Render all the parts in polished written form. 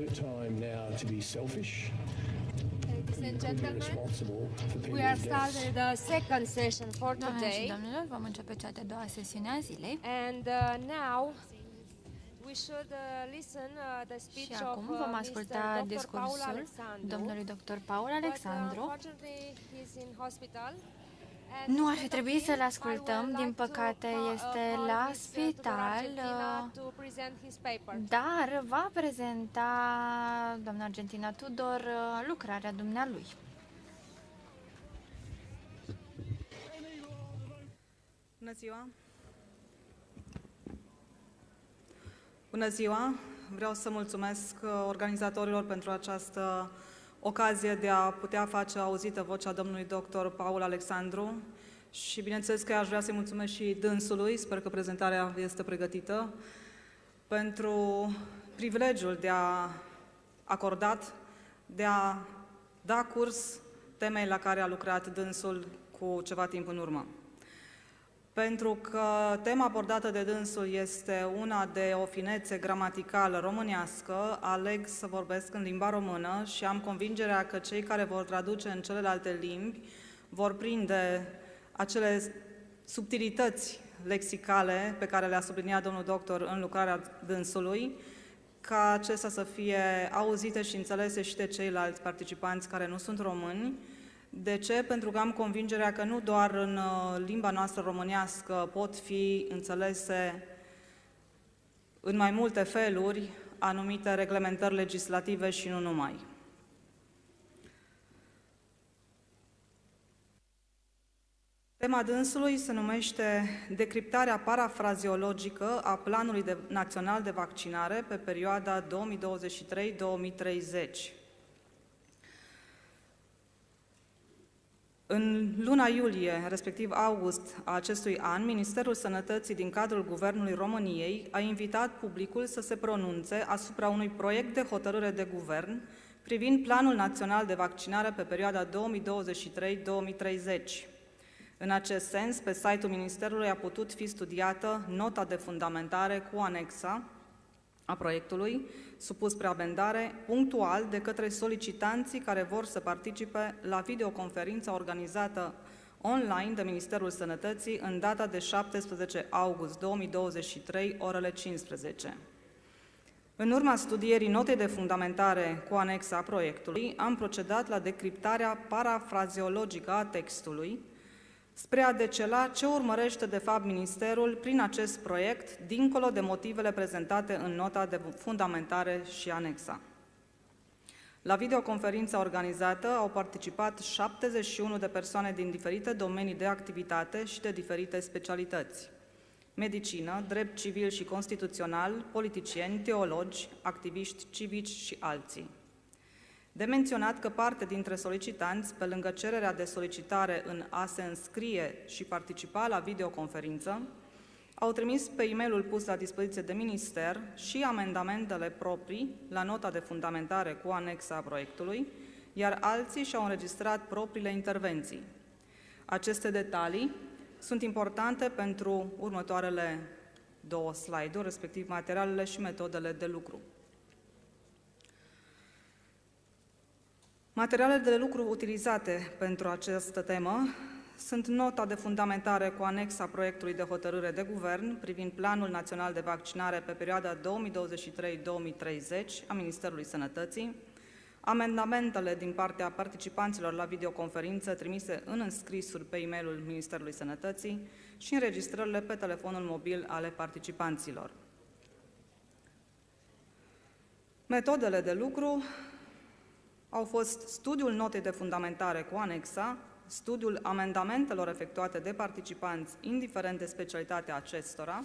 time now to be selfish. Ladies and gentlemen, we are starting the second session for today. Doamnelor, vom începe cea de-a doua sesiune a zilei. And now we should listen the speech Și acum vom asculta discursul domnului dr. Paul Alexandru. Nu ar fi trebuit să-l ascultăm, din păcate este la spital, dar va prezenta doamna Argentina Tudor lucrarea dumnealui. Bună ziua! Bună ziua! Vreau să mulțumesc organizatorilor pentru această ocazie de a putea face auzită vocea domnului dr. Paul Alexandru și bineînțeles că aș vrea să-i mulțumesc și dânsului, sper că prezentarea este pregătită, pentru privilegiul acordat de a da curs temei la care a lucrat dânsul cu ceva timp în urmă. Pentru că tema abordată de dânsul este una de o finețe gramaticală românească, aleg să vorbesc în limba română și am convingerea că cei care vor traduce în celelalte limbi vor prinde acele subtilități lexicale pe care le-a subliniat domnul doctor în lucrarea dânsului, ca acestea să fie auzite și înțelese și de ceilalți participanți care nu sunt români. De ce? Pentru că am convingerea că nu doar în limba noastră românească pot fi înțelese în mai multe feluri anumite reglementări legislative și nu numai. Tema dânsului se numește Decriptarea parafrazeologică a Planului Național de Vaccinare pe perioada 2023-2030. În luna iulie, respectiv august a acestui an, Ministerul Sănătății din cadrul Guvernului României a invitat publicul să se pronunțe asupra unui proiect de hotărâre de guvern privind Planul Național de Vaccinare pe perioada 2023-2030. În acest sens, pe site-ul Ministerului a putut fi studiată nota de fundamentare cu anexa a proiectului, supus spre amendare, punctual de către solicitanții care vor să participe la videoconferința organizată online de Ministerul Sănătății în data de 17 august 2023, orele 15. În urma studierii notei de fundamentare cu anexa a proiectului, am procedat la decriptarea parafrazeologică a textului, spre a decela ce urmărește de fapt Ministerul prin acest proiect, dincolo de motivele prezentate în nota de fundamentare și anexa. La videoconferința organizată au participat 71 de persoane din diferite domenii de activitate și de diferite specialități: medicină, drept civil și constituțional, politicieni, teologi, activiști civici și alții. De menționat că parte dintre solicitanți, pe lângă cererea de solicitare în a se înscrie și participa la videoconferință, au trimis pe e-mailul pus la dispoziție de minister și amendamentele proprii la nota de fundamentare cu anexa a proiectului, iar alții și-au înregistrat propriile intervenții. Aceste detalii sunt importante pentru următoarele două slide-uri, respectiv materialele și metodele de lucru. Materialele de lucru utilizate pentru această temă sunt nota de fundamentare cu anexa proiectului de hotărâre de guvern privind Planul Național de Vaccinare pe perioada 2023-2030 a Ministerului Sănătății, amendamentele din partea participanților la videoconferință trimise în înscrisuri pe e-mailul Ministerului Sănătății și înregistrările pe telefonul mobil ale participanților. Metodele de lucru au fost studiul notei de fundamentare cu anexa, studiul amendamentelor efectuate de participanți, indiferent de specialitatea acestora,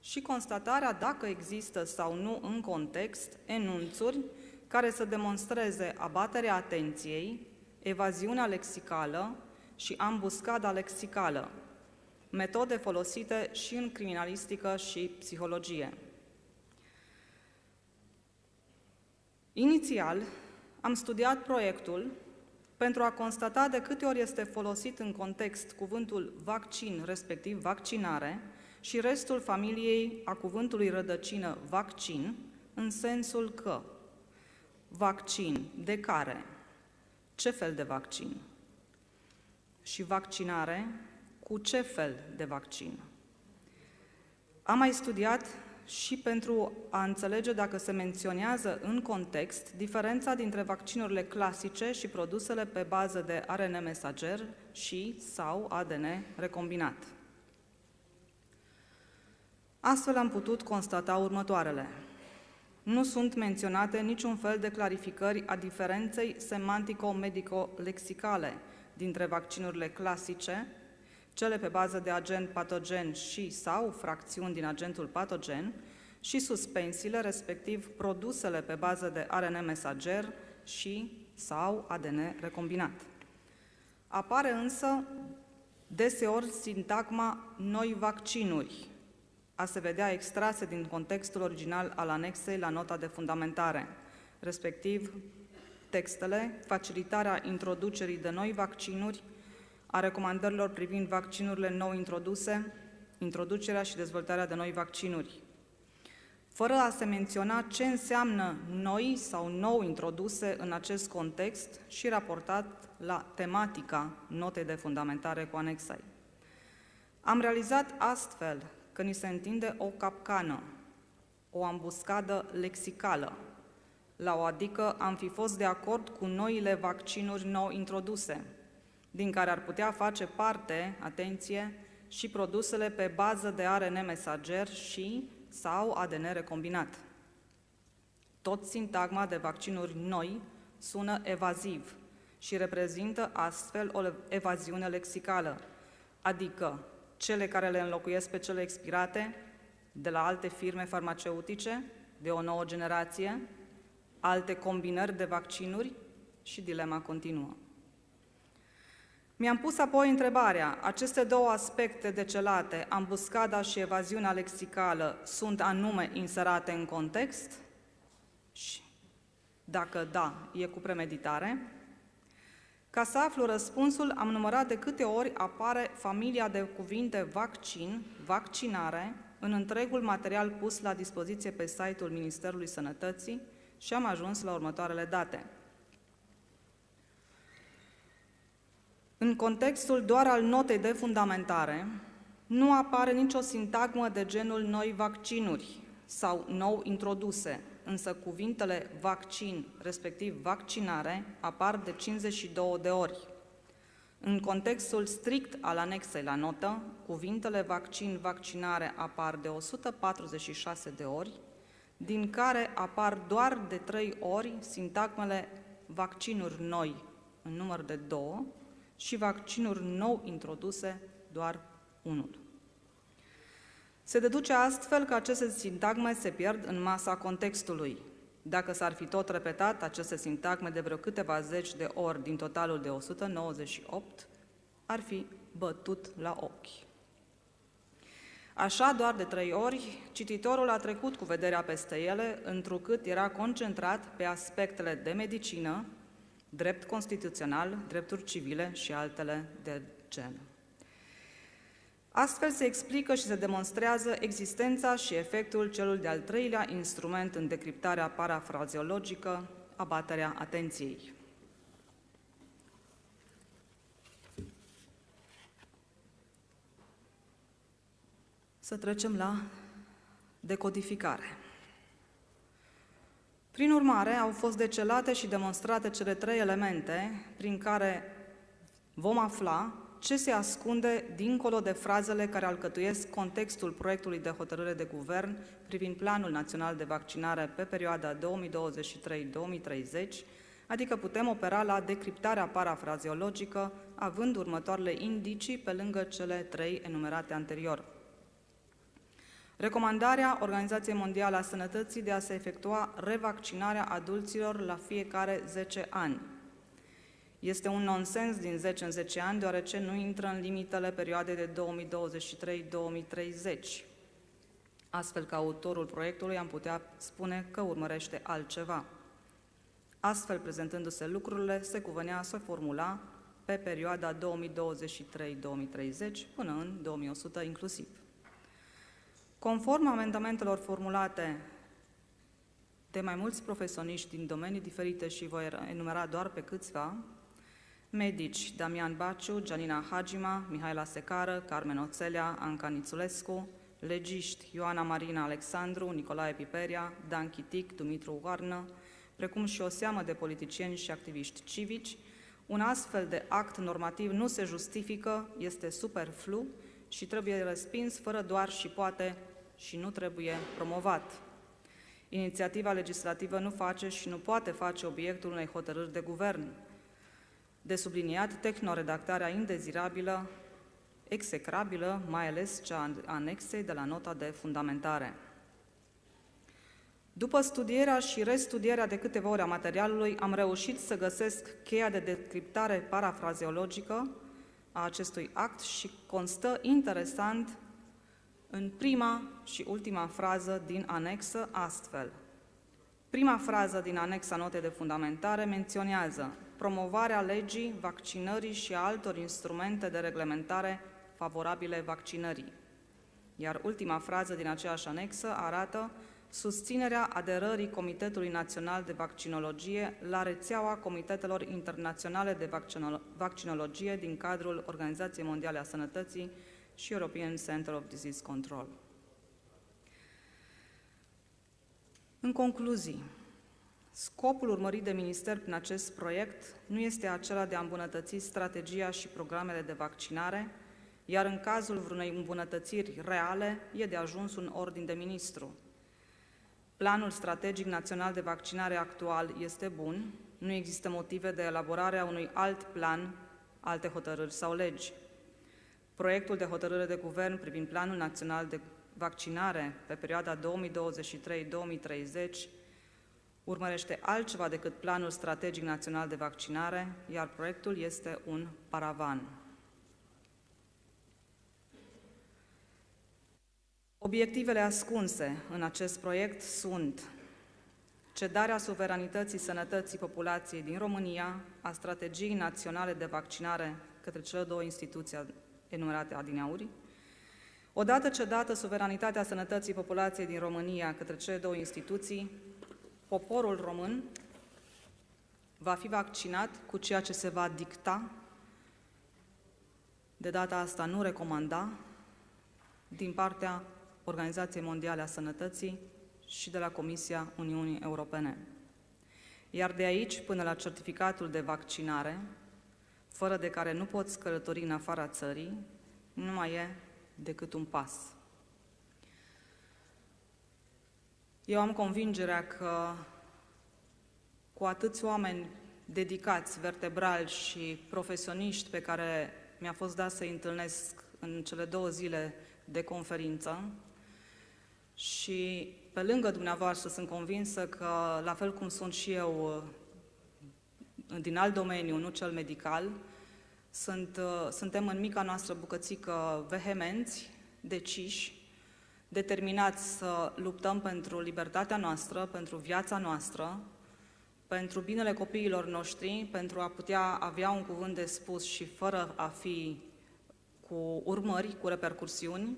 și constatarea dacă există sau nu în context enunțuri care să demonstreze abaterea atenției, evaziunea lexicală și ambuscada lexicală, metode folosite și în criminalistică și psihologie. Inițial, am studiat proiectul pentru a constata de câte ori este folosit în context cuvântul vaccin, respectiv vaccinare, și restul familiei a cuvântului rădăcină vaccin, în sensul că Vaccin. De care? Ce fel de vaccin? Și vaccinare. Cu ce fel de vaccin? Am mai studiat și pentru a înțelege dacă se menționează în context diferența dintre vaccinurile clasice și produsele pe bază de ARN mesager și sau ADN recombinat. Astfel am putut constata următoarele. Nu sunt menționate niciun fel de clarificări a diferenței semantico-medico-lexicale dintre vaccinurile clasice, cele pe bază de agent patogen și sau fracțiuni din agentul patogen, și suspensiile, respectiv produsele pe bază de ARN mesager și sau ADN recombinat. Apare însă deseori sintagma noi vaccinuri, a se vedea extrase din contextul original al anexei la nota de fundamentare, respectiv textele, facilitarea introducerii de noi vaccinuri, a recomandărilor privind vaccinurile nou introduse, introducerea și dezvoltarea de noi vaccinuri, fără a se menționa ce înseamnă noi sau nou introduse în acest context și raportat la tematica notei de fundamentare cu anexei. Am realizat astfel că ni se întinde o capcană, o ambuscadă lexicală, la o adică am fi fost de acord cu noile vaccinuri nou introduse, din care ar putea face parte, atenție, și produsele pe bază de ARN mesager și sau ADN recombinat. Tot sintagma de vaccinuri noi sună evaziv și reprezintă astfel o evaziune lexicală, adică cele care le înlocuiesc pe cele expirate de la alte firme farmaceutice, de o nouă generație, alte combinări de vaccinuri și dilema continuă. Mi-am pus apoi întrebarea, aceste două aspecte decelate, ambuscada și evaziunea lexicală, sunt anume inserate în context? Și dacă da, e cu premeditare? Ca să aflu răspunsul, am numărat de câte ori apare familia de cuvinte vaccin, vaccinare, în întregul material pus la dispoziție pe site-ul Ministerului Sănătății și am ajuns la următoarele date. În contextul doar al notei de fundamentare, nu apare nicio sintagmă de genul noi vaccinuri sau nou introduse, însă cuvintele vaccin, respectiv vaccinare, apar de 52 de ori. În contextul strict al anexei la notă, cuvintele vaccin, vaccinare apar de 146 de ori, din care apar doar de 3 ori sintagmele vaccinuri noi, în număr de 2, și vaccinuri nou introduse, doar 1. Se deduce astfel că aceste sintagme se pierd în masa contextului. Dacă s-ar fi tot repetat aceste sintagme de vreo câteva zeci de ori din totalul de 198, ar fi bătut la ochi. Așa, doar de 3 ori, cititorul a trecut cu vederea peste ele, întrucât era concentrat pe aspectele de medicină, drept constituțional, drepturi civile și altele de gen. Astfel se explică și se demonstrează existența și efectul celul de-al treilea instrument în decriptarea parafrazeologică, abaterea atenției. Să trecem la decodificare. Prin urmare, au fost decelate și demonstrate cele 3 elemente prin care vom afla ce se ascunde dincolo de frazele care alcătuiesc contextul proiectului de hotărâre de guvern privind Planul Național de Vaccinare pe perioada 2023-2030, adică putem opera la decriptarea parafrazeologică, având următoarele indicii pe lângă cele 3 enumerate anterior. Recomandarea Organizației Mondiale a Sănătății de a se efectua revaccinarea adulților la fiecare 10 ani. Este un nonsens din 10 în 10 ani, deoarece nu intră în limitele perioadei de 2023-2030. Astfel că autorul proiectului am putea spune că urmărește altceva. Astfel, prezentându-se lucrurile, se cuvenea să formula pe perioada 2023-2030 până în 2100 inclusiv. Conform amendamentelor formulate de mai mulți profesioniști din domenii diferite și voi enumera doar pe câțiva: medici Damian Baciu, Gianina Hagima, Mihaela Secară, Carmen Oțelea, Anca Nițulescu, legiști Ioana Marina Alexandru, Nicolae Piperia, Dan Chitic, Dumitru Oarnă, precum și o seamă de politicieni și activiști civici. Un astfel de act normativ nu se justifică, este superflu și trebuie respins fără doar și poate și nu trebuie promovat. Inițiativa legislativă nu face și nu poate face obiectul unei hotărâri de guvern. De subliniat, tehnoredactarea indezirabilă, execrabilă, mai ales cea a anexei de la nota de fundamentare. După studierea și restudierea de câteva ori a materialului, am reușit să găsesc cheia de decriptare parafrazeologică a acestui act și constă interesant în prima și ultima frază din anexă astfel. Prima frază din anexa notei de fundamentare menționează promovarea legii, vaccinării și a altor instrumente de reglementare favorabile vaccinării. Iar ultima frază din aceeași anexă arată susținerea aderării Comitetului Național de Vaccinologie la rețeaua Comitetelor Internaționale de Vaccinologie din cadrul Organizației Mondiale a Sănătății și European Center of Disease Control. În concluzii, scopul urmărit de minister prin acest proiect nu este acela de a îmbunătăți strategia și programele de vaccinare, iar în cazul vreunei îmbunătățiri reale, e de ajuns un ordin de ministru. Planul strategic național de vaccinare actual este bun, nu există motive de elaborare a unui alt plan, alte hotărâri sau legi. Proiectul de hotărâre de guvern privind Planul Național de Vaccinare pe perioada 2023-2030 urmărește altceva decât Planul Strategic Național de Vaccinare, iar proiectul este un paravan. Obiectivele ascunse în acest proiect sunt cedarea suveranității sănătății populației din România, a strategiei naționale de vaccinare către cele două instituții enumerate adineauri. Odată cedată suveranitatea sănătății populației din România către cele două instituții, poporul român va fi vaccinat cu ceea ce se va dicta, de data asta nu recomanda, din partea Organizației Mondiale a Sănătății și de la Comisia Uniunii Europene. Iar de aici până la certificatul de vaccinare, fără de care nu poți călători în afara țării, nu mai e decât un pas. Eu am convingerea că cu atâți oameni dedicați, vertebrali și profesioniști pe care mi-a fost dat să-i întâlnesc în cele 2 zile de conferință, și pe lângă dumneavoastră sunt convinsă că, la fel cum sunt și eu din alt domeniu, nu cel medical, suntem în mica noastră bucățică vehemenți, deciși, determinați să luptăm pentru libertatea noastră, pentru viața noastră, pentru binele copiilor noștri, pentru a putea avea un cuvânt de spus și fără a fi cu urmări, cu repercursiuni.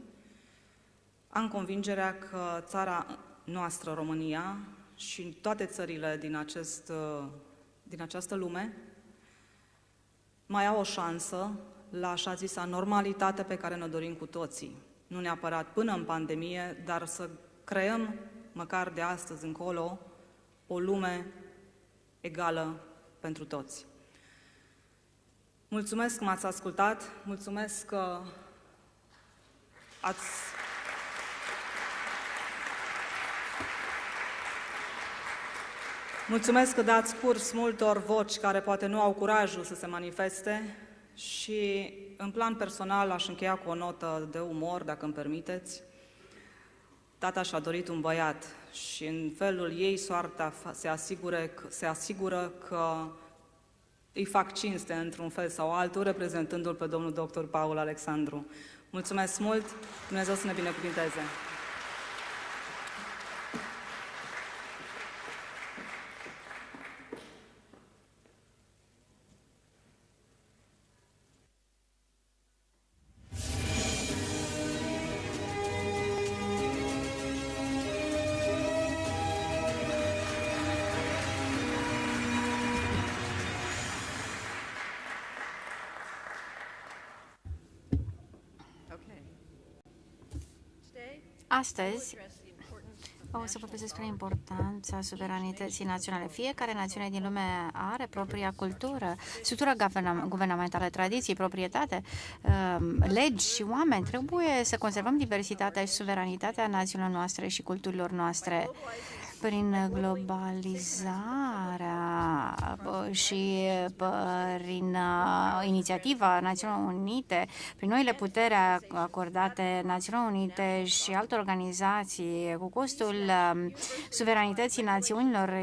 Am convingerea că țara noastră, România, și toate țările din această lume mai au o șansă la așa zisa normalitate pe care ne-o dorim cu toții. Nu neapărat până în pandemie, dar să creăm, măcar de astăzi încolo, o lume egală pentru toți. Mulțumesc că m-ați ascultat, mulțumesc că Mulțumesc că dați curs multor voci care poate nu au curajul să se manifeste și, în plan personal, aș încheia cu o notă de umor, dacă îmi permiteți. Tata și-a dorit un băiat și, în felul ei, soarta se asigură că îi fac cinste, într-un fel sau altul, reprezentându-l pe domnul dr. Paul Alexandru. Mulțumesc mult! Dumnezeu să ne binecuvinteze! Astăzi o să vorbesc despre importanța suveranității naționale. Fiecare națiune din lume are propria cultură, structură guvernamentală, tradiții, proprietate, legi și oameni. Trebuie să conservăm diversitatea și suveranitatea națiunilor noastre și culturilor noastre. Prin globalizarea și prin inițiativa Națiunilor Unite, prin noile putere acordate Națiunilor Unite și alte organizații, cu costul suveranității națiunilor,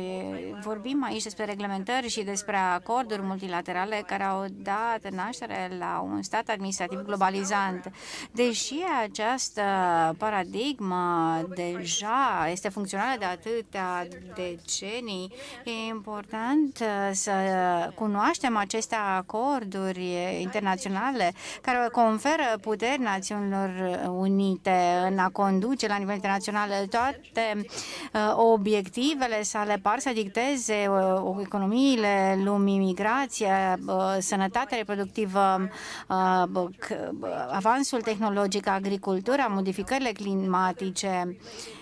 vorbim aici despre reglementări și despre acorduri multilaterale care au dat naștere la un stat administrativ globalizant. Deși această paradigmă deja este funcțională de atât decenii, e important să cunoaștem aceste acorduri internaționale care conferă puteri Națiunilor Unite în a conduce la nivel internațional toate obiectivele sale, par să dicteze economiile lumii, migrația, sănătatea reproductivă, avansul tehnologic, agricultura, modificările climatice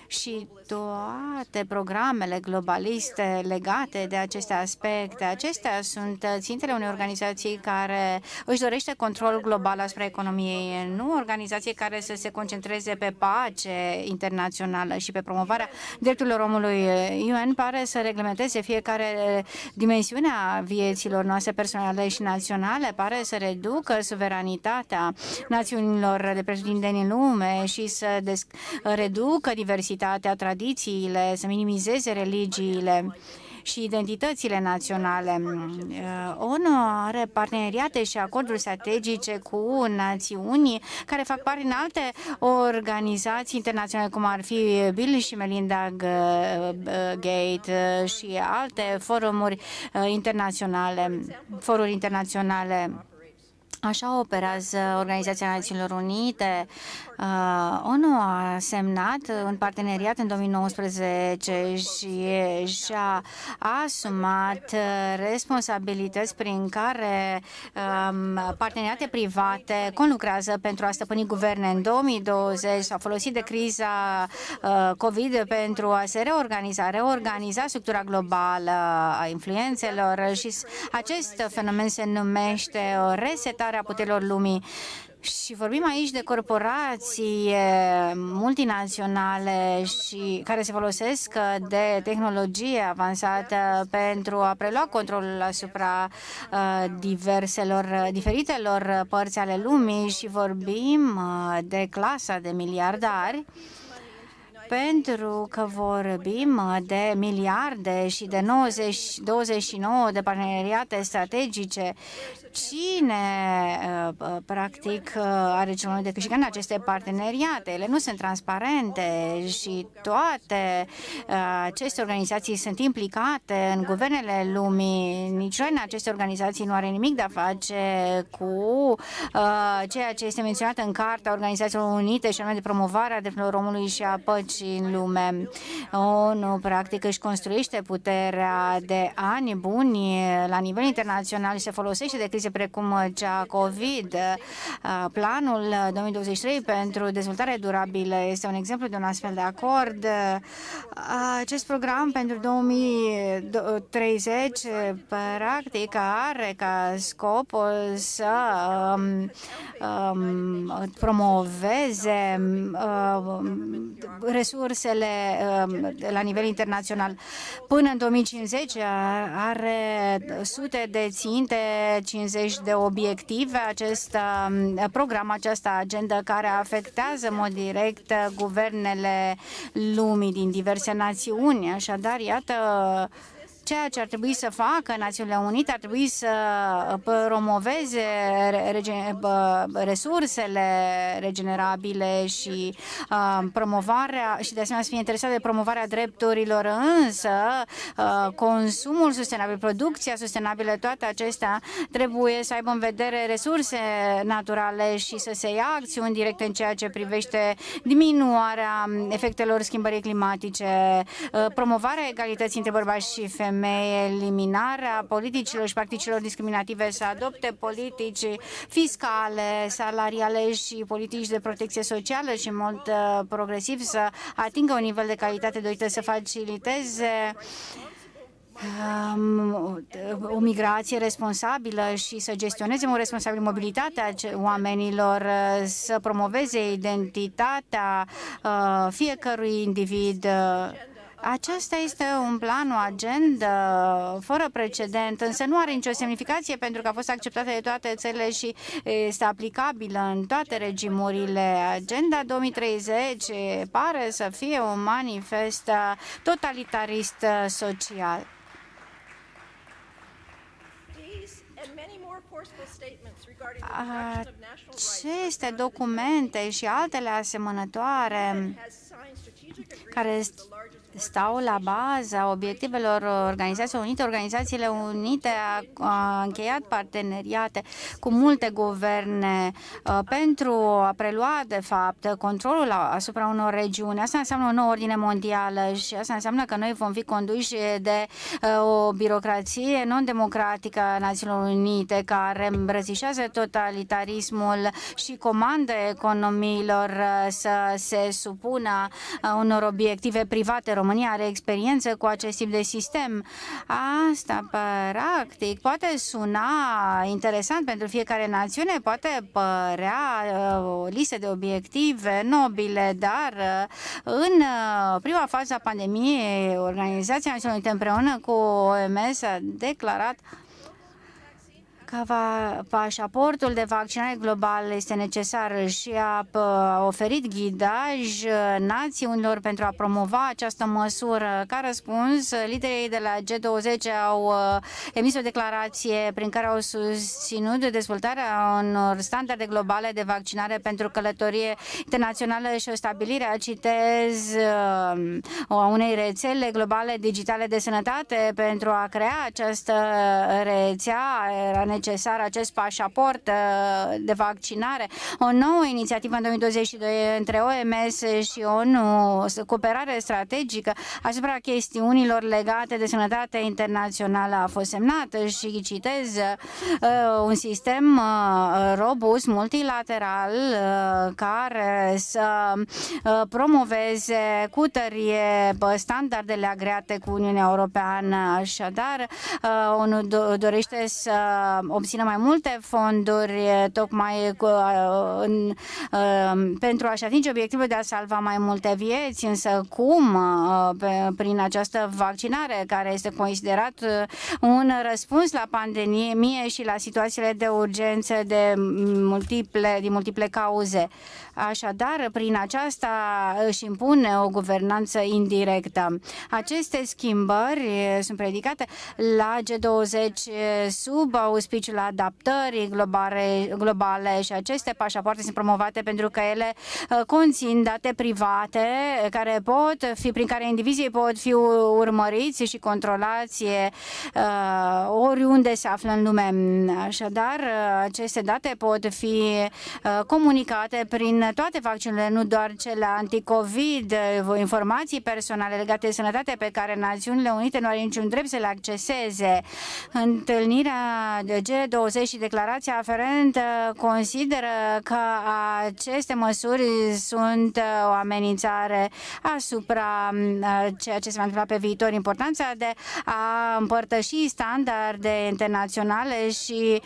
și toate programele globaliste legate de aceste aspecte. Acestea sunt țintele unei organizații care își dorește control global asupra economiei, nu organizație care să se concentreze pe pace internațională și pe promovarea drepturilor omului. UN pare să reglementeze fiecare dimensiune a vieților noastre personale și naționale, pare să reducă suveranitatea națiunilor de pretutindeni în lume și să reducă diversitatea, tradițiile, să minimizeze religiile și identitățile naționale. ONU are parteneriate și acorduri strategice cu națiuni care fac parte din alte organizații internaționale, cum ar fi Bill și Melinda Gates și alte foruri internaționale. Așa operează Organizația Națiunilor Unite. ONU a semnat un parteneriat în 2019 și și-a asumat responsabilități prin care parteneriate private conlucrează pentru a stăpâni guverne. În 2020 s-a folosit de criza COVID pentru a se reorganiza structura globală a influențelor și acest fenomen se numește o resetare a puterilor lumii. Și vorbim aici de corporații multinaționale și care se folosesc de tehnologie avansată pentru a prelua controlul asupra diferitelor părți ale lumii și vorbim de clasa de miliardari, pentru că vorbim de miliarde și de 29 de parteneriate strategice. Cine, practic, are cel mai mult de câștigat în aceste parteneriate? Ele nu sunt transparente și toate aceste organizații sunt implicate în guvernele lumii. Niciuna din aceste organizații nu are nimic de a face cu ceea ce este menționat în Carta Organizațiilor Unite și anume de promovarea drepturilor omului și a păcii în lume. ONU, practic, își construiește puterea de ani buni la nivel internațional și se folosește de crize precum cea COVID. Planul 2023 pentru dezvoltare durabilă este un exemplu de un astfel de acord. Acest program pentru 2030 practic are ca scop să promoveze resursele la nivel internațional. Până în 2050 are sute de ținte, 50 de obiective, acest program, această agendă care afectează în mod direct guvernele lumii din diverse națiuni. Așadar, iată ceea ce ar trebui să facă Națiunile Unite, ar trebui să promoveze resursele regenerabile și promovarea și de asemenea să fie interesat de promovarea drepturilor, însă consumul sustenabil, producția sustenabilă, toate acestea trebuie să aibă în vedere resurse naturale și să se ia acțiuni directe în ceea ce privește diminuarea efectelor schimbării climatice, promovarea egalității între bărbați și femei, femei, eliminarea politicilor și practicilor discriminative, să adopte politici fiscale, salariale și politici de protecție socială și în mod progresiv să atingă un nivel de calitate dorită, să faciliteze o migrație responsabilă și să gestioneze în responsabil mobilitatea oamenilor, să promoveze identitatea fiecărui individ. Aceasta este un plan, o agendă fără precedent, însă nu are nicio semnificație pentru că a fost acceptată de toate țările și este aplicabilă în toate regimurile. Agenda 2030 pare să fie un manifest totalitarist social. Aceste documente și altele asemănătoare care stau la baza obiectivelor Organizației Unite. Organizațiile Unite a încheiat parteneriate cu multe guverne pentru a prelua, de fapt, controlul asupra unor regiuni. Asta înseamnă o nouă ordine mondială și asta înseamnă că noi vom fi conduși de o birocrație non-democratică a Națiunilor Unite care îmbrățișează totalitarismul și comandă economiilor să se supună unor obiective private. România are experiență cu acest tip de sistem. Asta, practic, poate suna interesant pentru fiecare națiune, poate părea o listă de obiective nobile, dar în prima fază a pandemiei, Organizația Națiunilor Unite împreună cu OMS a declarat că pașaportul de vaccinare global este necesar și a oferit ghidaj națiunilor pentru a promova această măsură. Ca răspuns, liderii de la G20 au emis o declarație prin care au susținut dezvoltarea unor standarde globale de vaccinare pentru călătorie internațională și o stabilire, citez, unei rețele globale digitale de sănătate pentru a crea această rețea. Era necesar acest pașaport de vaccinare. O nouă inițiativă în 2022 între OMS și ONU, cooperare strategică asupra chestiunilor legate de sănătate internațională a fost semnată și citez un sistem robust, multilateral, care să promoveze cu tărie standardele agreate cu Uniunea Europeană. Așadar, ONU dorește să obțină mai multe fonduri tocmai pentru a-și atinge obiectivul de a salva mai multe vieți, însă cum? Prin această vaccinare care este considerat un răspuns la pandemie și la situațiile de urgență din multiple cauze. Așadar, prin aceasta își impune o guvernanță indirectă. Aceste schimbări sunt predicate la G20 sub auspiciul adaptării globale și aceste pașapoarte sunt promovate pentru că ele conțin date private prin care indivizii pot fi urmăriți și controlați oriunde se află în lume. Așadar, aceste date pot fi comunicate prin toate vaccinurile, nu doar cele anti-COVID, informații personale legate de sănătate pe care Națiunile Unite nu are niciun drept să le acceseze. Întâlnirea G20 și declarația aferentă consideră că aceste măsuri sunt o amenințare asupra ceea ce se va întâmpla pe viitor. Importanța de a împărtăși standarde internaționale și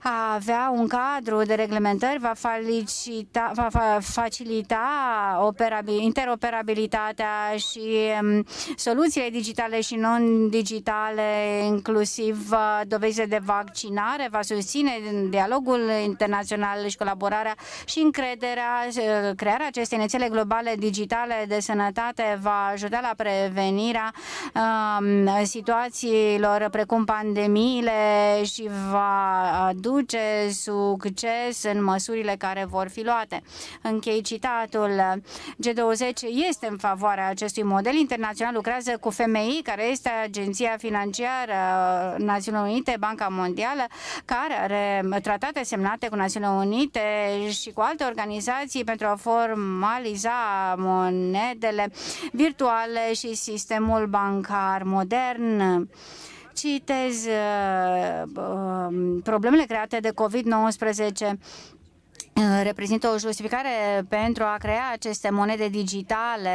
a avea un cadru de reglementări va facilita interoperabilitatea și soluțiile digitale și non-digitale, inclusiv dovezile de vaccinare, va susține dialogul internațional și colaborarea și încrederea. Crearea acestei rețele globale digitale de sănătate va ajuta la prevenirea situațiilor precum pandemiile și va aduce succes în măsurile care vor fi luate. Închei citatul. G20 este în favoarea acestui model internațional, lucrează cu FMI, care este Agenția Financiară a Națiunilor Unite, Banca Mondială, care are tratate semnate cu Națiunile Unite și cu alte organizații pentru a formaliza monedele virtuale și sistemul bancar modern. Citez problemele create de COVID-19 reprezintă o justificare pentru a crea aceste monede digitale,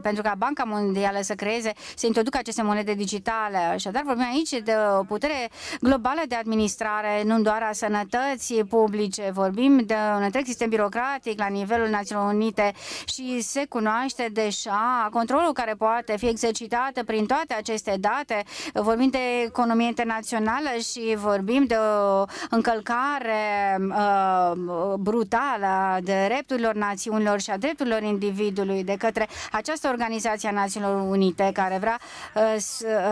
pentru ca Banca Mondială să introducă aceste monede digitale. Așadar, vorbim aici de o putere globală de administrare, nu doar a sănătății publice, vorbim de un întreg sistem birocratic la nivelul Națiunilor Unite și se cunoaște deja controlul care poate fi exercitat prin toate aceste date. Vorbim de economie internațională și vorbim de o încălcare brutală a drepturilor națiunilor și a drepturilor individului de către această organizație a Națiunilor Unite care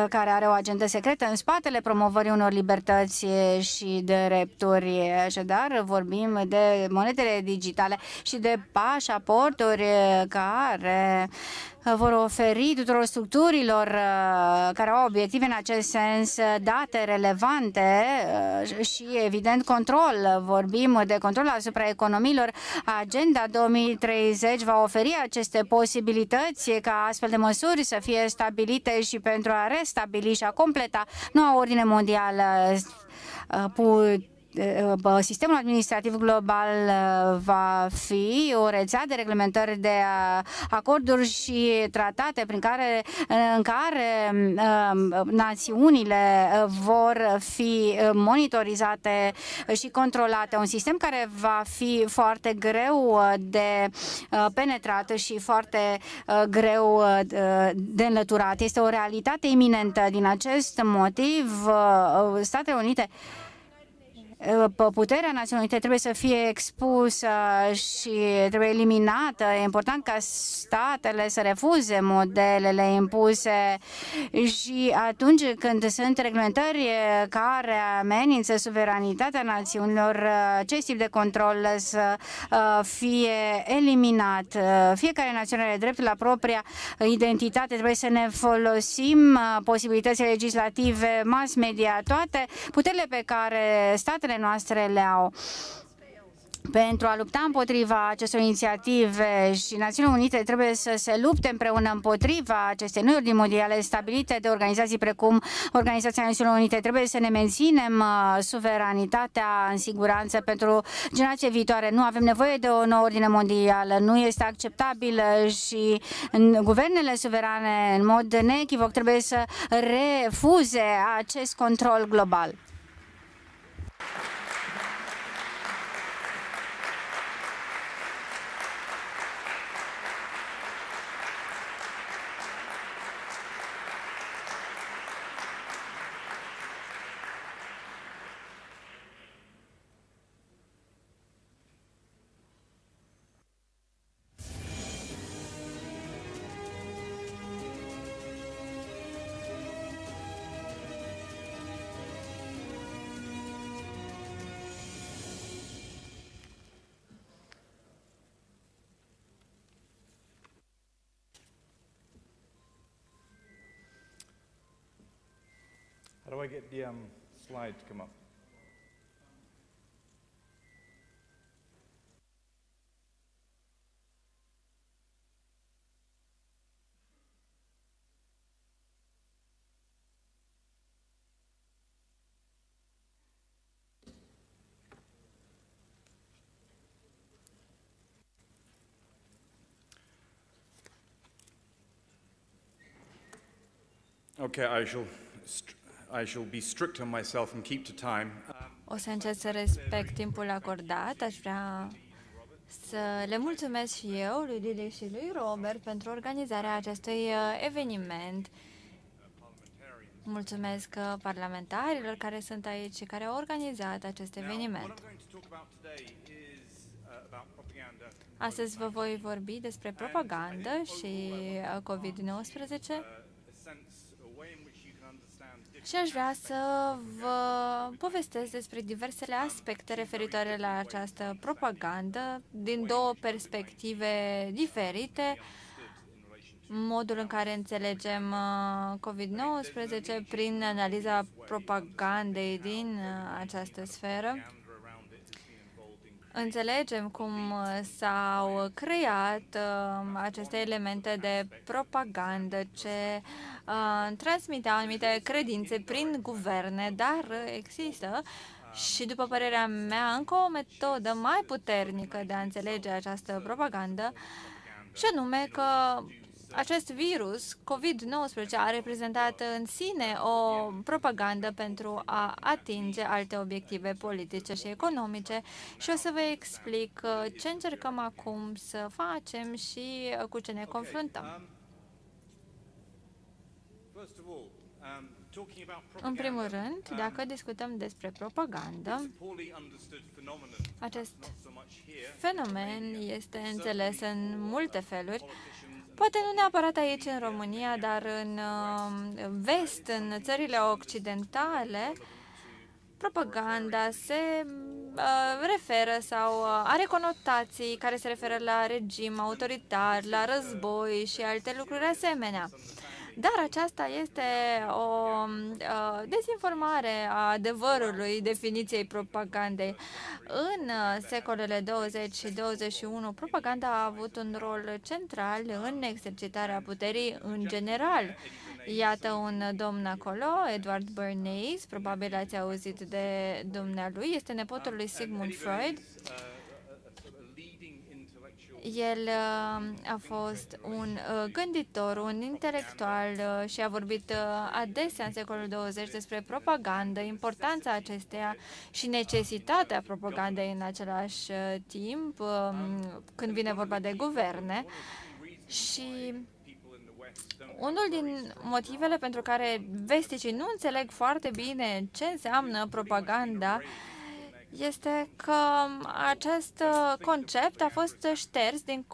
are o agendă secretă în spatele promovării unor libertăți și drepturi. Așadar, vorbim de monedele digitale și de pașaporturi care vor oferi tuturor structurilor care au obiective în acest sens date relevante și, evident, control. Vorbim de control asupra economiilor. Agenda 2030 va oferi aceste posibilități ca astfel de măsuri să fie stabilite și pentru a restabili și a completa noua ordine mondială. Sistemul administrativ global va fi o rețea de reglementări de acorduri și tratate în care națiunile vor fi monitorizate și controlate. Un sistem care va fi foarte greu de penetrat și foarte greu de înlăturat. Este o realitate iminentă. Din acest motiv, Statele Unite, puterea Națiunilor Unite trebuie să fie expusă și trebuie eliminată. E important ca statele să refuze modelele impuse și atunci când sunt reglementări care amenință suveranitatea națiunilor, acest tip de control să fie eliminat. Fiecare națiune are dreptul la propria identitate. Trebuie să ne folosim posibilitățile legislative, mass media, toate puterile pe care statele noastre le au pentru a lupta împotriva acestor inițiative și Națiunile Unite trebuie să se lupte împreună împotriva acestei noi ordini mondiale stabilite de organizații precum Organizația Națiunilor Unite. Trebuie să ne menținem suveranitatea în siguranță pentru generații viitoare. Nu avem nevoie de o nouă ordine mondială, nu este acceptabilă și guvernele suverane în mod neechivoc trebuie să refuze acest control global. How do I get the slide to come up? Okay, I shall be strict on myself and keep to time. O să încerc să respect timpul acordat. Aș vrea să le mulțumesc și eu, lui Lili și lui Robert, pentru organizarea acestui eveniment. Mulțumesc parlamentarilor care sunt aici și care au organizat acest eveniment. Astăzi vă voi vorbi despre propagandă și COVID-19 Și aș vrea să vă povestesc despre diversele aspecte referitoare la această propagandă din două perspective diferite, modul în care înțelegem COVID-19 prin analiza propagandei din această sferă. Înțelegem cum s-au creat aceste elemente de propagandă ce transmiteau anumite credințe prin guverne, dar există și, după părerea mea, încă o metodă mai puternică de a înțelege această propagandă, și anume că acest virus, COVID-19, a reprezentat în sine o propagandă pentru a atinge alte obiective politice și economice și o să vă explic ce încercăm acum să facem și cu ce ne confruntăm. În primul rând, dacă discutăm despre propagandă, acest fenomen este înțeles în multe feluri. Poate nu neapărat aici în România, dar în vest, în țările occidentale, propaganda se referă sau are conotații care se referă la regim autoritar, la război și alte lucruri asemenea. Dar aceasta este o dezinformare a adevărului definiției propagandei. În secolele 20 și 21, propaganda a avut un rol central în exercitarea puterii în general. Iată un domn acolo, Edward Bernays, probabil ați auzit de dumnealui, este nepotul lui Sigmund Freud. El a fost un gânditor, un intelectual și a vorbit adesea în secolul 20 despre propagandă, importanța acesteia și necesitatea propagandei în același timp când vine vorba de guverne. Și unul din motivele pentru care vesticii nu înțeleg foarte bine ce înseamnă propaganda este că acest concept a fost șters din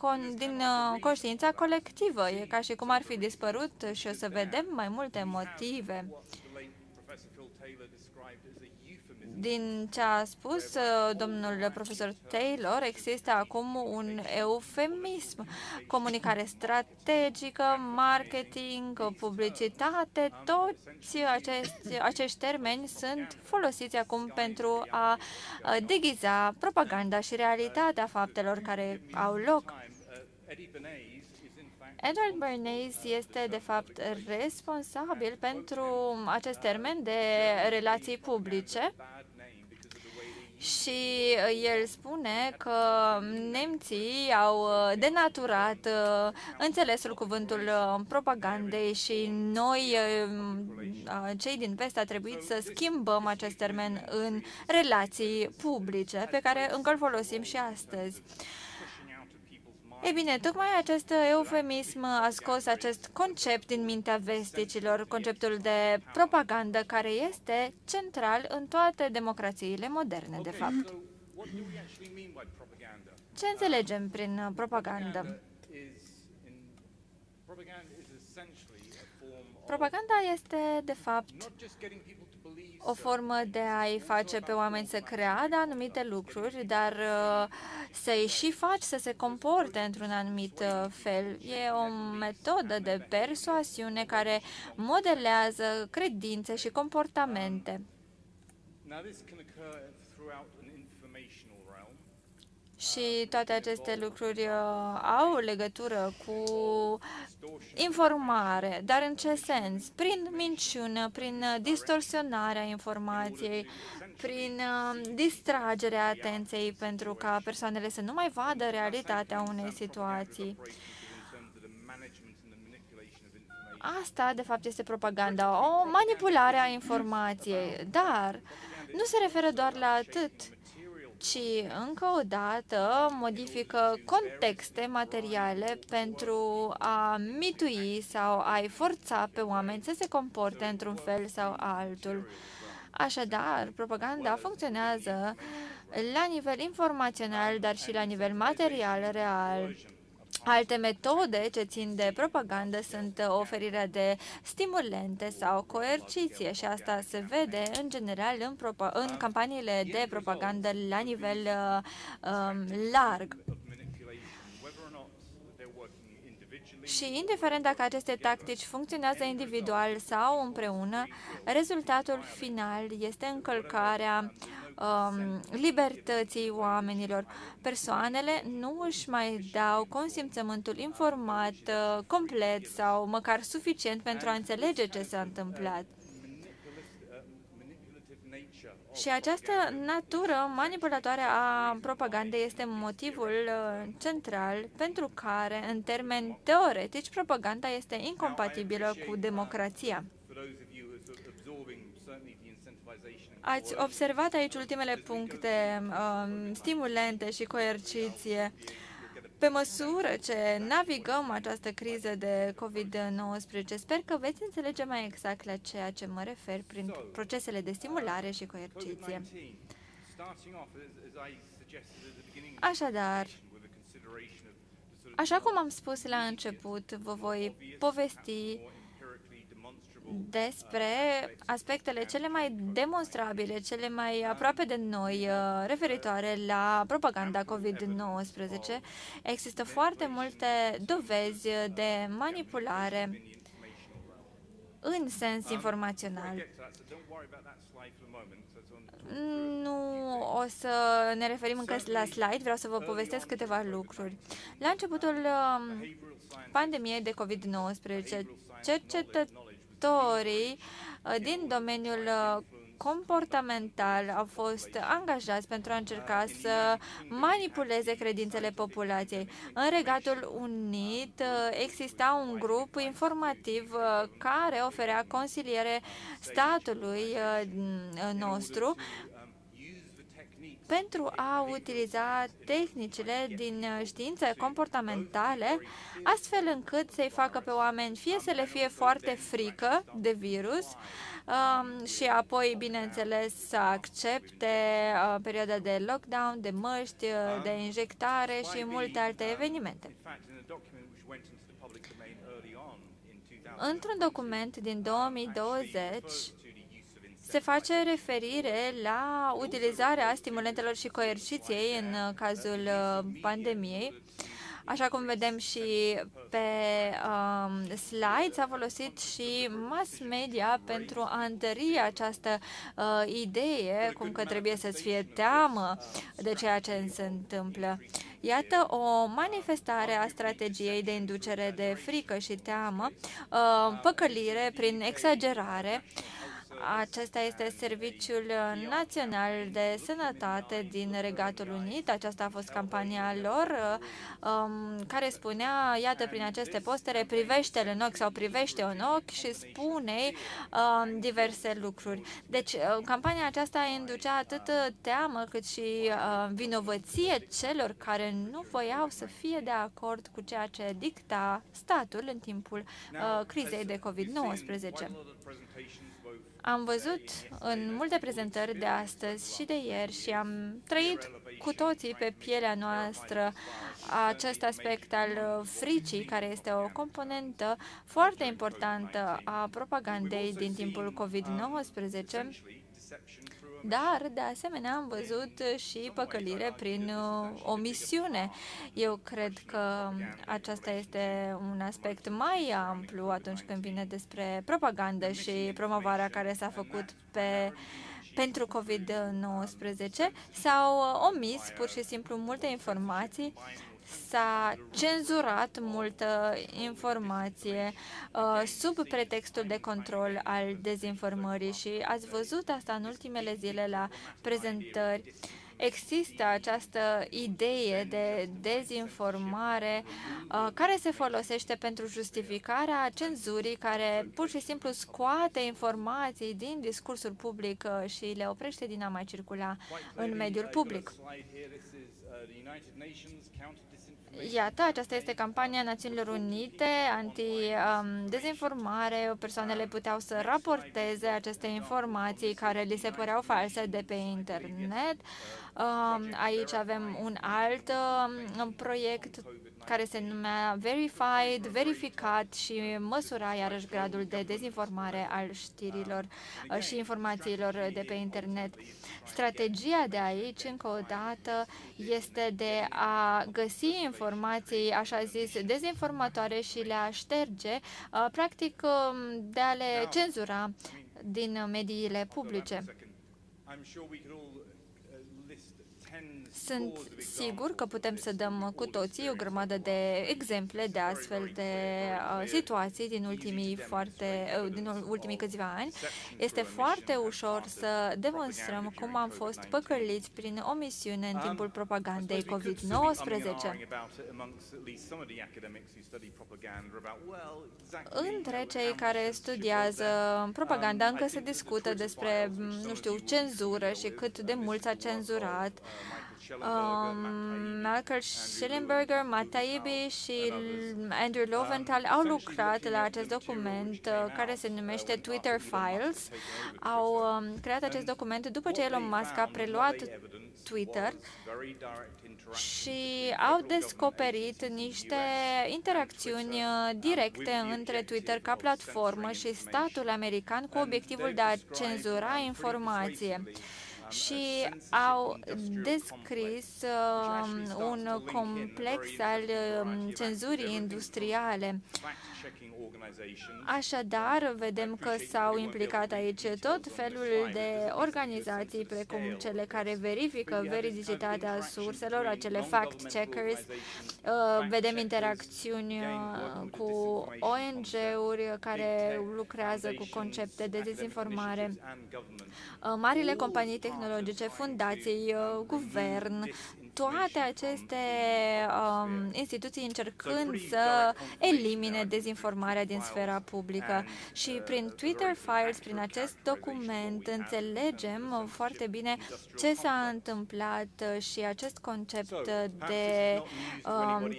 conștiința colectivă. E ca și cum ar fi dispărut și o să vedem mai multe motive. Din ce a spus domnul profesor Taylor, există acum un eufemism, comunicare strategică, marketing, publicitate, toți acești termeni sunt folosiți acum pentru a deghiza propaganda și realitatea faptelor care au loc. Edward Bernays este, de fapt, responsabil pentru acest termen de relații publice și el spune că nemții au denaturat înțelesul cuvântul propagandei și noi, cei din vest, a trebuit să schimbăm acest termen în relații publice, pe care încă îl folosim și astăzi. Ei bine, tocmai acest eufemism a scos acest concept din mintea vesticilor, conceptul de propagandă, care este central în toate democrațiile moderne, de fapt. Ce înțelegem prin propagandă? Propaganda este, de fapt, o formă de a-i face pe oameni să creadă anumite lucruri, dar să-i și faci să se comporte într-un anumit fel. E o metodă de persoasiune care modelează credințe și comportamente. Și toate aceste lucruri au legătură cu informare, dar în ce sens? Prin minciună, prin distorsionarea informației, prin distragerea atenției pentru ca persoanele să nu mai vadă realitatea unei situații. Asta, de fapt, este propaganda, o manipulare a informației, dar nu se referă doar la atât, ci, încă o dată, modifică contexte materiale pentru a mitui sau a-i forța pe oameni să se comporte într-un fel sau altul. Așadar, propaganda funcționează la nivel informațional, dar și la nivel material, real. Alte metode ce țin de propagandă sunt oferirea de stimulente sau coerciție și asta se vede în general în campaniile de propagandă la nivel larg. Și indiferent dacă aceste tactici funcționează individual sau împreună, rezultatul final este încălcarea libertății oamenilor. Persoanele nu își mai dau consimțământul informat, complet sau măcar suficient pentru a înțelege ce s-a întâmplat. Și această natură manipulatoare a propagandei este motivul central pentru care, în termeni teoretici, propaganda este incompatibilă cu democrația. Ați observat aici ultimele puncte, stimulente și coerciție. Pe măsură ce navigăm această criză de COVID-19, sper că veți înțelege mai exact la ceea ce mă refer prin procesele de stimulare și coerciție. Așadar, așa cum am spus la început, vă voi povesti despre aspectele cele mai demonstrabile, cele mai aproape de noi, referitoare la propaganda COVID-19. Există foarte multe dovezi de manipulare în sens informațional. Nu o să ne referim încă la slide, vreau să vă povestesc câteva lucruri. La începutul pandemiei de COVID-19, cercetătorii din domeniul comportamental au fost angajați pentru a încerca să manipuleze credințele populației. În Regatul Unit exista un grup informativ care oferea consiliere statului nostru pentru a utiliza tehnicile din științe comportamentale, astfel încât să-i facă pe oameni fie să le fie foarte frică de virus și apoi, bineînțeles, să accepte perioada de lockdown, de măști, de injectare și multe alte evenimente. Într-un document din 2020, se face referire la utilizarea stimulentelor și coerciției în cazul pandemiei. Așa cum vedem și pe slide, s-a folosit și mass media pentru a întări această idee, cum că trebuie să-ți fie teamă de ceea ce se întâmplă. Iată o manifestare a strategiei de inducere de frică și teamă, păcălire prin exagerare. Acesta este Serviciul Național de Sănătate din Regatul Unit. Aceasta a fost campania lor, care spunea, iată, prin aceste postere, privește-l în ochi sau privește în ochi și spune diverse lucruri. Deci, campania aceasta inducea atât teamă cât și vinovăție celor care nu voiau să fie de acord cu ceea ce dicta statul în timpul crizei de COVID-19. Am văzut în multe prezentări de astăzi și de ieri și am trăit cu toții pe pielea noastră acest aspect al fricii, care este o componentă foarte importantă a propagandei din timpul COVID-19, dar, de asemenea, am văzut și păcălire prin omisiune. Eu cred că aceasta este un aspect mai amplu atunci când vine despre propagandă și promovarea care s-a făcut pentru COVID-19. S-au omis pur și simplu multe informații, s-a cenzurat multă informație sub pretextul de control al dezinformării și ați văzut asta în ultimele zile la prezentări. Există această idee de dezinformare care se folosește pentru justificarea cenzurii, care pur și simplu scoate informații din discursul public și le oprește din a mai circula în mediul public. Iată, aceasta este campania Națiunilor Unite anti-dezinformare. Persoanele puteau să raporteze aceste informații care li se păreau false de pe internet. Aici avem un alt proiect care se numea Verified, verificat și măsura iarăși gradul de dezinformare al știrilor și informațiilor de pe internet. Strategia de aici, încă o dată, este de a găsi informații, așa zis, dezinformatoare și le-a șterge, practic de a le cenzura din mediile publice. Sunt sigur că putem să dăm cu toții o grămadă de exemple de astfel de situații din ultimii câțiva ani. Este foarte ușor să demonstrăm cum am fost păcăliți prin omisiune în timpul propagandei COVID-19. Între cei care studiază propaganda încă se discută despre, nu știu, cenzură și cât de mult s-a cenzurat. Michael Schellenberger, Matt Taibbi și Andrew Lowenthal au lucrat la acest document care se numește Twitter Files. Au creat acest document după ce Elon Musk a preluat Twitter și au descoperit niște interacțiuni directe între Twitter ca platformă și statul american cu obiectivul de a cenzura informație. Și au descris un complex al cenzurii industriale. Așadar, vedem că s-au implicat aici tot felul de organizații, precum cele care verifică veridicitatea surselor, acele fact-checkers. Vedem interacțiuni cu ONG-uri care lucrează cu concepte de dezinformare, marile companii tehnologice, fundații, guvern, toate aceste instituții încercând să elimine dezinformarea din sfera publică. Și prin Twitter Files, prin acest document, înțelegem foarte bine ce s-a întâmplat și acest concept de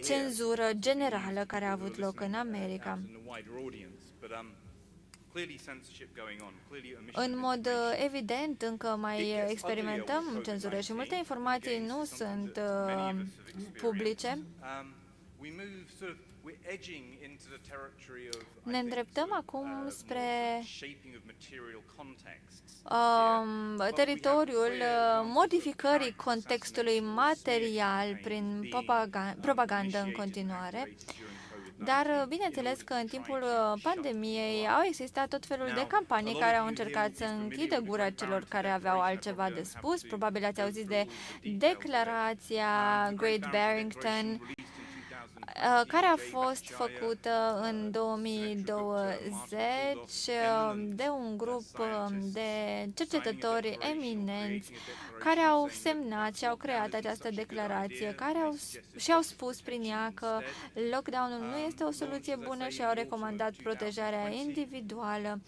cenzură generală care a avut loc în America. În mod evident, încă mai experimentăm cenzură și multe informații nu sunt publice. Ne îndreptăm acum spre teritoriul modificării contextului material prin propagandă în continuare. Dar, bineînțeles că în timpul pandemiei au existat tot felul de campanii care au încercat să închidă gura celor care aveau altceva de spus. Probabil ați auzit de declarația Great Barrington, care a fost făcută în 2020 de un grup de cercetători eminenți care au semnat și au creat această declarație, și au spus prin ea că lockdown-ul nu este o soluție bună și au recomandat protejarea individuală.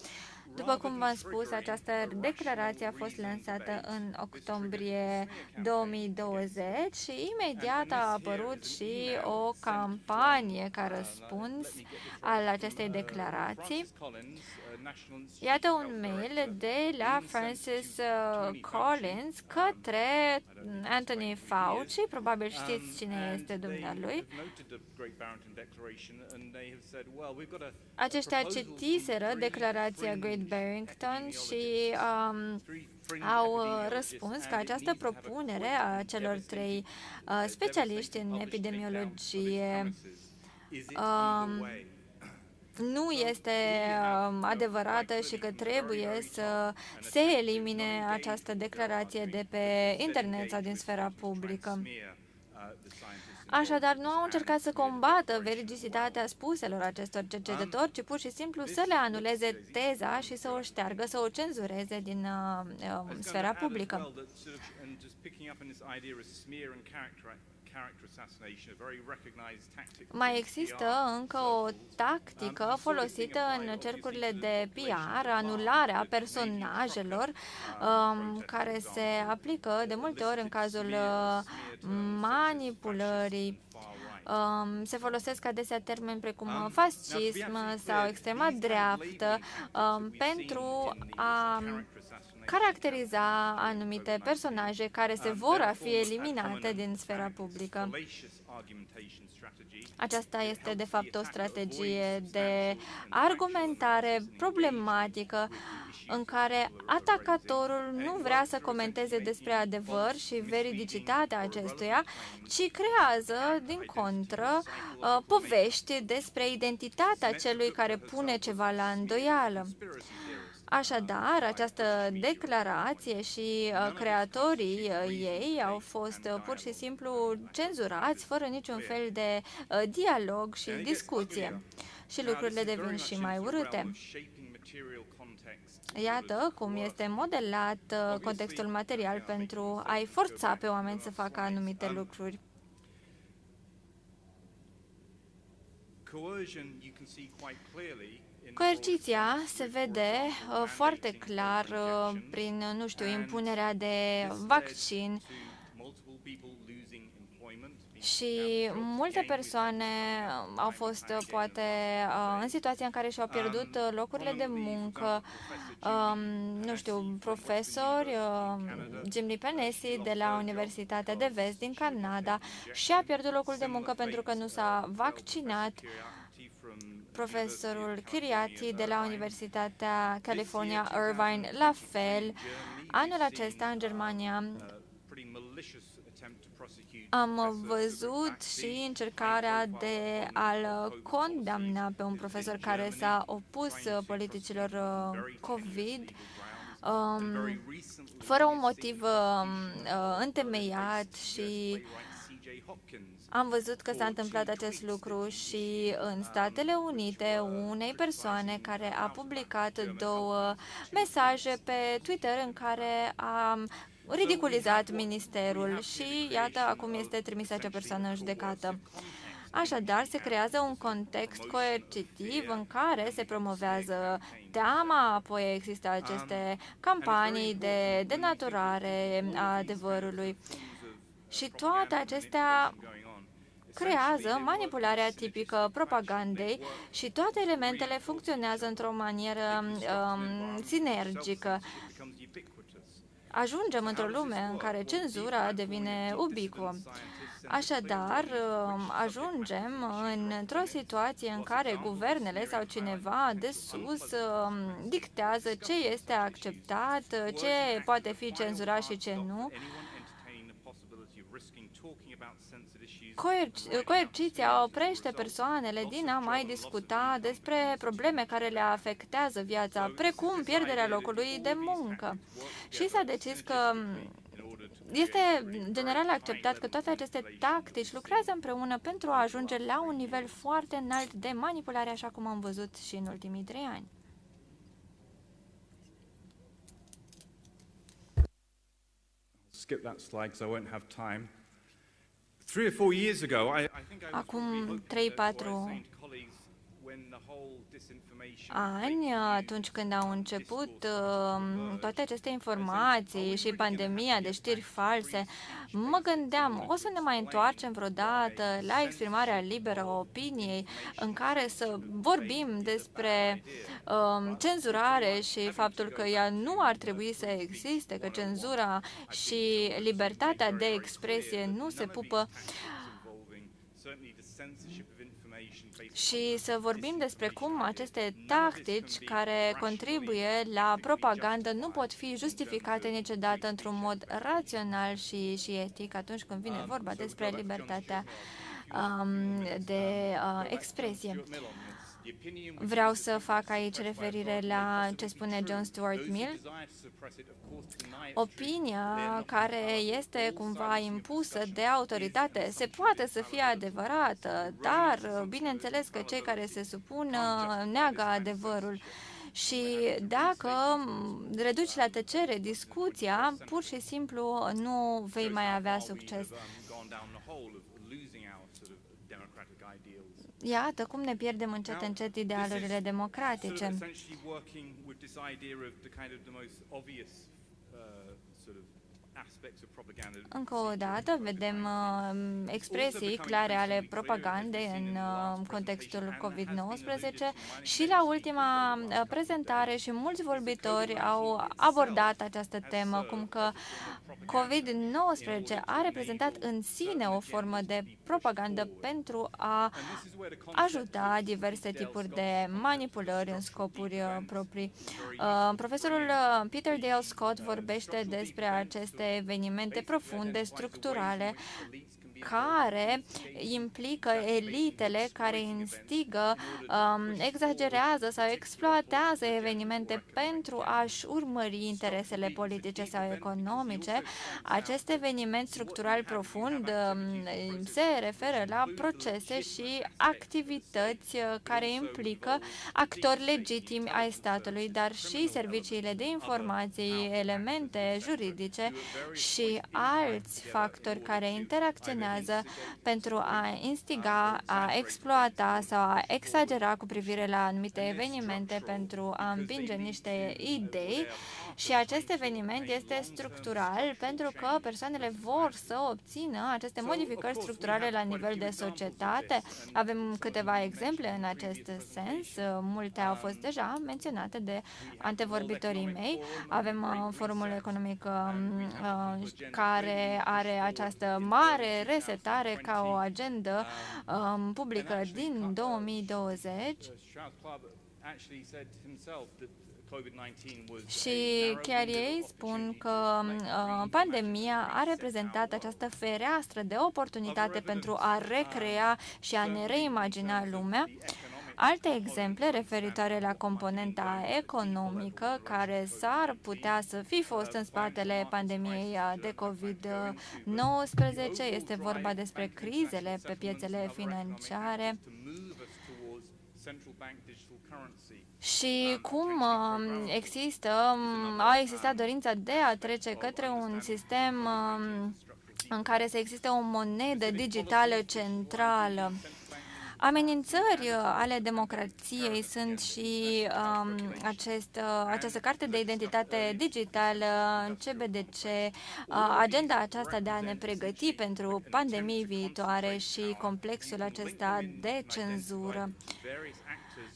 După cum v-am spus, această declarație a fost lansată în octombrie 2020 și imediat a apărut și o campanie ca răspuns al acestei declarații. Iată un mail de la Francis Collins către Anthony Fauci, probabil știți cine este dumnealui. Aceștia citiseră declarația Great Barrington și au răspuns că această propunere a celor trei specialiști în epidemiologie nu este adevărată și că trebuie să se elimine această declarație de pe internet sau din sfera publică. Așadar, nu au încercat să combată veridicitatea spuselor acestor cercetători, ci pur și simplu să le anuleze teza și să o șteargă, să o cenzureze din sfera publică. Mai există încă o tactică folosită în cercurile de PR, anularea personajelor, care se aplică de multe ori în cazul manipulării Se folosesc adesea termeni precum fascism sau extrema dreaptă pentru a caracteriza anumite personaje care se vor a fi eliminate din sfera publică. Aceasta este, de fapt, o strategie de argumentare problematică în care atacatorul nu vrea să comenteze despre adevăr și veridicitatea acestuia, ci creează, din contră, povești despre identitatea celui care pune ceva la îndoială. Așadar, această declarație și creatorii ei au fost pur și simplu cenzurați fără niciun fel de dialog și discuție. Și lucrurile devin și mai urâte. Iată cum este modelat contextul material pentru a-i forța pe oameni să facă anumite lucruri. Coerciția se vede foarte clar prin, nu știu, impunerea de vaccin și multe persoane au fost, poate, în situația în care și-au pierdut locurile de muncă. Nu știu, profesori, Jim Penesi de la Universitatea de Vest din Canada și-a pierdut locul de muncă pentru că nu s-a vaccinat. Profesorul Chiriati de la Universitatea California Irvine, la fel. Anul acesta, în Germania, am văzut și încercarea de a-l condamna pe un profesor care s-a opus politicilor COVID fără un motiv întemeiat și am văzut că s-a întâmplat acest lucru și în Statele Unite unei persoane care a publicat 2 mesaje pe Twitter în care a ridiculizat ministerul și iată acum este trimisă acea persoană în judecată. Așadar, se creează un context coercitiv în care se promovează teama, apoi există aceste campanii de denaturare a adevărului și toate acestea creează manipularea tipică propagandei și toate elementele funcționează într-o manieră sinergică. Ajungem într-o lume în care cenzura devine ubicuă. Așadar, ajungem într-o situație în care guvernele sau cineva de sus dictează ce este acceptat, ce poate fi cenzurat și ce nu. Coerciția oprește persoanele din a mai discuta despre probleme care le afectează viața, precum pierderea locului de muncă. Și s-a decis că este general acceptat că toate aceste tactici lucrează împreună pentru a ajunge la un nivel foarte înalt de manipulare, așa cum am văzut și în ultimii 3 ani. Skip that slide because I won't have time. 3 or 4 years ago, I think I was Acum 3-4 ani, atunci când au început toate aceste informații și pandemia de știri false, mă gândeam, o să ne mai întoarcem vreodată la exprimarea liberă a opiniei, în care să vorbim despre cenzurare și faptul că ea nu ar trebui să existe, că cenzura și libertatea de expresie nu se pupă, și să vorbim despre cum aceste tactici care contribuie la propagandă nu pot fi justificate niciodată într-un mod rațional și etic atunci când vine vorba despre libertatea de expresie. Vreau să fac aici referire la ce spune John Stuart Mill. Opinia care este cumva impusă de autoritate se poate să fie adevărată, dar bineînțeles că cei care se supun neagă adevărul. Și dacă reduci la tăcere discuția, pur și simplu nu vei mai avea succes. Iată cum ne pierdem încet idealurile democratice. Încă o dată vedem expresii clare ale propagandei în contextul COVID-19 și la ultima prezentare și mulți vorbitori au abordat această temă, cum că COVID-19 a reprezentat în sine o formă de propagandă pentru a ajuta diverse tipuri de manipulări în scopuri proprii. Profesorul Peter Dale Scott vorbește despre aceste evenimente profunde, structurale, care implică elitele care instigă, exagerează sau exploatează evenimente pentru a-și urmări interesele politice sau economice. Acest eveniment structural profund se referă la procese și activități care implică actori legitimi ai statului, dar și serviciile de informații, elemente juridice și alți factori care interacționează pentru a instiga, a exploata sau a exagera cu privire la anumite evenimente pentru a împinge niște idei. Și acest eveniment este structural pentru că persoanele vor să obțină aceste modificări structurale la nivel de societate. Avem câteva exemple în acest sens, multe au fost deja menționate de antevorbitorii mei. Avem Forumul Economic care are această mare resetare ca o agendă publică din 2020. Și chiar ei spun că pandemia a reprezentat această fereastră de oportunitate pentru a recrea și a ne reimagina lumea. Alte exemple referitoare la componenta economică care s-ar putea să fi fost în spatele pandemiei de COVID-19 este vorba despre crizele pe piețele financiare și cum a existat dorința de a trece către un sistem în care să existe o monedă digitală centrală. Amenințări ale democrației sunt și această carte de identitate digitală, CBDC, agenda aceasta de a ne pregăti pentru pandemii viitoare și complexul acesta de cenzură.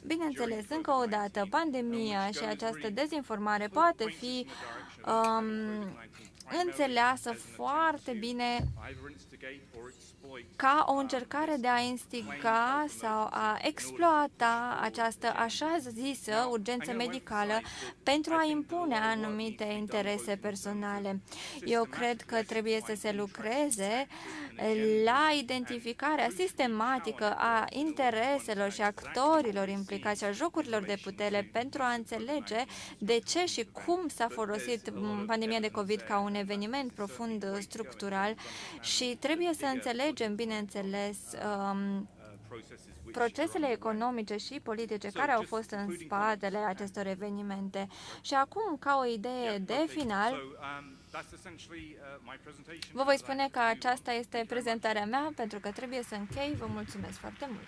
Bineînțeles, încă o dată, pandemia și această dezinformare poate fi înțeleasă foarte bine ca o încercare de a instiga sau a exploata această așa zisă urgență medicală pentru a impune anumite interese personale. Eu cred că trebuie să se lucreze la identificarea sistematică a intereselor și actorilor implicați, a jocurilor de putere pentru a înțelege de ce și cum s-a folosit pandemia de COVID ca un eveniment profund structural și trebuie să înțelegem, bineînțeles, procesele economice și politice care au fost în spatele acestor evenimente. Și acum, ca o idee de final, vă voi spune că aceasta este prezentarea mea, pentru că trebuie să închei. Vă mulțumesc foarte mult!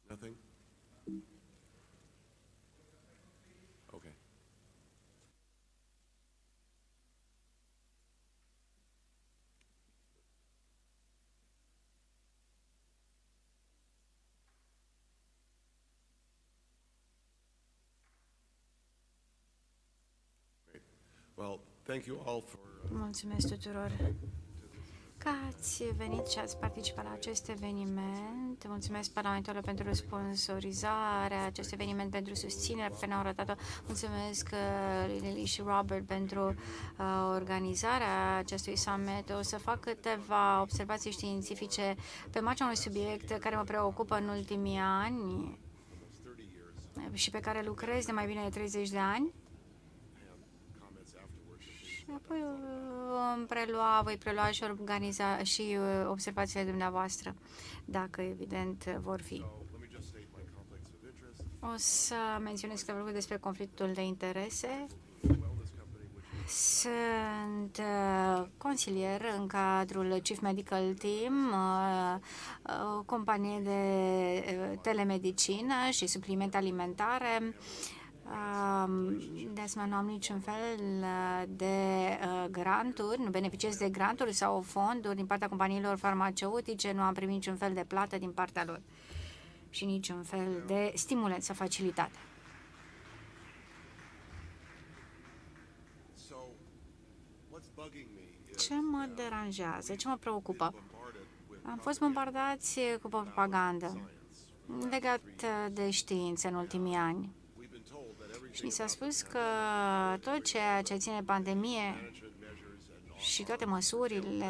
Nothing? Okay. Great. Well, thank you all for Mulțumesc tuturor că ați venit și ați participat la acest eveniment. Mulțumesc Parlamentului pentru sponsorizarea acest eveniment, pentru susținerea pe care ne-au arătat-o. Mulțumesc lui Lily și Robert pentru organizarea acestui summit. O să fac câteva observații științifice pe marginea unui subiect care mă preocupă în ultimii ani și pe care lucrez de mai bine de 30 de ani. Și apoi voi prelua și organiza și observațiile dumneavoastră, dacă evident vor fi. O să menționez câteva lucruri despre conflictul de interese. Sunt consilier în cadrul Chief Medical Team, o companie de telemedicină și suplimente alimentare. De asemenea, nu am niciun fel de granturi, nu beneficiez de granturi sau fonduri din partea companiilor farmaceutice, nu am primit niciun fel de plată din partea lor și niciun fel de stimulent sau facilitate. Ce mă deranjează, ce mă preocupă? Am fost bombardați cu propagandă legat de știință în ultimii ani. Și ni s-a spus că tot ceea ce ține pandemie și toate măsurile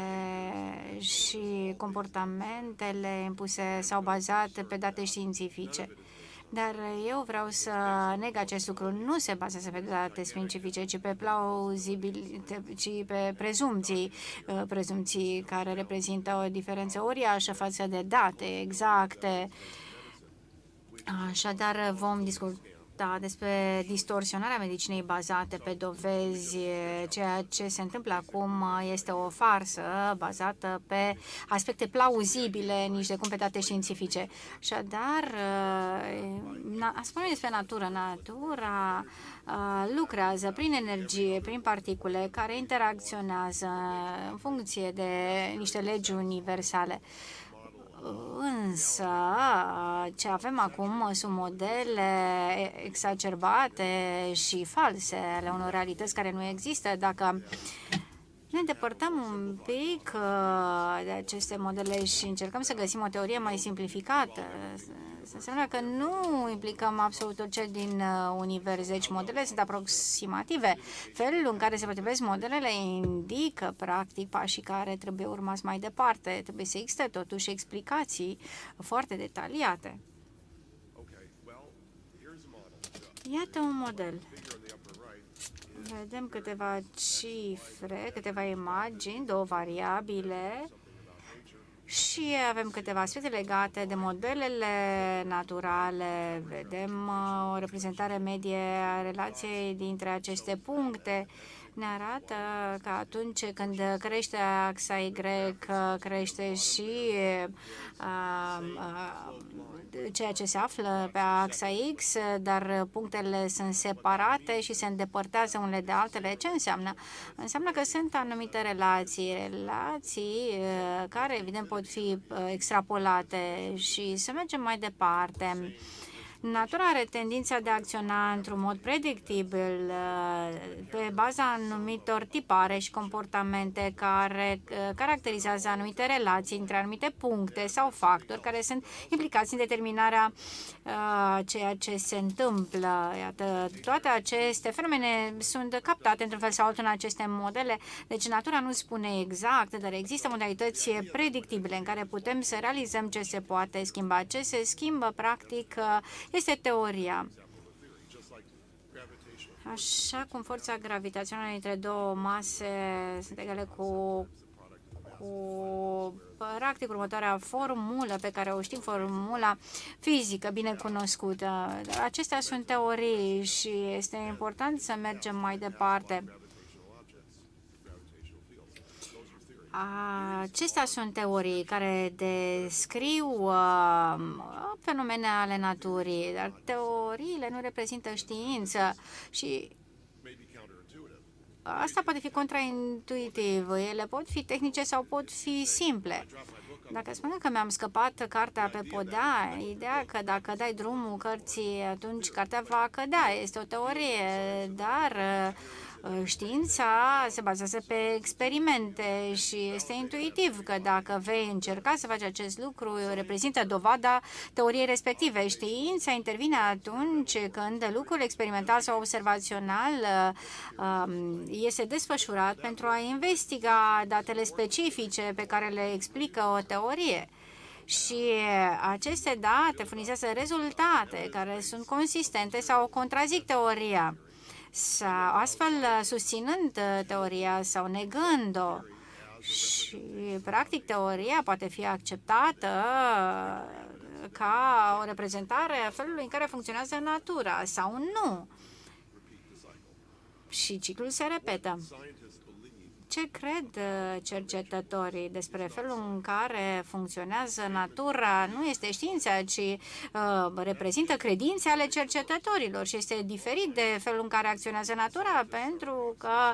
și comportamentele impuse s-au bazat pe date științifice. Dar eu vreau să neg acest lucru. Nu se bazează pe date științifice, ci pe ci pe prezumții care reprezintă o diferență uriașă față de date exacte. Așadar, vom discuta despre distorsionarea medicinei bazate pe dovezi. Ceea ce se întâmplă acum este o farsă bazată pe aspecte plauzibile, nici de cum pe date științifice. Așadar, a spune despre natură. Natura lucrează prin energie, prin particule care interacționează în funcție de niște legi universale. Însă, ce avem acum sunt modele exacerbate și false ale unor realități care nu există. Dacă ne îndepărtăm un pic de aceste modele și încercăm să găsim o teorie mai simplificată, înseamnă că nu implicăm absolut tot ce din univers. Deci modelele sunt aproximative. Felul în care se potrivesc modelele indică practic pașii care trebuie urmați mai departe. Trebuie să existe totuși explicații foarte detaliate. Iată un model. Vedem câteva cifre, câteva imagini, două variabile și avem câteva aspecte legate de modelele naturale. Vedem o reprezentare medie a relației dintre aceste puncte. Ne arată că atunci când crește axa Y, crește și ceea ce se află pe axa X, dar punctele sunt separate și se îndepărtează unele de altele. Ce înseamnă? Înseamnă că sunt anumite relații care evident pot fi extrapolate și să mergem mai departe. Natura are tendința de a acționa într-un mod predictibil pe baza anumitor tipare și comportamente care caracterizează anumite relații între anumite puncte sau factori care sunt implicați în determinarea ceea ce se întâmplă. Iată, toate aceste fenomene sunt captate într-un fel sau altul în aceste modele, deci natura nu spune exact, dar există modalități predictibile în care putem să realizăm ce se poate schimba. Ce se schimbă, practic, este teoria. Așa cum forța gravitațională între două mase sunt egale cu practic următoarea formulă pe care o știm, formula fizică bine cunoscută. Acestea sunt teorii și este important să mergem mai departe. Acestea sunt teorii care descriu fenomene ale naturii, dar teoriile nu reprezintă știință și asta poate fi contraintuitiv. Ele pot fi tehnice sau pot fi simple. Dacă spun că mi-am scăpat cartea pe podea, ideea că dacă dai drumul cărții, atunci cartea va cădea. Este o teorie, dar Știința se bazează pe experimente și este intuitiv că dacă vei încerca să faci acest lucru, reprezintă dovada teoriei respective. Știința intervine atunci când lucrul experimental sau observațional este desfășurat pentru a investiga datele specifice pe care le explică o teorie. Și aceste date furnizează rezultate care sunt consistente sau contrazic teoria, sau astfel susținând teoria sau negând-o. Și, practic, teoria poate fi acceptată ca o reprezentare a felului în care funcționează natura sau nu. Și ciclul se repetă. Ce cred cercetătorii despre felul în care funcționează natura nu este știința, ci reprezintă credințe ale cercetătorilor și este diferit de felul în care acționează natura, pentru că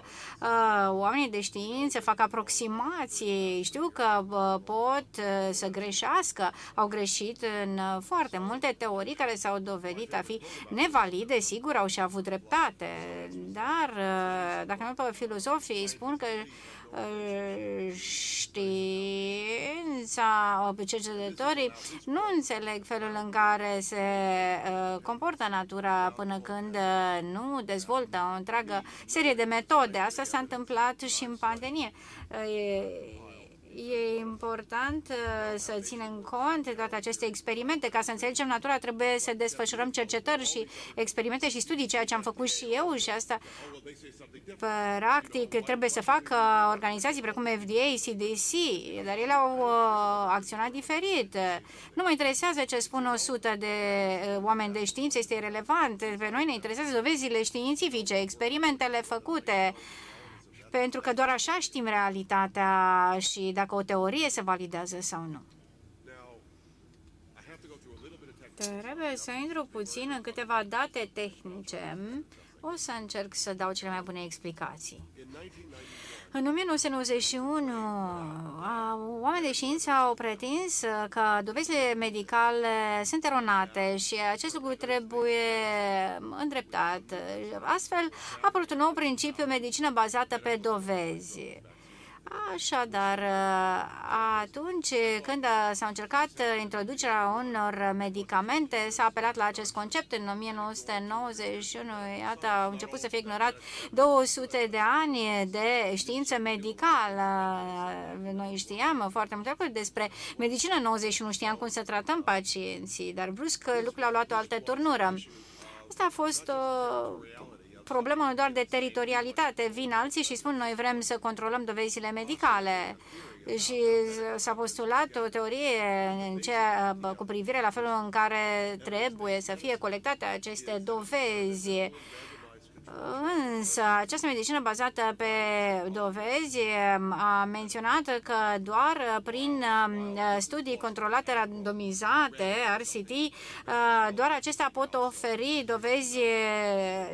oamenii de știință fac aproximații, știu că pot să greșească, au greșit în foarte multe teorii care s-au dovedit a fi nevalide, sigur, au și avut dreptate, dar dacă nu pe filozofii spun că știința, cercetătorii nu înțeleg felul în care se comportă natura până când nu dezvoltă o întreagă serie de metode. Asta s-a întâmplat și în pandemie. E important să ținem cont de toate aceste experimente. Ca să înțelegem natura, trebuie să desfășurăm cercetări și experimente și studii, ceea ce am făcut și eu, și asta practic trebuie să facă organizații precum FDA, CDC, dar ele au acționat diferit. Nu mă interesează ce spun 100 de oameni de știință, este irelevant. Pe noi ne interesează dovezile științifice, experimentele făcute, pentru că doar așa știm realitatea și dacă o teorie se validează sau nu. Trebuie să intru puțin în câteva date tehnice. O să încerc să dau cele mai bune explicații. În 1991, oamenii de știință au pretins că dovezile medicale sunt eronate și acest lucru trebuie îndreptat. Astfel, a apărut un nou principiu, medicină bazată pe dovezi. Așadar, atunci când s-a încercat introducerea unor medicamente, s-a apelat la acest concept în 1991. Iată, au început să fie ignorat 200 de ani de știință medicală. Noi știam foarte multe lucruri despre medicină în 91, știam cum să tratăm pacienții, dar brusc lucrurile au luat o altă turnură. Asta a fost problemă nu doar de teritorialitate. Vin alții și spun, noi vrem să controlăm dovezile medicale. Și s-a postulat o teorie cu privire la felul în care trebuie să fie colectate aceste dovezi. Însă, această medicină bazată pe dovezi a menționat că doar prin studii controlate randomizate, RCT, doar acestea pot oferi dovezi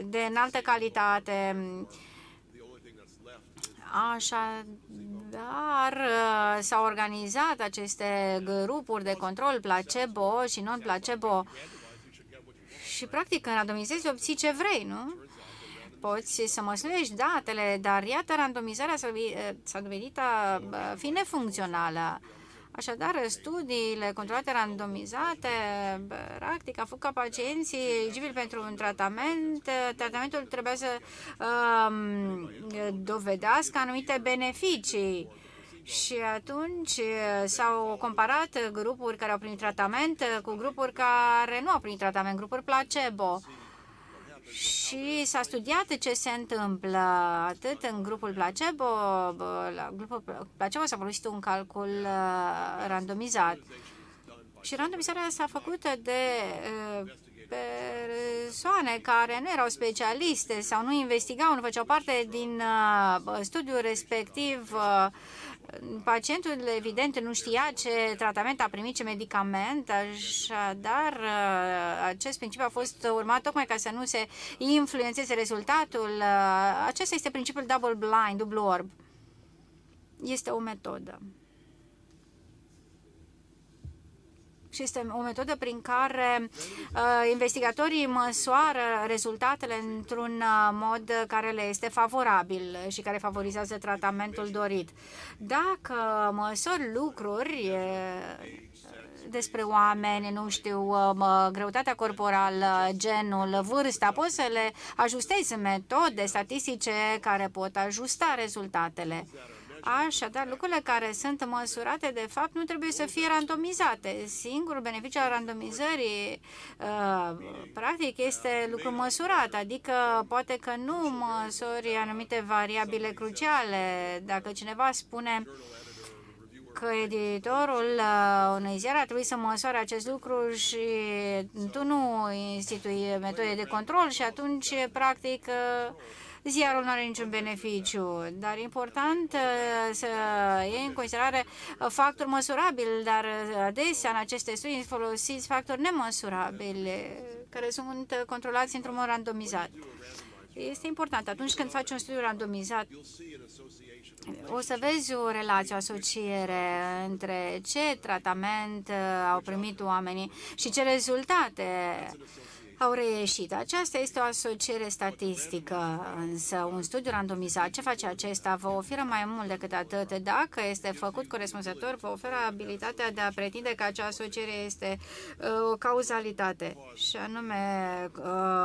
de înaltă calitate. Așadar, s-au organizat aceste grupuri de control placebo și non-placebo și, practic, când randomizezi, obții ce vrei, nu? Poți să măslești datele, dar iată, randomizarea s-a dovedit a fi nefuncțională. Așadar, studiile controlate randomizate, practic, a făcut ca pacienții eligibili pentru un tratament. Tratamentul trebuia să dovedească anumite beneficii. Și atunci s-au comparat grupuri care au primit tratament cu grupuri care nu au primit tratament, grupuri placebo. Și s-a studiat ce se întâmplă atât în grupul placebo, la grupul placebo s-a folosit un calcul randomizat. Și randomizarea s-a făcut de persoane care nu erau specialiste sau nu investigau, nu făceau parte din studiul respectiv. Pacientul, evident, nu știa ce tratament a primit, ce medicament, așadar acest principiu a fost urmat tocmai ca să nu se influențeze rezultatul. Acesta este principiul double blind, dublu orb. Este o metodă. și este o metodă prin care investigatorii măsoară rezultatele într-un mod care le este favorabil și care favorizează tratamentul dorit. Dacă măsori lucruri despre oameni, nu știu, greutatea corporală, genul, vârsta, poți să le ajustezi în metode statistice care pot ajusta rezultatele. Așadar, lucrurile care sunt măsurate, de fapt, nu trebuie să fie randomizate. Singurul beneficiu al randomizării, practic, este lucru măsurat, adică poate că nu măsori anumite variabile cruciale. Dacă cineva spune că editorul unui ziar ar trebui să măsoare acest lucru și tu nu institui metode de control și atunci, practic, ziarul nu are niciun beneficiu, dar e important să iei în considerare factori măsurabili, dar adesea în aceste studii folosiți factori nemăsurabili, care sunt controlați într-un mod randomizat. Este important. Atunci când faci un studiu randomizat, o să vezi o relație, o asociere între ce tratament au primit oamenii și ce rezultate au reieșit. Aceasta este o asociere statistică, însă un studiu randomizat, ce face acesta? Vă oferă mai mult decât atât. Dacă este făcut corespunzător, vă oferă abilitatea de a pretinde că acea asociere este o cauzalitate, și anume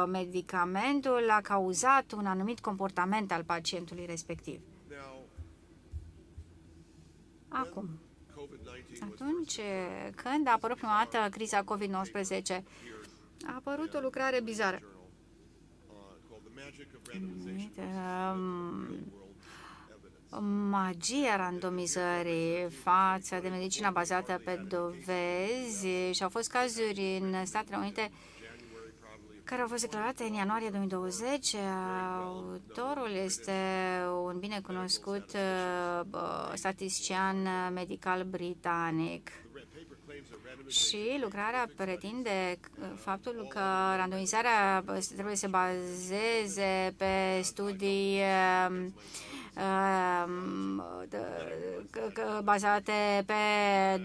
medicamentul a cauzat un anumit comportament al pacientului respectiv. Acum, atunci când a apărut prima dată criza COVID-19, a apărut o lucrare bizară. Magia randomizării față de medicina bazată pe dovezi, și au fost cazuri în Statele Unite care au fost declarate în ianuarie 2020. Autorul este un binecunoscut statistician medical britanic. Și lucrarea pretinde faptul că randomizarea trebuie să se bazeze pe studii bazate pe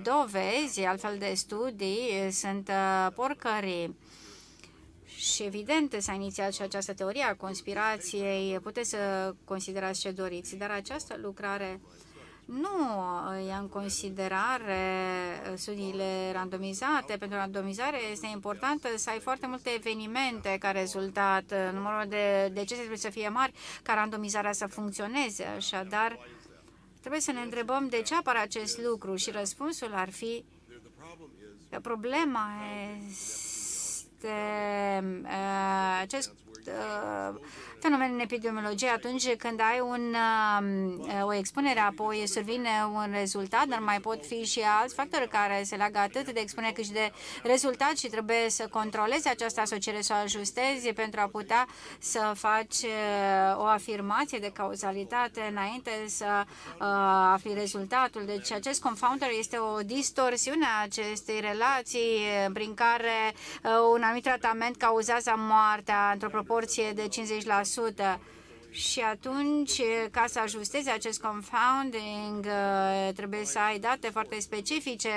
dovezi, altfel de studii sunt porcării. Și evident s-a inițiat și această teorie a conspirației, puteți să considerați ce doriți, dar această lucrare nu ia în considerare studiile randomizate. Pentru randomizare este important să ai foarte multe evenimente ca rezultat. Numărul de decese trebuie să fie mari ca randomizarea să funcționeze. Așadar, trebuie să ne întrebăm de ce apare acest lucru și răspunsul ar fi că problema este acest fenomen în epidemiologie atunci când ai o expunere, apoi survine un rezultat, dar mai pot fi și alți factori care se leagă atât de expunere cât și de rezultat și trebuie să controlezi această asociere, să o ajustezi pentru a putea să faci o afirmație de cauzalitate înainte să afli rezultatul. Deci acest confounder este o distorsiune a acestei relații prin care un anumit tratament cauzează moartea într-o proporție de 50%. Și atunci, ca să ajustezi acest confounding, trebuie să ai date foarte specifice,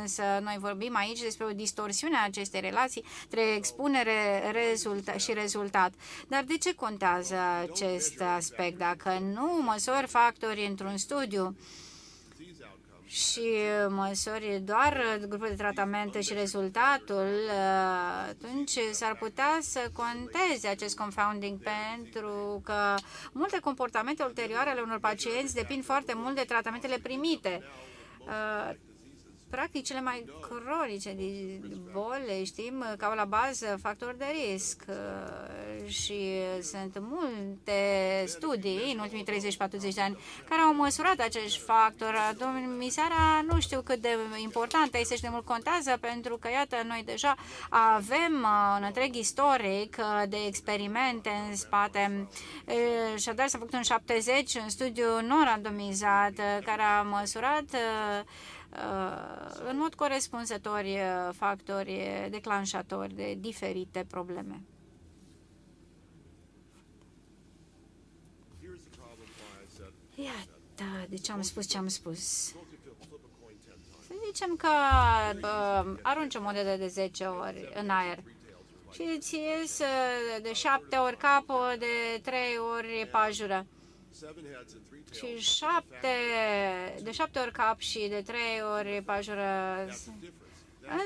însă noi vorbim aici despre o distorsiune a acestei relații între expunere și rezultat. Dar de ce contează acest aspect? Dacă nu măsori factori într-un studiu și măsori doar grupul de tratamente și rezultatul, atunci s-ar putea să conteze acest confounding, pentru că multe comportamente ulterioare ale unor pacienți depind foarte mult de tratamentele primite. Practic, cele mai cronice boli, știm că au la bază factori de risc și sunt multe studii în ultimii 30-40 de ani care au măsurat acești factori. Randomizarea nu știu cât de importantă este și de mult contează, pentru că, iată, noi deja avem un întreg istoric de experimente în spate. Și adar s-a făcut în 70 un studiu non-randomizat care a măsurat în mod corespunzător factori declanșatori de diferite probleme. Iată de ce am spus ce am spus. Să zicem că arunci o monedă de 10 ori în aer și îți ies de 7 ori capă, de 3 ori pajură. Și de 7 ori cap și de 3 ori pajură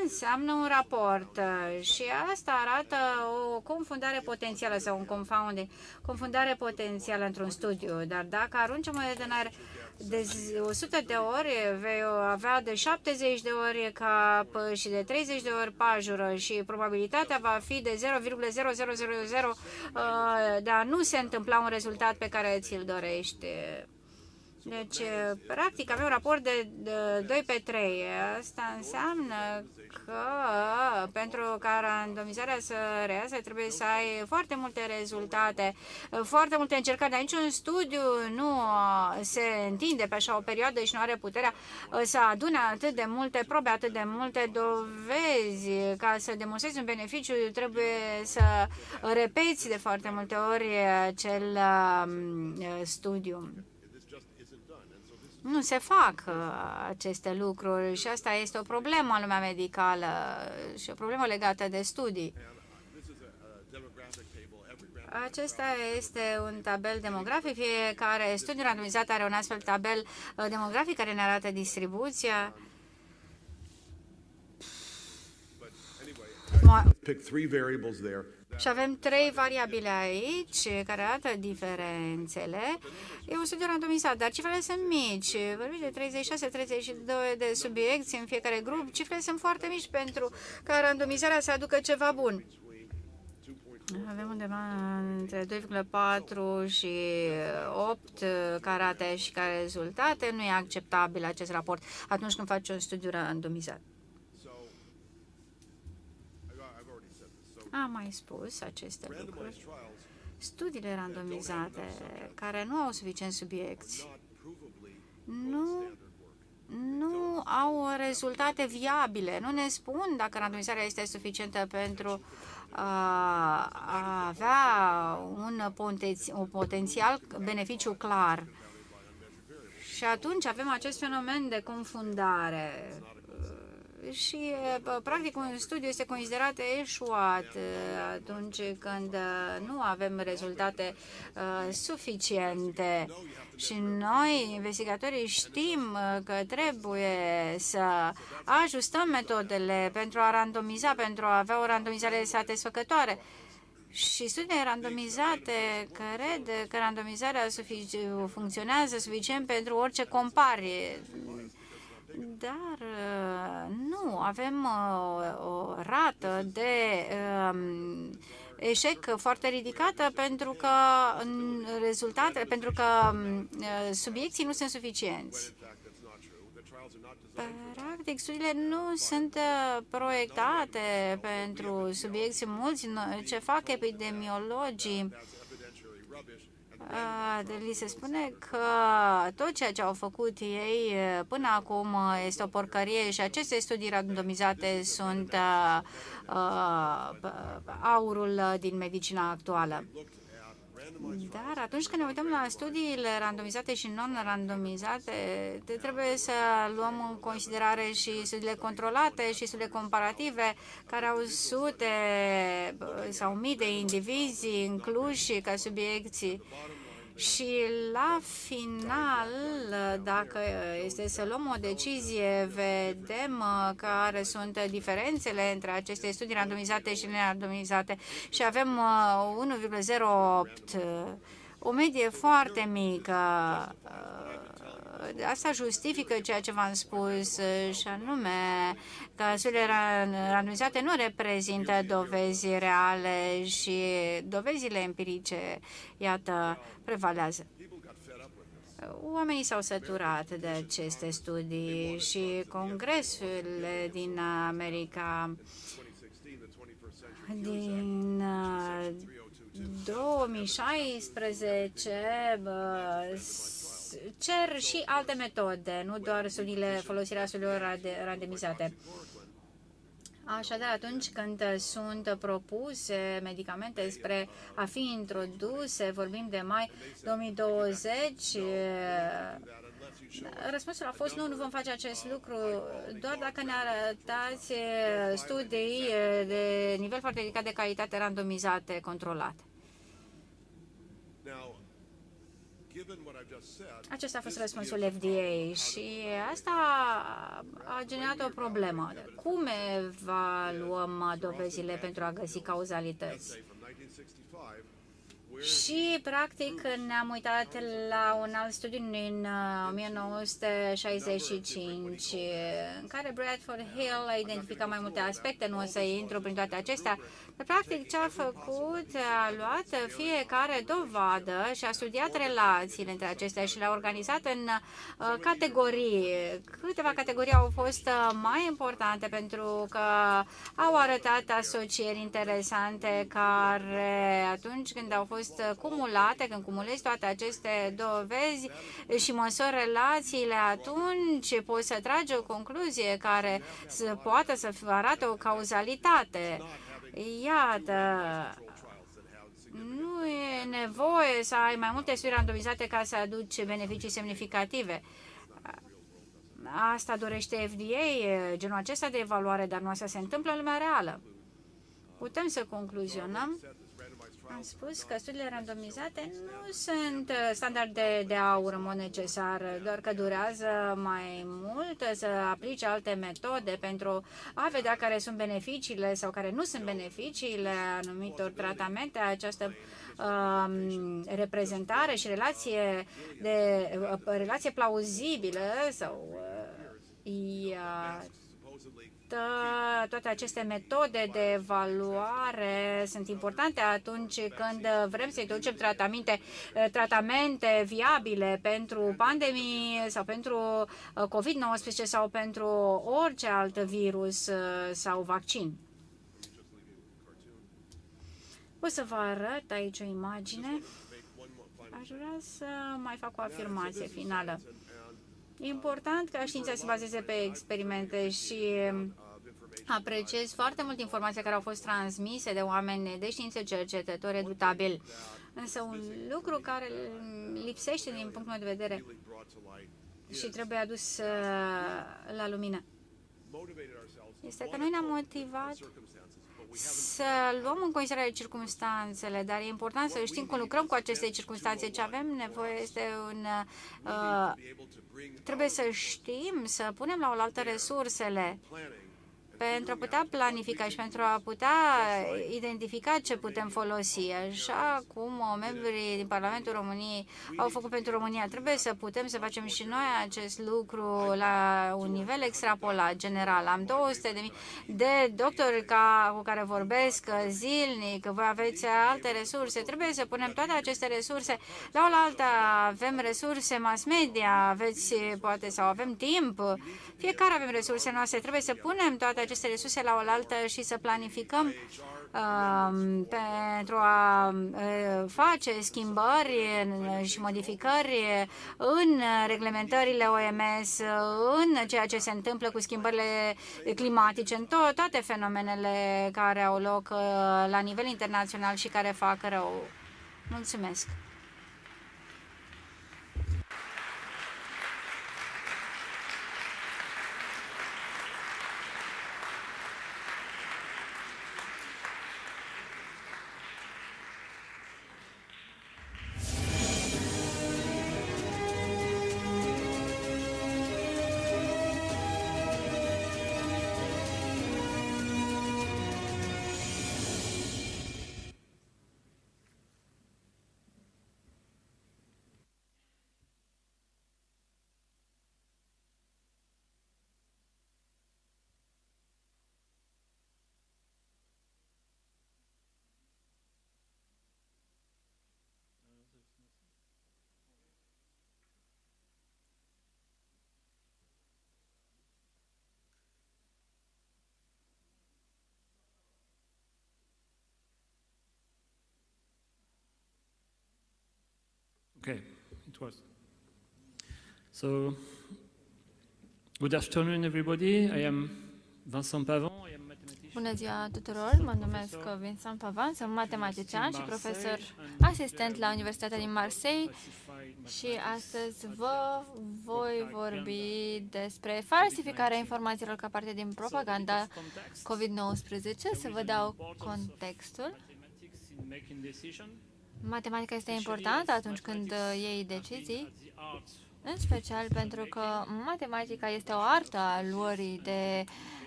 înseamnă un raport și asta arată o confundare potențială sau un confounding, confundare potențială într-un studiu. Dar dacă arunci o monedă în aer de 100 de ori, vei avea de 70 de ori cap și de 30 de ori pajură și probabilitatea va fi de 0,0000 de a nu se întâmpla un rezultat pe care ți-l dorești. Deci, practic, avem un raport de 2 pe 3. Asta înseamnă că pentru ca randomizarea să reiasă trebuie să ai foarte multe rezultate, foarte multe încercări. Dar niciun studiu nu se întinde pe așa o perioadă și nu are puterea să adune atât de multe probe, atât de multe dovezi. Ca să demonstrezi un beneficiu trebuie să repeți de foarte multe ori acel studiu. Nu se fac aceste lucruri și asta este o problemă în lumea medicală și o problemă legată de studii. Acesta este un tabel demografic. Fiecare studiu randomizat are un astfel de tabel demografic care ne arată distribuția. Și avem 3 variabile aici care arată diferențele. E un studiu randomizat, dar cifrele sunt mici. Vorbim de 36-32 de subiecți în fiecare grup. Cifrele sunt foarte mici pentru ca randomizarea să aducă ceva bun. Avem undeva între 2,4 și 8 ca rate și ca rezultate. Nu e acceptabil acest raport atunci când faci un studiu randomizat. Am mai spus aceste lucruri. Studiile randomizate care nu au suficient subiecți nu au rezultate viabile. Nu ne spun dacă randomizarea este suficientă pentru a avea un potențial beneficiu clar. Și atunci avem acest fenomen de confundare. Și, practic, un studiu este considerat eșuat atunci când nu avem rezultate suficiente. Și noi, investigatorii, știm că trebuie să ajustăm metodele pentru a randomiza, pentru a avea o randomizare satisfăcătoare. Și studiile randomizate cred că randomizarea funcționează suficient pentru orice compare. Dar nu, avem o rată de eșec foarte ridicată pentru că subiecții nu sunt suficienți. Practic, studiile nu sunt proiectate pentru subiecții mulți. Ce fac epidemiologii? Li se spune că tot ceea ce au făcut ei până acum este o porcărie și aceste studii randomizate sunt aurul din medicina actuală. Dar atunci când ne uităm la studiile randomizate și non-randomizate, trebuie să luăm în considerare și studiile controlate și studiile comparative, care au sute sau mii de indivizi incluși ca subiecții. Și la final, dacă este să luăm o decizie, vedem care sunt diferențele între aceste studii randomizate și nerandomizate și avem 1,08, o medie foarte mică. Asta justifică ceea ce v-am spus și anume că studiile randomizate nu reprezintă dovezi reale și dovezile empirice, iată, prevalează. Oamenii s-au săturat de aceste studii și congresurile din America din 2016 cer și alte metode, nu doar folosirea studiilor randomizate. Așadar, atunci când sunt propuse medicamente spre a fi introduse, vorbim de mai 2020, Răspunsul a fost nu vom face acest lucru doar dacă ne arătați studii de nivel foarte ridicat de calitate randomizate, controlate. Acesta a fost răspunsul FDA și asta a generat o problemă. Cum evaluăm dovezile pentru a găsi cauzalități? Și, practic, ne-am uitat la un alt studiu din 1965, în care Bradford Hill a identificat mai multe aspecte, nu o să intru prin toate acestea, dar, practic, ce a făcut, a luat fiecare dovadă și a studiat relațiile între acestea și le-a organizat în categorii. Câteva categorii au fost mai importante pentru că au arătat asocieri interesante care, atunci când au fost cumulate, când cumulezi toate aceste dovezi și măsori relațiile, atunci poți să tragi o concluzie care să poată să arate o cauzalitate. Iată, nu e nevoie să ai mai multe studii randomizate ca să aduci beneficii semnificative. Asta dorește FDA, genul acesta de evaluare, dar nu asta se întâmplă în lumea reală. Putem să concluzionăm. Am spus că studiile randomizate nu sunt standarde de AUR în mod necesar, doar că durează mai mult să aplice alte metode pentru a vedea care sunt beneficiile sau care nu sunt beneficiile anumitor tratamente. Această reprezentare și relație plauzibilă sau toate aceste metode de evaluare sunt importante atunci când vrem să introducem tratamente viabile pentru pandemii sau pentru COVID-19 sau pentru orice alt virus sau vaccin. O să vă arăt aici o imagine. Aș vrea să mai fac o afirmație finală. E important ca știința să se bazeze pe experimente și apreciez foarte mult informația care au fost transmise de oameni de știință, cercetători edutabili. Însă un lucru care lipsește din punctul meu de vedere și trebuie adus la lumină este că noi ne-am motivat să luăm în considerare circumstanțele, dar e important să știm cum lucrăm cu aceste circumstanțe. Ce avem nevoie este trebuie să știm, să punem la oaltă resursele pentru a putea planifica și pentru a putea identifica ce putem folosi. Așa cum membrii din Parlamentul României au făcut pentru România, trebuie să putem să facem și noi acest lucru la un nivel extrapolat, general. Am 200.000 de doctori cu care vorbesc zilnic, voi aveți alte resurse, trebuie să punem toate aceste resurse la oaltă. Avem resurse mass media, aveți poate sau avem timp, fiecare avem resurse noastre, trebuie să punem toate aceste resurse la oaltă și să planificăm pentru a face schimbări și modificări în reglementările OMS, în ceea ce se întâmplă cu schimbările climatice, în toate fenomenele care au loc la nivel internațional și care fac rău. Mulțumesc! Okay, it was. So, good afternoon, everybody. I am Vincent Pavon. I am mathematician. Bună ziua tuturor, mă numesc Vincent Pavan, sunt matematician și profesor asistent la Universitatea din Marseille și astăzi vă voi vorbi despre falsificarea informațiilor ca parte din propaganda COVID-19. Să vă dau contextul. Matematica este importantă atunci când iei decizii, în special pentru că matematica este o artă a luării de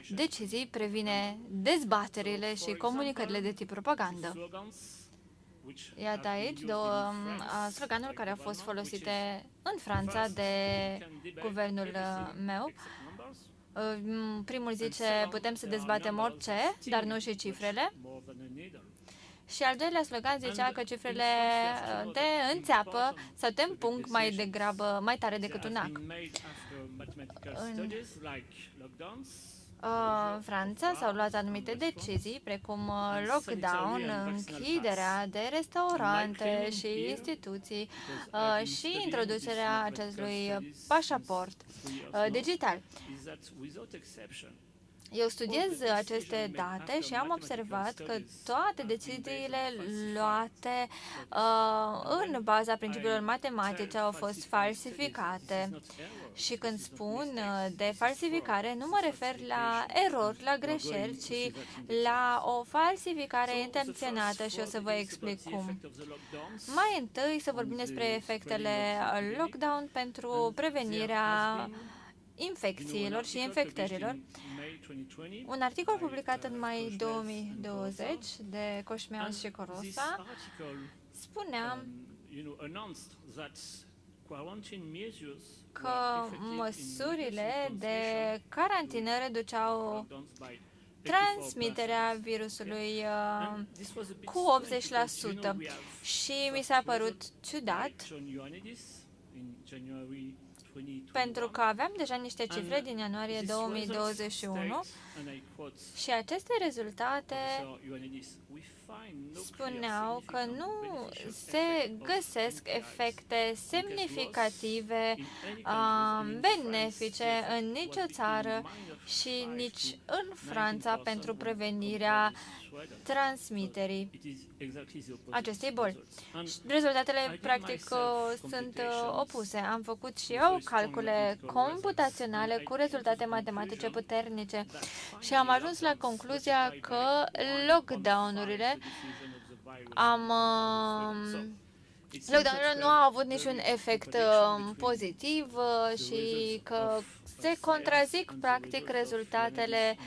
decizii, previne dezbaterile și comunicările de tip propagandă. Iată aici două sloganuri care au fost folosite în Franța de guvernul meu. Primul zice, putem să dezbatem orice, dar nu și cifrele. Și al doilea slogan zicea că cifrele te înțeapă sau te împung mai degrabă, mai tare decât un ac. În Franța s-au luat anumite decizii, precum lockdown, închiderea de restaurante și instituții și introducerea acestui pașaport digital. Eu studiez aceste date și am observat că toate deciziile luate în baza principiilor matematice au fost falsificate. Și când spun de falsificare, nu mă refer la erori, la greșeli, ci la o falsificare intenționată și o să vă explic cum. Mai întâi să vorbim despre efectele lockdown pentru prevenirea infecțiilor și infectărilor. Un articol publicat în mai 2020 de Coșmean și Corosa spunea că măsurile de carantină reduceau transmiterea virusului cu 80% și mi s-a părut ciudat pentru că aveam deja niște cifre din ianuarie 2021 și aceste rezultate spuneau că nu se găsesc efecte semnificative, benefice în nicio țară și nici în Franța pentru prevenirea transmiterii acestei boli. Rezultatele, practic, sunt opuse. Am făcut și eu calcule computaționale cu rezultate matematice puternice și am ajuns la concluzia că lockdown-urile lockdown-urile nu au avut niciun efect pozitiv și că se contrazic, practic, rezultatele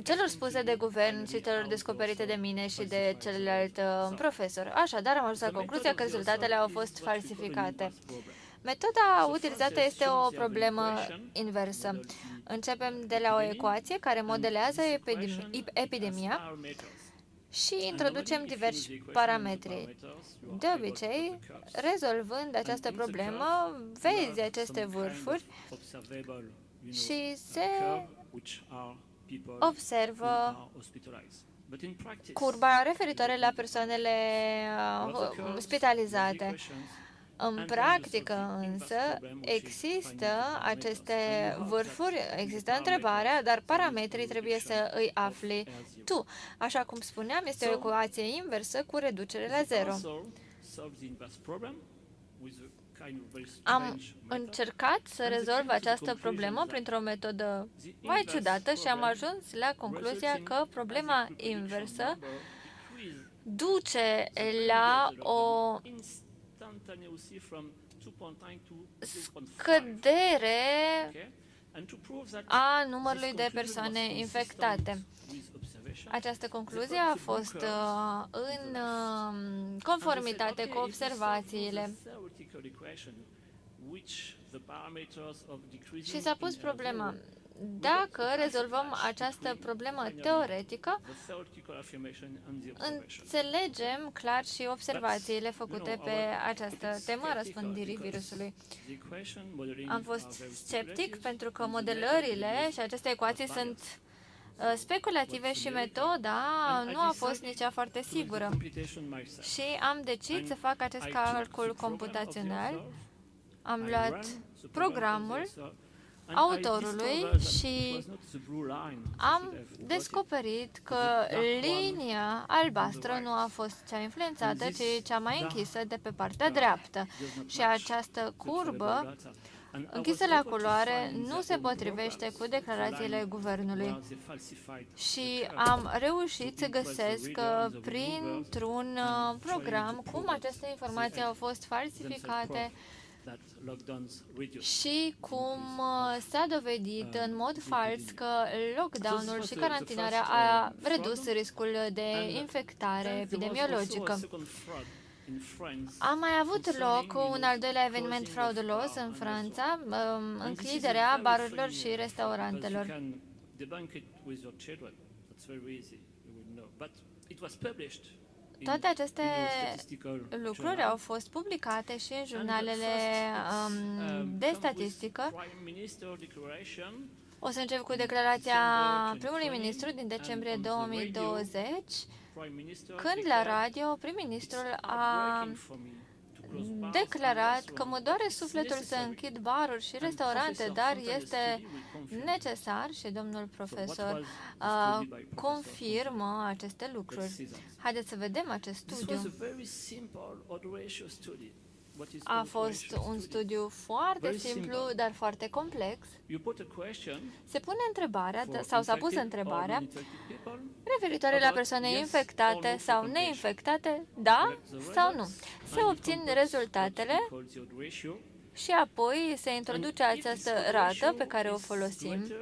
celor spuse de guvern și celor descoperite de mine și de celălalt profesor. Așadar, am ajuns la concluzia că rezultatele au fost falsificate. Metoda utilizată este o problemă inversă. Începem de la o ecuație care modelează epidemia și introducem diversi parametri. De obicei, rezolvând această problemă, vezi aceste vârfuri și se observă curba referitoare la persoanele spitalizate. În practică, însă, există aceste vârfuri, există întrebarea, dar parametrii trebuie să îi afli tu. Așa cum spuneam, este o ecuație inversă cu reducere la zero. Am încercat să rezolv această problemă printr-o metodă mai ciudată și am ajuns la concluzia că problema inversă duce la o scădere a numărului de persoane infectate. Această concluzie a fost în conformitate cu observațiile. Și s-a pus problema, dacă rezolvăm această problemă teoretică, înțelegem clar și observațiile făcute pe această temă a răspândirii virusului. Am fost sceptic pentru că modelările și aceste ecuații sunt speculative și metoda nu a fost nici ea foarte sigură. Și am decis să fac acest calcul computațional. Am luat programul autorului și am descoperit că linia albastră nu a fost cea influențată, ci cea mai închisă de pe partea dreaptă. Și această curbă închisă la culoare nu se potrivește cu declarațiile guvernului. Și am reușit să găsesc că printr-un program cum aceste informații au fost falsificate și cum s-a dovedit în mod fals că lockdown-ul și carantinarea a redus riscul de infectare epidemiologică. A mai avut loc un al doilea eveniment fraudulos în Franța, închiderea barurilor și restaurantelor. Toate aceste lucruri au fost publicate și în jurnalele de statistică. O să încep cu declarația primului ministru din decembrie 2020, când la radio prim-ministrul a declarat că mă doare sufletul să închid baruri și restaurante, dar este necesar și domnul profesor confirmă aceste lucruri. Haideți să vedem acest studiu. A fost un studiu foarte simplu, dar foarte complex. Se pune întrebarea, sau s-a pus întrebarea, referitoare la persoane infectate sau neinfectate, da sau nu. Se obțin rezultatele și apoi se introduce această rată pe care o folosim.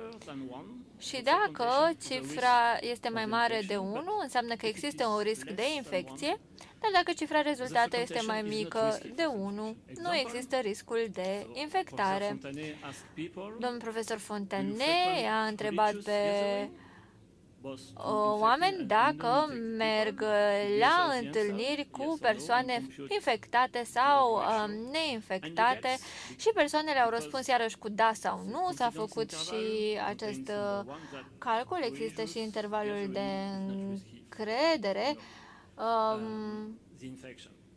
Și dacă cifra este mai mare de 1, înseamnă că există un risc de infecție, dar dacă cifra rezultată este mai mică de 1, nu există riscul de infectare. Domnul profesor Fontane a întrebat pe oameni dacă merg la întâlniri cu persoane infectate sau neinfectate și persoanele au răspuns iarăși cu da sau nu. S-a făcut și acest calcul, există și intervalul de încredere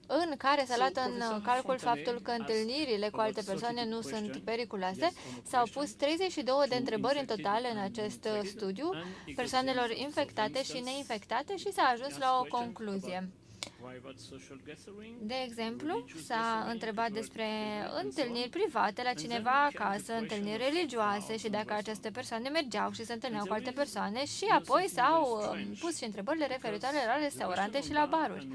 în care s-a luat în calcul faptul că întâlnirile cu alte persoane nu sunt periculoase. S-au pus 32 de întrebări în total în acest studiu persoanelor infectate și neinfectate și s-a ajuns la o concluzie. De exemplu, s-a întrebat despre întâlniri private la cineva acasă, întâlniri religioase și dacă aceste persoane mergeau și se întâlneau cu alte persoane și apoi s-au pus și întrebările referitoare la restaurante și la baruri.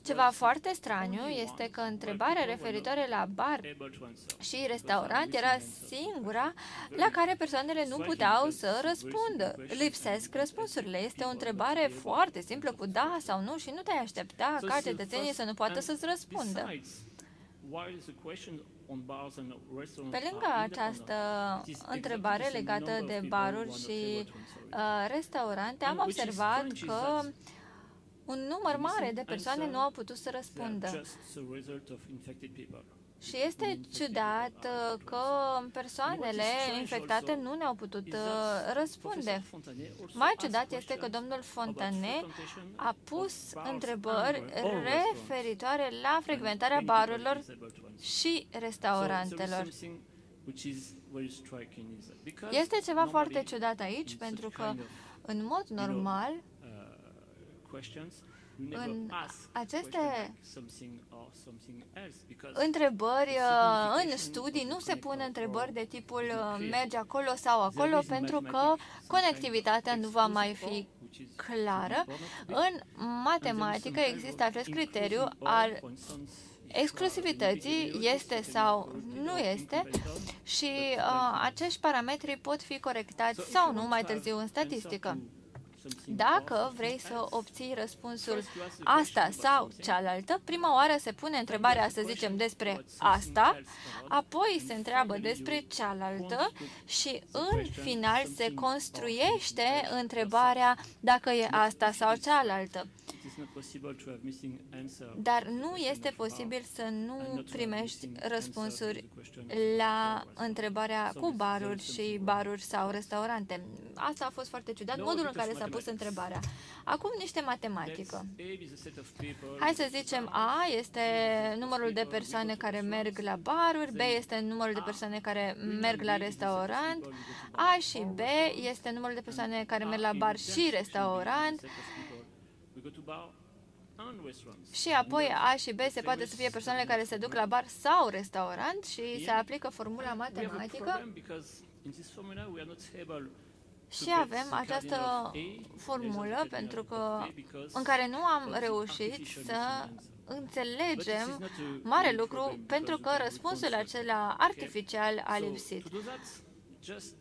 Ceva foarte straniu este că întrebarea referitoare la bar și restaurant era singura la care persoanele nu puteau să răspundă. Lipsesc răspunsurile. Este o întrebare foarte simplă cu da sau nu și nu te-ai aștepta ca cetățenii să nu poată să-ți răspundă. Pe lângă această întrebare legată de baruri și restaurante, am observat că un număr mare de persoane nu au putut să răspundă. Și este ciudat că persoanele infectate nu ne-au putut răspunde. Mai ciudat este că domnul Fontane a pus întrebări referitoare la frecventarea barurilor și restaurantelor. Este ceva foarte ciudat aici, pentru că, în mod normal, în aceste întrebări, în studii, nu se pun întrebări de tipul mergi acolo sau acolo, pentru că conectivitatea nu va mai fi clară. În matematică există acest criteriu al exclusivității, este sau nu este, și acești parametri pot fi corectați sau nu mai târziu în statistică. Dacă vrei să obții răspunsul asta sau cealaltă, prima oară se pune întrebarea, să zicem, despre asta, apoi se întreabă despre cealaltă și în final se construiește întrebarea dacă e asta sau cealaltă. dar nu este posibil să nu primești răspunsuri la întrebarea cu baruri și baruri sau restaurante. Asta a fost foarte ciudat, modul în care s-a pus întrebarea. Acum niște matematică. Hai să zicem A este numărul de persoane care merg la baruri, B este numărul de persoane care merg la restaurant, A și B este numărul de persoane care merg la bar și restaurant, și apoi A și B se poate să fie persoanele care se duc la bar sau restaurant și se aplică formula matematică și avem această formulă pentru că, în care nu am reușit să înțelegem mare lucru pentru că răspunsul acela artificial a lipsit.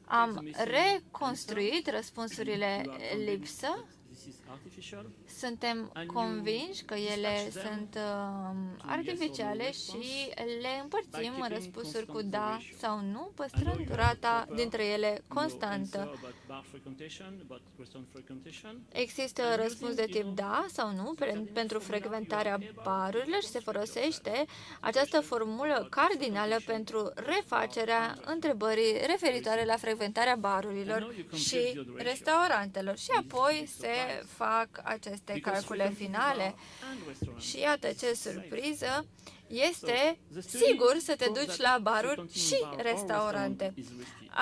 Am reconstruit răspunsurile lipsă. Suntem convinși că ele sunt artificiale și le împărțim în răspunsuri cu da sau nu, păstrând durata dintre ele constantă. Există răspuns de tip da sau nu pentru frecventarea barurilor și se folosește această formulă cardinală pentru refacerea întrebării referitoare la frecventarea barurilor și restaurantelor. Și apoi se fac aceste calcule finale și iată ce surpriză, este sigur să te duci la baruri și restaurante.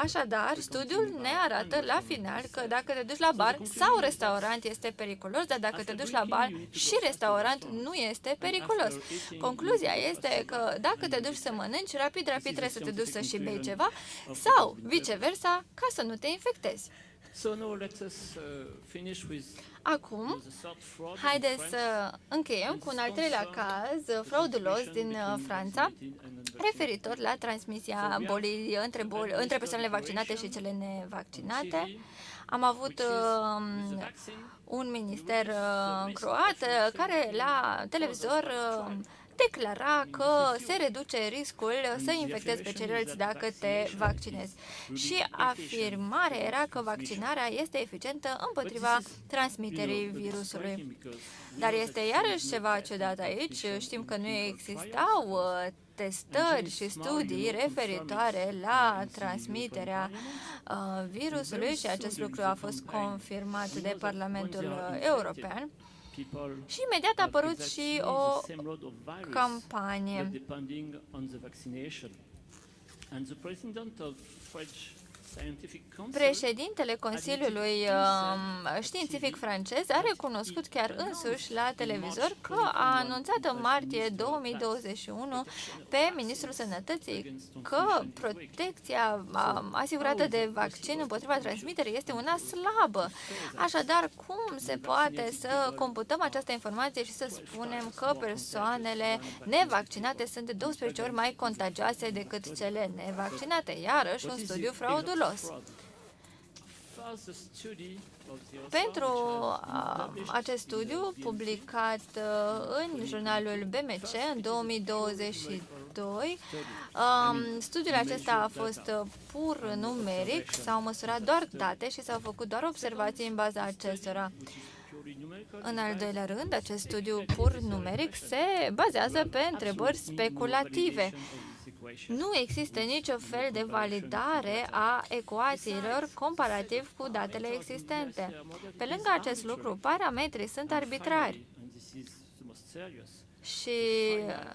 Așadar, studiul ne arată la final că dacă te duci la bar sau restaurant este periculos, dar dacă te duci la bar și restaurant nu este periculos. Concluzia este că dacă te duci să mănânci, rapid trebuie să te duci să și bei ceva sau viceversa ca să nu te infectezi. Acum, haideți să încheiem cu un al treilea caz fraudulos din Franța, referitor la transmisia bolii între persoanele vaccinate și cele nevaccinate. Am avut un minister croat care la televizor declara că se reduce riscul să infectezi pe ceilalți dacă te vaccinezi. Și afirmarea era că vaccinarea este eficientă împotriva transmiterii virusului. Dar este iarăși ceva ciudat aici. Știm că nu existau testări și studii referitoare la transmiterea virusului și acest lucru a fost confirmat de Parlamentul European. Și imediat a apărut și o campanie. Președintele Consiliului Științific francez a recunoscut chiar însuși la televizor că a anunțat în martie 2021 pe Ministrul Sănătății că protecția asigurată de vaccin împotriva transmiterii este una slabă. Așadar, cum se poate să computăm această informație și să spunem că persoanele nevaccinate sunt de 12 ori mai contagioase decât cele nevaccinate? Iarăși un studiu fraudulos. Pentru acest studiu, publicat în jurnalul BMC în 2022, studiul acesta a fost pur numeric, s-au măsurat doar date și s-au făcut doar observații în baza acestora. În al doilea rând, acest studiu pur numeric se bazează pe întrebări speculative. Nu există nicio fel de validare a ecuațiilor comparativ cu datele existente. Pe lângă acest lucru, parametrii sunt arbitrari. Și,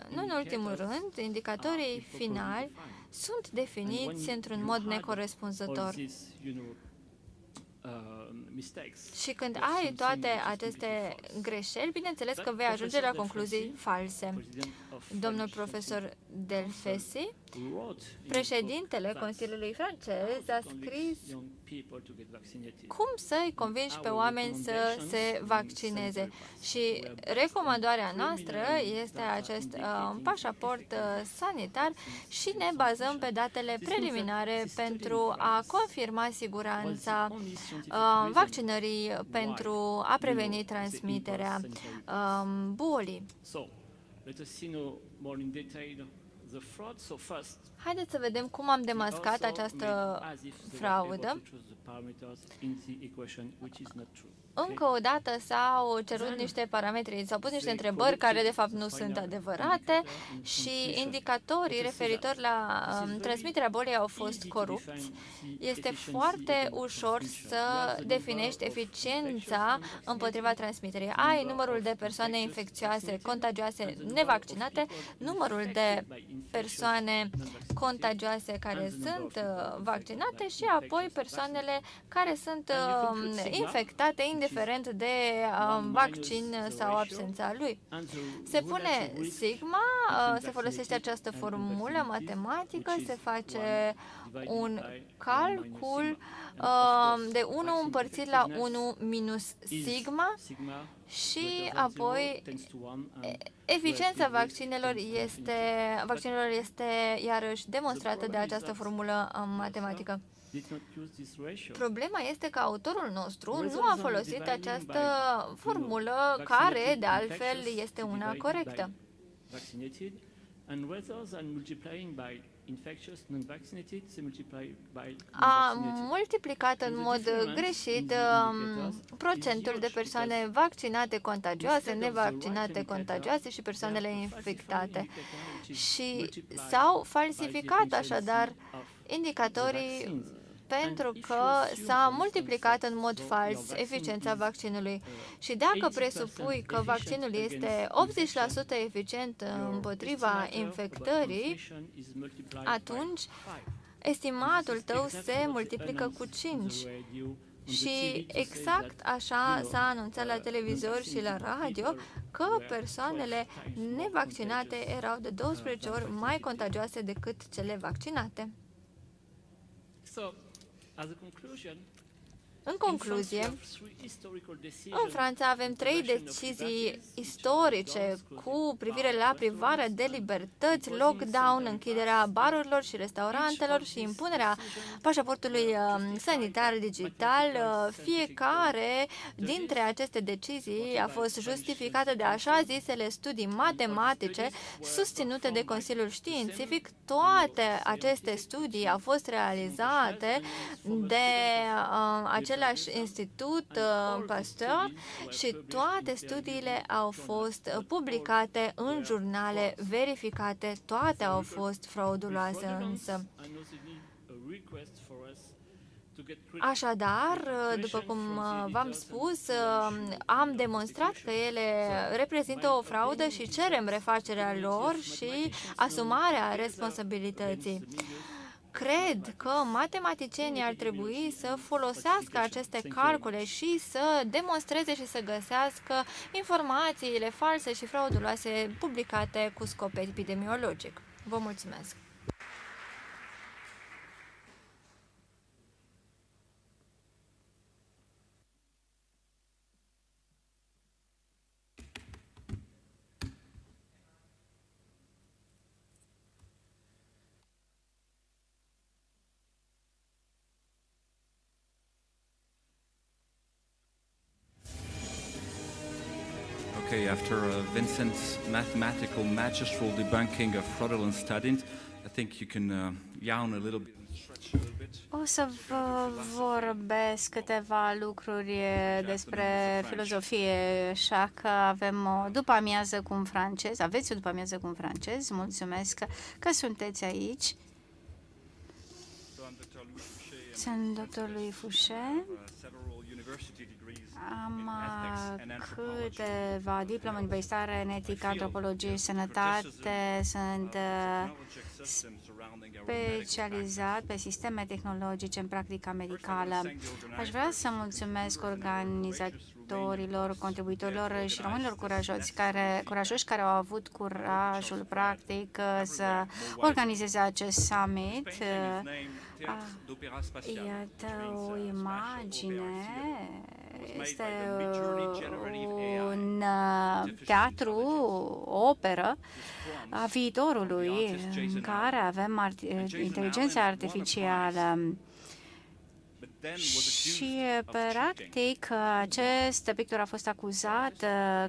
nu în ultimul rând, indicatorii finali sunt definiți într-un mod necorespunzător. Și când ai toate aceste greșeli, bineînțeles că vei ajunge la concluzii false. Domnul profesor Delfesi, președintele Consiliului francez, a scris cum să-i convingi pe oameni să se vaccineze. Și recomandarea noastră este acest pașaport sanitar și ne bazăm pe datele preliminare pentru a confirma siguranța vaccinării pentru a preveni transmiterea bolii. Haideți să vedem cum am demascat această fraudă. încă o dată s-au cerut niște parametri, s-au pus niște întrebări care de fapt nu sunt adevărate și indicatorii referitor la transmiterea bolii au fost corupți. Este foarte ușor să definești eficiența împotriva transmiterii. Ai numărul de persoane infecțioase, contagioase, nevaccinate, numărul de persoane contagioase care sunt vaccinate și apoi persoanele care sunt infectate indiferent de vaccin sau absența lui. Se pune sigma, se folosește această formulă matematică, se face un calcul de 1 împărțit la 1 minus sigma și apoi eficiența vaccinelor este iarăși demonstrată de această formulă matematică. Problema este că autorul nostru nu a folosit această formulă care, de altfel, este una corectă. A multiplicat în mod greșit procentul de persoane vaccinate contagioase, nevaccinate contagioase și persoanele infectate. Și s-au falsificat așadar indicatorii pentru că s-a multiplicat în mod fals eficiența vaccinului. Și dacă presupui că vaccinul este 80% eficient împotriva infectării, atunci estimatul tău se multiplică cu 5. Și exact așa s-a anunțat la televizor și la radio că persoanele nevaccinate erau de 12 ori mai contagioase decât cele vaccinate. În concluzie, în Franța avem 3 decizii istorice cu privire la privarea de libertăți, lockdown, închiderea barurilor și restaurantelor și impunerea pașaportului sanitar digital. Fiecare dintre aceste decizii a fost justificată de așa zisele studii matematice susținute de Consiliul Științific. Toate aceste studii au fost realizate de același institut Pasteur și toate studiile au fost publicate în jurnale verificate, toate au fost frauduloase însă. Așadar, după cum v-am spus, am demonstrat că ele reprezintă o fraudă și cerem refacerea lor și asumarea responsabilității. Cred că matematicienii ar trebui să folosească aceste calcule și să demonstreze și să găsească informațiile false și frauduloase publicate cu scop epidemiologic. Vă mulțumesc! Okay, after Vincent's mathematical magistral debunking of fraudulent studies, I think you can yawn a little bit and stretch a little bit. O să vă vorbesc câteva lucruri despre filozofie, așa că avem o după-amiază cu un francez. Aveți o după-amiază cu un francez. Mulțumesc că sunteți aici. Sunt dr. Louis Fouché. Am câteva diplome universitare în etică, antropologie și sănătate. Sunt specializat pe sisteme tehnologice în practica medicală. Aș vrea să mulțumesc organizatorilor, contribuitorilor și românilor curajoși care au avut curajul practic să organizeze acest summit. Iată o imagine. Este un teatru, o operă a viitorului în care avem inteligența artificială. Și, practic, acest pictură a fost acuzat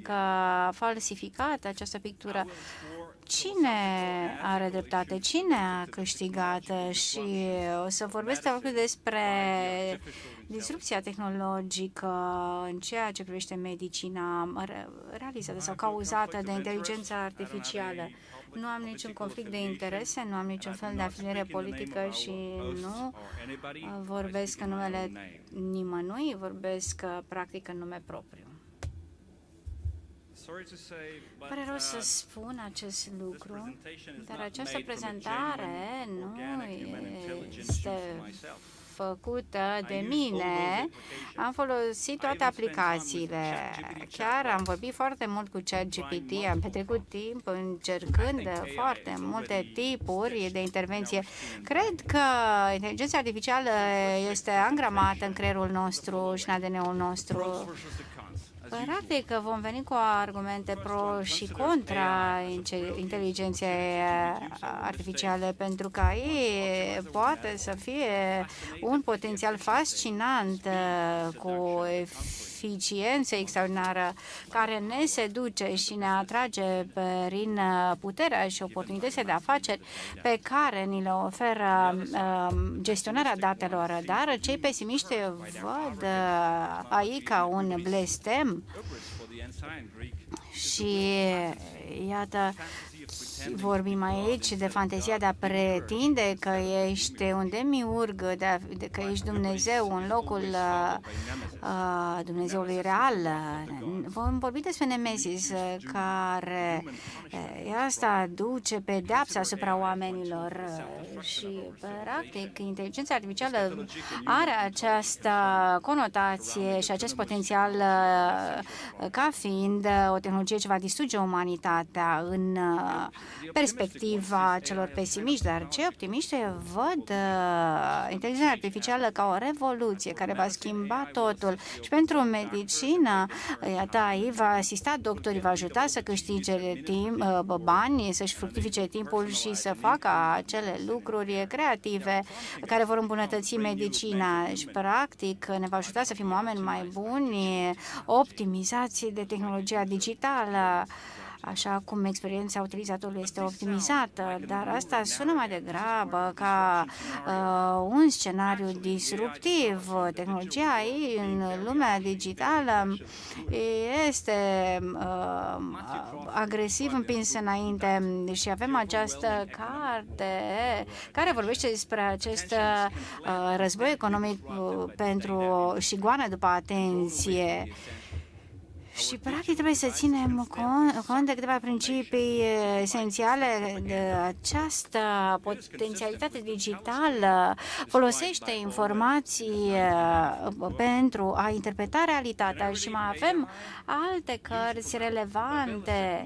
că a falsificat această pictură. cine are dreptate, cine a câștigat și o să vorbesc despre disrupția tehnologică în ceea ce privește medicina realizată sau cauzată de inteligența artificială. Nu am niciun conflict de interese, nu am niciun fel de afiliere politică și nu vorbesc în numele nimănui, vorbesc practic în nume propriu. Pare rău să spun acest lucru, dar această prezentare nu este făcută de mine. Am folosit toate aplicațiile. Chiar am vorbit foarte mult cu ChatGPT, am petrecut timp încercând foarte multe tipuri de intervenție. Cred că inteligența artificială este angramată în creierul nostru și în ADN-ul nostru. Practic vom veni cu argumente pro și contra inteligenței artificiale, pentru că ei poate să fie un potențial fascinant cu eficiență extraordinară care ne seduce și ne atrage prin puterea și oportunitățile de afaceri pe care ni le oferă gestionarea datelor. Dar cei pesimiști văd AI ca un blestem și iată, vorbim aici de fantezia de a pretinde că ești un demiurg, că ești Dumnezeu în locul Dumnezeului real. Vom vorbi despre Nemesis, care asta duce pedeapsa asupra oamenilor și, practic, inteligența artificială are această conotație și acest potențial ca fiind o tehnologie ce va distruge umanitatea în perspectiva celor pesimiști, dar cei optimiști văd inteligența artificială ca o revoluție care va schimba totul. Și pentru medicină, iată, AI va asista doctorii, va ajuta să câștige bani, să-și fructifice timpul și să facă acele lucruri creative care vor îmbunătăți medicina și, practic, ne va ajuta să fim oameni mai buni, optimizați de tehnologia digitală, așa cum experiența utilizatorului este optimizată, dar asta sună mai degrabă ca un scenariu disruptiv. Tehnologia ei în lumea digitală este agresiv împinsă înainte și avem această carte care vorbește despre acest război economic pentru și goană după atenție. Și, practic, trebuie să ținem cont de câteva principii esențiale. Această potențialitate digitală folosește informații pentru a interpreta realitatea și mai avem alte cărți relevante.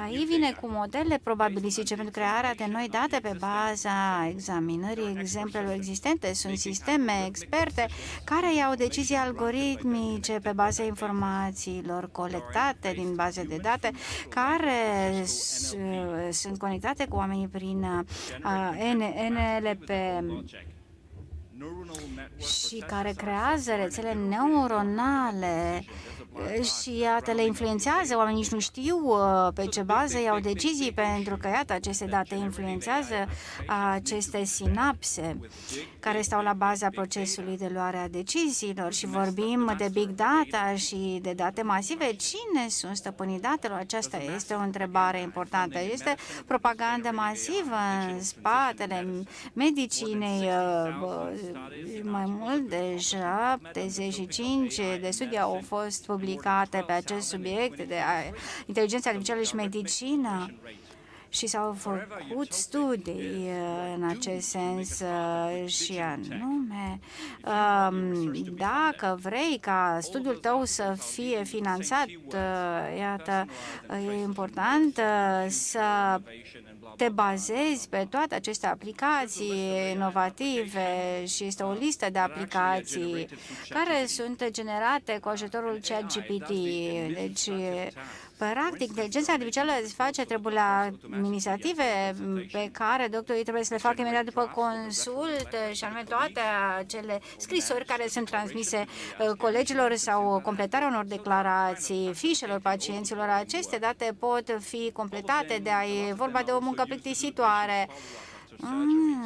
Aici vine cu modele probabilistice pentru crearea de noi date pe baza examinării exemplelor existente. Sunt sisteme experte care iau decizii algoritmice pe baza informațiilor colectate din baze de date care sunt conectate cu oamenii prin NLP și care creează rețele neuronale și iată, le influențează, oamenii nici nu știu pe ce bază iau decizii, pentru că, iată, aceste date influențează aceste sinapse care stau la baza procesului de luare a deciziilor și vorbim de big data și de date masive. Cine sunt stăpânii datelor? Aceasta este o întrebare importantă. Este propagandă masivă în spatele medicinei. Mai mult de 75 de studii au fost publicate pe acest subiect de inteligență artificială și medicină și s-au făcut studii în acest sens și anume dacă vrei ca studiul tău să fie finanțat, iată, e important să te bazezi pe toate aceste aplicații inovative și este o listă de aplicații care sunt generate cu ajutorul ChatGPT. Deci Practic, inteligența artificială face treburile administrative pe care doctorii trebuie să le facă imediat după consult, și anume toate acele scrisori care sunt transmise colegilor sau completarea unor declarații, fișelor pacienților. Aceste date pot fi completate, e vorba de o muncă plictisitoare.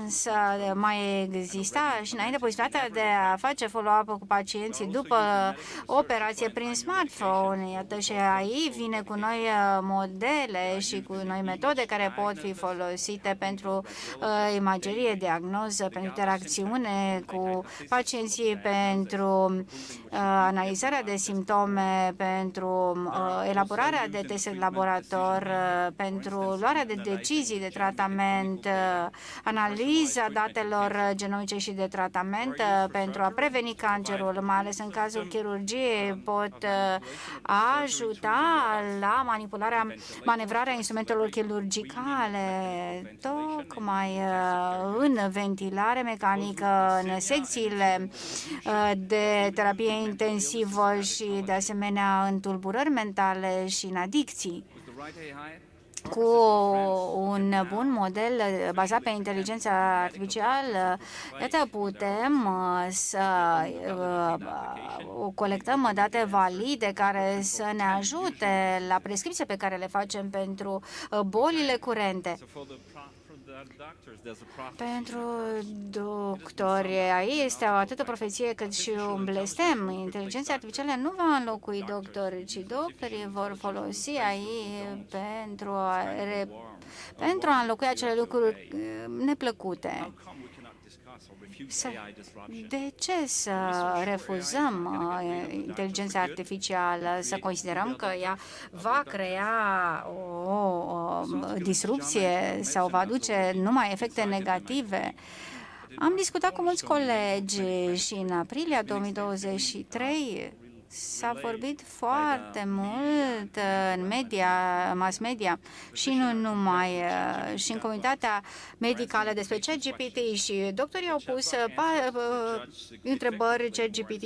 Să mai exista și înainte posibilitatea de a face follow-up cu pacienții după operație prin smartphone. Iată, și aici vine cu noi modele și cu noi metode care pot fi folosite pentru imagerie, diagnoză, pentru interacțiune cu pacienții, pentru analizarea de simptome, pentru elaborarea de teste de laborator, pentru luarea de decizii de tratament, analiza datelor genomice și de tratament pentru a preveni cancerul, mai ales în cazul chirurgiei, pot ajuta la manevrarea instrumentelor chirurgicale, tocmai în ventilare mecanică, în secțiile de terapie intensivă și, de asemenea, în tulburări mentale și în adicții. Cu un bun model bazat pe inteligența artificială, iată, putem să colectăm date valide care să ne ajute la prescripții pe care le facem pentru bolile curente. Pentru doctori, aici este atât o profeție cât și un blestem. Inteligența artificială nu va înlocui doctori, ci doctorii vor folosi aici pentru a înlocui acele lucruri neplăcute. De ce să refuzăm inteligența artificială, să considerăm că ea va crea o disrupție sau va aduce numai efecte negative? Am discutat cu mulți colegi și în aprilie 2023 s-a vorbit foarte mult în mass media și nu numai, și în comunitatea medicală despre ChatGPT, și doctorii au pus întrebări ChatGPT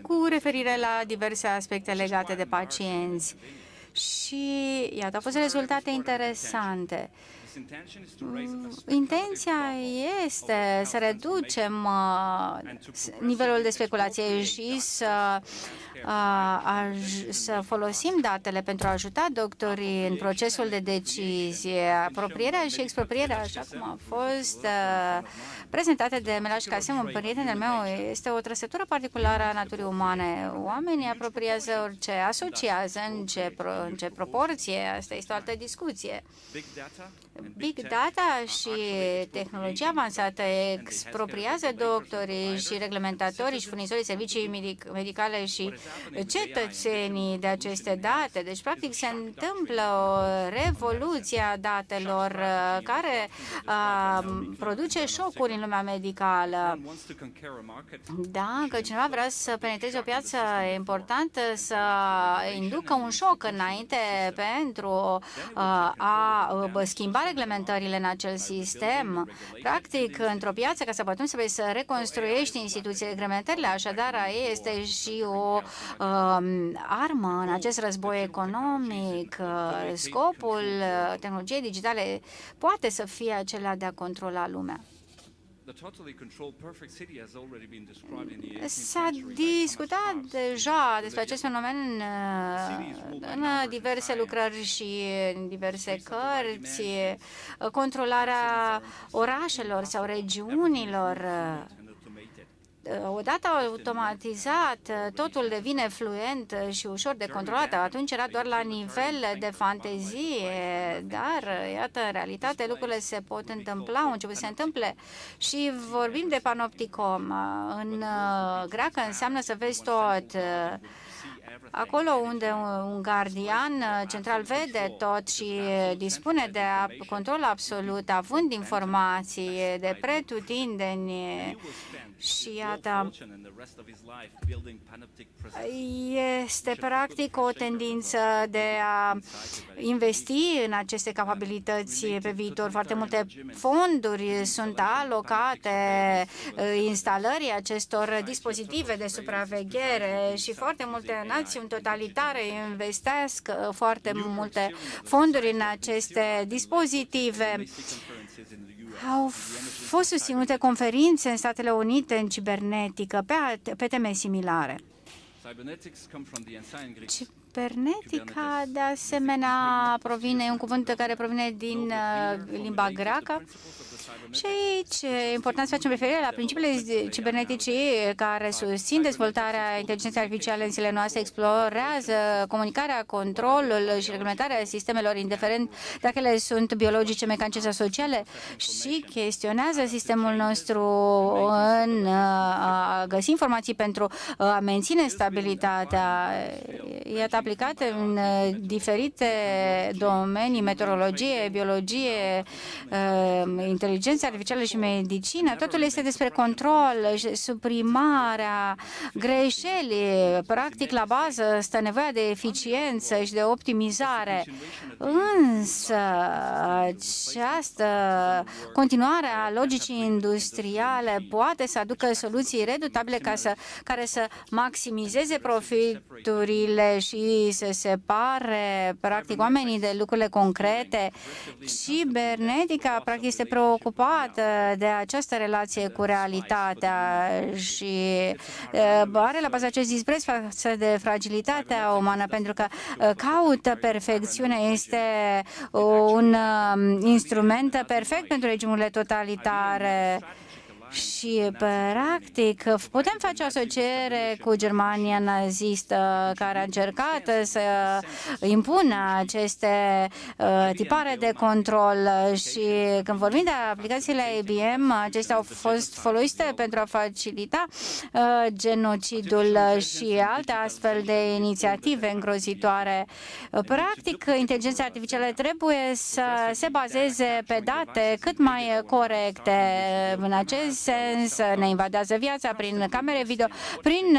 cu referire la diverse aspecte legate de pacienți. Și iată, au fost rezultate interesante. Intenția este să reducem nivelul de speculație și să folosim datele pentru a ajuta doctorii în procesul de decizie. Apropierea și exproprierea, așa cum a fost prezentată de Melaș Casem, un prietenul meu, este o trăsătură particulară a naturii umane. Oamenii apropiază orice, asociază în ce proporție, asta este o altă discuție. Big data și tehnologia avansată expropriază doctorii și reglementatorii și furnizorii servicii medicale și cetățenii de aceste date. Deci, practic, se întâmplă o revoluție a datelor care produce șocuri în lumea medicală. Dacă cineva vrea să penetreze o piață, e important să inducă un șoc înainte pentru a schimba reglementările în acel sistem. Practic, într-o piață, ca să putem, trebuie să reconstruiești instituțiile, reglementările, așadar, aici este și o armă în acest război economic. Scopul tehnologiei digitale poate să fie acela de a controla lumea. S-a discutat deja despre acest fenomen în diverse lucrări și în diverse cărți. Controlarea orașelor sau regiunilor. Odată automatizat, totul devine fluent și ușor de controlat. Atunci era doar la nivel de fantezie, dar, iată, în realitate lucrurile se pot întâmpla, au început să se întâmple. Și vorbim de panopticom. În greacă înseamnă să vezi tot. Acolo unde un gardian central vede tot și dispune de control absolut, având informații de pretutindeni, Și iată, este practic o tendință de a investi în aceste capabilități pe viitor. Foarte multe fonduri sunt alocate instalării acestor dispozitive de supraveghere și foarte multe națiuni totalitare investesc foarte multe fonduri în aceste dispozitive. Au fost susținute conferințe în Statele Unite în cibernetică pe teme similare. Cibernetica, de asemenea, e un cuvânt care provine din limba greacă. Și aici e important să facem referire la principiile ciberneticii care susțin dezvoltarea inteligenței artificiale în zilele noastre, explorează comunicarea, controlul și reglementarea sistemelor, indiferent dacă ele sunt biologice, mecanice sau sociale, și chestionează sistemul nostru în a găsi informații pentru a menține stabilitatea. Iată, aplicate în diferite domenii, meteorologie, biologie, inteligență artificială și medicină. Totul este despre control și suprimarea greșelii. Practic, la bază stă nevoia de eficiență și de optimizare. Însă, această continuare a logicii industriale poate să aducă soluții redutabile care să maximizeze profiturile și să separe, practic, oamenii de lucrurile concrete. Cibernetica, practic, este preocupată de această relație cu realitatea și are la bază acest dispreț față de fragilitatea umană, pentru că caută perfecțiune, este un instrument perfect pentru regimurile totalitare. Și, practic, putem face asociere cu Germania nazistă, care a încercat să impună aceste tipare de control. Și când vorbim de aplicațiile IBM, acestea au fost folosite pentru a facilita genocidul și alte astfel de inițiative îngrozitoare. Practic, inteligența artificială trebuie să se bazeze pe date cât mai corecte. În acest sens, ne invadează viața prin camere video, prin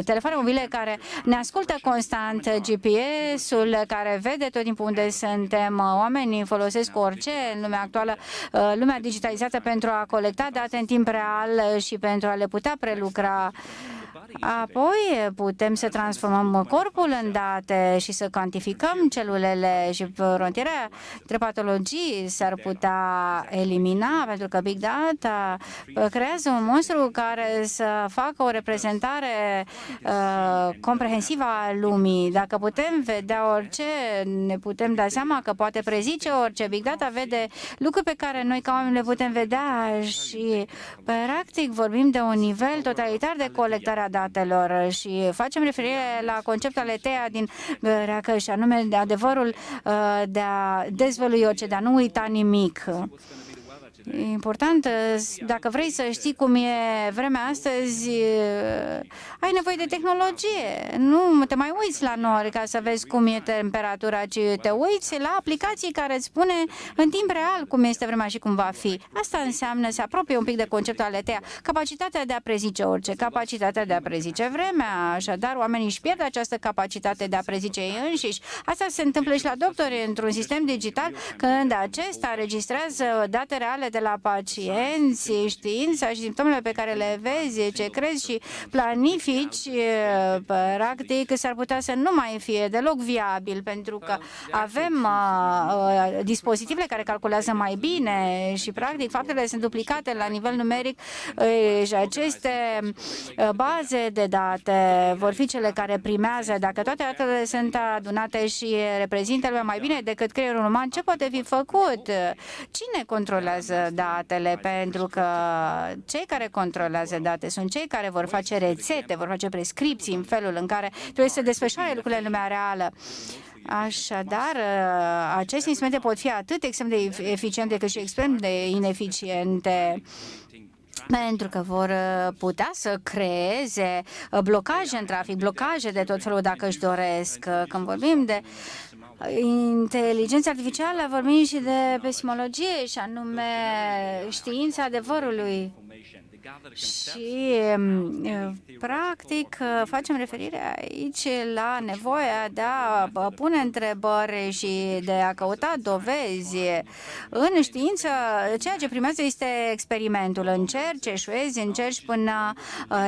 telefoane mobile care ne ascultă constant, GPS-ul care vede tot timpul unde suntem. Oamenii folosesc orice în lumea actuală, lumea digitalizată, pentru a colecta date în timp real și pentru a le putea prelucra. Apoi putem să transformăm corpul în date și să cuantificăm celulele și frontierele între patologii s-ar putea elimina, pentru că Big Data creează un monstru care să facă o reprezentare comprehensivă a lumii. Dacă putem vedea orice, ne putem da seama că poate prezice orice. Big Data vede lucruri pe care noi ca oameni le putem vedea și, practic, vorbim de un nivel totalitar de colectare a datelor și facem referire la conceptul Aletea din greacă, și anume de adevărul de a dezvălui orice, de a nu uita nimic. E important, dacă vrei să știi cum e vremea astăzi, ai nevoie de tehnologie. Nu te mai uiți la nori ca să vezi cum e temperatura, ci te uiți la aplicații care îți spune în timp real cum este vremea și cum va fi. Asta înseamnă, se apropie un pic de conceptul Aletea, capacitatea de a prezice orice, capacitatea de a prezice vremea. Așadar, oamenii își pierd această capacitate de a prezice ei înșiși. Asta se întâmplă și la doctori într-un sistem digital, când acesta înregistrează date reale de la pacienți, știința și simptomele pe care le vezi, ce crezi și planifici, practic s-ar putea să nu mai fie deloc viabil, pentru că avem dispozitivele care calculează mai bine și, practic, faptele sunt duplicate la nivel numeric și aceste baze de date vor fi cele care primează. Dacă toate datele sunt adunate și reprezintă lumea mai bine decât creierul uman, ce poate fi făcut? Cine controlează datele? Pentru că cei care controlează date sunt cei care vor face rețete, vor face prescripții în felul în care trebuie să desfășoare lucrurile în lumea reală. Așadar, aceste instrumente pot fi atât extrem de eficiente cât și extrem de ineficiente, pentru că vor putea să creeze blocaje în trafic, blocaje de tot felul dacă își doresc. Când vorbim de inteligența artificială, vorbim și de epistemologie, și anume știința adevărului. Și, practic, facem referire aici la nevoia de a pune întrebări și de a căuta dovezi. În știință, ceea ce primează este experimentul. Încerci, eșuezi, încerci până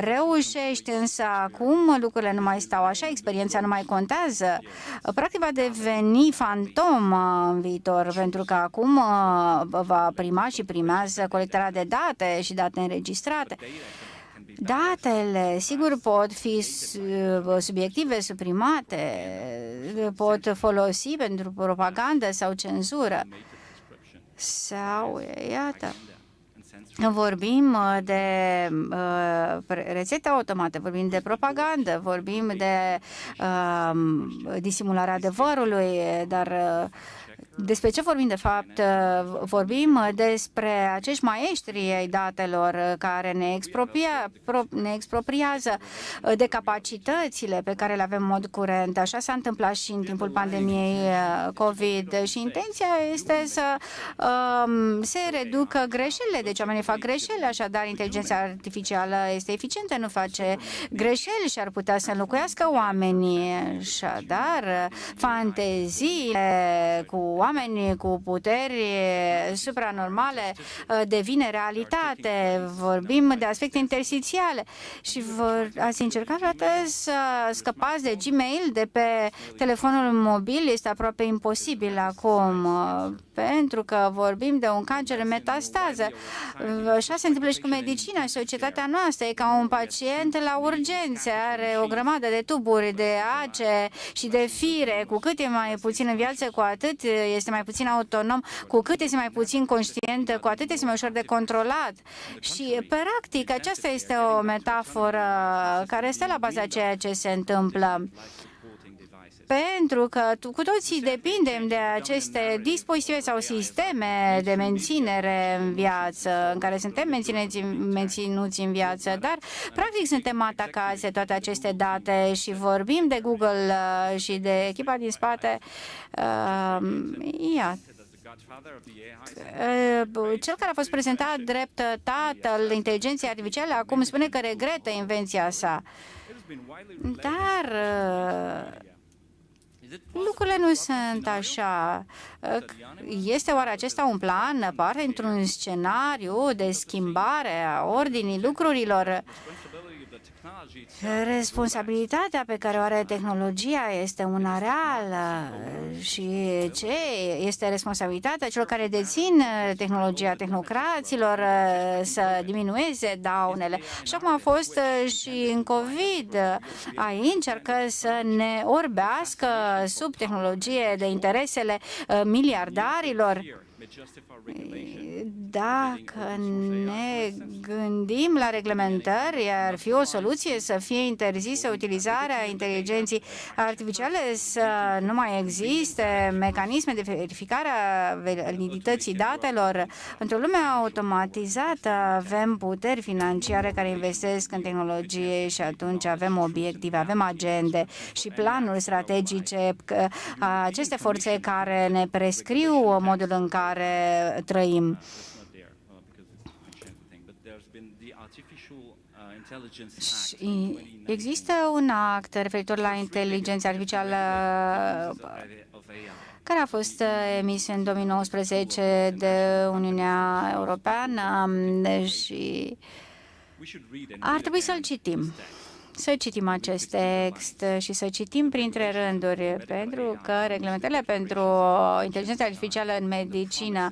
reușești, însă acum lucrurile nu mai stau așa, experiența nu mai contează. Practic va deveni fantom în viitor, pentru că acum va prima și primează colectarea de date și date înregistrate. Datele, sigur, pot fi subiective, suprimate, pot folosi pentru propagandă sau cenzură. Sau, iată, vorbim de rețete automate, vorbim de propagandă, vorbim de disimularea adevărului, dar despre ce vorbim de fapt? Vorbim despre acești maestri ai datelor care ne expropriază de capacitățile pe care le avem în mod curent. Așa s-a întâmplat și în timpul pandemiei COVID și intenția este să se reducă greșelile. Deci oamenii fac greșeli, așadar inteligența artificială este eficientă, nu face greșeli și ar putea să înlocuiască oamenii. Așadar, fanteziile cu oameni cu puteri supranormale devine realitate. Vorbim de aspecte interstițiale și ați încercat vreodată să scăpați de Gmail de pe telefonul mobil? Este aproape imposibil acum, pentru că vorbim de un cancer în metastază. Așa se întâmplă și cu medicina și societatea noastră. E ca un pacient la urgențe, are o grămadă de tuburi, de ace și de fire. Cu cât e mai puțin în viață, cu atât este mai puțin autonom, cu cât este mai puțin conștient, cu atât este mai ușor de controlat. Și, practic, aceasta este o metaforă care stă la baza ceea ce se întâmplă. Pentru că cu toții depindem de aceste dispozitive sau sisteme de menținere în viață, în care suntem menținuți în viață, dar practic suntem atacați de toate aceste date și vorbim de Google și de echipa din spate. Cel care a fost prezentat drept tatăl inteligenței artificiale acum spune că regretă invenția sa. Dar lucrurile nu sunt așa. Este oare acesta un plan, parte într-un scenariu de schimbare a ordinii lucrurilor? Responsabilitatea pe care o are tehnologia este una reală și ce este responsabilitatea celor care dețin tehnologia, tehnocraților, să diminueze daunele. Așa cum a fost și în COVID. Aici încearcă să ne orbească sub tehnologie de interesele miliardarilor. Dacă ne gândim la reglementări, ar fi o soluție să fie interzisă utilizarea inteligenței artificiale, să nu mai existe mecanisme de verificare a validității datelor. Într-o lume automatizată avem puteri financiare care investesc în tehnologie și atunci avem obiective, avem agende și planuri strategice, aceste forțe care ne prescriu modul în care trăim. Și există un act referitor la inteligența artificială care a fost emis în 2019 de Uniunea Europeană și ar trebui să-l citim. Să citim acest text și să citim printre rânduri, pentru că reglementările pentru inteligența artificială în medicină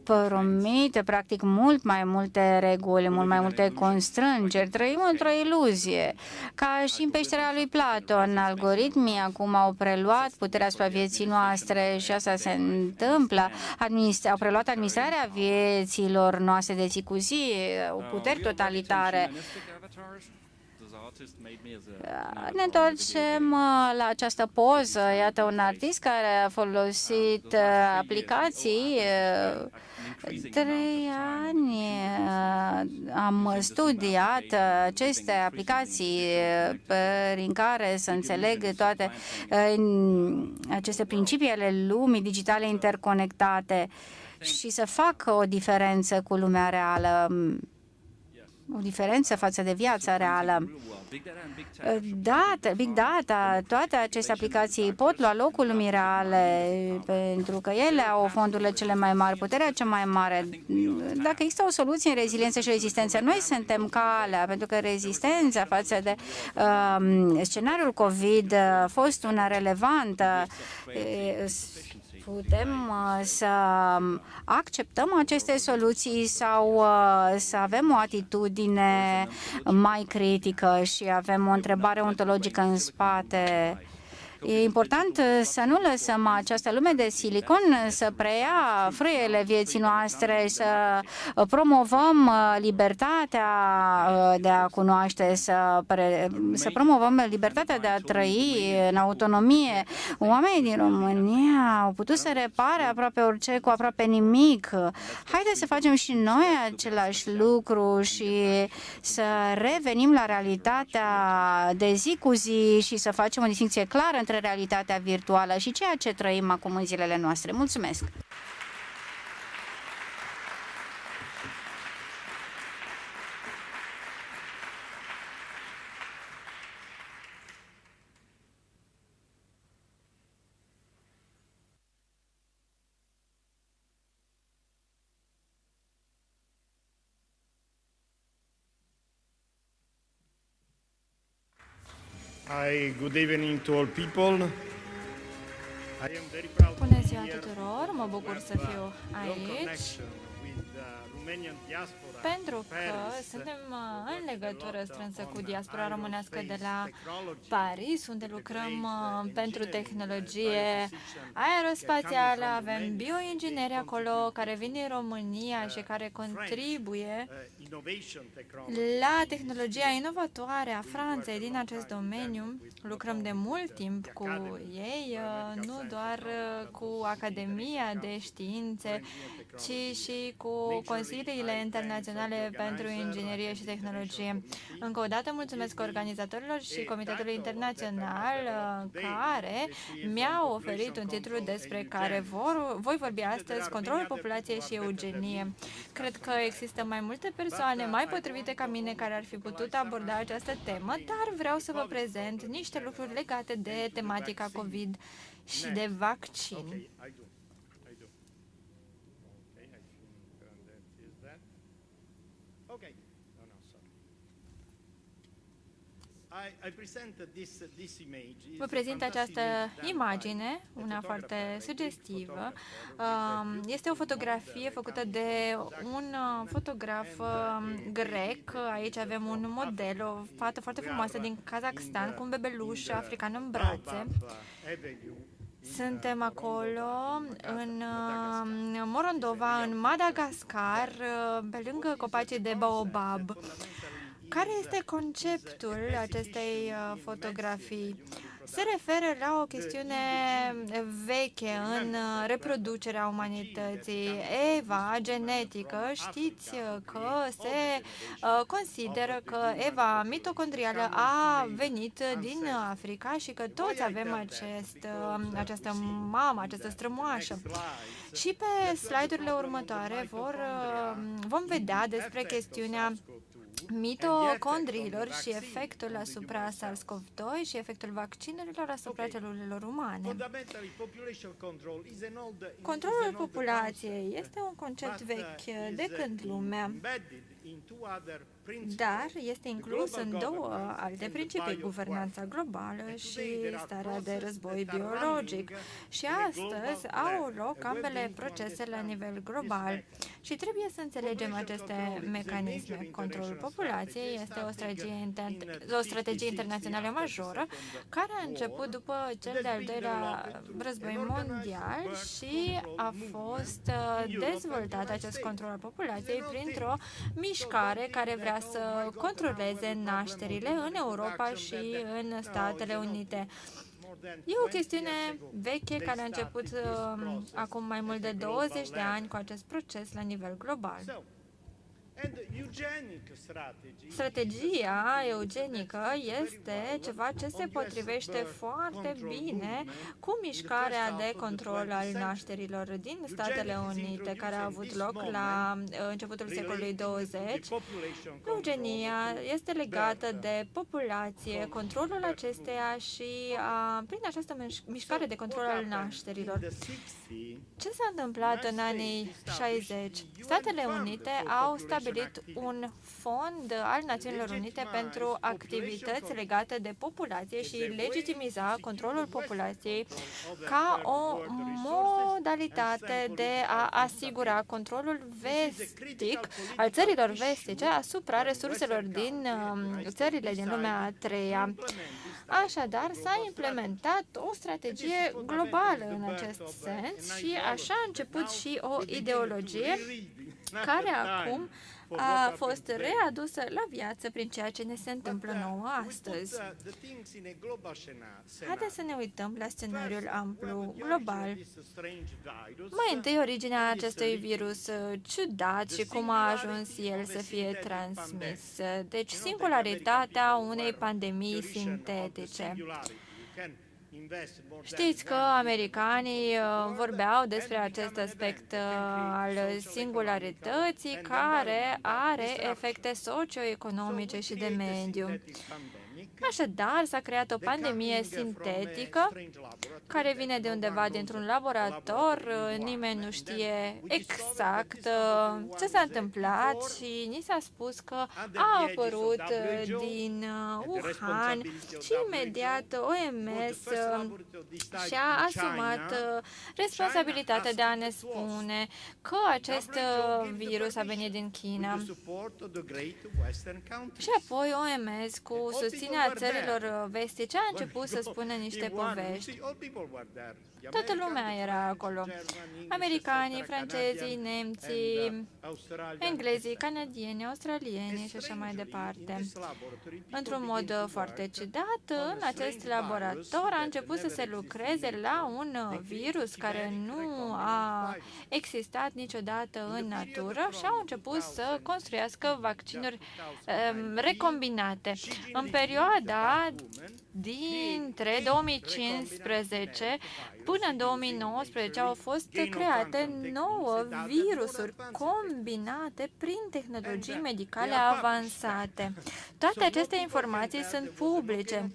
promit practic mult mai multe reguli, mult mai multe constrângeri. Trăim într-o iluzie, ca și în peștera lui Platon. Algoritmii acum au preluat puterea asupra vieții noastre și asta se întâmplă. Au preluat administrarea vieților noastre de zi cu zi, puteri totalitare. Ne întoarcem la această poză. Iată un artist care a folosit aplicații. 3 ani am studiat aceste aplicații prin care să înțeleg toate aceste principii ale lumii digitale interconectate și să fac o diferență cu lumea reală. o diferență față de viața reală. Big data, toate aceste aplicații pot lua locul lumii reale pentru că ele au fondurile cele mai mari, puterea cea mai mare. Dacă există o soluție în reziliență și rezistență, noi suntem calea, pentru că rezistența față de scenariul COVID a fost una relevantă. Putem să acceptăm aceste soluții sau să avem o atitudine mai critică și avem o întrebare ontologică în spate. E important să nu lăsăm această lume de silicon să preia frâiele vieții noastre, să promovăm libertatea de a cunoaște, să promovăm libertatea de a trăi în autonomie. Oamenii din România au putut să repare aproape orice cu aproape nimic. Haideți să facem și noi același lucru și să revenim la realitatea de zi cu zi și să facem o distinție clară între realitatea virtuală și ceea ce trăim acum în zilele noastre. Mulțumesc! Hi, good evening to all people. I am very proud to Bună be ziua here tuturor, mă bucur să fiu aici, pentru că suntem în legătură strânsă cu diaspora românească de la Paris, unde lucrăm pentru tehnologie aerospațială, avem bioingineri acolo care vin din România și care contribuie la tehnologia inovatoare a Franței din acest domeniu. Lucrăm de mult timp cu ei, nu doar cu Academia de Științe, ci și cu consiliile internaționale pentru inginerie și tehnologie. Încă o dată mulțumesc organizatorilor și Comitetului Internațional care mi-au oferit un titlu despre care voi vorbi astăzi, controlul populației și eugenie. Cred că există mai multe persoane mai potrivite ca mine care ar fi putut aborda această temă, dar vreau să vă prezent niște lucruri legate de tematica COVID și de vaccin. Vă prezint această imagine, una foarte sugestivă. Este o fotografie făcută de un fotograf grec. Aici avem un model, o fată foarte frumoasă din Kazakhstan cu un bebeluș african în brațe. Suntem acolo, în Morondova, în Madagascar, pe lângă copacii de baobab. Care este conceptul acestei fotografii? Se referă la o chestiune veche în reproducerea umanității. Eva genetică, știți că se consideră că Eva mitocondrială a venit din Africa și că toți avem această mamă, această strămoașă. Și pe slide-urile următoare vom vedea despre chestiunea mitocondriilor și efectul asupra SARS-CoV-2 și efectul vaccinurilor asupra celulelor umane. Controlul populației este un concept vechi de când lumea, dar este inclus în două alte principii, guvernanța globală și starea de război biologic. Și astăzi au loc ambele procese la nivel global și trebuie să înțelegem aceste mecanisme. Controlul populației este o strategie internațională majoră care a început după cel de-al doilea război mondial și a fost dezvoltat acest control al populației printr-o mișcare care vrea să controleze nașterile în Europa și în Statele Unite. E o chestiune veche care a început acum mai mult de 20 de ani cu acest proces la nivel global. Strategia eugenică este ceva ce se potrivește foarte bine cu mișcarea de control al nașterilor din Statele Unite, care a avut loc la începutul secolului 20. Eugenia este legată de populație, controlul acesteia și prin această mișcare de control al nașterilor. Ce s-a întâmplat în anii 60? Statele Unite au stabilit un fond al Națiunilor Unite pentru activități legate de populație și legitimiza controlul populației ca o modalitate de a asigura controlul vestic al țărilor vestice asupra resurselor din țările din lumea a treia. Așadar, s-a implementat o strategie globală în acest sens și așa a început și o ideologie care acum a fost readusă la viață prin ceea ce ne se întâmplă nouă astăzi. Haideți să ne uităm la scenariul amplu global. Mai întâi, originea acestui virus ciudat și cum a ajuns el să fie transmis. Deci, singularitatea unei pandemii sintetice. Știți că americanii vorbeau despre acest aspect al singularității care are efecte socioeconomice și de mediu. Așadar, s-a creat o pandemie sintetică care vine de undeva dintr-un laborator, nimeni nu știe exact ce s-a întâmplat și ni s-a spus că a apărut din Wuhan și imediat OMS și-a asumat responsabilitatea de a ne spune că acest virus a venit din China. Și apoi OMS, cu susținerea țărilor vestice, a început să spună niște povești. Toată lumea era acolo. Americanii, francezii, nemții, englezii, canadieni, australieni și așa mai departe. Într-un mod foarte ciudat, în acest laborator a început să se lucreze la un virus care nu a existat niciodată în natură și au început să construiască vaccinuri recombinate. În perioada dintre 2015 până în 2019 au fost create 9 virusuri combinate prin tehnologii medicale avansate. Toate aceste informații sunt publice.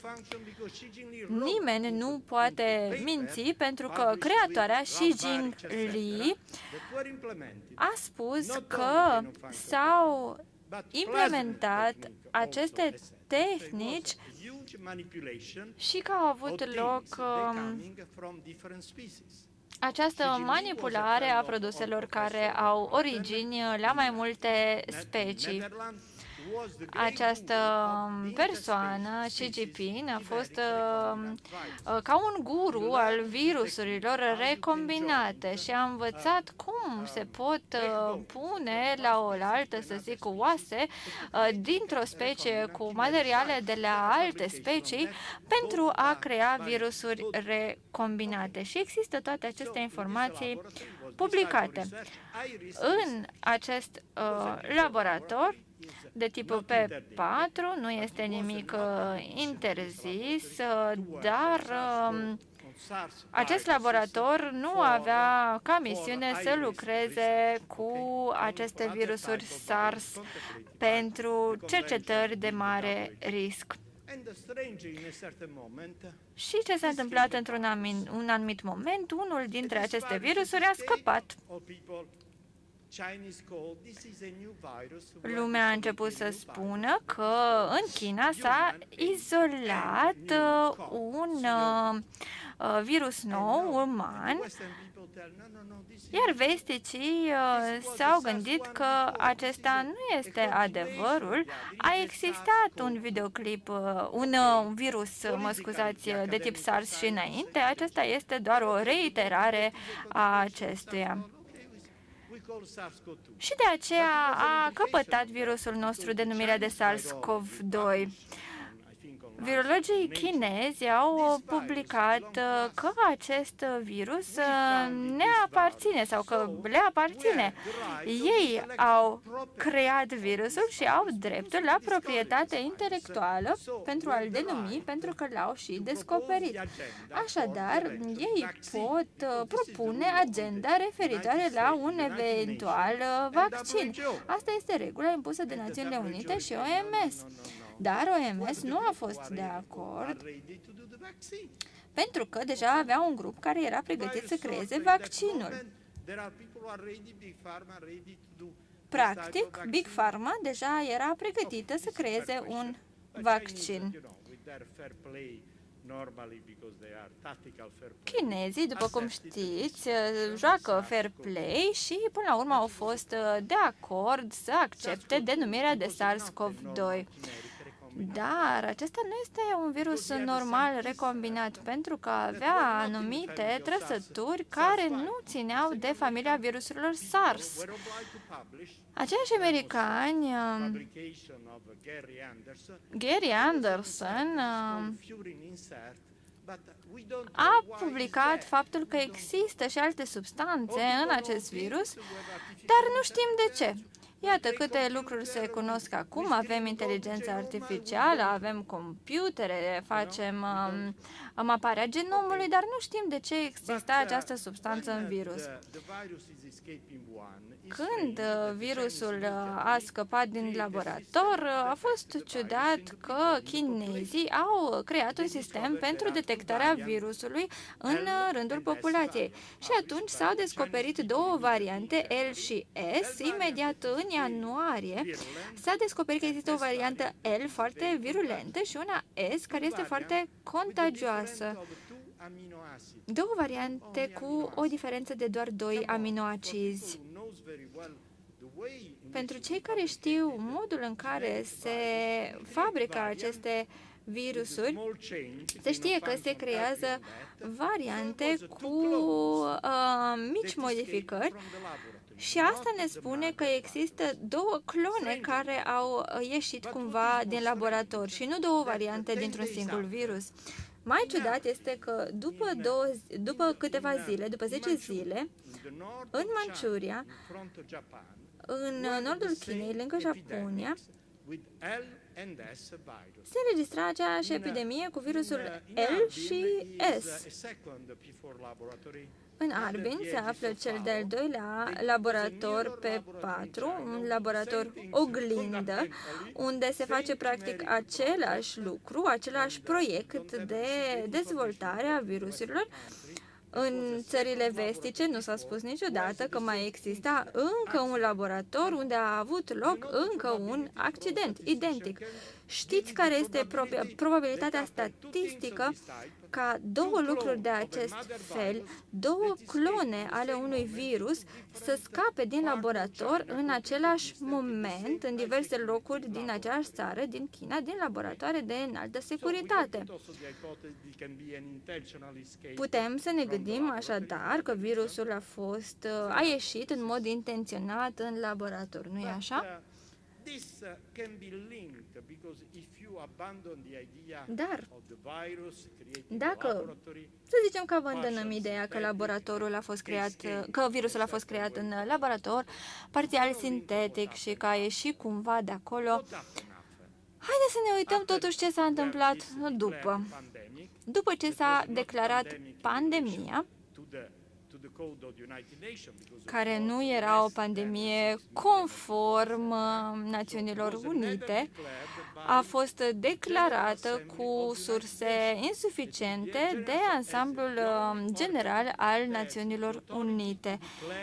Nimeni nu poate minți pentru că creatoarea Xi Jinping a spus că s-au implementat aceste tehnici și că au avut loc această manipulare a produselor care au origini la mai multe specii. Această persoană, Xi Jinping, a fost ca un guru al virusurilor recombinate și a învățat cum se pot pune la oaltă, să zic, oase dintr-o specie cu materiale de la alte specii pentru a crea virusuri recombinate. Și există toate aceste informații publicate. În acest laborator de tip P4 nu este nimic interzis, dar acest laborator nu avea ca misiune să lucreze cu aceste virusuri SARS pentru cercetări de mare risc. Și ce s-a întâmplat într-un anumit moment? Unul dintre aceste virusuri a scăpat. Lumea a început să spună că în China s-a izolat un virus nou, uman, iar vesticii s-au gândit că acesta nu este adevărul. A existat un videoclip, un virus, mă scuzați, de tip SARS și înainte. Acesta este doar o reiterare a acestuia. Și de aceea a căpătat virusul nostru denumirea de SARS-CoV-2. Virologii chinezi au publicat că acest virus ne aparține sau că le aparține. Ei au creat virusul și au dreptul la proprietate intelectuală pentru a-l denumi, pentru că l-au și descoperit. Așadar, ei pot propune agenda referitoare la un eventual vaccin. Asta este regula impusă de Națiunile Unite și OMS. Dar OMS nu a fost de acord pentru că deja avea un grup care era pregătit să creeze vaccinul. Practic, Big Pharma deja era pregătită să creeze un vaccin. Chinezii, după cum știți, joacă fair play și până la urmă au fost de acord să accepte denumirea de SARS-CoV-2. Dar acesta nu este un virus normal recombinat, pentru că avea anumite trăsături care nu țineau de familia virusurilor SARS. Aceiași americani, Gary Anderson, a publicat faptul că există și alte substanțe în acest virus, dar nu știm de ce. Iată câte lucruri se cunosc acum, avem inteligență artificială, avem computere, facem maparea genomului, dar nu știm de ce exista această substanță în virus. Când virusul a scăpat din laborator, a fost ciudat că chinezii au creat un sistem pentru detectarea virusului în rândul populației. Și atunci s-au descoperit două variante, L și S. Imediat în ianuarie s-a descoperit că există o variantă L foarte virulentă și una S care este foarte contagioasă. Două variante cu o diferență de doar 2 aminoacizi. Pentru cei care știu modul în care se fabrică aceste virusuri, se știe că se creează variante cu mici modificări și asta ne spune că există două clone care au ieșit cumva din laborator și nu două variante dintr-un singur virus. Mai ciudat este că după câteva zile, după 10 zile, în Manchuria, în nordul Chinei, lângă Japonia, se înregistra aceeași epidemie cu virusul L și S. În Arbin se află cel de-al doilea laborator pe 4, un laborator oglindă, unde se face practic același lucru, același proiect de dezvoltare a virusurilor. În țările vestice nu s-a spus niciodată că mai exista încă un laborator unde a avut loc încă un accident identic. Știți care este probabilitatea statistică ca două lucruri de acest fel, două clone ale unui virus, să scape din laborator în același moment, în diverse locuri din aceeași țară, din China, din laboratoare de înaltă securitate? Putem să ne gândim așadar că virusul a ieșit în mod intenționat în laborator, nu-i așa? Dar, dacă, să zicem că abandonăm ideea că laboratorul a fost creat, că virusul a fost creat în laborator, parțial sintetic și că a ieșit cumva de acolo, haideți să ne uităm totuși ce s-a întâmplat după ce s-a declarat pandemia, care nu era o pandemie conform Națiunilor Unite, a fost declarată cu surse insuficiente de ansamblul general al Națiunilor Unite.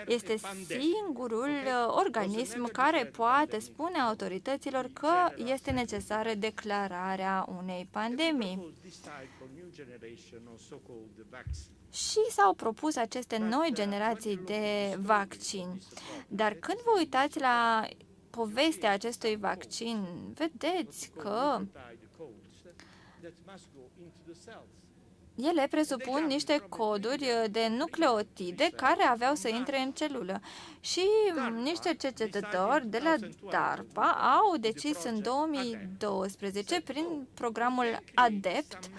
Este singurul organism care poate spune autorităților că este necesară declararea unei pandemii. Și s-au propus aceste noi generații de vaccin. Dar când vă uitați la povestea acestui vaccin, vedeți că ele presupun niște coduri de nucleotide care aveau să intre în celulă. Și niște cercetători de la DARPA au decis în 2012, prin programul ADEPT,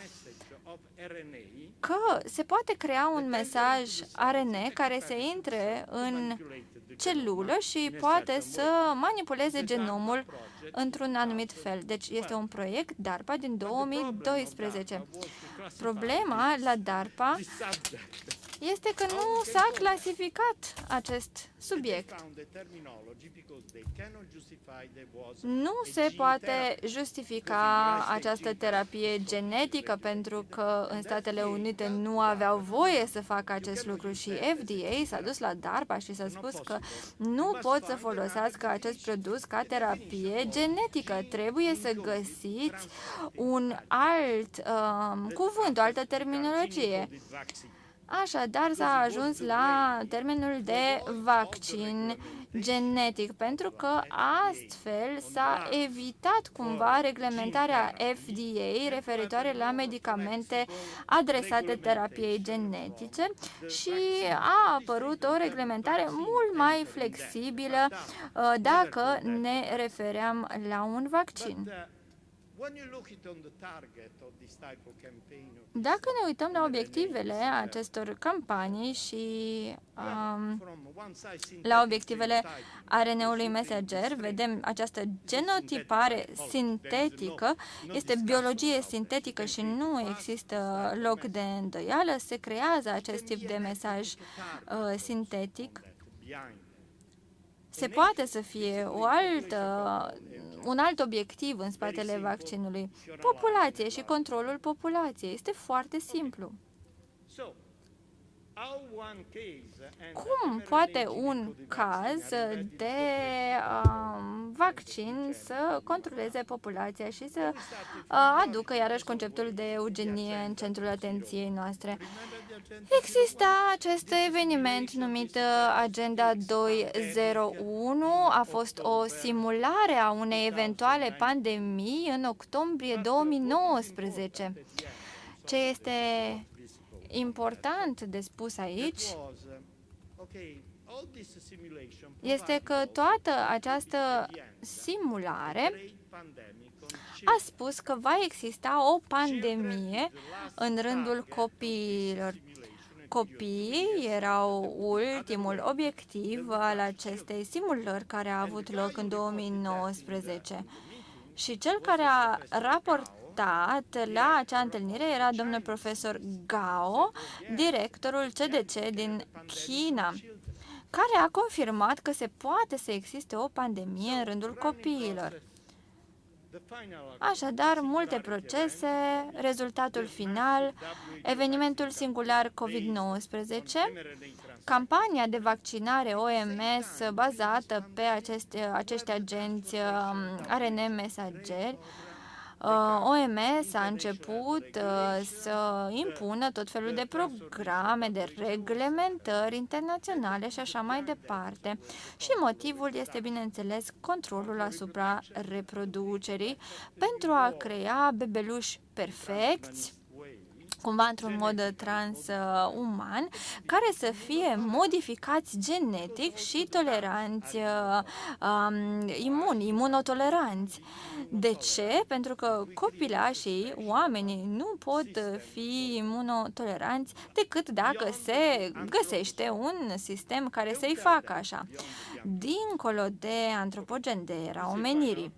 că se poate crea un mesaj ARN care să intre în celulă și poate să manipuleze genomul într-un anumit fel. Deci este un proiect DARPA din 2012. Problema la DARPA este că nu s-a clasificat acest subiect. Nu se poate justifica această terapie genetică pentru că în Statele Unite nu aveau voie să facă acest lucru și FDA s-a dus la DARPA și s-a spus că nu pot să folosească acest produs ca terapie genetică. Trebuie să găsiți un alt cuvânt, o altă terminologie. Așadar, s-a ajuns la termenul de vaccin genetic, pentru că astfel s-a evitat cumva reglementarea FDA referitoare la medicamente adresate terapiei genetice și a apărut o reglementare mult mai flexibilă dacă ne refeream la un vaccin. Dacă ne uităm la obiectivele acestor campanii și la obiectivele ARN-ului mesager, vedem această genotipare sintetică, este biologie sintetică și nu există loc de îndoială, se creează acest tip de mesaj sintetic. Se poate să fie un alt obiectiv în spatele vaccinului. Populație și controlul populației. Este foarte simplu. Cum poate un caz de vaccin să controleze populația și să aducă iarăși conceptul de eugenie în centrul atenției noastre? Exista acest eveniment numit Agenda 201, a fost o simulare a unei eventuale pandemii în octombrie 2019. Ce este important de spus aici este că toată această simulare a spus că va exista o pandemie în rândul copiilor. Copiii erau ultimul obiectiv al acestei simulări care a avut loc în 2019. Și cel care a raportat la acea întâlnire era domnul profesor Gao, directorul CDC din China, care a confirmat că se poate să existe o pandemie în rândul copiilor. Așadar, multe procese, rezultatul final, evenimentul singular COVID-19, campania de vaccinare OMS bazată pe acești agenți ARN mesageri. OMS a început să impună tot felul de programe, de reglementări internaționale și așa mai departe. Și motivul este, bineînțeles, controlul asupra reproducerii pentru a crea bebeluși perfecți, cumva într-un mod transuman, care să fie modificați genetic și toleranți, imunotoleranți. De ce? Pentru că copilașii, oamenii, nu pot fi imunotoleranți decât dacă se găsește un sistem care să-i facă așa. Dincolo de antropogen, de era omenirii.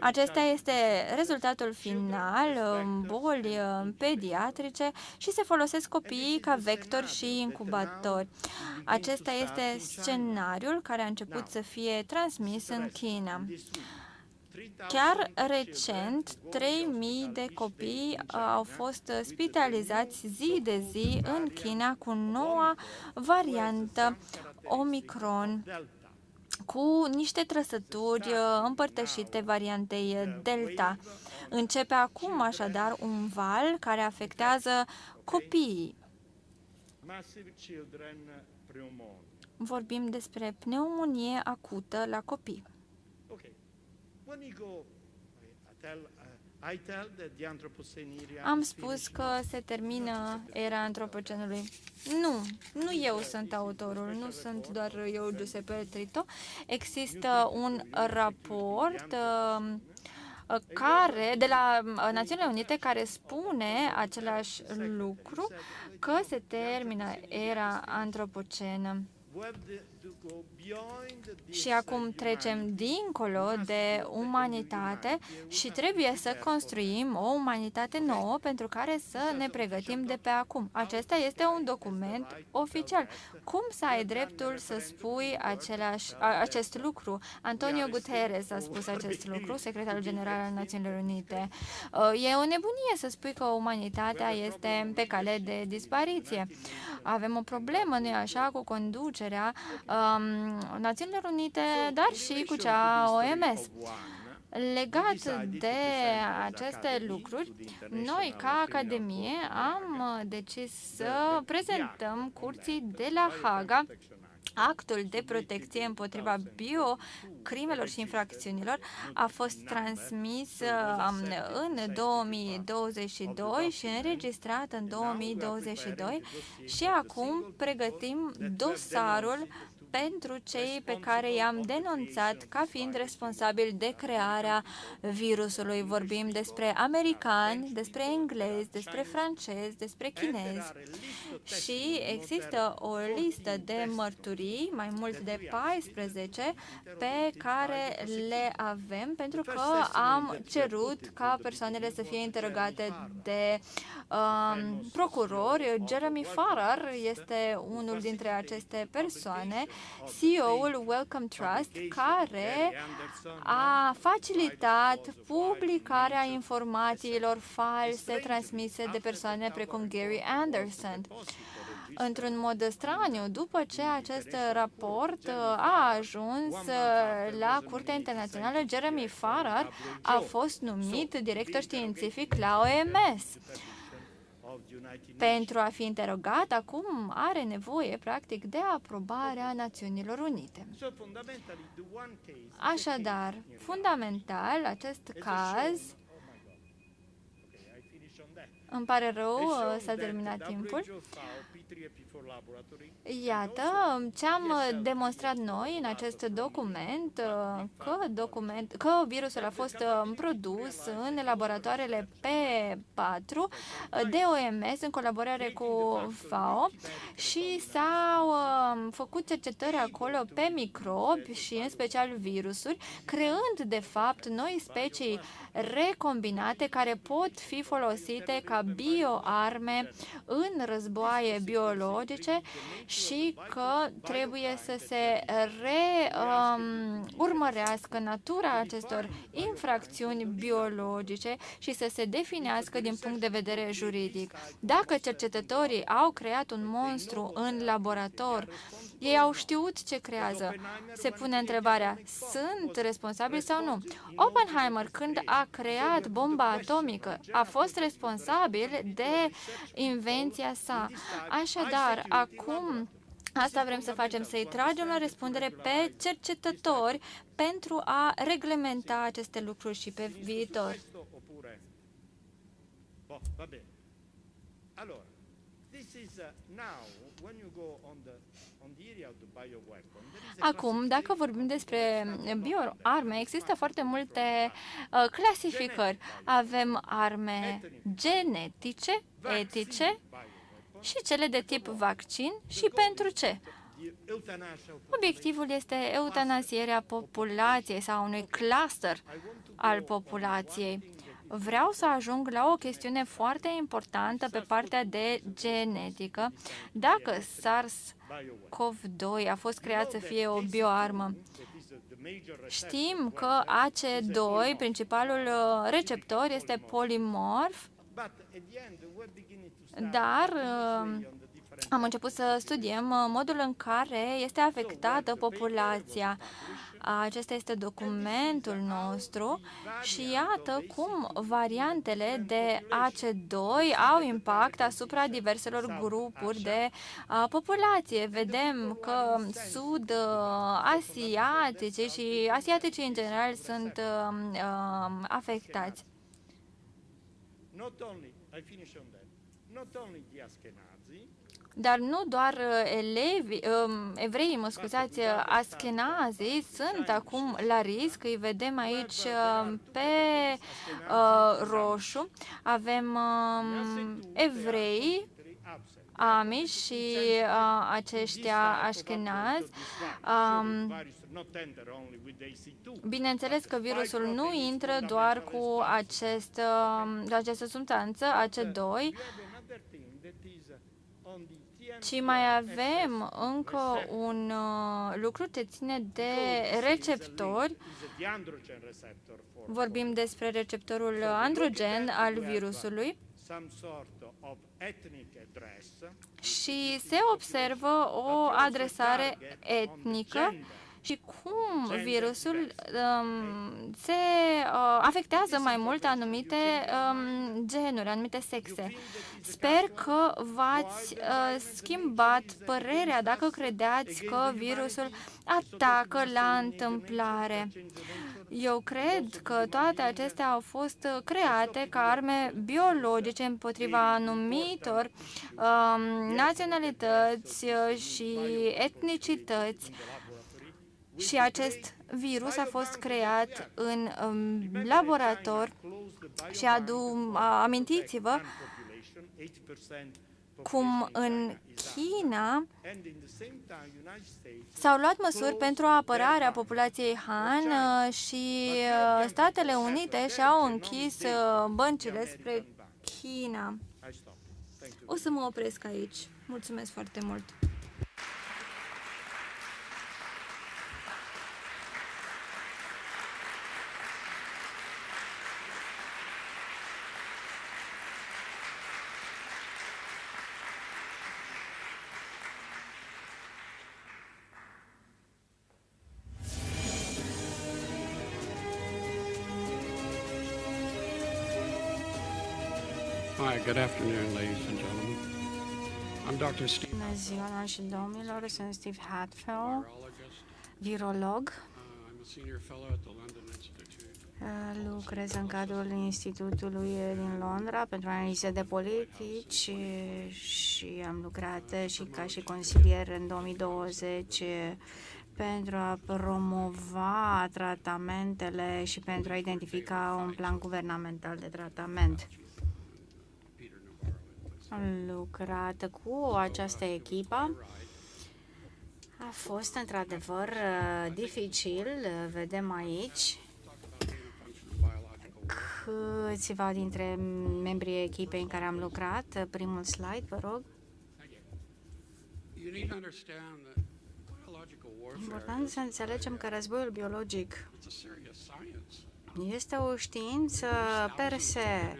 Acesta este rezultatul final, boli pediatrice și se folosesc copiii ca vectori și incubatori. Acesta este scenariul care a început să fie transmis în China. Chiar recent, 3000 de copii au fost spitalizați zi de zi în China cu noua variantă Omicron, cu niște trăsături împărtășite variantei Delta. Începe acum așadar un val care afectează copiii. Vorbim despre pneumonie acută la copii. Am spus că se termină era antropocenului. Nu eu sunt autorul, nu sunt doar eu, Giuseppe Trito. Există un raport de la Națiunile Unite care spune același lucru, că se termină era antropocenă. Și acum trecem dincolo de umanitate și trebuie să construim o umanitate nouă pentru care să ne pregătim de pe acum. Acesta este un document oficial. Cum să ai dreptul să spui acest lucru? Antonio Guterres a spus acest lucru, secretarul general al Națiunilor Unite. E o nebunie să spui că umanitatea este pe cale de dispariție. Avem o problemă, nu-i așa, cu conducerea Națiunilor Unite, dar și cu cea a OMS. Legat de aceste lucruri, noi, ca Academie, am decis să prezentăm curții de la Haga actul de protecție împotriva biocrimelor și infracțiunilor. A fost transmis în 2022 și înregistrat în 2022 și acum pregătim dosarul pentru cei pe care i-am denunțat ca fiind responsabili de crearea virusului. Vorbim despre americani, despre englezi, despre francezi, despre chinezi și există o listă de mărturii, mai mult de 14, pe care le avem pentru că am cerut ca persoanele să fie interogate de procurori. Jeremy Farrar este unul dintre aceste persoane, CEO-ul Wellcome Trust, care a facilitat publicarea informațiilor false transmise de persoane precum Gary Anderson. Într-un mod straniu, după ce acest raport a ajuns la Curtea Internațională, Jeremy Farrar a fost numit director științific la OMS. Pentru a fi interogat, acum are nevoie, practic, de aprobarea Națiunilor Unite. Așadar, fundamental, acest caz, îmi pare rău, s-a terminat timpul. Iată ce am demonstrat noi în acest document, că virusul a fost produs în laboratoarele P4 de OMS în colaborare cu FAO și s-au făcut cercetări acolo pe microbi și în special virusuri, creând de fapt noi specii recombinate care pot fi folosite ca bioarme în războaie biologice și că trebuie să se urmărească natura acestor infracțiuni biologice și să se definească din punct de vedere juridic. Dacă cercetătorii au creat un monstru în laborator, ei au știut ce creează. Se pune întrebarea, sunt responsabili sau nu? Oppenheimer, când a creat bomba atomică, a fost responsabil de invenția sa. Așadar, acum asta vrem să facem, să-i tragem la răspundere pe cercetători pentru a reglementa aceste lucruri și pe viitor. Acum, dacă vorbim despre bioarme, există foarte multe clasificări. Avem arme genetice, etice și cele de tip vaccin și pentru ce? Obiectivul este eutanasierea populației sau unui cluster al populației. Vreau să ajung la o chestiune foarte importantă pe partea de genetică. Dacă SARS-CoV-2 a fost creat să fie o bioarmă, știm că AC2, principalul receptor, este polimorf, dar am început să studiem modul în care este afectată populația. Acesta este documentul nostru și iată cum variantele de AC2 au impact asupra diverselor grupuri de populație. Vedem că sud-asiaticii și asiaticii în general sunt afectați. Dar nu doar evreii, mă scuzați, askenazii sunt acum la risc. Îi vedem aici pe roșu. Avem evrei, amish și aceștia așkenazi. Bineînțeles că virusul nu intră doar cu această substanță, AC2, ci mai avem încă un lucru ce ține de receptori. Vorbim despre receptorul androgen al virusului și se observă o adresare etnică și cum virusul se afectează mai mult anumite genuri, anumite sexe. Sper că v-ați schimbat părerea dacă credeați că virusul atacă la întâmplare. Eu cred că toate acestea au fost create ca arme biologice împotriva anumitor naționalități și etnicități. Și acest virus a fost creat în laborator și amintiți-vă cum în China s-au luat măsuri pentru apărarea populației Han și Statele Unite și-au închis băncile spre China. O să mă opresc aici. Mulțumesc foarte mult! Hi, good afternoon, ladies and gentlemen. I'm Dr. Steve. Bună ziua, doamnelor și domnilor, sunt Steve Hatfield, virolog. I'm a senior fellow at the London Institute. Lucrez în cadrul Institutului din Londra pentru analize de politici și am lucrat și ca și consilier în 2020 pentru a promova tratamentele și pentru a identifica un plan guvernamental de tratament. Am lucrat cu această echipă. A fost într-adevăr dificil, vedem aici câțiva dintre membrii echipei în care am lucrat. Primul slide, vă rog. Important să înțelegem că războiul biologic este o știință per se,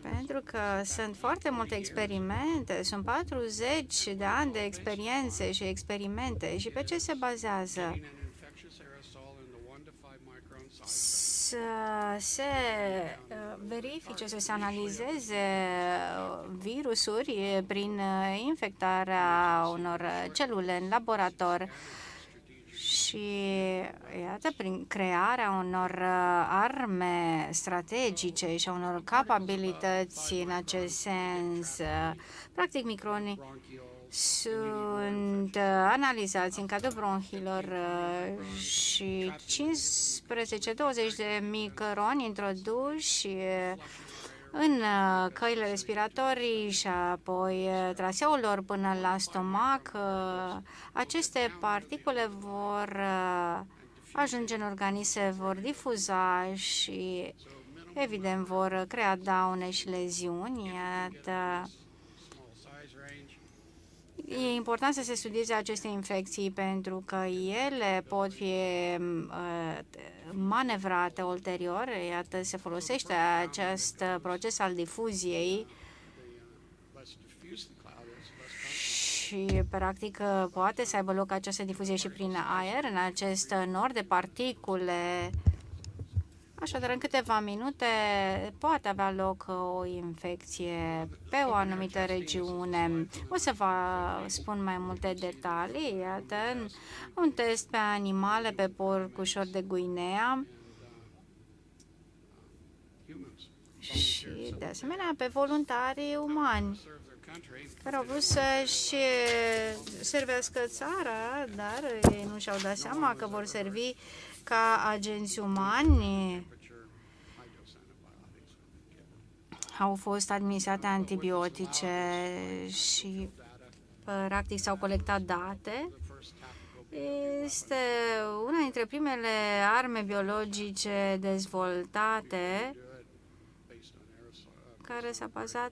pentru că sunt foarte multe experimente, sunt 40 de ani de experiențe și experimente. Și pe ce se bazează? Să se verifice, să se analizeze virusuri prin infectarea unor celule în laborator și, iată, prin crearea unor arme strategice și a unor capabilități în acest sens. Practic, micronii sunt analizați în cadrul bronhilor și 15-20 de microni introduși în căile respiratorii și apoi traseul lor până la stomac. Aceste particule vor ajunge în organism, se vor difuza și, evident, vor crea daune și leziuni. Iată, e important să se studieze aceste infecții pentru că ele pot fi manevrate ulterior. Iată, se folosește acest proces al difuziei și, practic, poate să aibă loc această difuzie și prin aer, în acest nor de particule. Așadar, în câteva minute poate avea loc o infecție pe o anumită regiune. O să vă spun mai multe detalii. Iată, un test pe animale, pe porcușori de Guinea. Și de asemenea pe voluntarii umani care au vrut să-și servească țara, dar ei nu și-au dat seama că vor servi ca agenți umani. Au fost administrate antibiotice și practic s-au colectat date. Este una dintre primele arme biologice dezvoltate care s-a bazat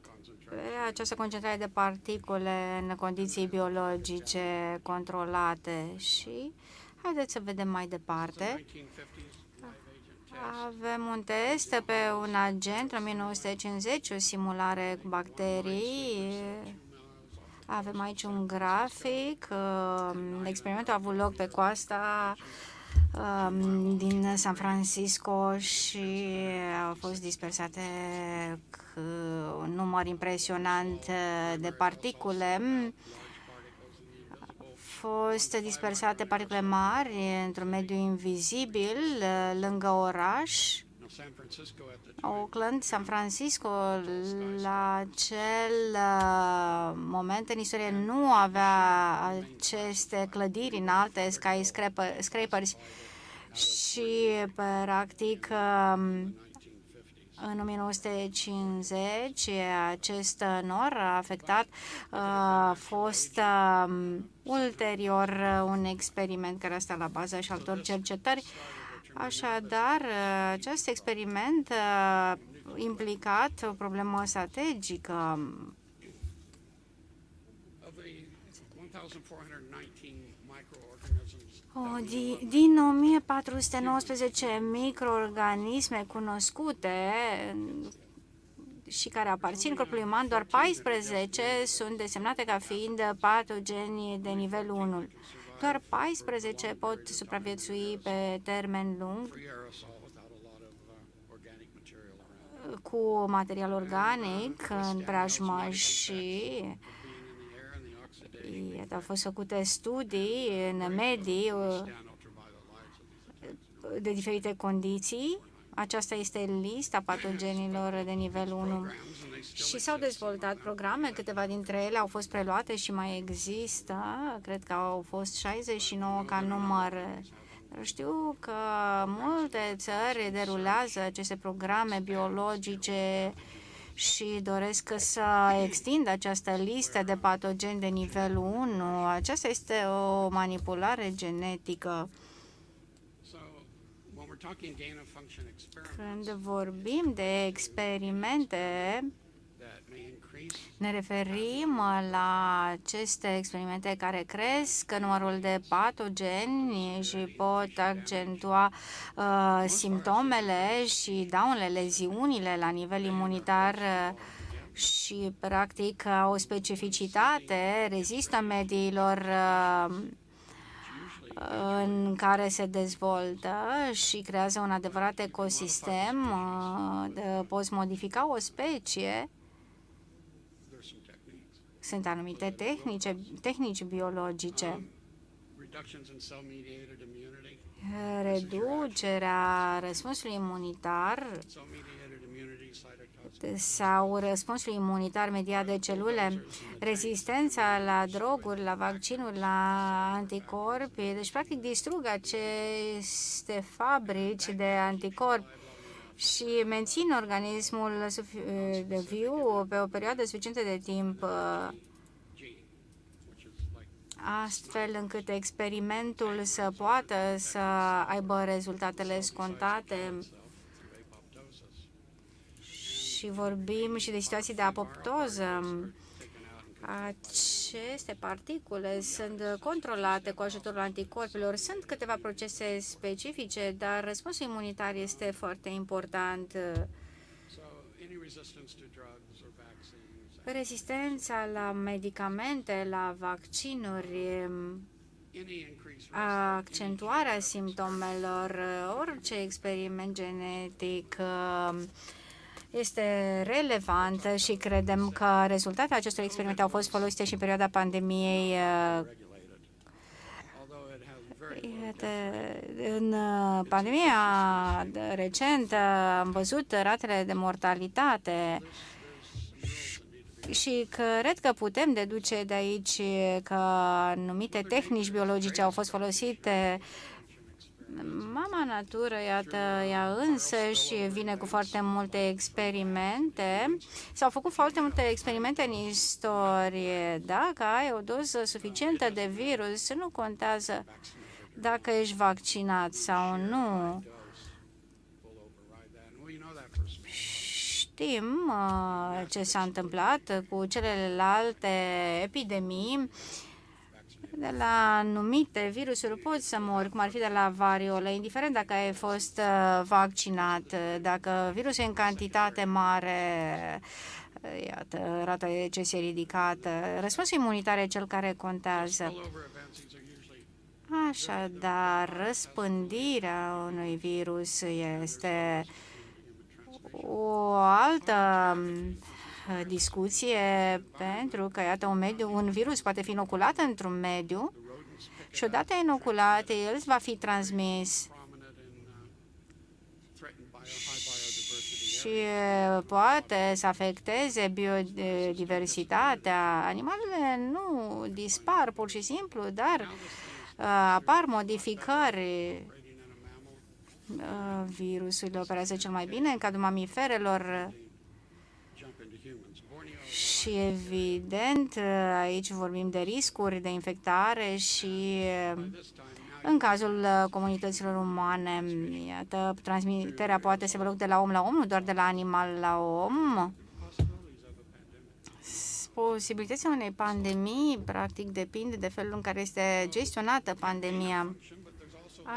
pe această concentrare de particule în condiții biologice controlate. Și haideți să vedem mai departe. Avem un test pe un agent în 1950, o simulare cu bacterii. Avem aici un grafic. Experimentul a avut loc pe coasta din San Francisco și au fost dispersate un număr impresionant de particule. Au fost dispersate particule mari într-un mediu invizibil lângă oraș. Oakland, San Francisco, la acel moment în istorie nu avea aceste clădiri înalte, skyscrapers, și practic în 1950 acest nor afectat a fost ulterior un experiment care a stat la baza și altor cercetări. Așadar, acest experiment a implicat o problemă strategică. Din 1419 microorganisme cunoscute și care aparțin corpului uman, doar 14 sunt desemnate ca fiind patogeni de nivel 1. Doar 14 pot supraviețui pe termen lung cu material organic în preajmă și au fost făcute studii în medii de diferite condiții. Aceasta este lista patogenilor de nivel 1 și s-au dezvoltat programe, câteva dintre ele au fost preluate și mai există, cred că au fost 69 ca număr. Știu că multe țări derulează aceste programe biologice și doresc să extindă această listă de patogeni de nivel 1. Aceasta este o manipulare genetică. Când vorbim de experimente, ne referim la aceste experimente care cresc numărul de patogeni și pot accentua simptomele și daunele, leziunile la nivel imunitar și, practic, o specificitate, rezistă mediilor în care se dezvoltă și creează un adevărat ecosistem. Poți modifica o specie. Sunt anumite tehnici biologice. Reducerea răspunsului imunitar sau răspunsul imunitar mediat de celule, rezistența la droguri, la vaccinuri, la anticorpi, deci practic distrug aceste fabrici de anticorpi și mențin organismul de viu pe o perioadă suficientă de timp, astfel încât experimentul să poată să aibă rezultatele scontate. Și vorbim și de situații de apoptoză. Aceste particule sunt controlate cu ajutorul anticorpilor. Sunt câteva procese specifice, dar răspunsul imunitar este foarte important. Rezistența la medicamente, la vaccinuri, accentuarea simptomelor, orice experiment genetic este relevantă și credem că rezultatele acestor experimente au fost folosite și în perioada pandemiei. Iată, în pandemia recentă am văzut ratele de mortalitate și cred că putem deduce de aici că anumite tehnici biologice au fost folosite. Mama natură, iată, ea însăși vine cu foarte multe experimente. S-au făcut foarte multe experimente în istorie. Dacă ai o doză suficientă de virus, nu contează dacă ești vaccinat sau nu. Știm ce s-a întâmplat cu celelalte epidemii. De la anumite virusuri poți să mori, cum ar fi de la variolă, indiferent dacă ai fost vaccinat. Dacă virusul e în cantitate mare, iată, rata de decesie ridicată. Răspunsul imunitar e cel care contează. Așadar, răspândirea unui virus este o altă discuție, pentru că, iată, un virus poate fi inoculat într-un mediu și odată inoculat, el va fi transmis și poate să afecteze biodiversitatea. Animalele nu dispar pur și simplu, dar apar modificări. Virusurile operează cel mai bine în cadrul mamiferelor și, evident, aici vorbim de riscuri de infectare și în cazul comunităților umane, iată, transmiterea poate să aibă loc de la om la om, nu doar de la animal la om. Posibilitatea unei pandemii, practic, depinde de felul în care este gestionată pandemia.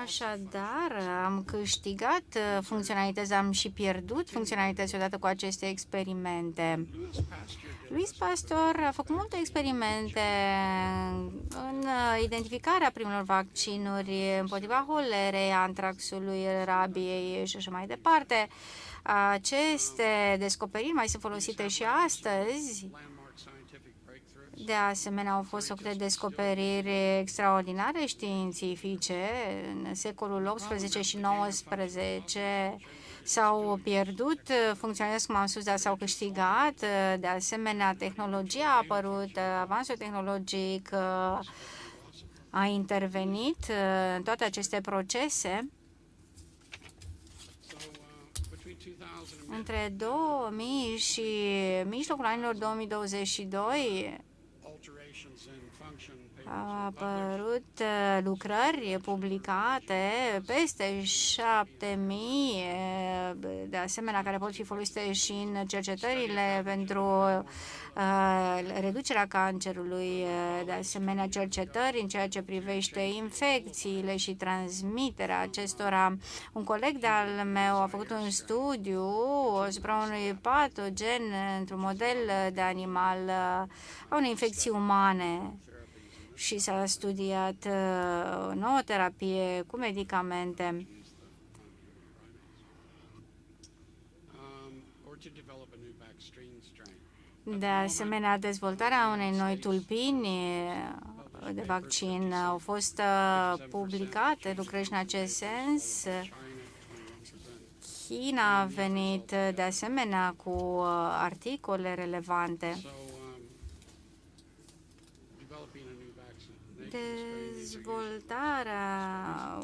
Așadar, am câștigat funcționalități, am și pierdut funcționalități odată cu aceste experimente. Louis Pasteur a făcut multe experimente în identificarea primelor vaccinuri împotriva holerei, antraxului, rabiei și așa mai departe. Aceste descoperiri mai sunt folosite și astăzi. De asemenea, au fost făcute descoperiri extraordinare științifice în secolul XVIII și XIX. S-au pierdut funcționalități, cum am spus, dar s-au câștigat. De asemenea, tehnologia a apărut, avansul tehnologic a intervenit în toate aceste procese. Între 2000 și mijlocul anilor 2022 au apărut lucrări publicate, peste 7000, de asemenea, care pot fi folosite și în cercetările pentru reducerea cancerului, de asemenea cercetări în ceea ce privește infecțiile și transmiterea acestora. Un coleg de-al meu a făcut un studiu asupra unui patogen într-un model de animal a unei infecții umane și s-a studiat o nouă terapie cu medicamente. De asemenea, dezvoltarea unei noi tulpini de vaccin au fost publicate lucrări în acest sens. China a venit de asemenea cu articole relevante. Dezvoltarea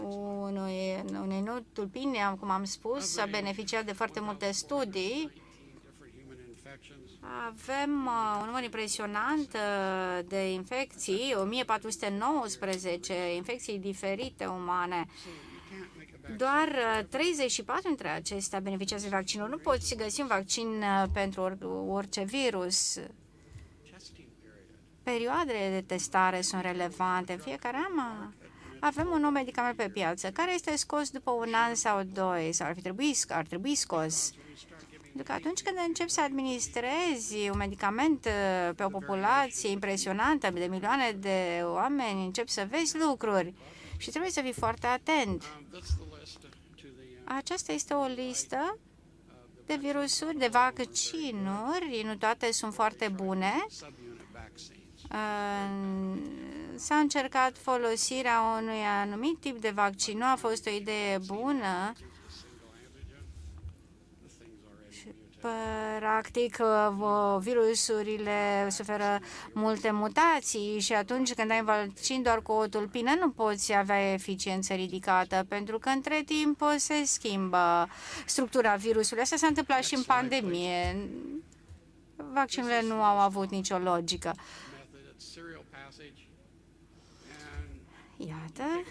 unei noi tulpini, cum am spus, a beneficiat de foarte multe studii. Avem un număr impresionant de infecții, 1419 infecții diferite umane. Doar 34 dintre acestea beneficiază de vaccinuri. Nu poți găsi un vaccin pentru orice virus. Perioadele de testare sunt relevante. În fiecare an avem un nou medicament pe piață care este scos după un an sau doi, sau ar trebui scos. Pentru că atunci când începi să administrezi un medicament pe o populație impresionantă de milioane de oameni, începi să vezi lucruri și trebuie să fii foarte atent. Aceasta este o listă de virusuri, de vaccinuri, nu toate sunt foarte bune. s-a încercat folosirea unui anumit tip de vaccin. Nu a fost o idee bună. Practic, virusurile suferă multe mutații și atunci când ai vaccin doar cu o tulpină nu poți avea eficiență ridicată, pentru că între timp se schimbă structura virusului. Asta s-a întâmplat și în pandemie. Vaccinurile nu au avut nicio logică. Iată,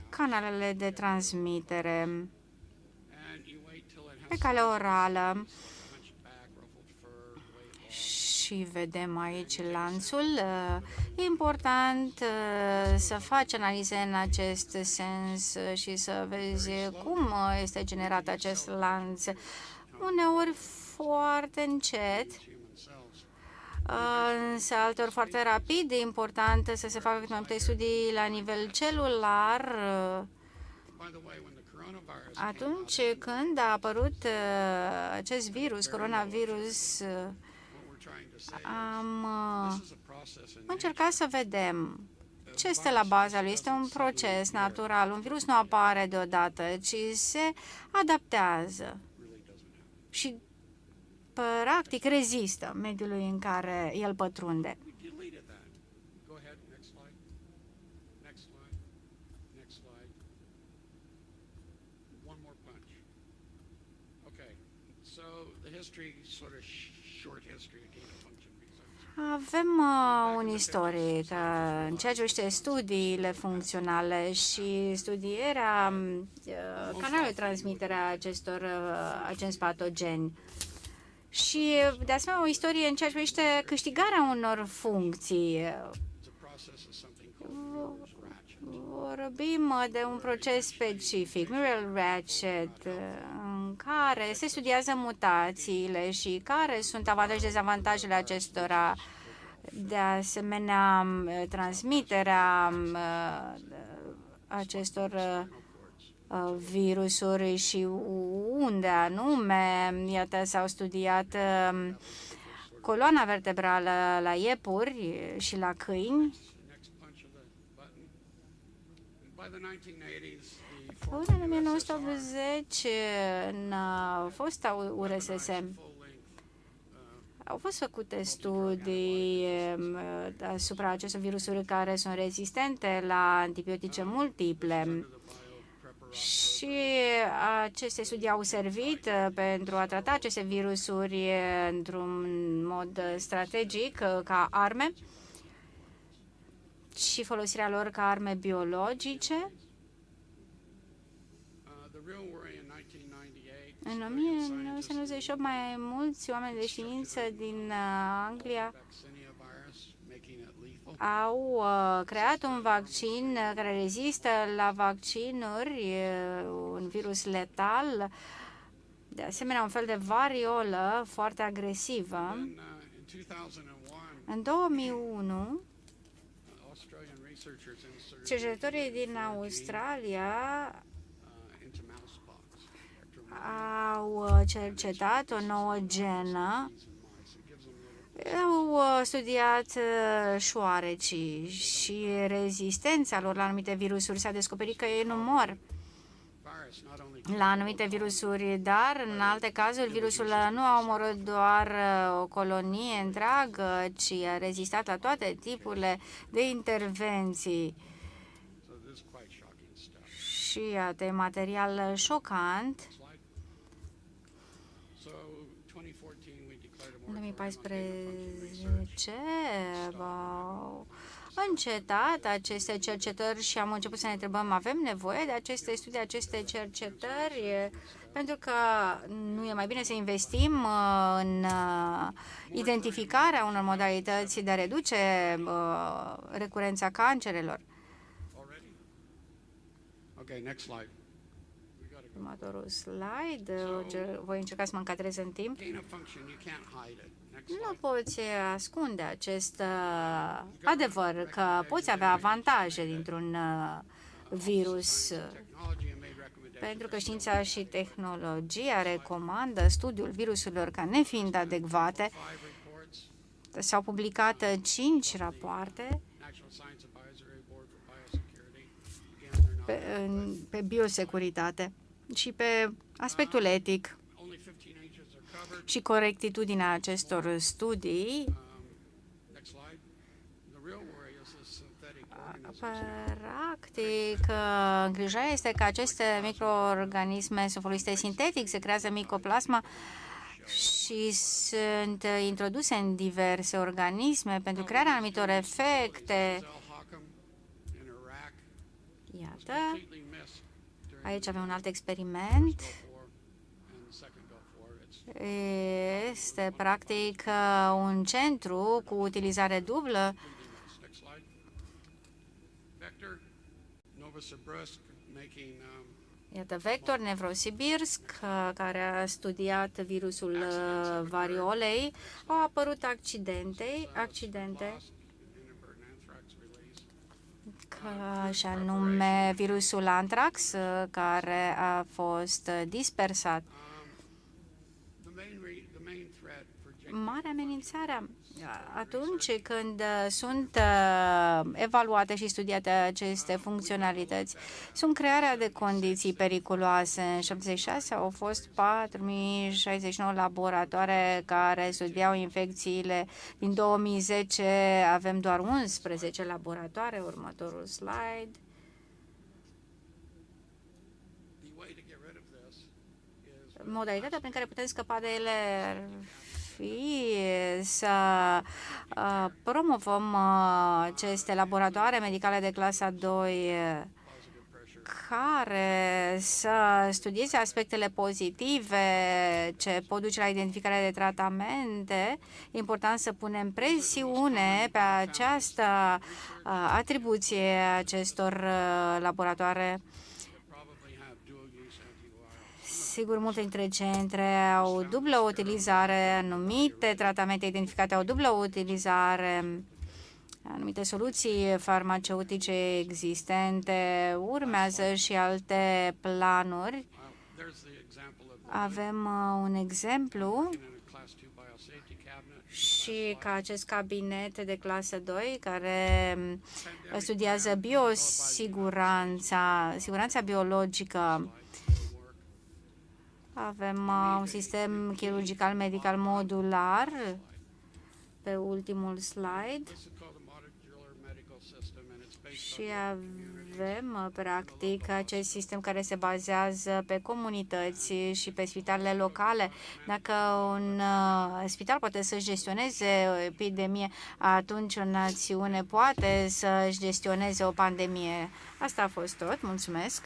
canalele de transmitere pe cale orală. Și vedem aici lanțul. E important să faci analize în acest sens și să vezi cum este generat acest lanț. Uneori foarte încet, însă alteori foarte rapid. E important să se facă cât mai multe studii la nivel celular. Atunci când a apărut acest virus, coronavirus, am încercat să vedem ce este la baza lui. Este un proces natural. Un virus nu apare deodată, ci se adaptează și practic rezistă mediului în care el pătrunde. Avem un istoric în ceea ce privește studiile funcționale și studierea canalului de transmitere a acestor agenți patogeni. Și, de asemenea, o istorie în ceea ce privește câștigarea unor funcții. Vorbim de un proces specific, Mirror Ratchet, în care se studiază mutațiile și care sunt avantaje și dezavantajele acestora. De asemenea, transmiterea acestor virusuri și unde anume. Iată, s-au studiat coloana vertebrală la iepuri și la câini. Până în 1980, în fosta URSS, au fost făcute studii asupra acestor virusuri care sunt rezistente la antibiotice multiple și aceste studii au servit pentru a trata aceste virusuri într-un mod strategic ca arme și folosirea lor ca arme biologice. În 1998, mai mulți oameni de știință din Anglia au creat un vaccin care rezistă la vaccinuri, un virus letal, de asemenea un fel de variolă foarte agresivă. În 2001, cercetătorii din Australia au cercetat o nouă genă, au studiat șoarecii și rezistența lor la anumite virusuri. S-a descoperit că ei nu mor la anumite virusuri, dar în alte cazuri virusul nu a omorât doar o colonie întreagă, ci a rezistat la toate tipurile de intervenții. Și iată, material șocant. În 2014 au încetat aceste cercetări și am început să ne întrebăm, avem nevoie de aceste studii, aceste cercetări, pentru că nu e mai bine să investim în identificarea unor modalități de a reduce recurența cancerelor. Okay, next slide. Următorul slide. Voi încerca să mă încadrez în timp. Nu poți ascunde acest adevăr că poți avea avantaje dintr-un virus, pentru că știința și tehnologia recomandă studiul virusurilor ca nefiind adecvate. S-au publicat 5 rapoarte pe biosecuritate și pe aspectul etic și corectitudinea acestor studii. Practic, îngrijorarea este că aceste microorganisme sunt folosite sintetic, se creează micoplasma și sunt introduse în diverse organisme pentru crearea anumitor efecte. Iată, aici avem un alt experiment. Este practic un centru cu utilizare dublă. Iată, Vector Novosibirsk, care a studiat virusul variolei, au apărut accidente și anume virusul antrax, care a fost dispersat. Marea amenințare atunci când sunt evaluate și studiate aceste funcționalități sunt crearea de condiții periculoase. În 76 au fost 4069 laboratoare care studiau infecțiile. Din 2010 avem doar 11 laboratoare. Următorul slide. Modalitatea prin care putem scăpa de ele ar fi să promovăm aceste laboratoare medicale de clasa 2 care să studieze aspectele pozitive ce pot duce la identificarea de tratamente. E important să punem presiune pe această atribuție acestor laboratoare. Sigur, multe dintre centre au dublă utilizare, anumite tratamente identificate au dublă utilizare, anumite soluții farmaceutice existente, urmează și alte planuri. Avem un exemplu și ca acest cabinet de clasă 2 care studiază siguranța biologică. Avem un sistem chirurgical medical modular pe ultimul slide și avem practic acest sistem care se bazează pe comunități și pe spitalele locale. Dacă un spital poate să-și gestioneze o epidemie, atunci o națiune poate să-și gestioneze o pandemie. Asta a fost tot. Mulțumesc!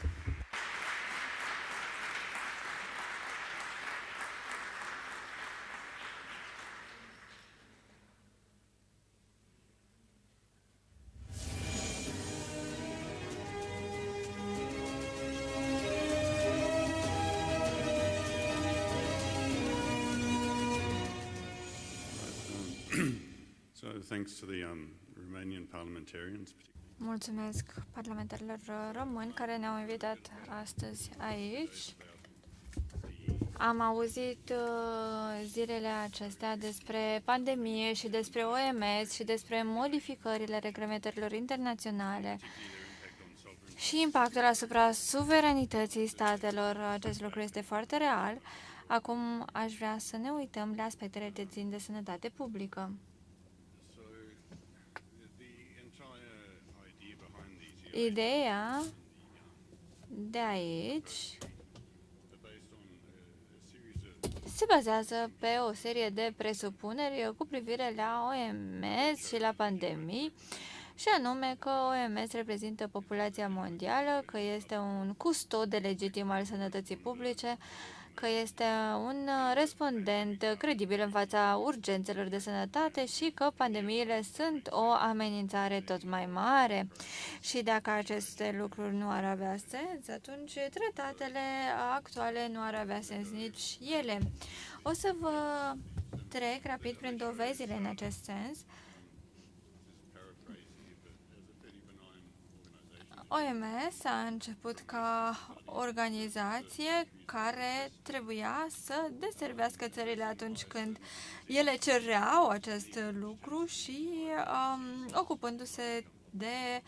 Thanks to the Romanian parliamentarians. Mulțumesc parlamentarilor români care ne-au invitat astăzi aici. Am auzit zilele acestea despre pandemie și despre OMS și despre modificările reglementărilor internaționale și impactul asupra suveranității statelor. Acest lucru este foarte real. Acum aș vrea să ne uităm la aspectele ce țin de sănătate publică. Ideea de aici se bazează pe o serie de presupuneri cu privire la OMS și la pandemii, și anume că OMS reprezintă populația mondială, că este un custod legitim al sănătății publice, că este un respondent credibil în fața urgențelor de sănătate și că pandemiile sunt o amenințare tot mai mare. Și dacă aceste lucruri nu ar avea sens, atunci tratatele actuale nu ar avea sens nici ele. O să vă trec rapid prin dovezile în acest sens. OMS a început ca organizație care trebuia să deservească țările atunci când ele cereau acest lucru și ocupându-se de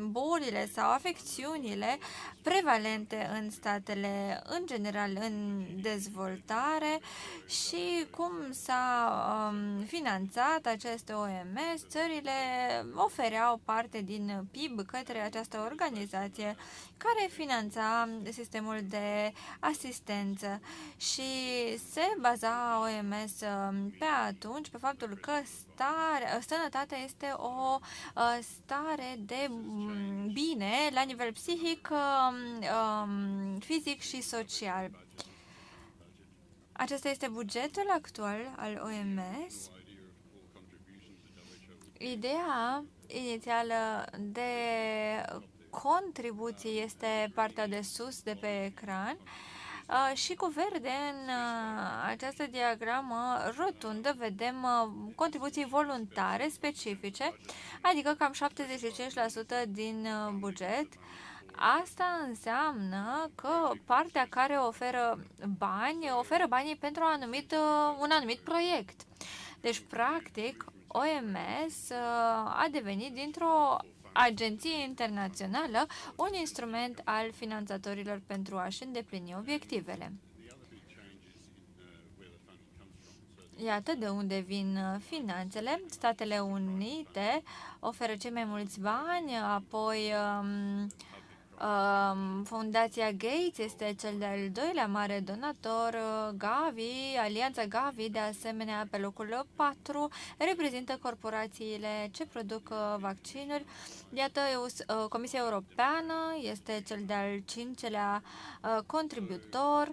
bolile sau afecțiunile prevalente în statele, în general, în dezvoltare și cum s-a finanțat acest OMS. Țările ofereau parte din PIB către această organizație care finanța sistemul de asistență și se baza OMS pe atunci pe faptul că sănătatea este o stare de bine la nivel psihic, fizic și social. Acesta este bugetul actual al OMS. Ideea inițială de contribuție este partea de sus de pe ecran și cu verde în această diagramă rotundă vedem contribuții voluntare specifice, adică cam 75% din buget. Asta înseamnă că partea care oferă banii pentru un anumit proiect. Deci, practic, OMS a devenit dintr-o agenție internațională un instrument al finanțatorilor pentru a-și îndeplini obiectivele. Iată de unde vin finanțele. Statele Unite oferă cei mai mulți bani, apoi Fundația Gates este cel de-al doilea mare donator, Gavi, Alianța Gavi, de asemenea, pe locul 4, reprezintă corporațiile ce produc vaccinuri. Iată, Comisia Europeană este cel de-al 5-lea contributor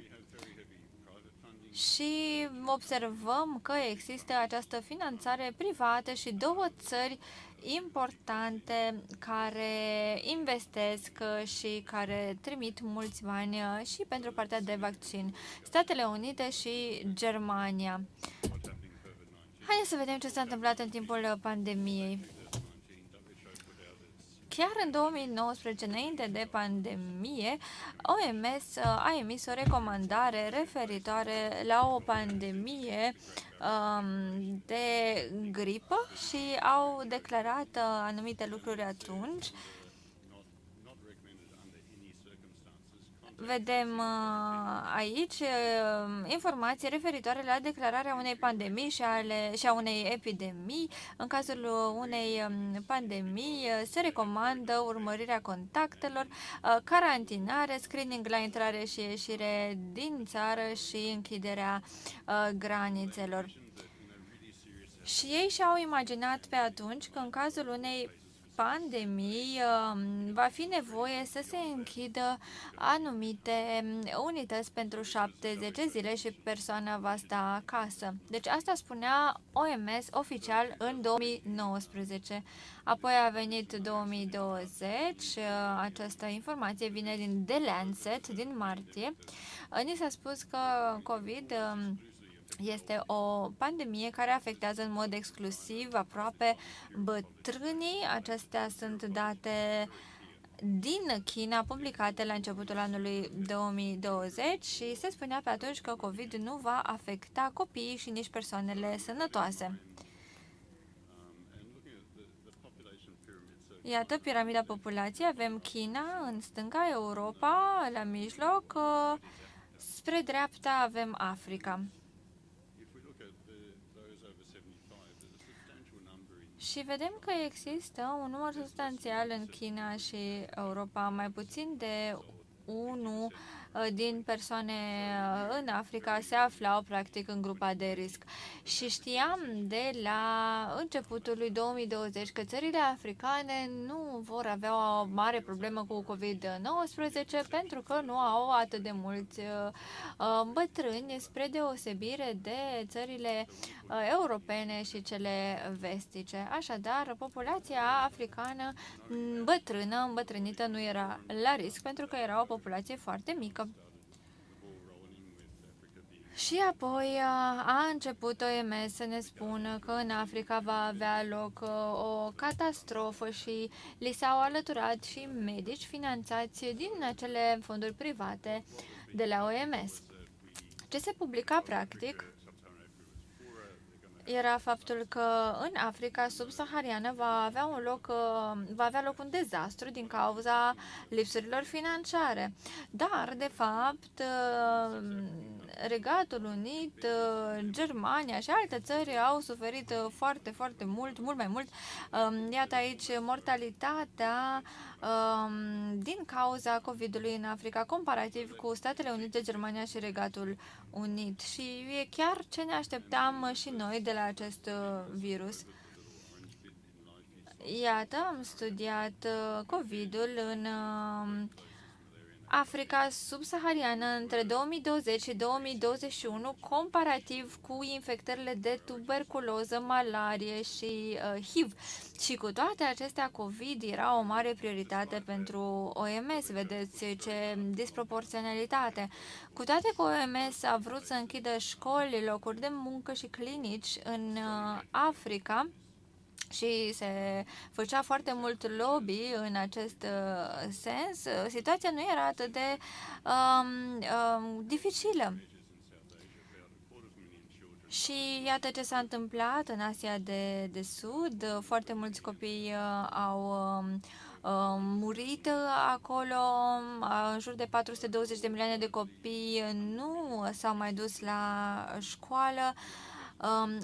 și observăm că există această finanțare privată și două țări importante care investesc și care trimit mulți bani și pentru partea de vaccin. Statele Unite și Germania. Haideți să vedem ce s-a întâmplat în timpul pandemiei. Chiar în 2019, înainte de pandemie, OMS a emis o recomandare referitoare la o pandemie de gripă și au declarat anumite lucruri atunci. Vedem aici informații referitoare la declararea unei pandemii și a unei epidemii. În cazul unei pandemii se recomandă urmărirea contactelor, carantinare, screening la intrare și ieșire din țară și închiderea granițelor. Și ei și-au imaginat pe atunci că în cazul unei pandemii va fi nevoie să se închidă anumite unități pentru 7-10 zile și persoana va sta acasă. Deci asta spunea OMS oficial în 2019. Apoi a venit 2020, această informație vine din The Lancet din martie. Ni s-a spus că COVID este o pandemie care afectează în mod exclusiv aproape bătrânii. Acestea sunt date din China publicate la începutul anului 2020 și se spunea pe atunci că COVID nu va afecta copiii și nici persoanele sănătoase. Iată piramida populației, avem China în stânga, Europa la mijloc, spre dreapta avem Africa. Și vedem că există un număr substanțial în China și Europa, mai puțin de 1 din persoane în Africa se aflau practic în grupa de risc. Și știam de la începutul lui 2020 că țările africane nu vor avea o mare problemă cu COVID-19 pentru că nu au atât de mulți bătrâni, spre deosebire de țările europene și cele vestice. Așadar, populația africană îmbătrânită nu era la risc pentru că era o populație foarte mică. Și apoi a început OMS să ne spună că în Africa va avea loc o catastrofă și li s-au alăturat și medici finanțați din acele fonduri private de la OMS. Ce se publica practic era faptul că în Africa subsahariană va avea loc un dezastru din cauza lipsurilor financiare. Dar, de fapt, Regatul Unit, Germania și alte țări au suferit foarte, foarte mult, mult mai mult. Iată aici mortalitatea din cauza COVID-ului în Africa, comparativ cu Statele Unite, Germania și Regatul Unit. Și e chiar ce ne așteptam și noi de la acest virus. Iată, am studiat COVID-ul în Africa subsahariană între 2020 și 2021, comparativ cu infectările de tuberculoză, malarie și HIV. Și cu toate acestea, COVID era o mare prioritate pentru OMS. Vedeți ce disproporționalitate. Cu toate că OMS a vrut să închidă școli, locuri de muncă și clinici în Africa, și se făcea foarte mult lobby în acest sens, situația nu era atât de dificilă. Și iată ce s-a întâmplat în Asia de Sud. Foarte mulți copii au murit acolo. În jur de 420 de milioane de copii nu s-au mai dus la școală.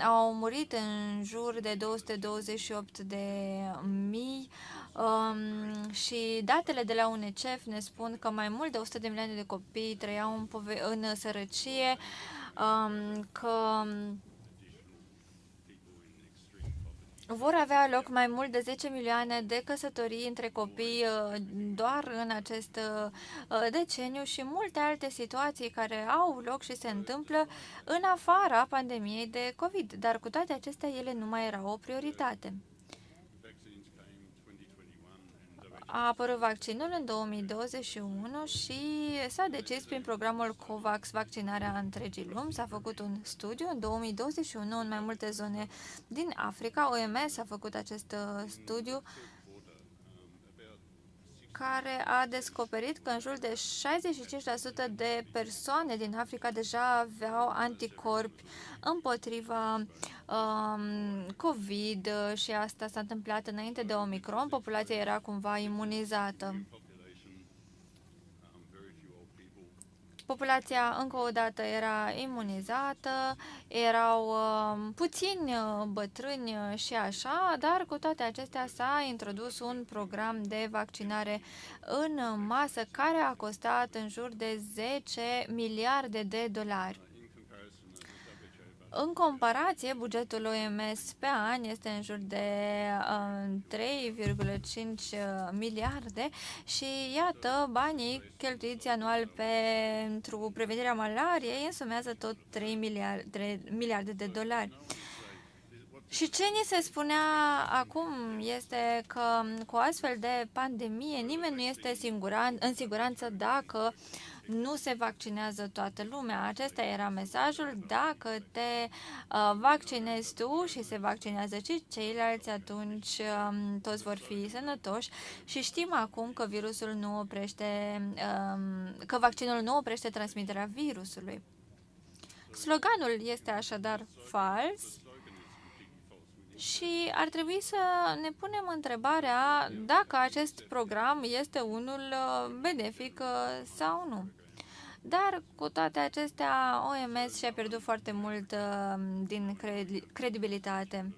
Au murit în jur de 228 de mii și datele de la UNICEF ne spun că mai mult de 100 de milioane de copii trăiau în sărăcie, că vor avea loc mai mult de 10 milioane de căsătorii între copii doar în acest deceniu și multe alte situații care au loc și se întâmplă în afara pandemiei de COVID. Dar cu toate acestea, ele nu mai erau o prioritate. A apărut vaccinul în 2021 și s-a decis prin programul COVAX vaccinarea întregii lumi. S-a făcut un studiu în 2021 în mai multe zone din Africa. OMS a făcut acest studiu care a descoperit că în jur de 65% de persoane din Africa deja aveau anticorpi împotriva COVID și asta s-a întâmplat înainte de Omicron. Populația era cumva imunizată. Populația, încă o dată, era imunizată, erau puțini bătrâni și așa, dar cu toate acestea s-a introdus un program de vaccinare în masă care a costat în jur de 10 miliarde de dolari. În comparație, bugetul OMS pe an este în jur de 3,5 miliarde și iată, banii cheltuiți anual pentru prevenirea malariei însumează tot 3 miliarde de dolari. Și ce ni se spunea acum este că cu astfel de pandemie nimeni nu este în siguranță dacă nu se vaccinează toată lumea. Acesta era mesajul. Dacă te vaccinezi tu și se vaccinează și ceilalți, atunci toți vor fi sănătoși și știm acum că virusul nu oprește, că vaccinul nu oprește transmiterea virusului. Sloganul este așadar fals și ar trebui să ne punem întrebarea dacă acest program este unul benefic sau nu. Dar cu toate acestea, OMS și-a pierdut foarte mult din credibilitate.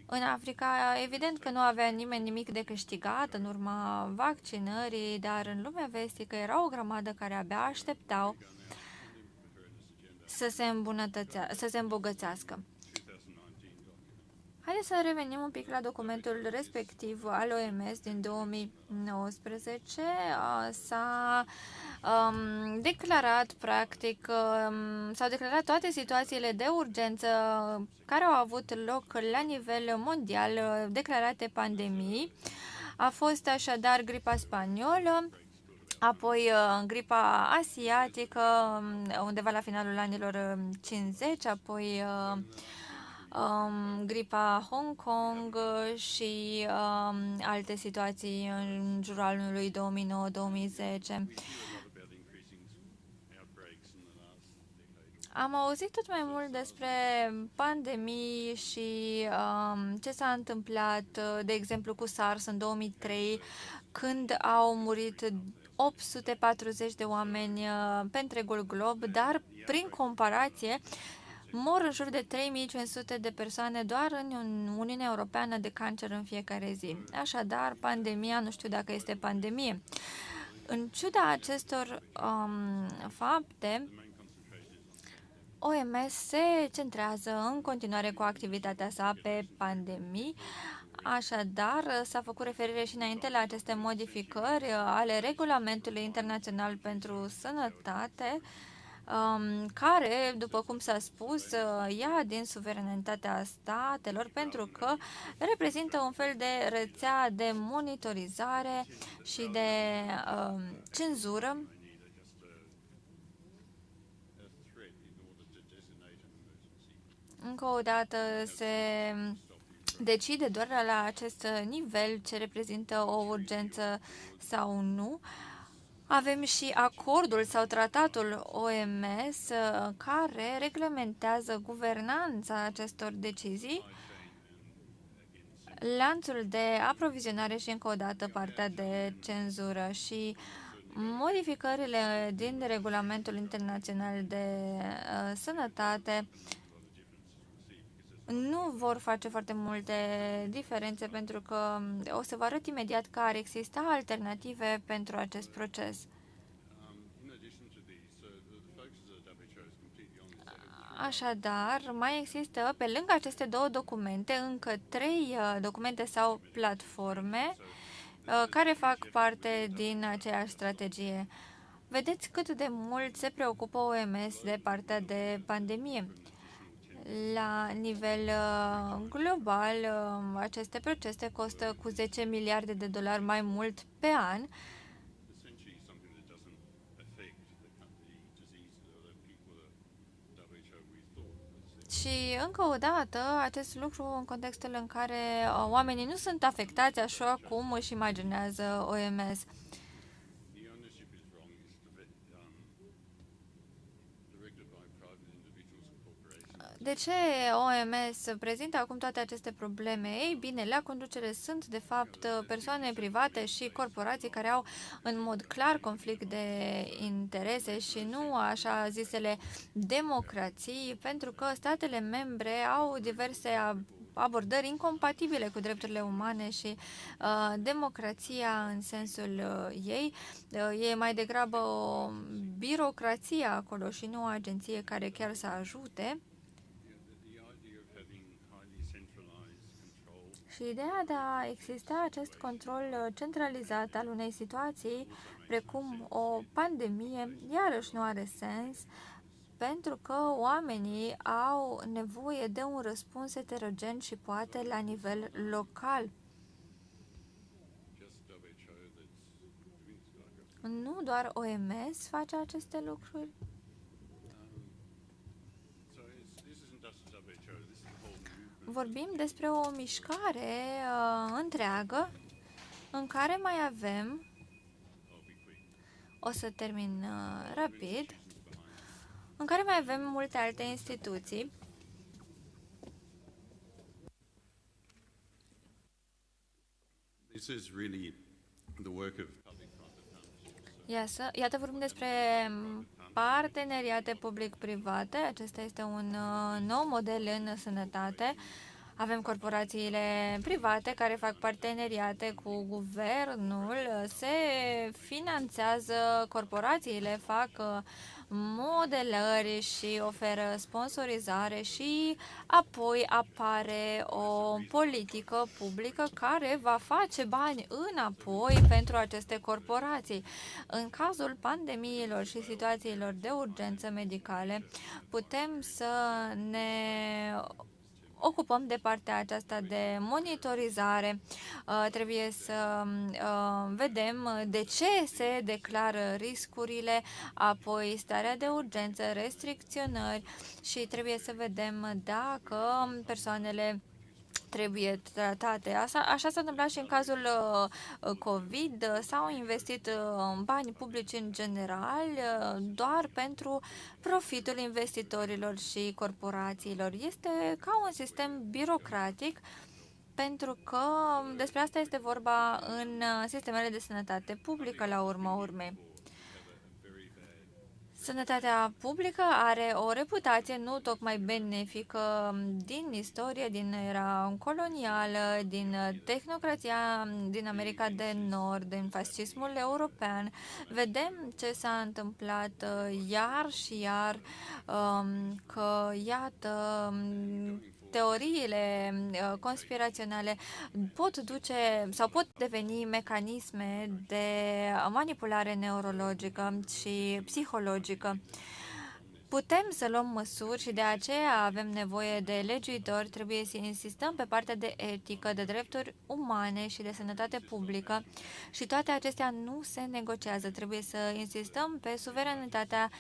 În Africa, evident că nu avea nimeni nimic de câștigat în urma vaccinării, dar în lumea vestică era o grămadă care abia așteptau să se îmbogățească. Haideți să revenim un pic la documentul respectiv al OMS din 2019. S-a declarat, practic, s-au declarat toate situațiile de urgență care au avut loc la nivel mondial, declarate pandemii. A fost așadar gripa spaniolă, apoi gripa asiatică, undeva la finalul anilor 50, apoi gripa Hong Kong și alte situații în jurul anului 2009-2010. Am auzit tot mai mult despre pandemii și ce s-a întâmplat, de exemplu, cu SARS în 2003, când au murit 840 de oameni pe întregul glob, dar, prin comparație, mor în jur de 3500 de persoane doar în Uniunea Europeană de cancer în fiecare zi. Așadar, pandemia, nu știu dacă este pandemie. În ciuda acestor fapte, OMS se centrează în continuare cu activitatea sa pe pandemii. Așadar, s-a făcut referire și înainte la aceste modificări ale Regulamentului Internațional pentru Sănătate, care, după cum s-a spus, ia din suveranitatea statelor pentru că reprezintă un fel de rețea de monitorizare și de cenzură. Încă o dată se decide doar la acest nivel ce reprezintă o urgență sau nu. Avem și acordul sau tratatul OMS care reglementează guvernanța acestor decizii, lanțul de aprovizionare și, încă o dată, partea de cenzură și modificările din Regulamentul Internațional de Sănătate nu vor face foarte multe diferențe pentru că o să vă arăt imediat că ar exista alternative pentru acest proces. Așadar, mai există, pe lângă aceste două documente, încă 3 documente sau platforme care fac parte din aceeași strategie. Vedeți cât de mult se preocupă OMS de partea de pandemie. La nivel global, aceste procese costă cu 10 miliarde de dolari mai mult pe an. Și încă o dată, acest lucru în contextul în care oamenii nu sunt afectați așa cum își imaginează OMS. De ce OMS prezintă acum toate aceste probleme? Ei bine, la conducere sunt de fapt persoane private și corporații care au în mod clar conflict de interese și nu așa zisele democrații, pentru că statele membre au diverse abordări incompatibile cu drepturile umane și democrația în sensul ei. E mai degrabă o birocrație acolo și nu o agenție care chiar să ajute. Și ideea de a exista acest control centralizat al unei situații, precum o pandemie, iarăși nu are sens, pentru că oamenii au nevoie de un răspuns heterogen și poate la nivel local. Nu doar OMS face aceste lucruri. Vorbim despre o mișcare întreagă în care mai avem, o să termin rapid, în care mai avem multe alte instituții. This is really the work of Iată, vorbim despre parteneriate public-private. Acesta este un nou model în sănătate. Avem corporațiile private care fac parteneriate cu guvernul, se finanțează, corporațiile fac modelări și oferă sponsorizare și apoi apare o politică publică care va face bani înapoi pentru aceste corporații. În cazul pandemiilor și situațiilor de urgență medicale, putem să ne ocupăm de partea aceasta de monitorizare. Trebuie să vedem de ce se declară riscurile, apoi starea de urgență, restricționări și trebuie să vedem dacă persoanele trebuie tratate. Așa s-a întâmplat și în cazul COVID. S-au investit bani publici în general doar pentru profitul investitorilor și corporațiilor. Este ca un sistem birocratic, pentru că despre asta este vorba în sistemele de sănătate publică, la urma urmei. Sănătatea publică are o reputație nu tocmai benefică din istorie, din era colonială, din tehnocrația din America de Nord, din fascismul european. Vedem ce s-a întâmplat iar și iar, că, iată, teoriile conspiraționale pot duce sau pot deveni mecanisme de manipulare neurologică și psihologică. Putem să luăm măsuri și de aceea avem nevoie de legiuitori, trebuie să insistăm pe partea de etică, de drepturi umane și de sănătate publică și toate acestea nu se negociază. Trebuie să insistăm pe suveranitatea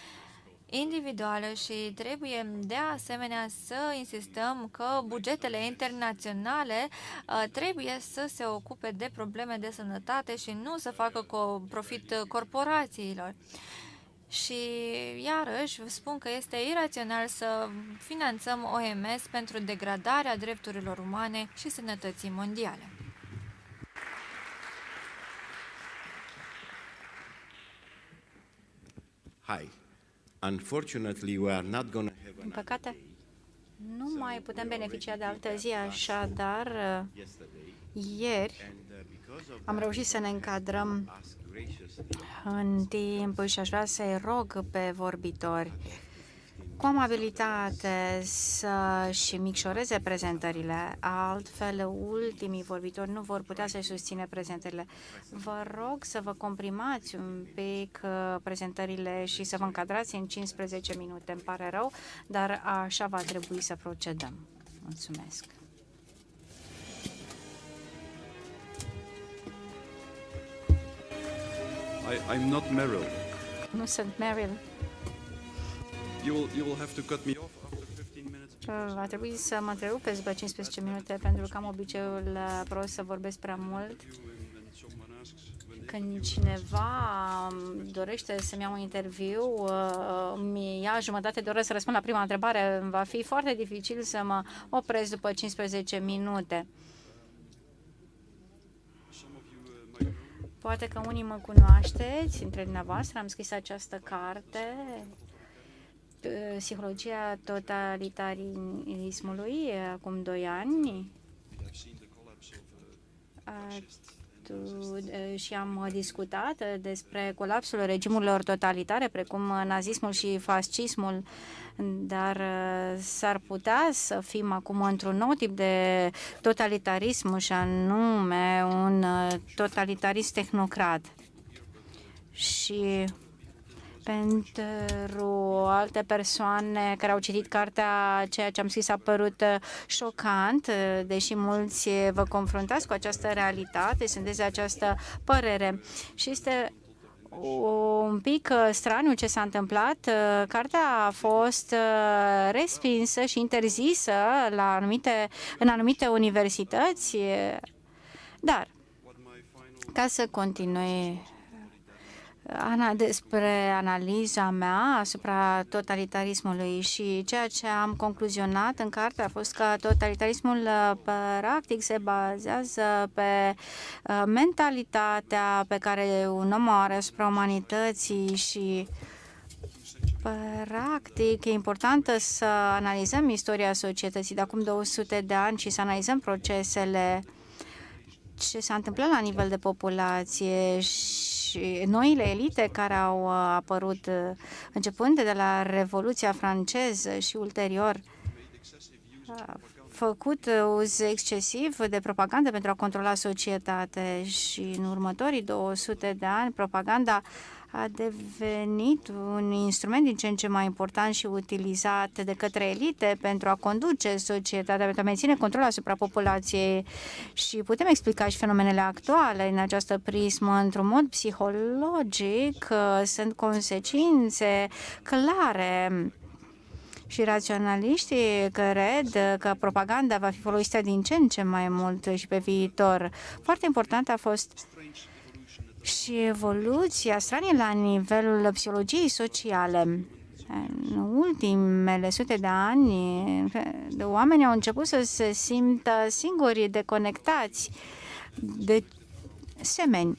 individuală și trebuie de asemenea să insistăm că bugetele internaționale trebuie să se ocupe de probleme de sănătate și nu să facă profit corporațiilor. Și iarăși spun că este irațional să finanțăm OMS pentru degradarea drepturilor umane și sănătății mondiale. Hi. Unfortunately, we are not going to have Din păcate, nu mai putem beneficia de altă zi, așadar, ieri am reușit să ne încadrăm în timp și aș vrea să-i rog pe vorbitori cu amabilitate să-și micșoreze prezentările, altfel ultimii vorbitori nu vor putea să-și susține prezentările. Vă rog să vă comprimați un pic prezentările și să vă încadrați în 15 minute. Îmi pare rău, dar așa va trebui să procedăm. Mulțumesc. I'm not Meryl. Nu sunt Meryl. You will have to cut me off after 15 minutes. Va trebui să mă întrerupeți după 15 minute pentru că am obiceiul prost să vorbesc prea mult. Când cineva dorește să-mi ia un interviu, mi ia jumătate de oră să răspund la prima întrebare. Va fi foarte dificil să mă opresc după 15 minute. Poate că unii mă cunoașteți, între dumneavoastră, am scris această carte, Psihologia totalitarismului, acum 2 ani. Și am discutat despre colapsul regimurilor totalitare, precum nazismul și fascismul, dar s-ar putea să fim acum într-un nou tip de totalitarism, și anume un totalitarism tehnocrat. Și pentru alte persoane care au citit cartea, ceea ce am scris a părut șocant, deși mulți vă confruntați cu această realitate, sunteți de această părere. Și este un pic straniu ce s-a întâmplat. Cartea a fost respinsă și interzisă în anumite universități, dar ca să continui despre analiza mea asupra totalitarismului, și ceea ce am concluzionat în carte a fost că totalitarismul practic se bazează pe mentalitatea pe care un om o are asupra umanității și practic e important să analizăm istoria societății de acum 200 de ani și să analizăm procesele ce s-a întâmplat la nivel de populație și noile elite care au apărut începând de la Revoluția franceză și ulterior a făcut uz excesiv de propagandă pentru a controla societatea, și în următorii 200 de ani propaganda a devenit un instrument din ce în ce mai important și utilizat de către elite pentru a conduce societatea, pentru a menține controlul asupra populației. Și putem explica și fenomenele actuale în această prismă. Într-un mod psihologic, sunt consecințe clare Și raționaliștii cred că propaganda va fi folosită din ce în ce mai mult și pe viitor. Foarte important a fost și evoluția stranie la nivelul psihologiei sociale. În ultimele sute de ani, oamenii au început să se simtă singuri deconectați de semeni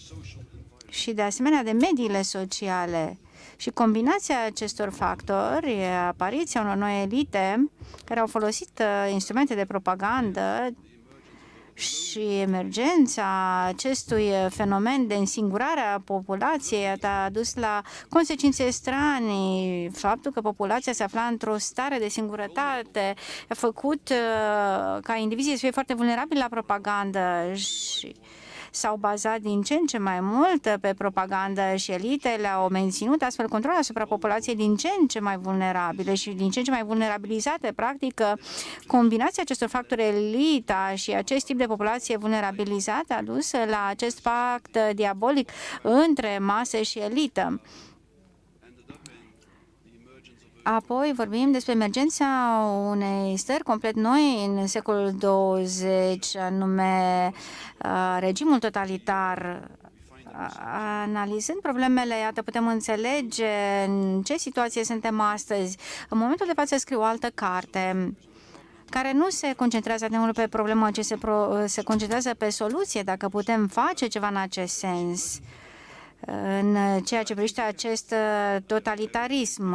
și de asemenea de mediile sociale. Și combinația acestor factori, apariția unor noi elite care au folosit instrumente de propagandă și emergența acestui fenomen de însingurare a populației a dus la consecințe stranii. Faptul că populația se afla într-o stare de singurătate a făcut ca indivizii să fie foarte vulnerabili la propagandă și s-au bazat din ce în ce mai mult pe propagandă și elitele au menținut astfel control asupra populației din ce în ce mai vulnerabile și din ce în ce mai vulnerabilizate. Practic, combinația acestor factori, elita și acest tip de populație vulnerabilizată, a dus la acest pact diabolic între masă și elită. Apoi vorbim despre emergența unei stări complet noi în secolul 20, anume regimul totalitar. Analizând problemele, iată, putem înțelege în ce situație suntem astăzi. În momentul de față scriu o altă carte care nu se concentrează atât pe problemă, ci se concentrează pe soluție, dacă putem face ceva în acest sens, în ceea ce privește acest totalitarism.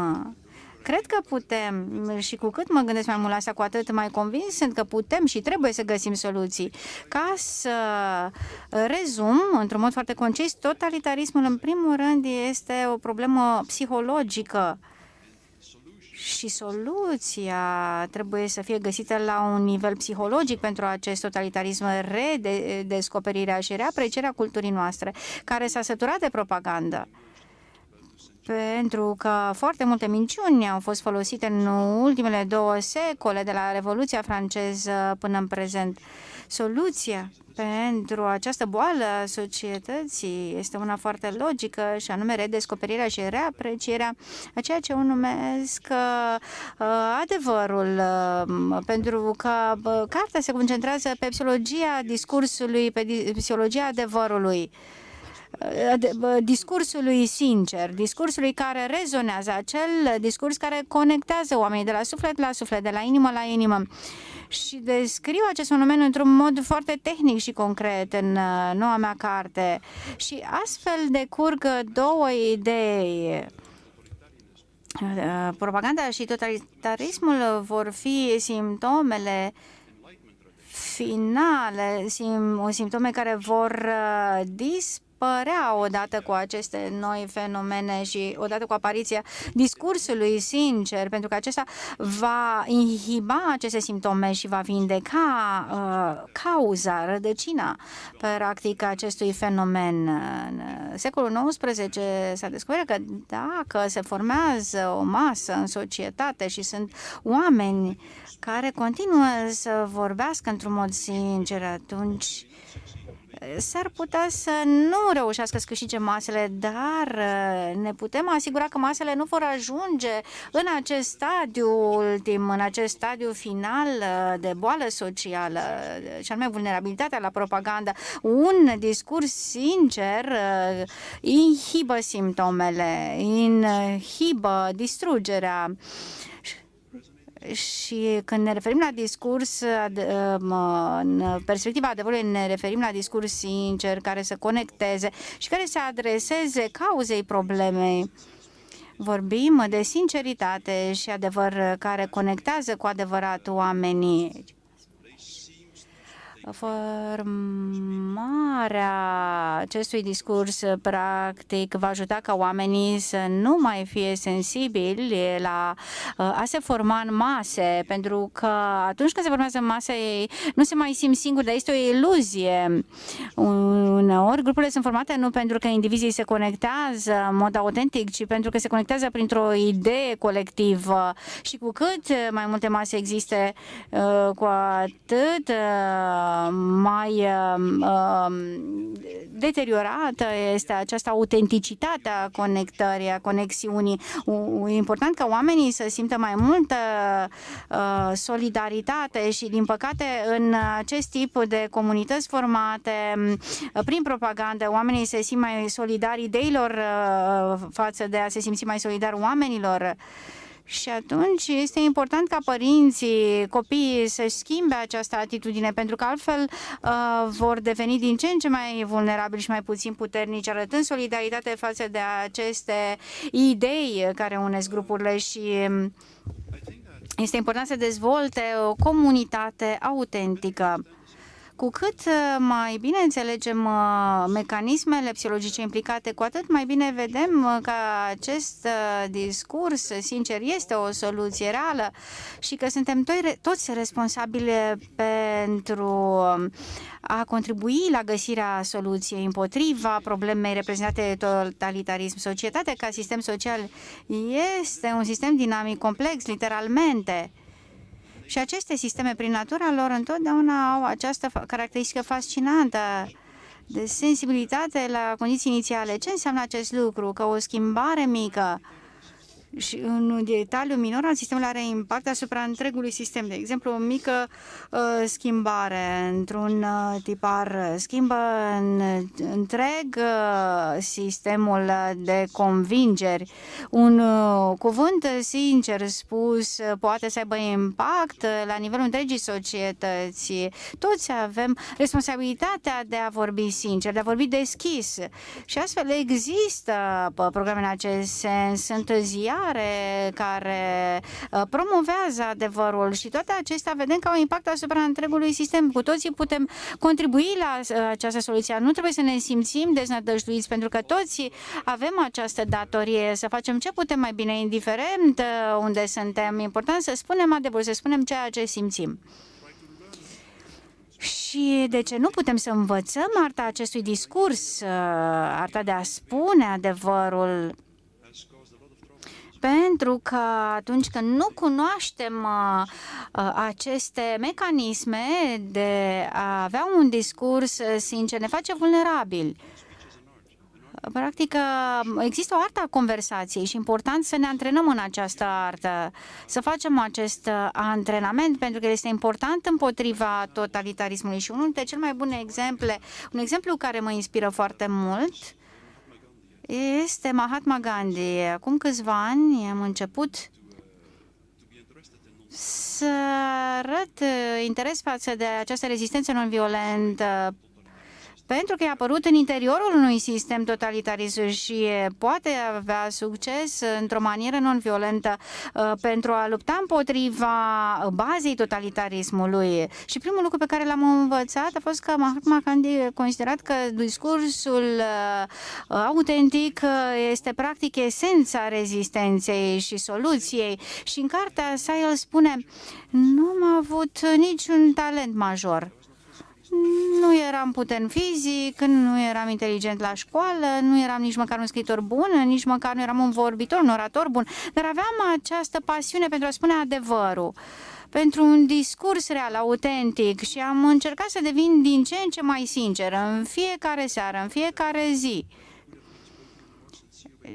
Cred că putem și cu cât mă gândesc mai mult la asta, cu atât mai convins sunt că putem și trebuie să găsim soluții. Ca să rezum, într-un mod foarte concis, totalitarismul în primul rând este o problemă psihologică și soluția trebuie să fie găsită la un nivel psihologic pentru acest totalitarism, redescoperirea și reaprecierea culturii noastre, care s-a săturat de propagandă. Pentru că foarte multe minciuni au fost folosite în ultimele 2 secole, de la Revoluția franceză până în prezent. Soluția pentru această boală a societății este una foarte logică, și anume redescoperirea și reaprecierea a ceea ce eu numesc adevărul, pentru că cartea se concentrează pe psihologia discursului, pe psihologia adevărului, discursului sincer, discursului care rezonează, acel discurs care conectează oamenii de la suflet la suflet, de la inimă la inimă. Și descriu acest fenomen într-un mod foarte tehnic și concret în noua mea carte. Și astfel decurg 2 idei. Propaganda și totalitarismul vor fi simptomele finale, simptome care vor dispărea odată cu aceste noi fenomene și odată cu apariția discursului sincer, pentru că acesta va inhiba aceste simptome și va vindeca cauza, rădăcina practic acestui fenomen. În secolul XIX s-a descoperit că dacă se formează o masă în societate și sunt oameni care continuă să vorbească într-un mod sincer, atunci s-ar putea să nu reușească să câștige masele, dar ne putem asigura că masele nu vor ajunge în acest stadiu ultim, în acest stadiu final de boală socială, și anume vulnerabilitatea la propagandă. Un discurs sincer inhibă simptomele, inhibă distrugerea. Și când ne referim la discurs, în perspectiva adevărului, ne referim la discurs sincer, care să conecteze și care să adreseze cauzei problemei. Vorbim de sinceritate și adevăr care conectează cu adevărat oamenii. Formarea acestui discurs practic va ajuta ca oamenii să nu mai fie sensibili la a se forma în mase, pentru că atunci când se formează în mase ei nu se mai simt singuri, dar este o iluzie. Uneori grupurile sunt formate nu pentru că indivizii se conectează în mod autentic, ci pentru că se conectează printr-o idee colectivă, și cu cât mai multe mase existe, cu atât mai deteriorată este această autenticitate a conectării, a conexiunii. E important ca oamenii să simtă mai multă solidaritate și, din păcate, în acest tip de comunități formate prin propagandă, oamenii se simt mai solidari ideilor față de a se simți mai solidar oamenilor. Și atunci este important ca părinții, copiii să schimbe această atitudine, pentru că altfel vor deveni din ce în ce mai vulnerabili și mai puțin puternici, arătând solidaritate față de aceste idei care unesc grupurile și este important să dezvolte o comunitate autentică. Cu cât mai bine înțelegem mecanismele psihologice implicate, cu atât mai bine vedem că acest discurs, sincer, este o soluție reală și că suntem toți responsabili pentru a contribui la găsirea soluției împotriva problemei reprezentate de totalitarism. Societatea ca sistem social este un sistem dinamic complex, literalmente. Și aceste sisteme, prin natura lor, întotdeauna au această caracteristică fascinantă de sensibilitate la condiții inițiale. Ce înseamnă acest lucru? Că o schimbare mică și un detaliu minor al sistemului are impact asupra întregului sistem. De exemplu, o mică schimbare într-un tipar schimbă întreg sistemul de convingeri. Un cuvânt sincer spus poate să aibă impact la nivelul întregii societăți. Toți avem responsabilitatea de a vorbi sincer, de a vorbi deschis. Și astfel există programe în acest sens, întârziare care promovează adevărul și toate acestea vedem că au impact asupra întregului sistem. Cu toții putem contribui la această soluție. Nu trebuie să ne simțim deznădăjduiți, pentru că toți avem această datorie să facem ce putem mai bine, indiferent unde suntem. E important să spunem adevărul, să spunem ceea ce simțim. Și de ce nu putem să învățăm arta acestui discurs, arta de a spune adevărul? Pentru că atunci când nu cunoaștem aceste mecanisme de a avea un discurs sincer, ne face vulnerabili. Practic, există o artă a conversației și e important să ne antrenăm în această artă, să facem acest antrenament, pentru că este important împotriva totalitarismului. Și unul dintre cele mai bune exemple, un exemplu care mă inspiră foarte mult, este Mahatma Gandhi. Acum câțiva ani am început să arăt interes față de această rezistență non-violentă, pentru că a apărut în interiorul unui sistem totalitarist și poate avea succes într-o manieră non-violentă pentru a lupta împotriva bazei totalitarismului. Și primul lucru pe care l-am învățat a fost că Mahatma Gandhi a considerat că discursul autentic este practic esența rezistenței și soluției. Și în cartea sa el spune: nu am avut niciun talent major. Nu eram puternic fizic, nu eram inteligent la școală, nu eram nici măcar un scriitor bun, nici măcar nu eram un vorbitor, un orator bun, dar aveam această pasiune pentru a spune adevărul, pentru un discurs real, autentic, și am încercat să devin din ce în ce mai sincer în fiecare seară, în fiecare zi.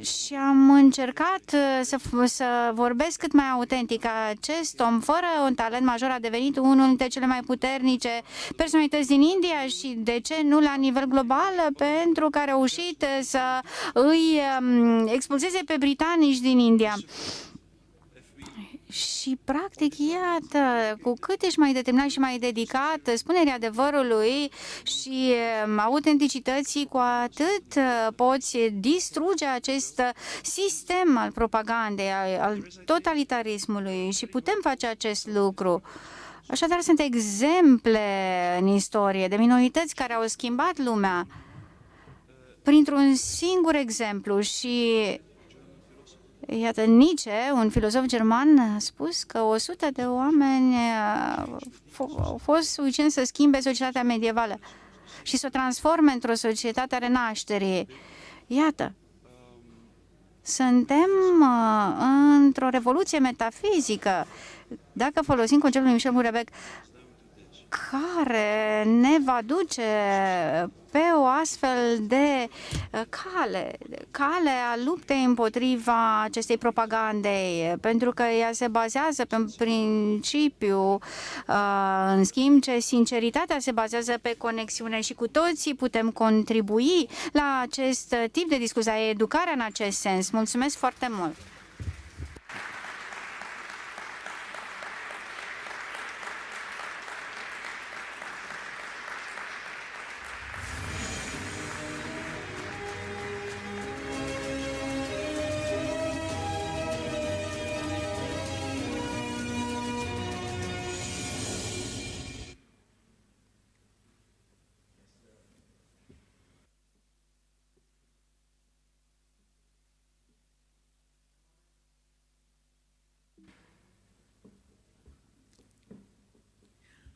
Și am încercat să vorbesc cât mai autentic. Acest om, fără un talent major, a devenit unul dintre cele mai puternice personalități din India și, de ce nu, la nivel global, pentru că a reușit să îi expulzeze pe britanici din India. Și, practic, iată, cu cât ești mai determinat și mai dedicat spunerii adevărului și autenticității, cu atât poți distruge acest sistem al propagandei, al totalitarismului, și putem face acest lucru. Așadar, sunt exemple în istorie de minorități care au schimbat lumea printr-un singur exemplu. Și iată, Nietzsche, un filozof german, a spus că 100 de oameni au fost suficient să schimbe societatea medievală și să o transforme într-o societate a renașterii. Iată, suntem într-o revoluție metafizică. Dacă folosim conceptul lui Michel Houellebecq, care ne va duce pe o astfel de cale a luptei împotriva acestei propagandei, pentru că ea se bazează pe un principiu, în schimb ce sinceritatea se bazează pe conexiune și cu toții putem contribui la acest tip de discuție, educarea în acest sens. Mulțumesc foarte mult!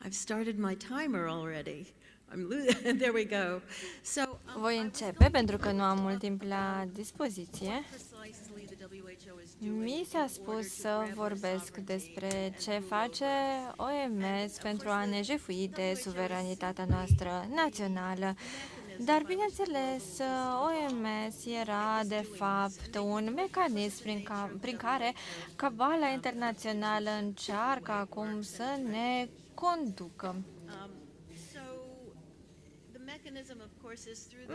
I've started my timer already. There we go. So, voi începe pentru că nu am mult timp la dispoziție. Mi s-a spus să vorbesc despre ce face OMS pentru a ne jefui de suveranitatea noastră națională. Dar, bineînțeles, OMS era, de fapt, un mecanism prin care cabala internațională încearcă acum să ne conducă.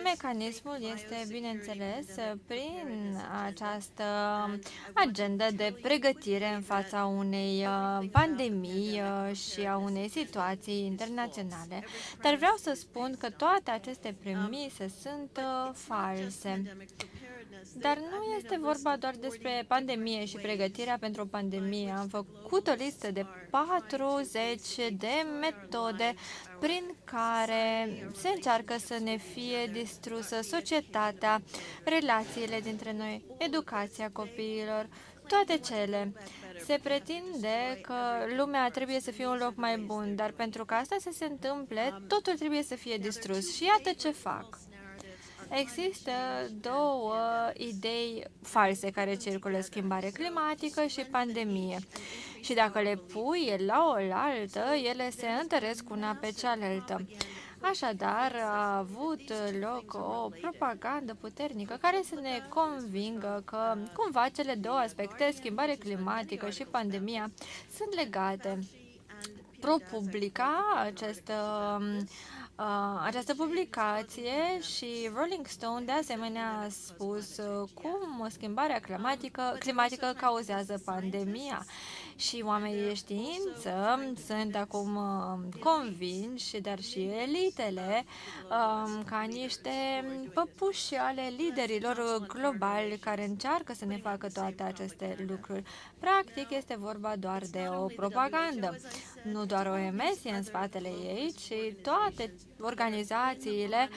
Mecanismul este, bineînțeles, prin această agendă de pregătire în fața unei pandemii și a unei situații internaționale. Dar vreau să spun că toate aceste premise sunt false. Dar nu este vorba doar despre pandemie și pregătirea pentru o pandemie. Am făcut o listă de 40 de metode prin care se încearcă să ne fie distrusă societatea, relațiile dintre noi, educația copiilor, toate cele. Se pretinde că lumea trebuie să fie un loc mai bun, dar pentru ca asta să se întâmple, totul trebuie să fie distrus. Și iată ce fac. Există două idei false care circulă, schimbare climatică și pandemie. Și dacă le pui la oaltă, ele se întăresc una pe cealaltă. Așadar, a avut loc o propagandă puternică care să ne convingă că cumva cele două aspecte, schimbare climatică și pandemia, sunt legate. ProPublica, această publicație și Rolling Stone de asemenea a spus cum schimbarea climatică cauzează pandemia. Și oamenii de știință sunt acum convinși, dar și elitele, ca niște păpuși ale liderilor globali care încearcă să ne facă toate aceste lucruri. Practic este vorba doar de o propagandă. Nu doar OMS e în spatele ei, ci toate organizațiile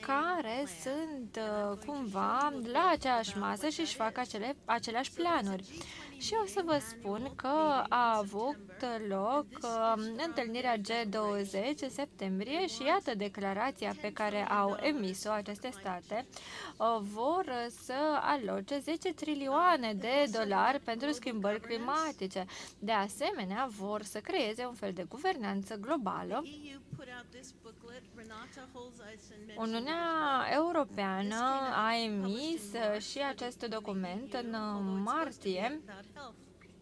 care sunt cumva la aceeași masă și își fac aceleași planuri. Și o să vă spun că a avut loc întâlnirea G20 în septembrie și iată declarația pe care au emis-o aceste state. Vor să aloce 10 trilioane de dolari pentru schimbări climatice. De asemenea, vor să creeze un fel de guvernanță globală. Uniunea Europeană a emis și acest document în martie.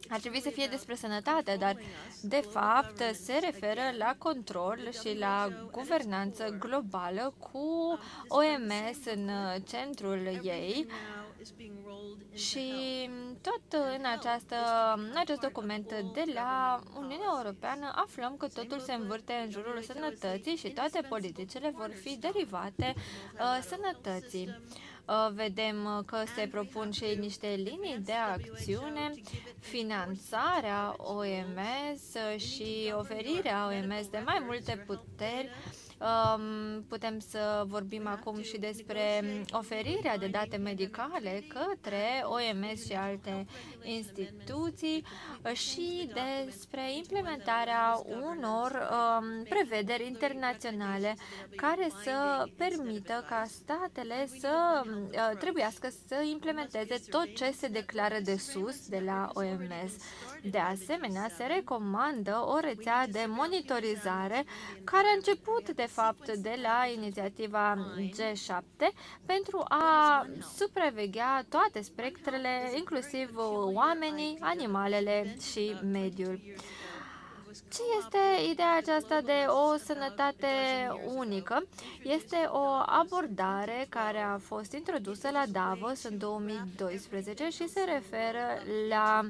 Ar trebui să fie despre sănătate, dar de fapt se referă la control și la guvernanță globală cu OMS în centrul ei. Și tot în acest document de la Uniunea Europeană aflăm că totul se învârte în jurul sănătății și toate politicile vor fi derivate sănătății. Vedem că se propun și niște linii de acțiune, finanțarea OMS și oferirea OMS de mai multe puteri Putem să vorbim acum și despre oferirea de date medicale către OMS și alte instituții și despre implementarea unor prevederi internaționale care să permită ca statele să trebuiască să implementeze tot ce se declară de sus de la OMS. De asemenea, se recomandă o rețea de monitorizare care a început, de fapt, de la inițiativa G7 pentru a supraveghea toate spectrele, inclusiv oamenii, animalele și mediul. Ce este ideea aceasta de o sănătate unică? Este o abordare care a fost introdusă la Davos în 2012 și se referă la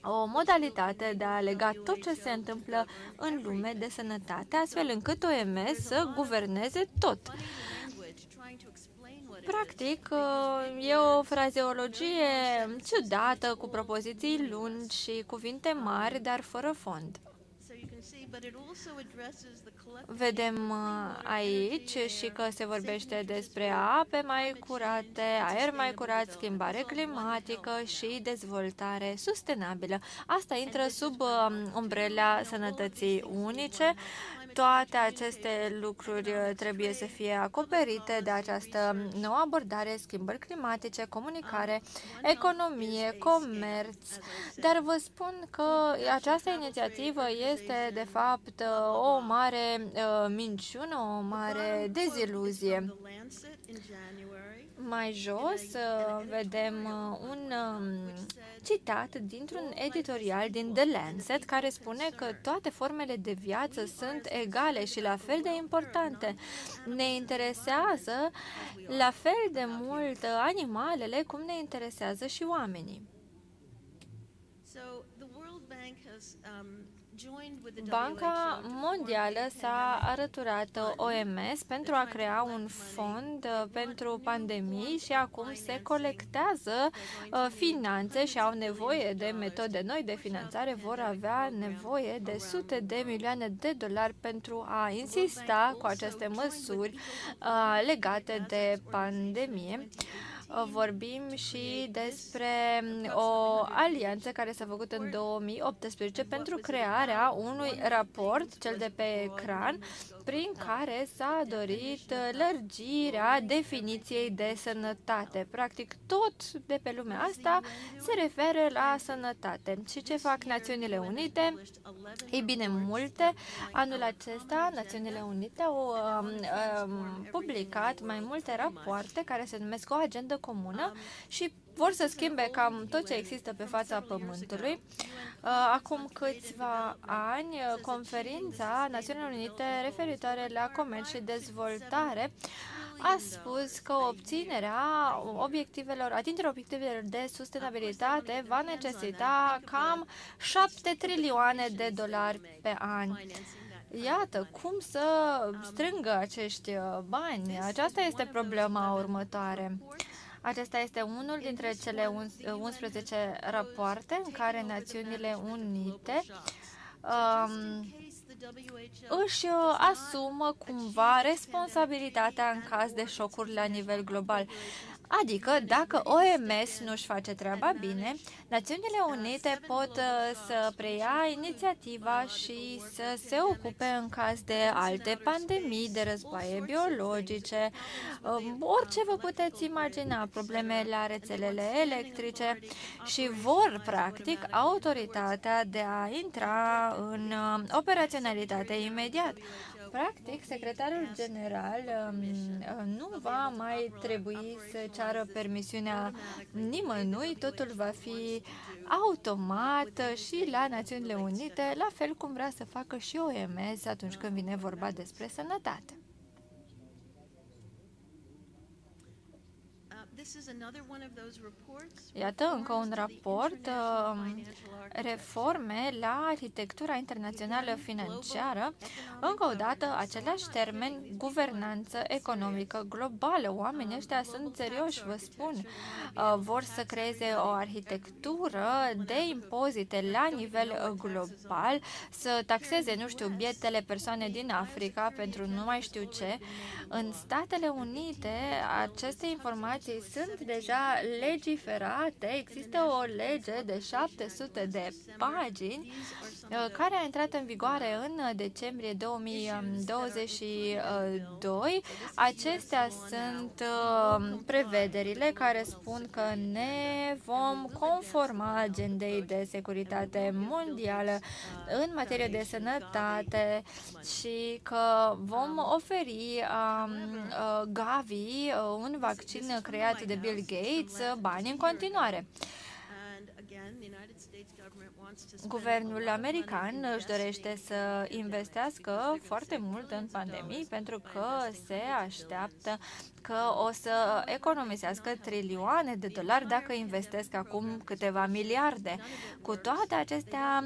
o modalitate de a lega tot ce se întâmplă în lume de sănătate, astfel încât OMS să guverneze tot. Practic, e o frazeologie ciudată, cu propoziții lungi și cuvinte mari, dar fără fond. Vedem aici și că se vorbește despre ape mai curate, aer mai curat, schimbare climatică și dezvoltare sustenabilă. Asta intră sub umbrela sănătății unice. Toate aceste lucruri trebuie să fie acoperite de această nouă abordare, schimbări climatice, comunicare, economie, comerț. Dar vă spun că această inițiativă este, de fapt, o mare minciună, o mare deziluzie. Mai jos vedem un citat dintr-un editorial din The Lancet care spune că toate formele de viață sunt egale și la fel de importante. Ne interesează la fel de mult animalele cum ne interesează și oamenii. Banca Mondială s-a alăturat OMS pentru a crea un fond pentru pandemii și acum se colectează finanțe și au nevoie de metode noi de finanțare, vor avea nevoie de sute de milioane de dolari pentru a insista cu aceste măsuri legate de pandemie. Vorbim și despre o alianță care s-a făcut în 2018 pentru crearea unui raport, cel de pe ecran, prin care s-a dorit lărgirea definiției de sănătate. Practic, tot de pe lumea asta se referă la sănătate. Și ce fac Națiunile Unite? Ei bine, multe. Anul acesta, Națiunile Unite au publicat mai multe rapoarte care se numesc o agendă comună și vor să schimbe cam tot ce există pe fața Pământului. Acum câțiva ani, conferința Națiunilor Unite referitoare la comerț și dezvoltare a spus că atingerea obiectivelor de sustenabilitate va necesita cam 7 trilioane de dolari pe an. Iată, cum să strângă acești bani? Aceasta este problema următoare. Acesta este unul dintre cele 11 rapoarte în care Națiunile Unite își asumă cumva responsabilitatea în caz de șocuri la nivel global. Adică, dacă OMS nu își face treaba bine, Națiunile Unite pot să preia inițiativa și să se ocupe în caz de alte pandemii, de războaie biologice, orice vă puteți imagina, probleme la rețelele electrice și vor, practic, autoritatea de a intra în operaționalitate imediat. Practic, secretarul general nu va mai trebui să ceară permisiunea nimănui, totul va fi automat și la Națiunile Unite, la fel cum vrea să facă și OMS atunci când vine vorba despre sănătate. Iată încă un raport, reforme la arhitectura internațională financiară, încă o dată același termen, guvernanță economică globală. Oamenii ăștia sunt serioși, vă spun. Vor să creeze o arhitectură de impozite la nivel global, să taxeze, nu știu, bietele persoane din Africa pentru nu mai știu ce. În Statele Unite, aceste informații sunt deja legiferate. Există o lege de 700 de pagini care a intrat în vigoare în decembrie 2022. Acestea sunt prevederile care spun că ne vom conforma agendei de securitate mondială în materie de sănătate și că vom oferi Gavi, un vaccin creat de Bill Gates, bani în continuare. Guvernul american își dorește să investească foarte mult în pandemii pentru că se așteaptă că o să economisească trilioane de dolari dacă investesc acum câteva miliarde. Cu toate acestea,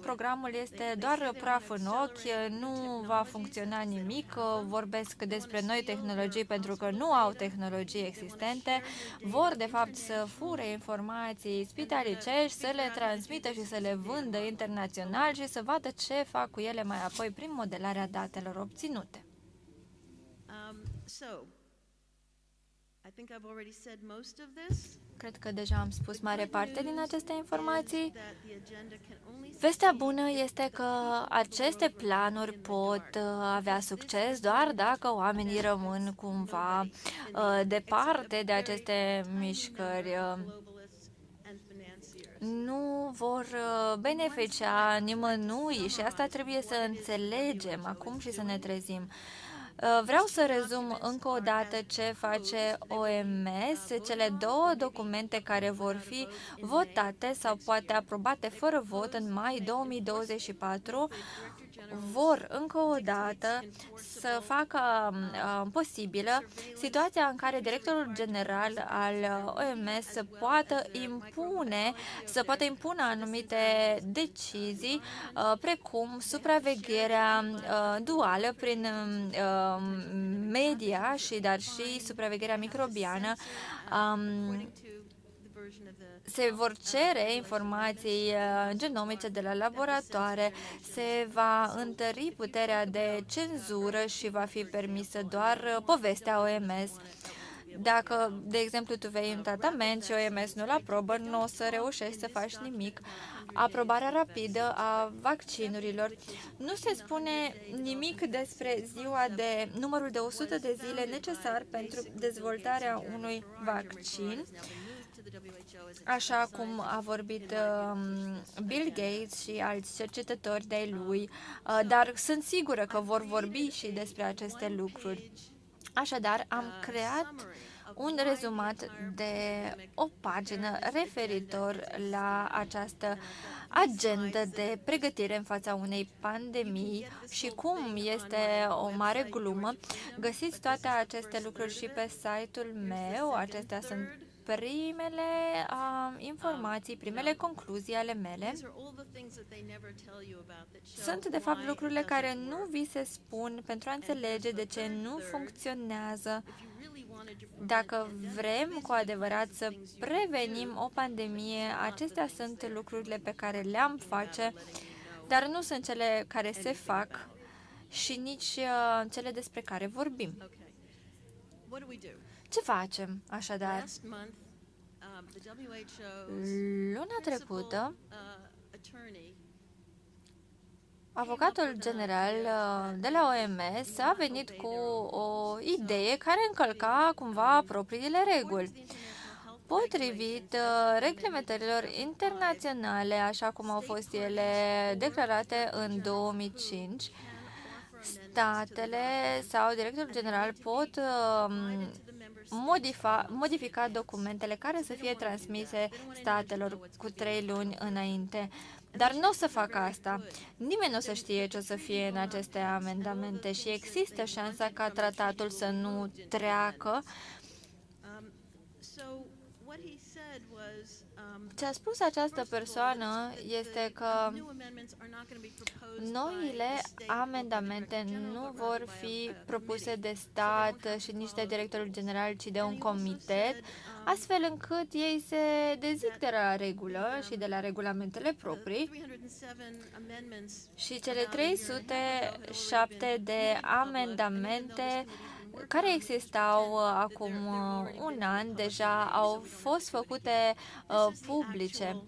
programul este doar praf în ochi, nu va funcționa nimic, vorbesc despre noi tehnologii pentru că nu au tehnologii existente, vor de fapt să fure informații spitalicești, să le transmită și să le vândă internațional și să vadă ce fac cu ele mai apoi prin modelarea datelor obținute. Cred că deja am spus mare parte din aceste informații. Vestea bună este că aceste planuri pot avea succes doar dacă oamenii rămân cumva departe de aceste mișcări. Nu vor beneficia nimănui și asta trebuie să înțelegem acum și să ne trezim. Vreau să rezum încă o dată ce face OMS, cele două documente care vor fi votate sau poate aprobate fără vot în mai 2024 vor încă o dată să facă posibilă situația în care directorul general al OMS să poată impune anumite decizii, precum supravegherea duală prin media dar și supravegherea microbiană. Se vor cere informații genomice de la laboratoare, se va întări puterea de cenzură și va fi permisă doar povestea OMS. Dacă, de exemplu, tu vei un tratament și OMS nu-l aprobă, nu o să reușești să faci nimic. Aprobarea rapidă a vaccinurilor. Nu se spune nimic despre numărul de 100 de zile necesar pentru dezvoltarea unui vaccin, așa cum a vorbit Bill Gates și alți cercetători de-ai lui, dar sunt sigură că vor vorbi și despre aceste lucruri. Așadar, am creat un rezumat de o pagină referitor la această agendă de pregătire în fața unei pandemii și cum este o mare glumă. Găsiți toate aceste lucruri și pe site-ul meu. Acestea sunt primele informații, primele concluzii ale mele. Sunt, de fapt, lucrurile care nu vi se spun pentru a înțelege de ce nu funcționează. Dacă vrem cu adevărat să prevenim o pandemie, acestea sunt lucrurile pe care le-am face, dar nu sunt cele care se fac și nici cele despre care vorbim. Ce facem, așadar? Luna trecută, avocatul general de la OMS a venit cu o idee care încălca cumva propriile reguli. Potrivit reglementărilor internaționale, așa cum au fost ele declarate în 2005, statele sau directorul general pot modifica documentele care să fie transmise statelor cu 3 luni înainte. Dar nu o să facă asta. Nimeni nu o să știe ce o să fie în aceste amendamente și există șansa ca tratatul să nu treacă Ce a spus această persoană este că noile amendamente nu vor fi propuse de stat și nici de directorul general, ci de un comitet, astfel încât ei se dezic de la regulă și de la regulamentele proprii și cele 307 de amendamente care existau acum un an deja au fost făcute publice.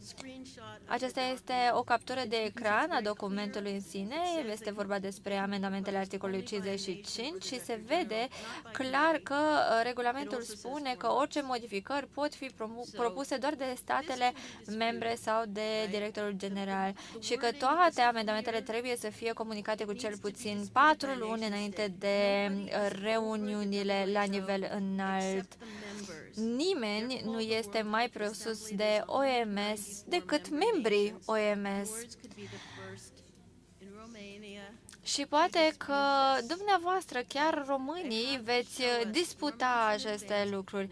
Aceasta este o captură de ecran a documentului în sine, este vorba despre amendamentele articolului 55 și se vede clar că regulamentul spune că orice modificări pot fi propuse doar de statele membre sau de directorul general și că toate amendamentele trebuie să fie comunicate cu cel puțin 4 luni înainte de reuniunile la nivel înalt. Nimeni nu este mai presus de OMS decât membrii OMS. Și poate că dumneavoastră, chiar românii, veți disputa aceste lucruri,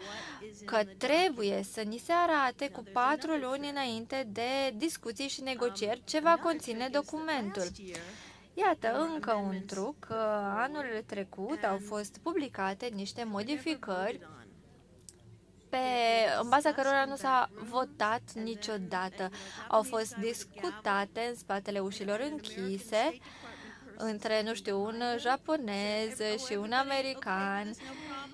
că trebuie să ni se arate cu 4 luni înainte de discuții și negocieri ce va conține documentul. Iată încă un truc. Anul trecut au fost publicate niște modificări în baza cărora nu s-a votat niciodată. Au fost discutate în spatele ușilor închise între, nu știu, un japonez și un american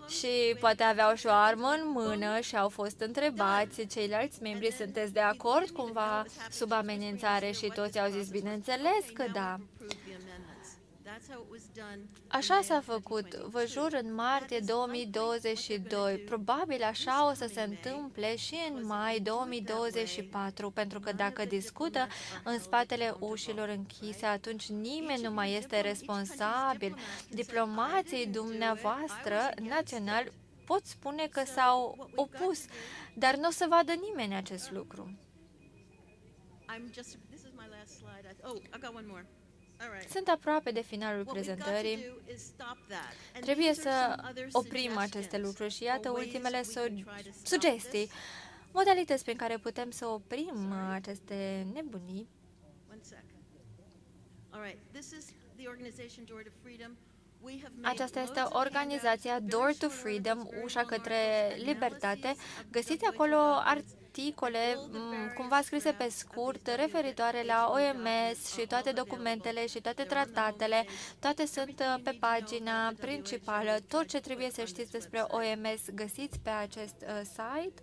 și poate aveau și o armă în mână și au fost întrebați ceilalți membri, sunteți de acord cumva sub amenințare și toți au zis, bineînțeles că da. Așa s-a făcut, vă jur, în martie 2022. Probabil așa o să se întâmple și în mai 2024, pentru că dacă discută în spatele ușilor închise, atunci nimeni nu mai este responsabil. Diplomații dumneavoastră naționali pot spune că s-au opus, dar nu o să vadă nimeni acest lucru. Sunt aproape de finalul prezentării. Trebuie să oprim aceste lucruri și iată ultimele sugestii, modalități prin care putem să oprim aceste nebunii. Aceasta este organizația Door to Freedom, ușa către libertate. Găsiți acolo articole cumva scrise pe scurt referitoare la OMS și toate documentele și toate tratatele. Toate sunt pe pagina principală. Tot ce trebuie să știți despre OMS găsiți pe acest site.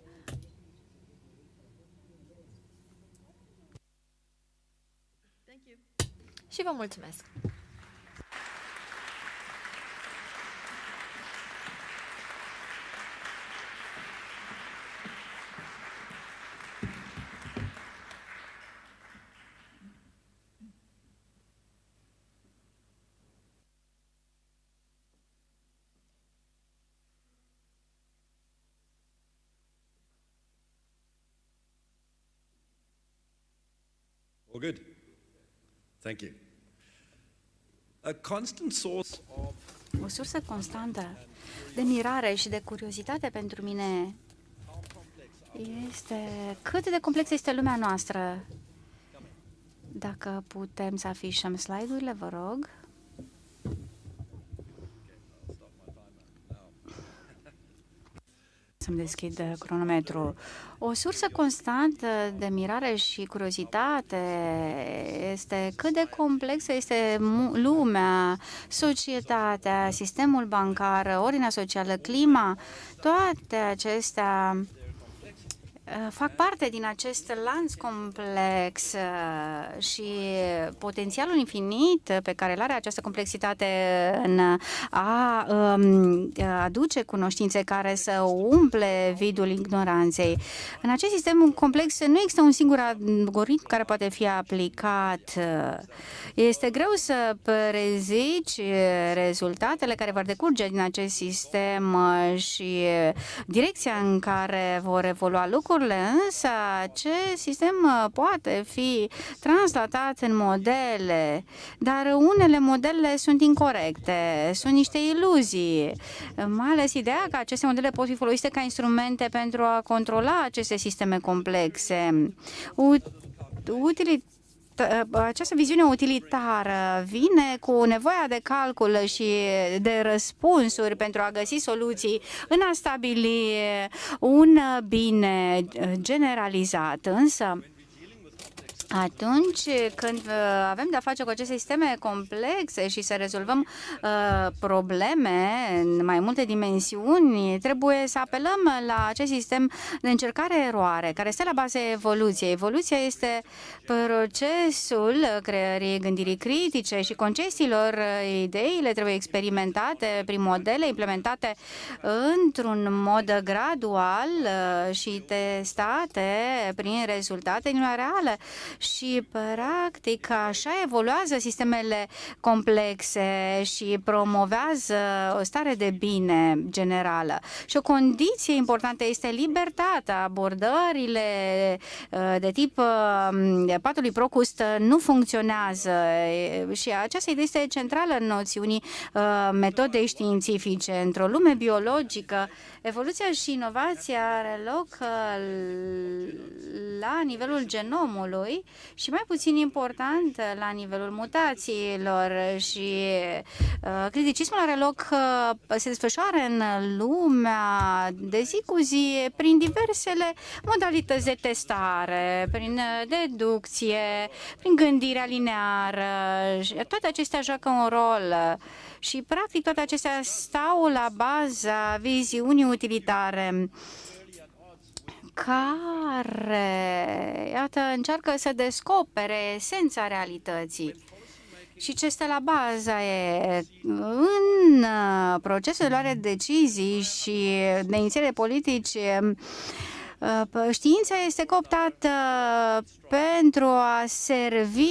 Și vă mulțumesc! All good. Thank you. A constant source of... O sursă constantă de mirare și de curiozitate pentru mine este cât de complexă este lumea noastră. Dacă putem să afișăm slide-urile, vă rog. Să-mi deschid cronometru. O sursă constantă de mirare și curiozitate este cât de complexă este lumea, societatea, sistemul bancar, ordinea socială, clima. Toate acestea fac parte din acest lanț complex și potențialul infinit pe care îl are această complexitate în a aduce cunoștințe care să umple vidul ignoranței. În acest sistem complex nu există un singur algoritm care poate fi aplicat. Este greu să prezici rezultatele care vor decurge din acest sistem și direcția în care vor evolua lucrurile lucrurile, însă acest sistem poate fi translatat în modele, dar unele modele sunt incorrecte, sunt niște iluzii, mai ales ideea că aceste modele pot fi folosite ca instrumente pentru a controla aceste sisteme complexe. Această viziune utilitară vine cu nevoia de calcul și de răspunsuri pentru a găsi soluții în a stabili un bine generalizat. Însă, atunci când avem de-a face cu aceste sisteme complexe și să rezolvăm probleme în mai multe dimensiuni, trebuie să apelăm la acest sistem de încercare-eroare, care stă la baza evoluției. Evoluția este procesul creării gândirii critice și concesiilor. Ideile trebuie experimentate prin modele implementate într-un mod gradual și testate prin rezultate în lumea reală. Și, practic, așa evoluează sistemele complexe și promovează o stare de bine generală. Și o condiție importantă este libertatea. Abordările de tip patului Procust nu funcționează și această idee este centrală în noțiunii metodei științifice. Într-o lume biologică, evoluția și inovația are loc la nivelul genomului și mai puțin important la nivelul mutațiilor și criticismul are loc, se desfășoară în lumea de zi cu zi prin diversele modalități de testare, prin deducție, prin gândirea lineară. Toate acestea joacă un rol și practic toate acestea stau la baza viziunii utilitare care, iată, încearcă să descopere esența realității. Și ce stă la baza e în procesul de luare de decizii și de inițiere politici. Știința este cooptată pentru a servi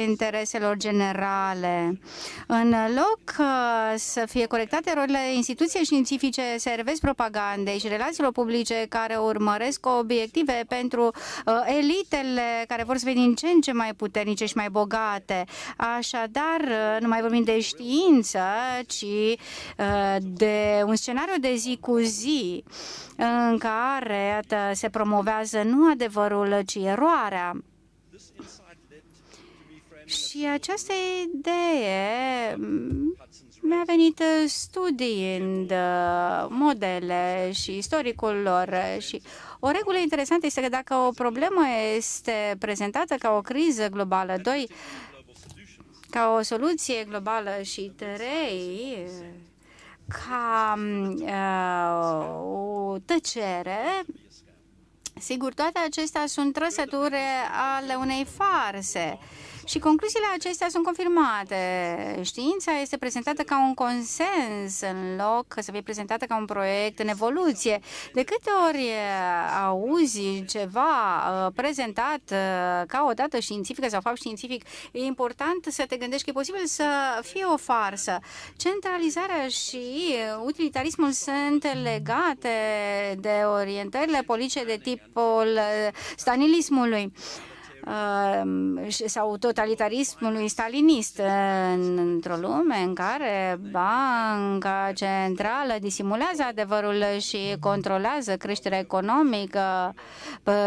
intereselor generale. În loc să fie corectate erorile, instituțiile științifice servesc propagandei și relațiilor publice care urmăresc obiective pentru elitele care vor să fie din ce în ce mai puternice și mai bogate. Așadar, nu mai vorbim de știință, ci de un scenariu de zi cu zi în care se promovează nu adevărul, ci eroarea. Și această idee mi-a venit studiind modele și istoricul lor și o regulă interesantă este că dacă o problemă este prezentată ca o criză globală, 2, ca o soluție globală și 3, ca o tăcere, sigur, toate acestea sunt trăsături ale unei farse. Și concluziile acestea sunt confirmate. Știința este prezentată ca un consens în loc să fie prezentată ca un proiect în evoluție. De câte ori auzi ceva prezentat ca o dată științifică sau fapt științific, e important să te gândești că e posibil să fie o farsă. Centralizarea și utilitarismul sunt legate de orientările politice de tipul stalinismului sau totalitarismului stalinist, într-o lume în care Banca Centrală disimulează adevărul și controlează creșterea economică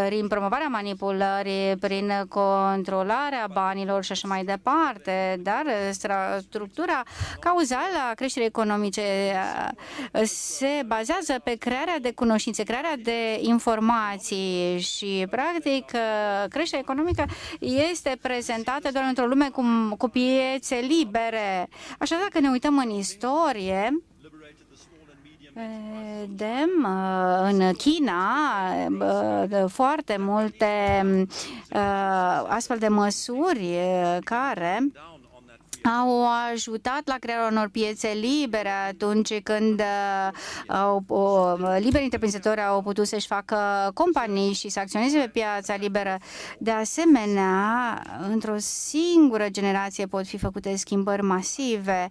prin promovarea manipulării, prin controlarea banilor și așa mai departe, dar structura cauzală a creșterii economice se bazează pe crearea de cunoștințe, crearea de informații și, practic, creșterea economică este prezentată doar într-o lume cu piețe libere. Așa, dacă ne uităm în istorie, vedem în China foarte multe astfel de măsuri care au ajutat la crearea unor piețe libere atunci când liberi întreprinzători au putut să-și facă companii și să acționeze pe piața liberă. De asemenea, într-o singură generație pot fi făcute schimbări masive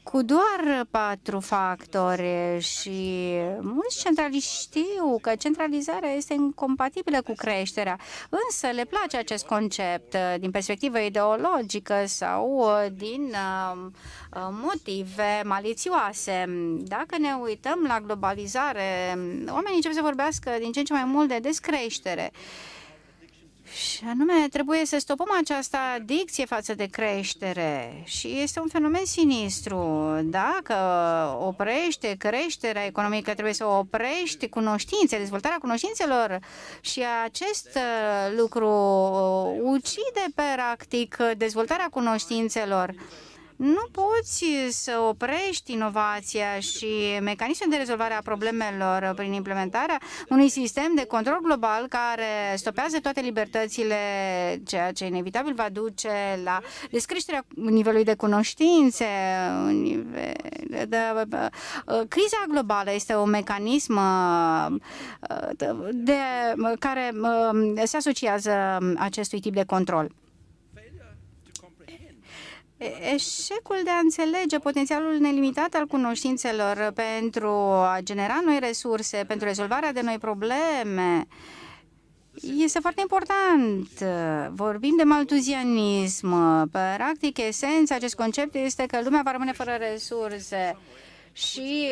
cu doar 4 factori și mulți centraliști știu că centralizarea este incompatibilă cu creșterea, însă le place acest concept din perspectivă ideologică sau din motive malițioase. Dacă ne uităm la globalizare, oamenii încep să vorbească din ce în ce mai mult de descreștere. Și anume, trebuie să stopăm această adicție față de creștere și este un fenomen sinistru. Dacă oprește creșterea economică, trebuie să oprești cunoștințe, dezvoltarea cunoștințelor și acest lucru ucide practic dezvoltarea cunoștințelor. Nu poți să oprești inovația și mecanismul de rezolvare a problemelor prin implementarea unui sistem de control global care stopează toate libertățile, ceea ce inevitabil va duce la descreșterea nivelului de cunoștințe. Criza globală este un mecanism care se asociază acestui tip de control. Eșecul de a înțelege potențialul nelimitat al cunoștințelor pentru a genera noi resurse, pentru rezolvarea de noi probleme, este foarte important. Vorbim de maltuzianism. Practic, esența acest concept este că lumea va rămâne fără resurse și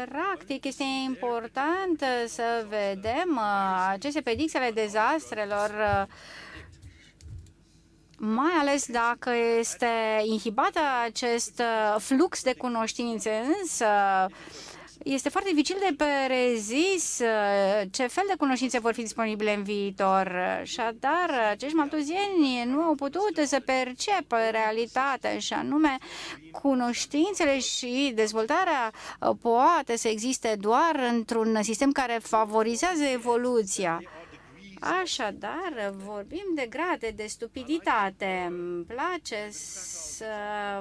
practic este important să vedem aceste predicții ale dezastrelor, mai ales dacă este inhibat acest flux de cunoștințe, însă este foarte dificil de prezis ce fel de cunoștințe vor fi disponibile în viitor. Așadar, acești maltuzieni nu au putut să perceapă realitatea și anume cunoștințele și dezvoltarea poate să existe doar într-un sistem care favorizează evoluția. Așadar, vorbim de grade de stupiditate. Îmi place să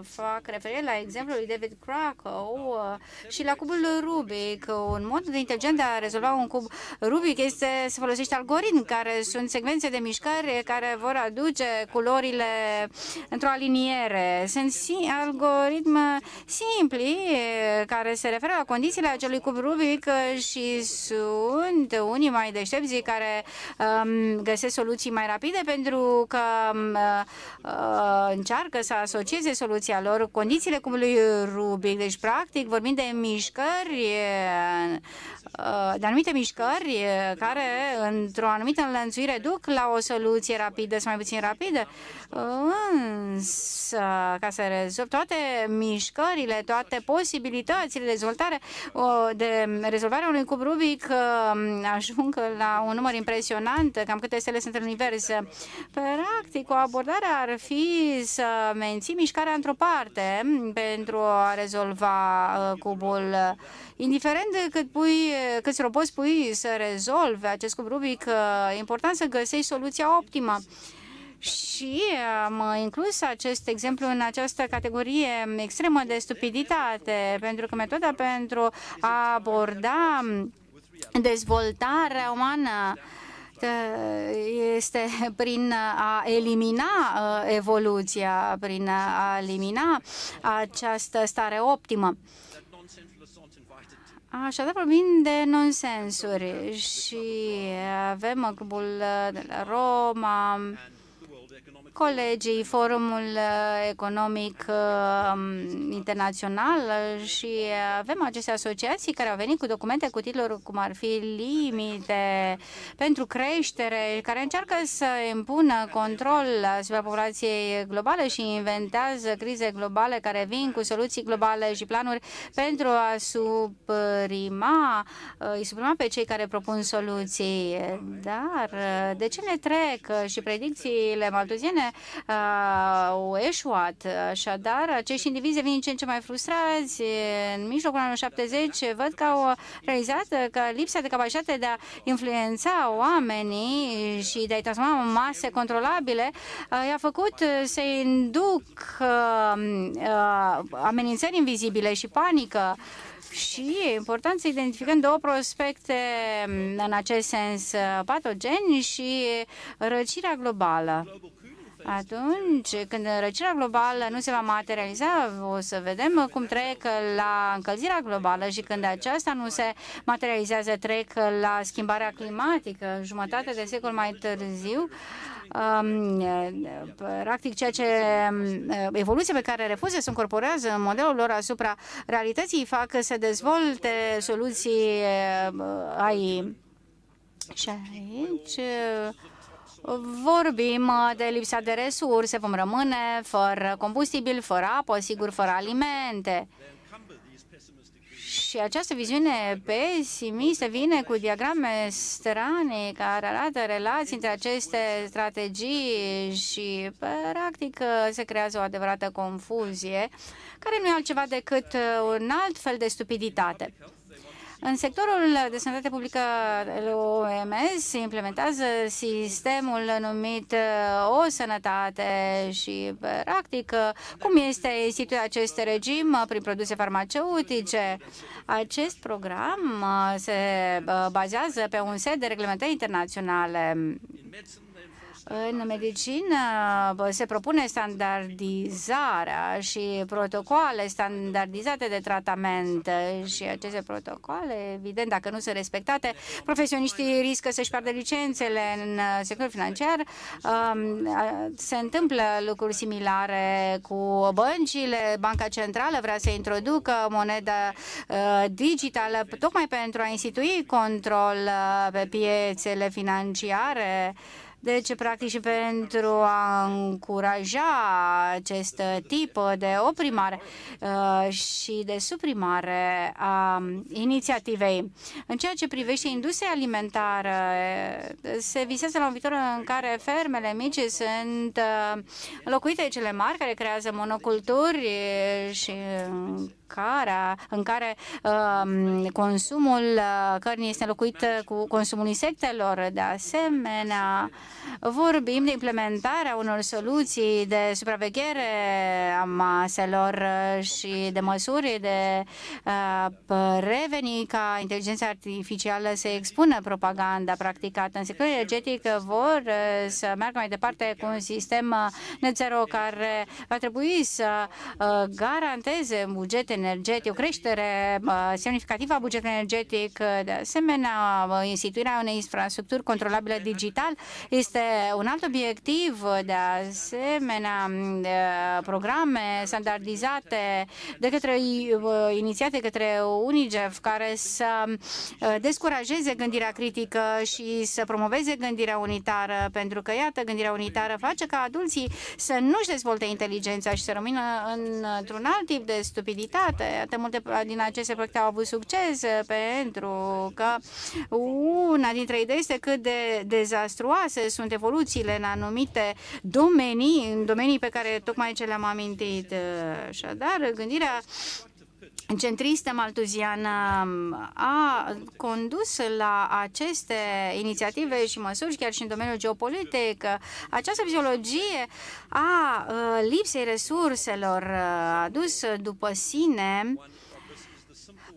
fac referire la exemplul lui David Krakow și la cubul Rubik. Un mod inteligent de a rezolva un cub Rubik este să folosești algoritmi, care sunt secvențe de mișcări care vor aduce culorile într-o aliniere. Sunt algoritmi simpli care se referă la condițiile acelui cub Rubik și sunt unii mai deștepți care găsesc soluții mai rapide pentru că încearcă să asocieze soluția lor condițiile cubului Rubik. Deci, practic, vorbim de mișcări, de anumite mișcări care, într-o anumită înlănțuire, duc la o soluție rapidă sau mai puțin rapidă. Însă, ca să rezolv toate mișcările, toate posibilitățile de dezvoltare, de rezolvarea unui cub Rubik, ajung la un număr impresionant, cam câte stele sunt în univers. Practic, o abordare ar fi să menții mișcarea într-o parte pentru a rezolva cubul. Indiferent de câți roboți pui să rezolve acest cub Rubik, e important să găsești soluția optimă. Și am inclus acest exemplu în această categorie extremă de stupiditate, pentru că metoda pentru a aborda dezvoltarea umană este prin a elimina evoluția, prin a elimina această stare optimă. Așadar, vorbim de nonsensuri și avem clubul de la Roma, colegii, Forumul Economic Internațional și avem aceste asociații care au venit cu documente cu titluri cum ar fi limite pentru creștere, care încearcă să impună control asupra populației globale și inventează crize globale care vin cu soluții globale și planuri pentru a suprima pe cei care propun soluții. Dar de ce ne trec și predicțiile maltuziene au eșuat. Așadar, acești indivizi devin din ce în ce mai frustrați. În mijlocul anului 70 văd că au realizat că lipsa de capacitate de a influența oamenii și de a-i transforma în mase controlabile i-a făcut să induc amenințări invizibile și panică. Și e important să identificăm două prospecte în acest sens, patogeni și răcirea globală. Atunci când răcirea globală nu se va materializa, o să vedem cum trec la încălzirea globală și când aceasta nu se materializează, trec la schimbarea climatică. Jumătate de secol mai târziu, practic ceea ce evoluția pe care refuză să încorporează în modelul lor asupra realității fac să dezvolte soluții AI. Și aici vorbim de lipsa de resurse, vom rămâne fără combustibil, fără apă, sigur, fără alimente. Și această viziune pesimistă vine cu diagrame strane care arată relații între aceste strategii și, practic, se creează o adevărată confuzie, care nu e altceva decât un alt fel de stupiditate. În sectorul de sănătate publică, OMS implementează sistemul numit O Sănătate și, practic, cum este instituit acest regim prin produse farmaceutice. Acest program se bazează pe un set de reglementări internaționale. În medicină se propune standardizarea și protocoale standardizate de tratament și aceste protocoale, evident, dacă nu sunt respectate, profesioniștii riscă să-și piardă licențele în sectorul financiar. Se întâmplă lucruri similare cu băncile. Banca Centrală vrea să introducă moneda digitală tocmai pentru a institui control pe piețele financiare. Deci, practic, și pentru a încuraja acest tip de oprimare și de suprimare a inițiativei. În ceea ce privește industria alimentară, se visează la un viitor în care fermele mici sunt înlocuite de cele mari, care creează monoculturi și în care consumul cărnii este înlocuit cu consumul insectelor. De asemenea, vorbim de implementarea unor soluții de supraveghere a maselor și de măsuri de preveni ca inteligența artificială să expună propaganda practicată. În sectorul energetic vor să meargă mai departe cu un sistem net zero care va trebui să garanteze un buget energetic, o creștere semnificativă a bugetului energetic. De asemenea, instituirea unei infrastructuri controlabile digital este un alt obiectiv. De asemenea, programe standardizate inițiate către UNICEF care să descurajeze gândirea critică și să promoveze gândirea unitară, pentru că, iată, gândirea unitară face ca adulții să nu-și dezvolte inteligența și să rămână într-un alt tip de stupiditate. Iată, multe din aceste proiecte au avut succes pentru că una dintre idei este cât de dezastruoase sunt evoluțiile în anumite domenii pe care tocmai ce le-am amintit. Așadar, gândirea centristă maltuziană a condus la aceste inițiative și măsuri, chiar și în domeniul geopolitic. Această fiziologie a lipsei resurselor a dus după sine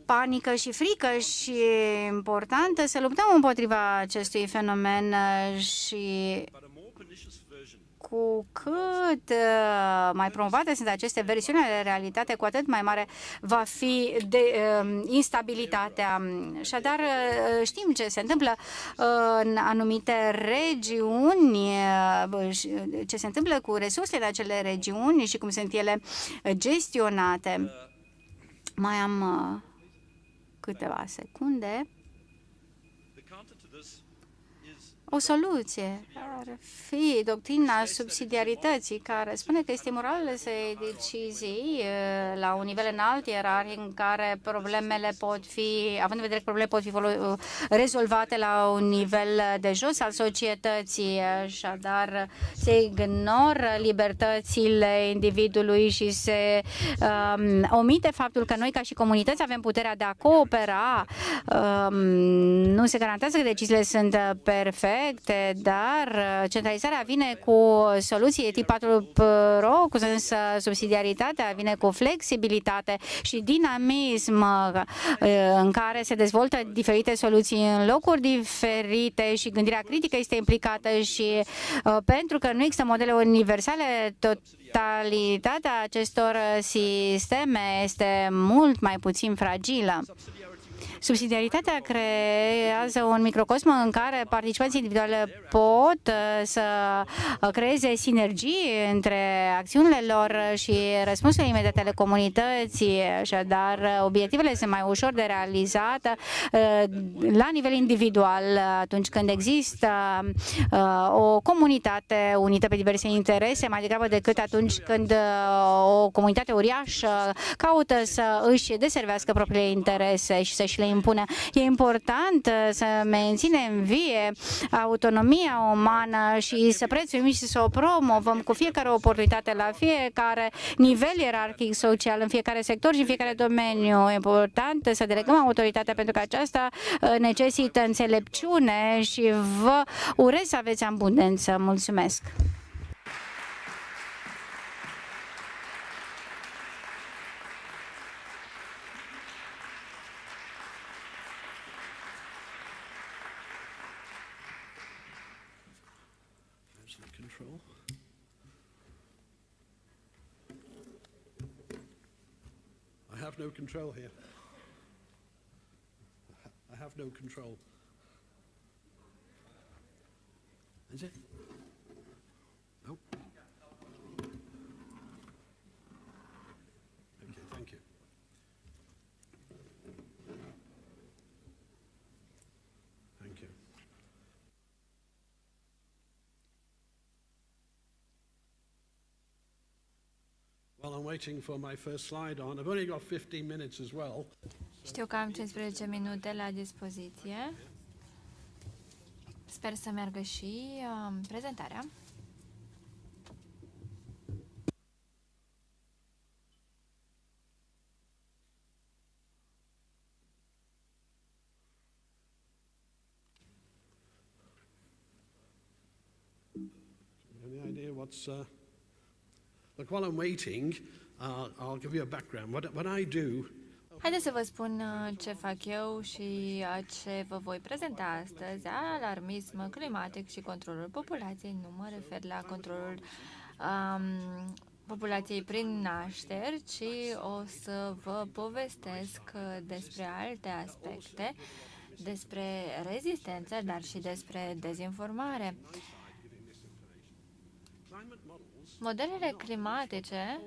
panică și frică și e important să luptăm împotriva acestui fenomen și cu cât mai promovate sunt aceste versiuni de realitate, cu atât mai mare va fi instabilitatea. Așadar, știm ce se întâmplă în anumite regiuni, ce se întâmplă cu resursele de acele regiuni și cum sunt ele gestionate. Mai am câteva secunde. O soluție ar fi doctrina subsidiarității, care spune că este moral să iei decizii la un nivel înalt, ierarhic, în care problemele pot fi, având în vedere că problemele pot fi rezolvate la un nivel de jos al societății, așadar se ignoră libertățile individului și se omite faptul că noi, ca și comunități, avem puterea de a coopera. Nu se garantează că deciziile sunt perfecte, proiecte, dar centralizarea vine cu soluții de tip 4.2, cu sens subsidiaritatea vine cu flexibilitate și dinamism în care se dezvoltă diferite soluții în locuri diferite și gândirea critică este implicată și pentru că nu există modele universale, totalitatea acestor sisteme este mult mai puțin fragilă. Subsidiaritatea creează un microcosm în care participanții individuale pot să creeze sinergii între acțiunile lor și răspunsurile imediate ale comunității, așadar obiectivele sunt mai ușor de realizat la nivel individual atunci când există o comunitate unită pe diverse interese, mai degrabă decât atunci când o comunitate uriașă caută să își deservească propriile interese și să-și le impună. E important să menținem vie autonomia umană și să prețuim și să o promovăm cu fiecare oportunitate la fiecare nivel ierarhic social, în fiecare sector și în fiecare domeniu. E important să delegăm autoritatea pentru că aceasta necesită înțelepciune și vă urez să aveți abundență. Mulțumesc! I have no control here. I have no control. Is it? No. Okay, thank you. Thank you. While I'm waiting for my first slide on, I've only got 15 minutes as well. Știu că am 15 minute la dispoziție. Sper să meargă și prezentarea. Any idea what's... Look, while I'm waiting, I'll give you a background. What I do... Haideți să vă spun ce fac eu și ce vă voi prezenta astăzi. Alarmism climatic și controlul populației. Nu mă refer la controlul populației prin nașteri, ci o să vă povestesc despre alte aspecte, despre rezistență, dar și despre dezinformare. Modelele climatice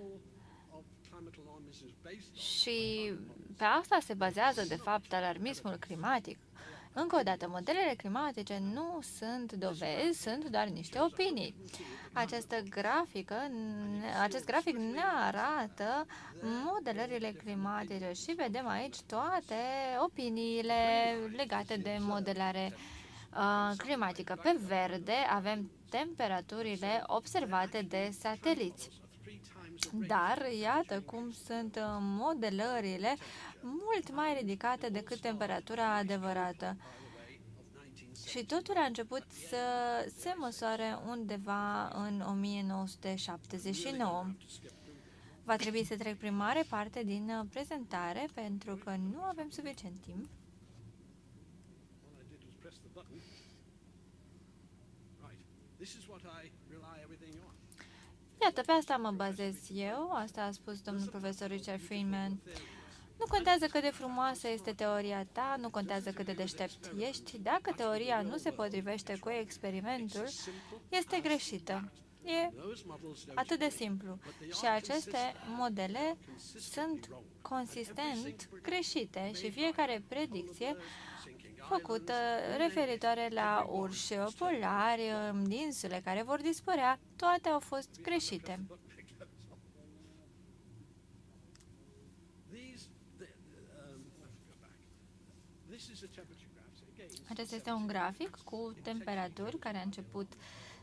și pe asta se bazează, de fapt, alarmismul climatic. Încă o dată, modelele climatice nu sunt dovezi, sunt doar niște opinii. Acest grafic ne arată modelările climatice și vedem aici toate opiniile legate de modelare climatică. Pe verde avem temperaturile observate de sateliți. Dar iată cum sunt modelările mult mai ridicate decât temperatura adevărată. Și totul a început să se măsoare undeva în 1979. Va trebui să trec prin mare parte din prezentare pentru că nu avem suficient timp. Iată, pe asta mă bazez eu, asta a spus domnul profesor Richard Feynman. Nu contează cât de frumoasă este teoria ta, nu contează cât de deștept ești, dacă teoria nu se potrivește cu experimentul, este greșită. E atât de simplu. Și aceste modele sunt consistent greșite și fiecare predicție făcută referitoare la urși polari, insule care vor dispărea, toate au fost greșite. Acesta este un grafic cu temperaturi care a început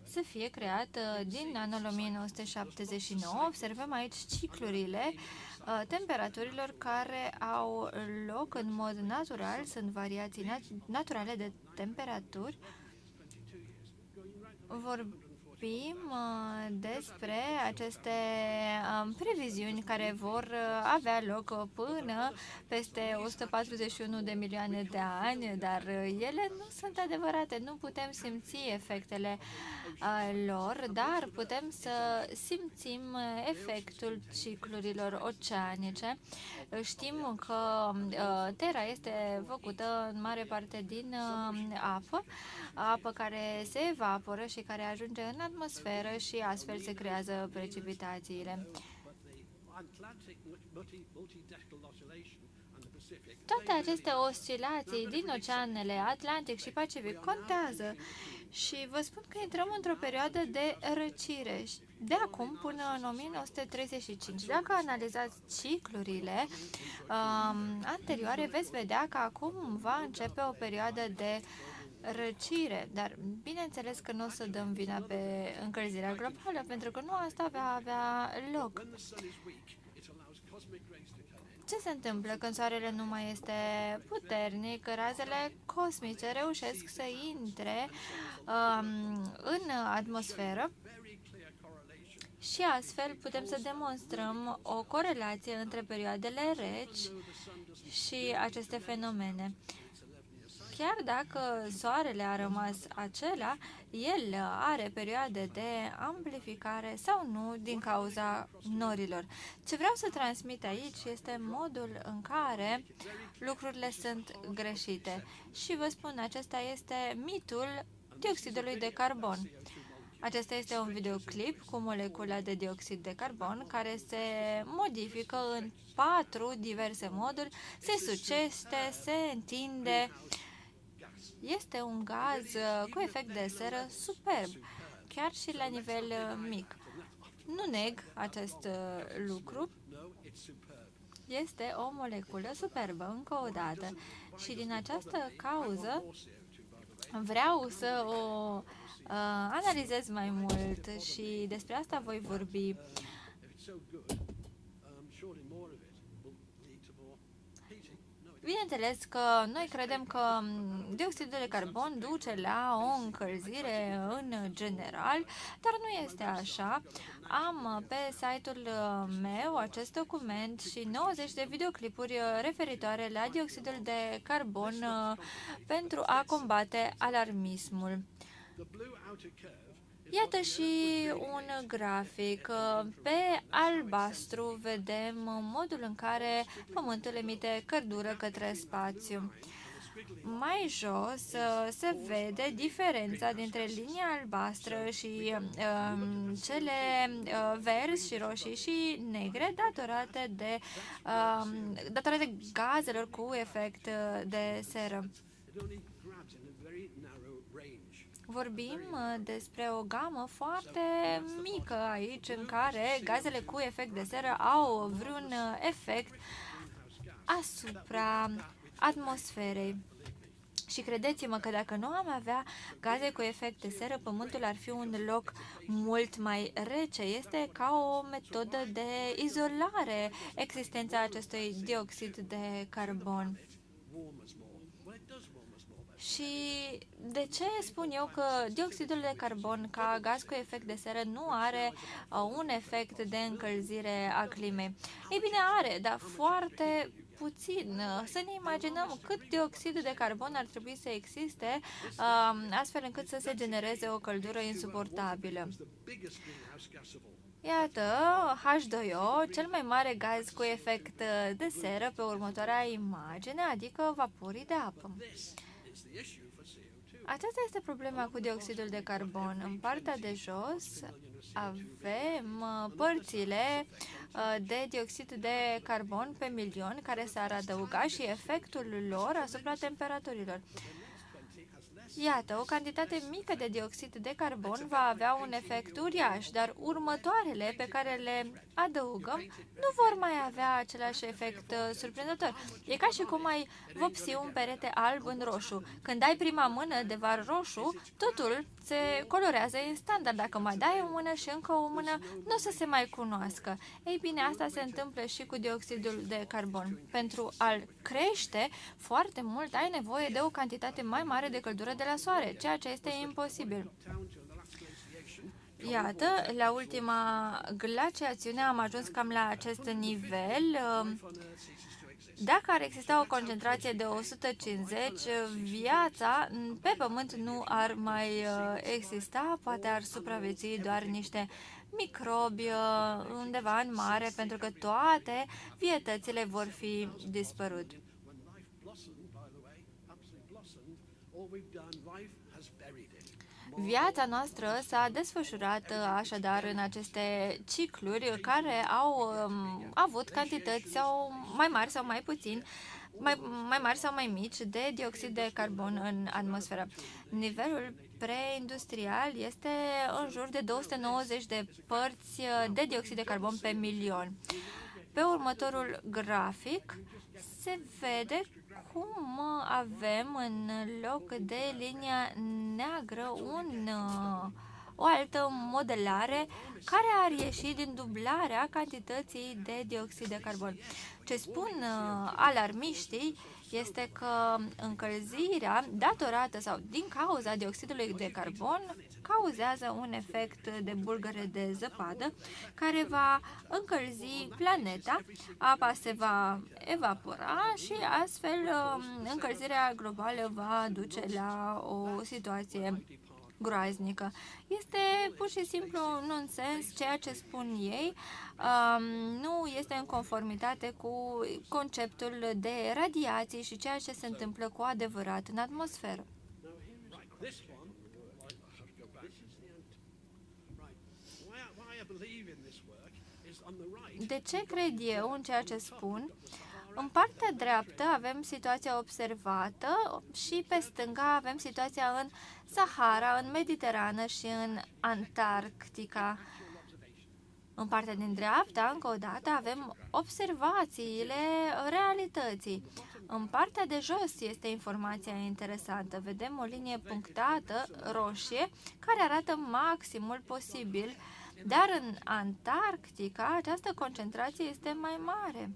să fie creat din anul 1979. Observăm aici ciclurile temperaturilor care au loc în mod natural, sunt variații naturale de temperaturi vorbim despre aceste previziuni care vor avea loc până peste 141 de milioane de ani, dar ele nu sunt adevărate. Nu putem simți efectele lor, dar putem să simțim efectul ciclurilor oceanice. Știm că Terra este făcută în mare parte din apă care se evaporă și care ajunge în atmosferă și astfel se creează precipitațiile. Toate aceste oscilații din oceanele Atlantic și Pacific contează și vă spun că intrăm într-o perioadă de răcire de acum până în 1935. Dacă analizați ciclurile anterioare, veți vedea că acum va începe o perioadă de răcire, dar bineînțeles că nu o să dăm vina pe încălzirea globală, pentru că nu asta va avea loc. Ce se întâmplă când soarele nu mai este puternic? Razele cosmice reușesc să intre în atmosferă și astfel putem să demonstrăm o corelație între perioadele reci și aceste fenomene. Chiar dacă soarele a rămas acela, el are perioade de amplificare sau nu din cauza norilor. Ce vreau să transmit aici este modul în care lucrurile sunt greșite. Și vă spun, acesta este mitul dioxidului de carbon. Acesta este un videoclip cu molecula de dioxid de carbon care se modifică în 4 diverse moduri, se sucește, se întinde. Este un gaz cu efect de seră superb, chiar și la nivel mic. Nu neg acest lucru. Este o moleculă superbă, încă o dată. Și din această cauză vreau să o analizez mai mult și despre asta voi vorbi. Bineînțeles că noi credem că dioxidul de carbon duce la o încălzire în general, dar nu este așa. Am pe site-ul meu acest document și 90 de videoclipuri referitoare la dioxidul de carbon pentru a combate alarmismul. Iată și un grafic. Pe albastru vedem modul în care Pământul emite căldură către spațiu. Mai jos se vede diferența dintre linia albastră și cele verzi și roșii și negre datorate de gazelor cu efect de seră. Vorbim despre o gamă foarte mică aici, în care gazele cu efect de seră au vreun efect asupra atmosferei. Și credeți-mă că dacă nu am avea gaze cu efect de seră, Pământul ar fi un loc mult mai rece. Este ca o metodă de izolare existența acestui dioxid de carbon. Și de ce spun eu că dioxidul de carbon ca gaz cu efect de seră nu are un efect de încălzire a climei? Ei bine, are, dar foarte puțin. Să ne imaginăm cât dioxid de carbon ar trebui să existe astfel încât să se genereze o căldură insuportabilă. Iată, H2O, cel mai mare gaz cu efect de seră pe următoarea imagine, adică vaporii de apă. Aceasta este problema cu dioxidul de carbon. În partea de jos avem părțile de dioxid de carbon pe milion care s-ar adăuga și efectul lor asupra temperaturilor. Iată, o cantitate mică de dioxid de carbon va avea un efect uriaș, dar următoarele pe care le adăugăm nu vor mai avea același efect surprinzător. E ca și cum ai vopsi un perete alb în roșu. Când ai prima mână de var roșu, totul se colorează instant, dar dacă mai dai o mână și încă o mână, nu o să se mai cunoască. Ei bine, asta se întâmplă și cu dioxidul de carbon. Pentru a-l crește foarte mult, ai nevoie de o cantitate mai mare de căldură de la soare, ceea ce este imposibil. Iată, la ultima glaciațiune am ajuns cam la acest nivel. Dacă ar exista o concentrație de 150, viața pe Pământ nu ar mai exista, poate ar supraviețui doar niște microbi undeva în mare, pentru că toate vietățile vor fi dispărut. Viața noastră s-a desfășurat așadar în aceste cicluri care au avut cantități sau mai mari sau mai puțin, mai mari sau mai mici de dioxid de carbon în atmosferă. Nivelul preindustrial este în jur de 290 de părți de dioxid de carbon pe milion. Pe următorul grafic se vede cum avem în loc de linia neagră o altă modelare care ar ieși din dublarea cantității de dioxid de carbon. Ce spun alarmiștii este că încălzirea datorată sau din cauza dioxidului de carbon cauzează un efect de bulgăre de zăpadă care va încălzi planeta, apa se va evapora și astfel încălzirea globală va duce la o situație groaznică. Este pur și simplu nonsens ceea ce spun ei, nu este în conformitate cu conceptul de radiații și ceea ce se întâmplă cu adevărat în atmosferă. De ce cred eu în ceea ce spun? În partea dreaptă avem situația observată și pe stânga avem situația în Sahara, în Mediterană și în Antarctica. În partea din dreapta, încă o dată, avem observațiile realității. În partea de jos este informația interesantă. Vedem o linie punctată, roșie, care arată maximul posibil, dar în Antarctica această concentrație este mai mare.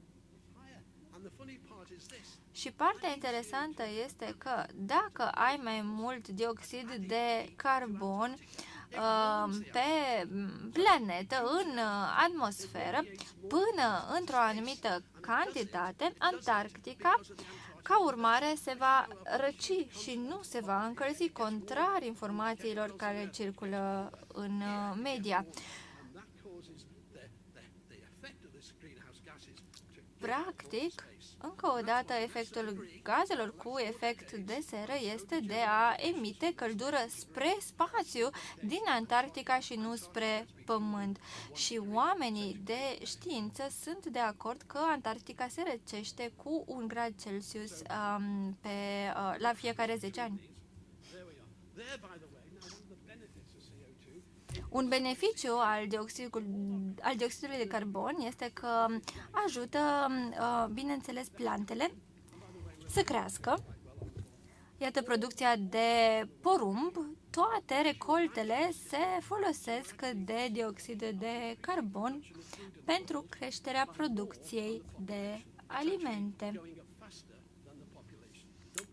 Și partea interesantă este că dacă ai mai mult dioxid de carbon pe planetă, în atmosferă, până într-o anumită cantitate, Antarctica, ca urmare, se va răci și nu se va încălzi, contrar informațiilor care circulă în media. Practic, încă o dată, efectul gazelor cu efect de seră este de a emite căldură spre spațiu din Antarctica și nu spre Pământ. Și oamenii de știință sunt de acord că Antarctica se răcește cu 1 grad Celsius la fiecare 10 ani. Un beneficiu al dioxidului de carbon este că ajută, bineînțeles, plantele să crească. Iată producția de porumb. Toate recoltele se folosesc de dioxid de carbon pentru creșterea producției de alimente.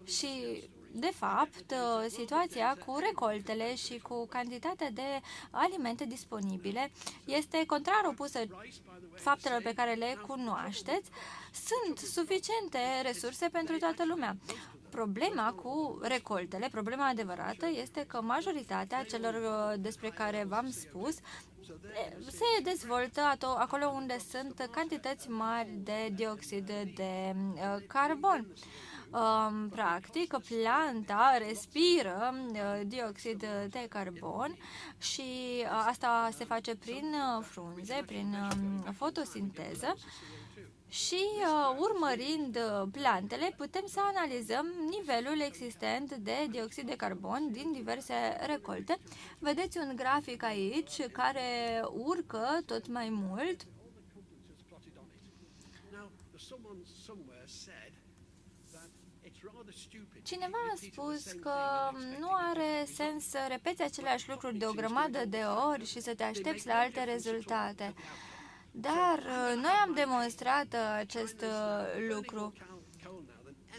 Și de fapt, situația cu recoltele și cu cantitatea de alimente disponibile este contrar opusă faptelor pe care le cunoașteți. Sunt suficiente resurse pentru toată lumea. Problema cu recoltele, problema adevărată, este că majoritatea celor despre care v-am spus se dezvoltă acolo unde sunt cantități mari de dioxid de carbon. Practic, planta respiră dioxid de carbon și asta se face prin frunze, prin fotosinteză și urmărind plantele putem să analizăm nivelul existent de dioxid de carbon din diverse recolte. Vedeți un grafic aici care urcă tot mai mult. Cineva a spus că nu are sens să repeți aceleași lucruri de o grămadă de ori și să te aștepți la alte rezultate. Dar noi am demonstrat acest lucru.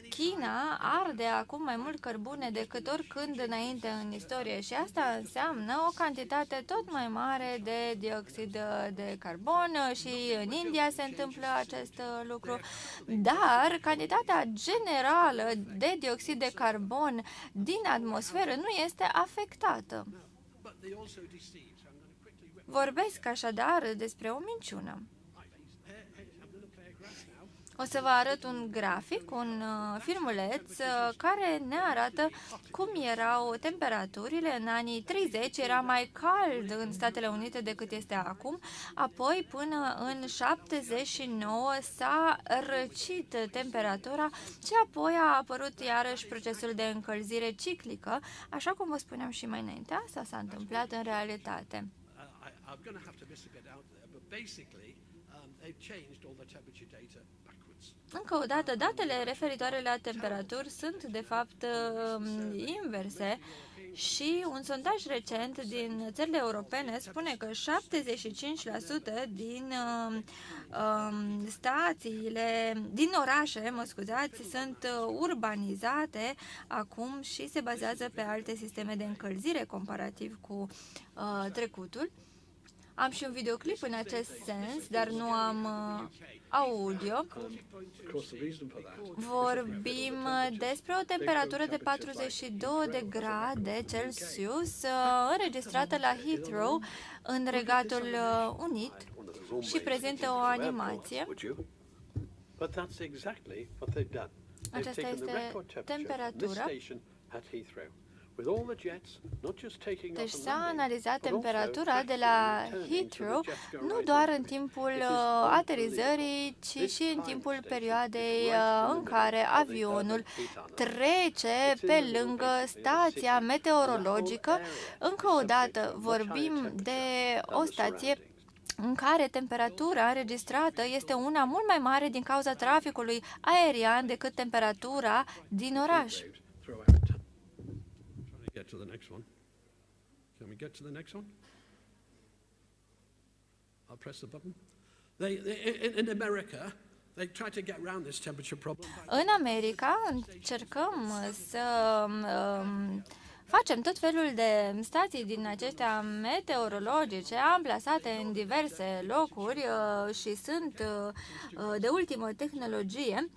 China arde acum mai mult cărbune decât oricând înainte în istorie și asta înseamnă o cantitate tot mai mare de dioxid de carbon și în India se întâmplă acest lucru, dar cantitatea generală de dioxid de carbon din atmosferă nu este afectată. Vorbesc așadar despre o minciună. O să vă arăt un grafic, un filmuleț care ne arată cum erau temperaturile în anii 30. Era mai cald în Statele Unite decât este acum, apoi până în 79 s-a răcit temperatura și apoi a apărut iarăși procesul de încălzire ciclică, așa cum vă spuneam și mai înainte. Asta s-a întâmplat în realitate. Încă o dată, datele referitoare la temperaturi sunt, de fapt, inverse și un sondaj recent din țările europene spune că 75% din stațiile, din orașe, sunt urbanizate acum și se bazează pe alte sisteme de încălzire comparativ cu trecutul. Am și un videoclip în acest sens, dar nu am audio. Vorbim despre o temperatură de 42 de grade Celsius înregistrată la Heathrow, în Regatul Unit, și prezintă o animație. Aceasta este temperatura. Deci s-a analizat temperatura de la Heathrow nu doar în timpul aterizării, ci și în timpul perioadei în care avionul trece pe lângă stația meteorologică. Încă o dată vorbim de o stație în care temperatura înregistrată este una mult mai mare din cauza traficului aerian decât temperatura din oraș. Get to the next one. Can we get to the next one? I'll press the button. In America, they try to get around this temperature problem. În America încercăm să facem tot felul de stații din acestea meteorologice amplasate în diverse locuri și sunt de ultimă tehnologie.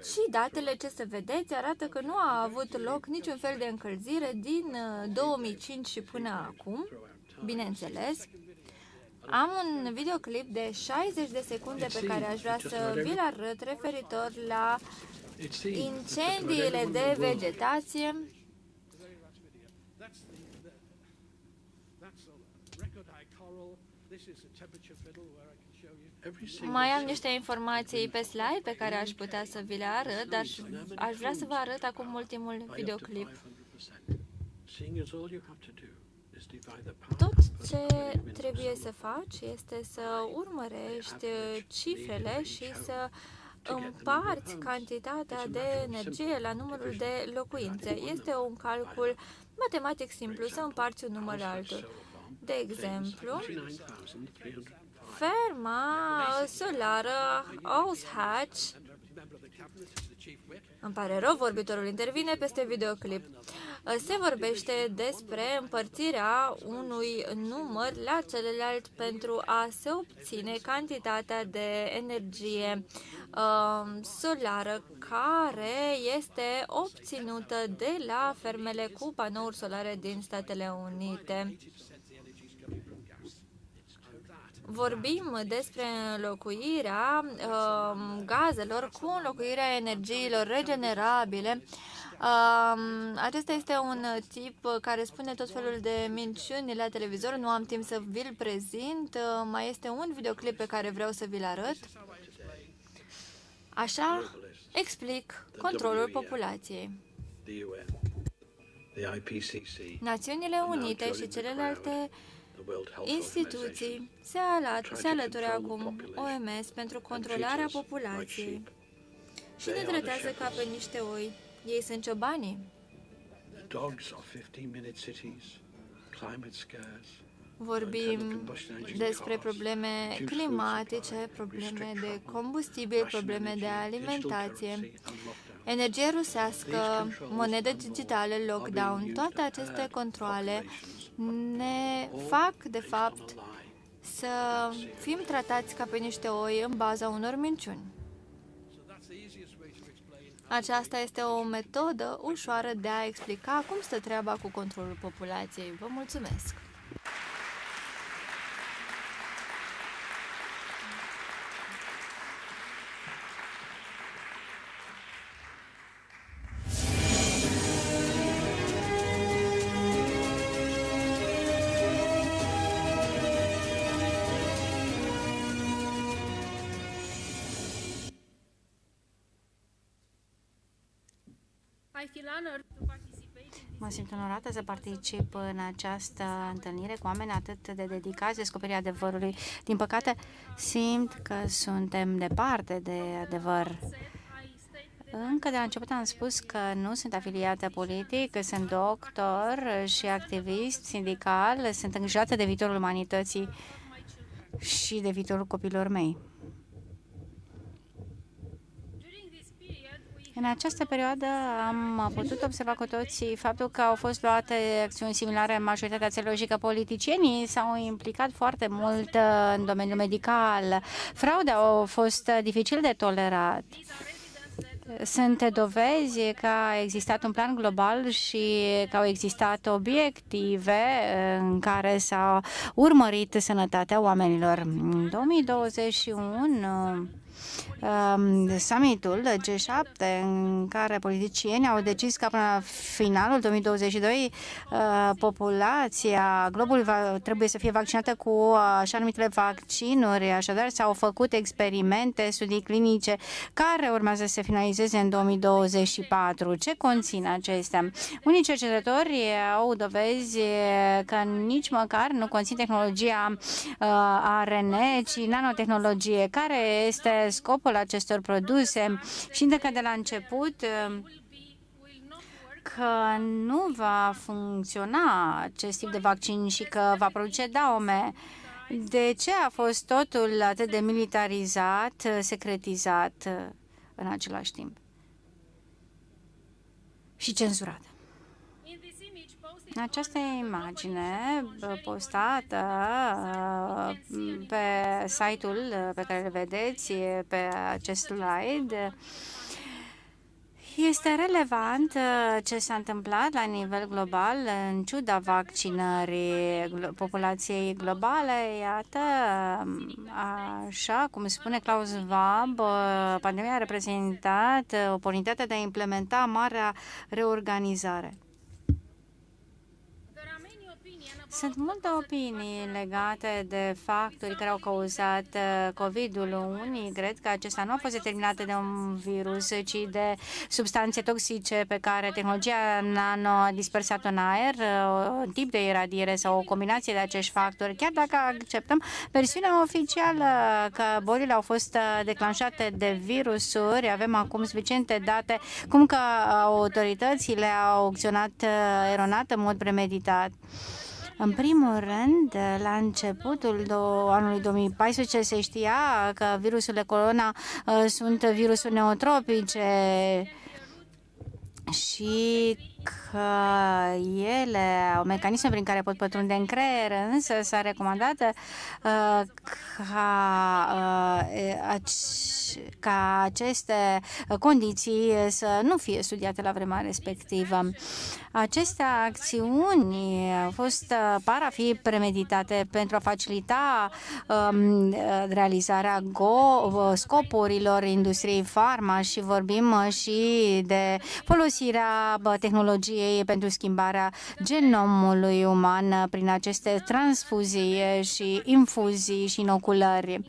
Și datele, ce să vedeți, arată că nu a avut loc niciun fel de încălzire din 2005 și până acum, bineînțeles. Am un videoclip de 60 de secunde pe care aș vrea să vi-l arăt referitor la incendiile de vegetație. Mai am niște informații pe slide pe care aș putea să vi le arăt, dar aș vrea să vă arăt acum ultimul videoclip. Tot ce trebuie să faci este să urmărești cifrele și să împarți cantitatea de energie la numărul de locuințe. este un calcul matematic simplu, să împarți un număr la altul. De exemplu, ferma solară Hatch. Îmi pare rău, vorbitorul intervine peste videoclip. Se vorbește despre împărțirea unui număr la celălalt pentru a se obține cantitatea de energie solară care este obținută de la fermele cu panouri solare din Statele Unite. Vorbim despre înlocuirea gazelor cu înlocuirea energiilor regenerabile. Acesta este un tip care spune tot felul de minciuni la televizor. Nu am timp să vi-l prezint. Mai este un videoclip pe care vreau să vi-l arăt. Așa explic controlul populației. Națiunile Unite și celelalte instituții se alătură acum OMS pentru controlarea populației și ne tratează ca pe niște oi. Ei sunt ciobanii. Vorbim despre probleme climatice, probleme de combustibil, probleme de alimentație energie rusească, monedă digitală, lockdown, toate aceste controle ne fac, de fapt, să fim tratați ca pe niște oi în baza unor minciuni. Aceasta este o metodă ușoară de a explica cum stă treaba cu controlul populației. Vă mulțumesc! Mă simt onorată să particip în această întâlnire cu oameni atât de dedicați descoperirea adevărului. Din păcate, simt că suntem departe de adevăr. Încă de la început am spus că nu sunt afiliată politic, că sunt doctor și activist sindical, sunt îngrijorată de viitorul umanității și de viitorul copilor mei. În această perioadă am putut observa cu toții faptul că au fost luate acțiuni similare în majoritatea țărilor și că politicienii s-au implicat foarte mult în domeniul medical. Fraude au fost dificil de tolerat. Sunt dovezi că a existat un plan global și că au existat obiective în care s-a urmărit sănătatea oamenilor. În 2021, summitul G7 în care politicienii au decis că până la finalul 2022 populația globului trebuie să fie vaccinată cu așa numitele vaccinuri. Așadar s-au făcut experimente, studii clinice care urmează să se finalizeze în 2024. Ce conțin acestea? Unii cercetători au dovezi că nici măcar nu conțin tehnologia ARN, ci nanotehnologie. Care este scopul acestor produse? Și încă de la început că nu va funcționa acest tip de vaccin și că va produce daume. De ce a fost totul atât de militarizat, secretizat în același timp și cenzurat? Această imagine postată pe site-ul pe care îl vedeți pe acest slide este relevant ce s-a întâmplat la nivel global în ciuda vaccinării populației globale. Iată, așa cum spune Klaus Schwab, pandemia a reprezentat oportunitatea de a implementa marea reorganizare. Sunt multe opinii legate de factori care au cauzat COVID-ul. Unii cred că acesta nu a fost determinat de un virus, ci de substanțe toxice pe care tehnologia nano a dispersat în aer, un tip de iradiere sau o combinație de acești factori. Chiar dacă acceptăm versiunea oficială că bolile au fost declanșate de virusuri, avem acum suficiente date cum că autoritățile au acționat eronat în mod premeditat. În primul rând, la începutul anului 2014 se știa că virusurile corona sunt virusuri neotropice și că ele au mecanisme prin care pot pătrunde în creier, însă s-a recomandat ca aceste condiții să nu fie studiate la vremea respectivă. Aceste acțiuni par a fi premeditate pentru a facilita realizarea scopurilor industriei farma și vorbim și de folosirea tehnologiei pentru schimbarea genomului uman prin aceste transfuzii și infuzii și inoculări.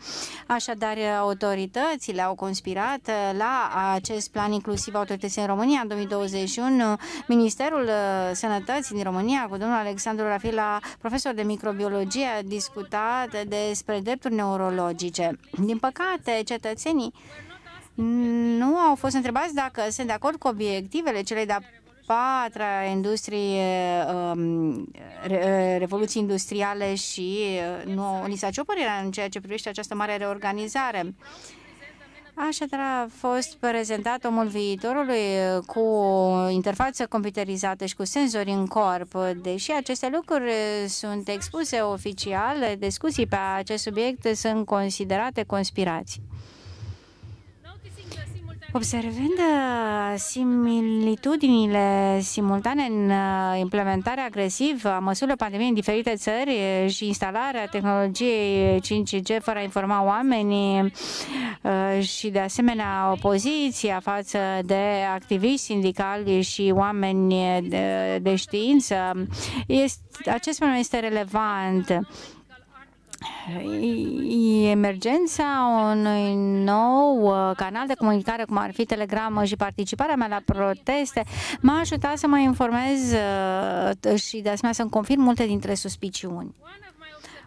Așadar, autoritățile au conspirat la acest plan, inclusiv autoritățile în România. În 2021, Ministerul Sănătății din România, cu domnul Alexandru Rafila, profesor de microbiologie, a discutat despre drepturi neurologice. Din păcate, cetățenii nu au fost întrebați dacă sunt de acord cu obiectivele celei de-a patra revoluții industriale și nu ni s-a ce o părere în ceea ce privește această mare reorganizare. Așadar, a fost prezentat omul viitorului cu o interfață computerizată și cu senzori în corp. Deși aceste lucruri sunt expuse oficial, discuții pe acest subiect sunt considerate conspirații. Observând similitudinile simultane în implementarea agresivă a măsurilor pandemiei în diferite țări și instalarea tehnologiei 5G fără a informa oamenii și de asemenea opoziția față de activiști sindicali și oameni de știință, acest fenomen este relevant. Emergența unui nou canal de comunicare, cum ar fi Telegram, și participarea mea la proteste m-a ajutat să mă informez și de asemenea să-mi confirm multe dintre suspiciuni.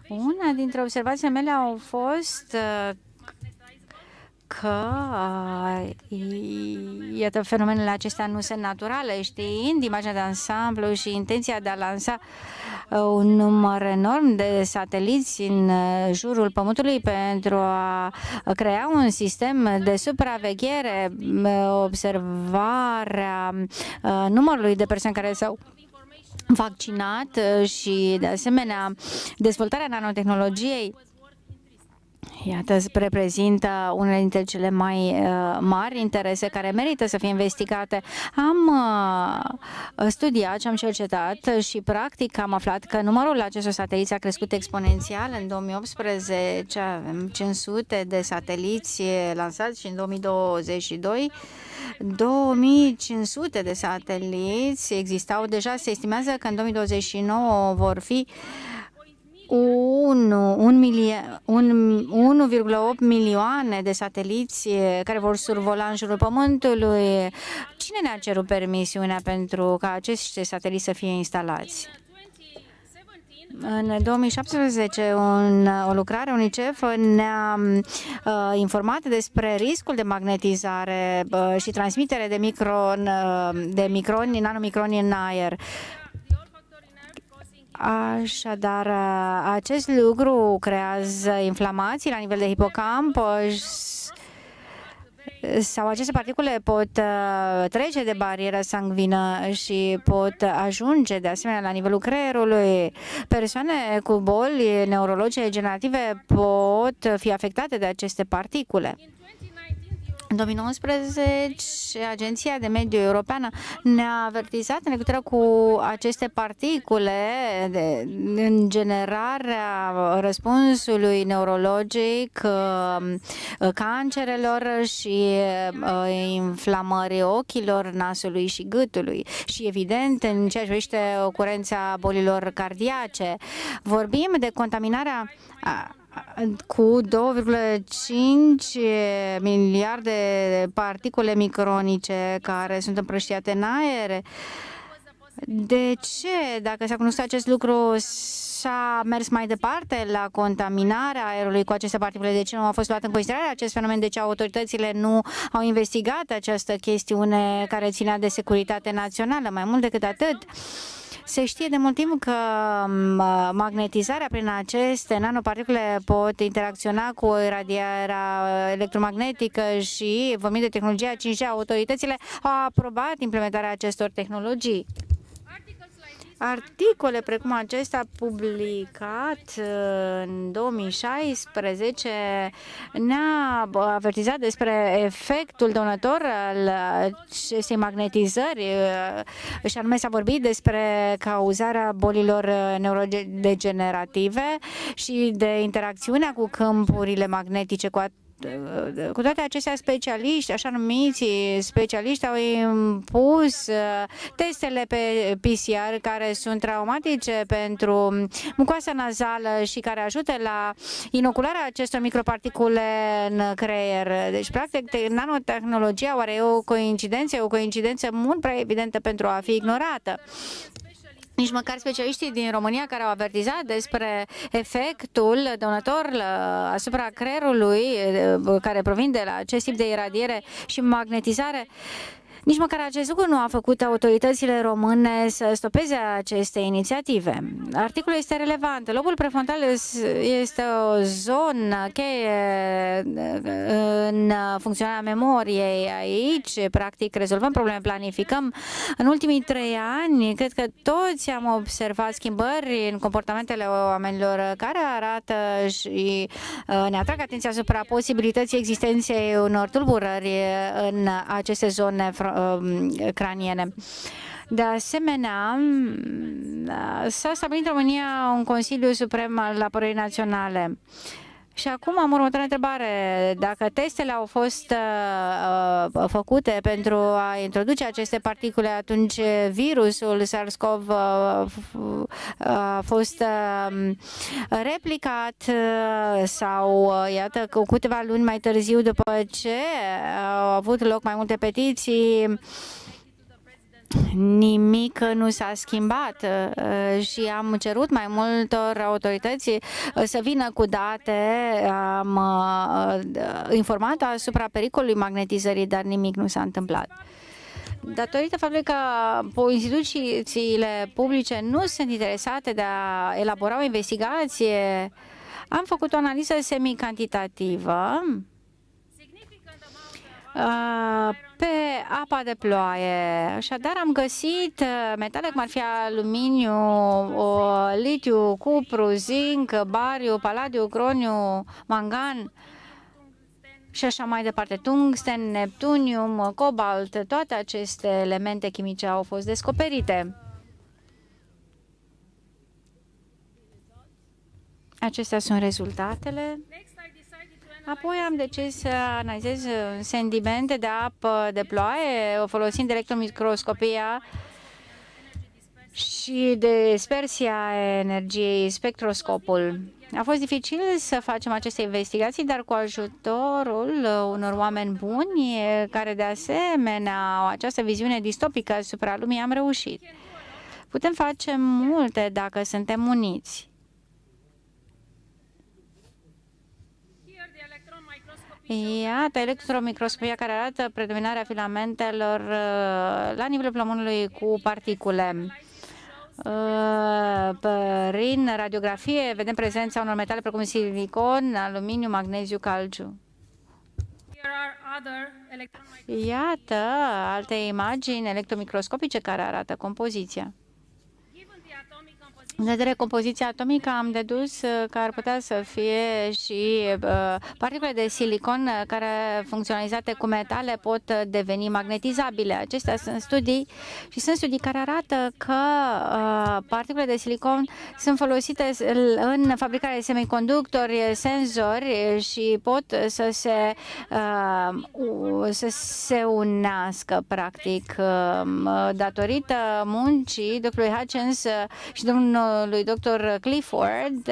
Una dintre observațiile mele au fost că iată, fenomenele acestea nu sunt naturale, știind imaginea de ansamblu și intenția de a lansa un număr enorm de sateliți în jurul Pământului pentru a crea un sistem de supraveghere, observarea numărului de persoane care s-au vaccinat și, de asemenea, dezvoltarea nanotehnologiei. Iată, reprezintă unele dintre cele mai mari interese care merită să fie investigate. Am studiat și am cercetat și practic am aflat că numărul acestor sateliți a crescut exponențial. În 2018 avem 500 de sateliți lansați și în 2022 2500 de sateliți existau deja. Se estimează că în 2029 vor fi 1,8 milioane de sateliți care vor survola în jurul Pământului. Cine ne-a cerut permisiunea pentru ca acești sateliți să fie instalați? În 2017, o lucrare UNICEF ne-a informat despre riscul de magnetizare și transmitere de nanomicroni în aer. Așadar, acest lucru creează inflamații la nivel de hipocamp sau aceste particule pot trece de bariera sanguină și pot ajunge de asemenea la nivelul creierului. Persoane cu boli neurologice degenerative pot fi afectate de aceste particule. În 2019, Agenția de Mediu Europeană ne-a avertizat în legătură cu aceste particule în generarea răspunsului neurologic, cancerelor și inflamării ochilor, nasului și gâtului și, evident, în ceea ce privește ocurența bolilor cardiace. Vorbim de contaminarea cu 2,5 miliarde de particule micronice care sunt împrăștiate în aer. De ce, dacă s-a cunoscut acest lucru, s-a mers mai departe la contaminarea aerului cu aceste particule? De ce nu a fost luat în considerare acest fenomen? De ce autoritățile nu au investigat această chestiune care ținea de securitate națională? Mai mult decât atât, se știe de mult timp că magnetizarea prin aceste nanoparticule pot interacționa cu iradiarea electromagnetică și, vorbind de tehnologia 5G, autoritățile au aprobat implementarea acestor tehnologii. Articole precum acesta publicat în 2016 ne-a avertizat despre efectul dăunător al acestei magnetizări și anume s-a vorbit despre cauzarea bolilor neurodegenerative și de interacțiunea cu câmpurile magnetice. Cu toate acestea, specialiști, așa numiți specialiști, au impus testele pe PCR care sunt traumatice pentru mucoasa nazală și care ajută la inocularea acestor microparticule în creier. Deci, practic, nanotehnologia oare e o coincidență mult prea evidentă pentru a fi ignorată. Nici măcar specialiștii din România care au avertizat despre efectul dăunător asupra creierului care provin de la acest tip de iradiere și magnetizare Nici măcar acest lucru nu a făcut autoritățile române să stopeze aceste inițiative. Articolul este relevant. Lobul prefrontal este o zonă cheie în funcționarea memoriei. Aici, practic, rezolvăm probleme, planificăm. În ultimii 3 ani, cred că toți am observat schimbări în comportamentele oamenilor care arată și ne atrag atenția asupra posibilității existenței unor tulburări în aceste zone craniene. De asemenea, s-a stabilit în România un Consiliu Suprem al Apărării Naționale. Și acum am următoarea întrebare. Dacă testele au fost făcute pentru a introduce aceste particule, atunci virusul SARS-CoV a fost replicat sau, iată, cu câteva luni mai târziu, după ce au avut loc mai multe petiții, nimic nu s-a schimbat și am cerut mai multor autorități să vină cu date, am informat asupra pericolului magnetizării, dar nimic nu s-a întâmplat. Datorită faptului că instituțiile publice nu sunt interesate de a elabora o investigație, am făcut o analiză semicantitativă pe apa de ploaie. Așadar, am găsit metale cum ar fi aluminiu, litiu, cupru, zinc, bariu, paladiu, croniu, mangan și așa mai departe, tungsten, neptunium, cobalt. Toate aceste elemente chimice au fost descoperite. Acestea sunt rezultatele. Apoi am decis să analizez sedimente de apă de ploaie folosind electromicroscopia și dispersia energiei, spectroscopul. A fost dificil să facem aceste investigații, dar cu ajutorul unor oameni buni care de asemenea au această viziune distopică asupra lumii, am reușit. Putem face multe dacă suntem uniți. Iată electromicroscopia care arată predominarea filamentelor la nivelul plămânului cu particule. Prin radiografie vedem prezența unor metale precum silicon, aluminiu, magneziu, calciu. Iată alte imagini electromicroscopice care arată compoziția. În vedere compoziția atomică, am dedus că ar putea să fie și particule de silicon care, funcționalizate cu metale, pot deveni magnetizabile. Acestea sunt studii și sunt studii care arată că particule de silicon sunt folosite în fabricarea de semiconductori, senzori și pot să se unească, practic, datorită muncii dr. Hutchins și lui Dr. Clifford.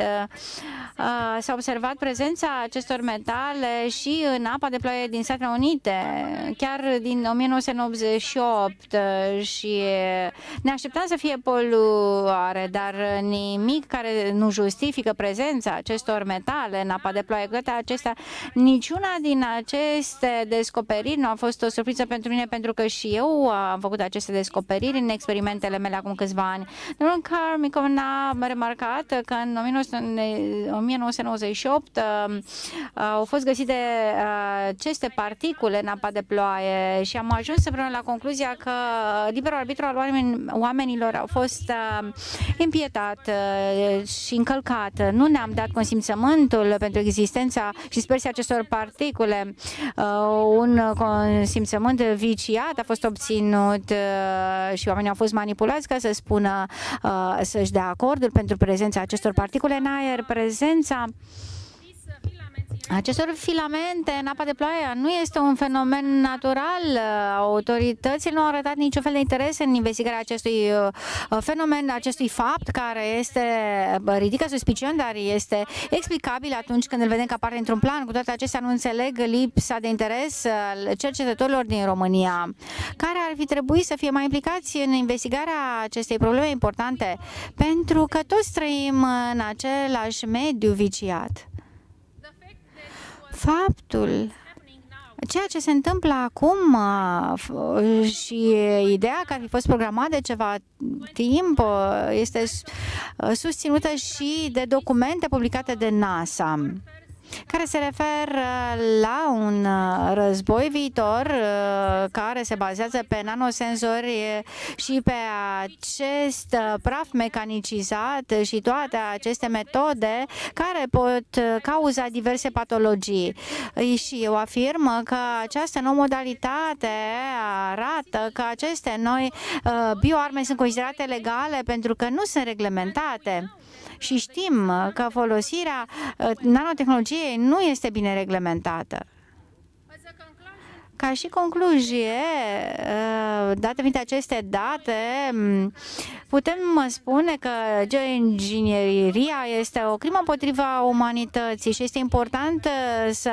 S-a observat prezența acestor metale și în apa de ploaie din Statele Unite, chiar din 1988, și ne așteptam să fie poluare, dar nimic care nu justifică prezența acestor metale în apa de ploaie. Cu toate acestea, niciuna din aceste descoperiri nu a fost o surpriză pentru mine, pentru că și eu am făcut aceste descoperiri în experimentele mele acum câțiva ani. Domnul Carmicon a remarcat că în 1998 au fost găsite aceste particule în apa de ploaie și am ajuns împreună la concluzia că liberul arbitru al oamenilor a fost impietat și încălcat. Nu ne-am dat consimțământul pentru existența și dispersia acestor particule. Un consimțământ viciat a fost obținut și oamenii au fost manipulați ca să spună, să-și dea acordul pentru prezența acestor particule în aer. Prezența acestor filamente în apa de ploaie nu este un fenomen natural. Autoritățile nu au arătat niciun fel de interes în investigarea acestui fenomen, acestui fapt care ridică suspiciuni, dar este explicabil atunci când îl vedem ca parte într-un plan. Cu toate acestea nu înțeleg lipsa de interes al cercetătorilor din România, care ar fi trebuit să fie mai implicați în investigarea acestei probleme importante, pentru că toți trăim în același mediu viciat. Faptul ceea ce se întâmplă acum și ideea că ar fi fost programat de ceva timp este susținută și de documente publicate de NASA, care se referă la un război viitor care se bazează pe nanosenzori și pe acest praf mecanicizat și toate aceste metode care pot cauza diverse patologii. Și eu afirm că această nouă modalitate arată că aceste noi bioarme sunt considerate legale pentru că nu sunt reglementate. Și știm că folosirea nanotehnologiei nu este bine reglementată. Ca și concluzie, date fiind aceste date, putem spune că geoingineria este o crimă împotriva umanității și este important să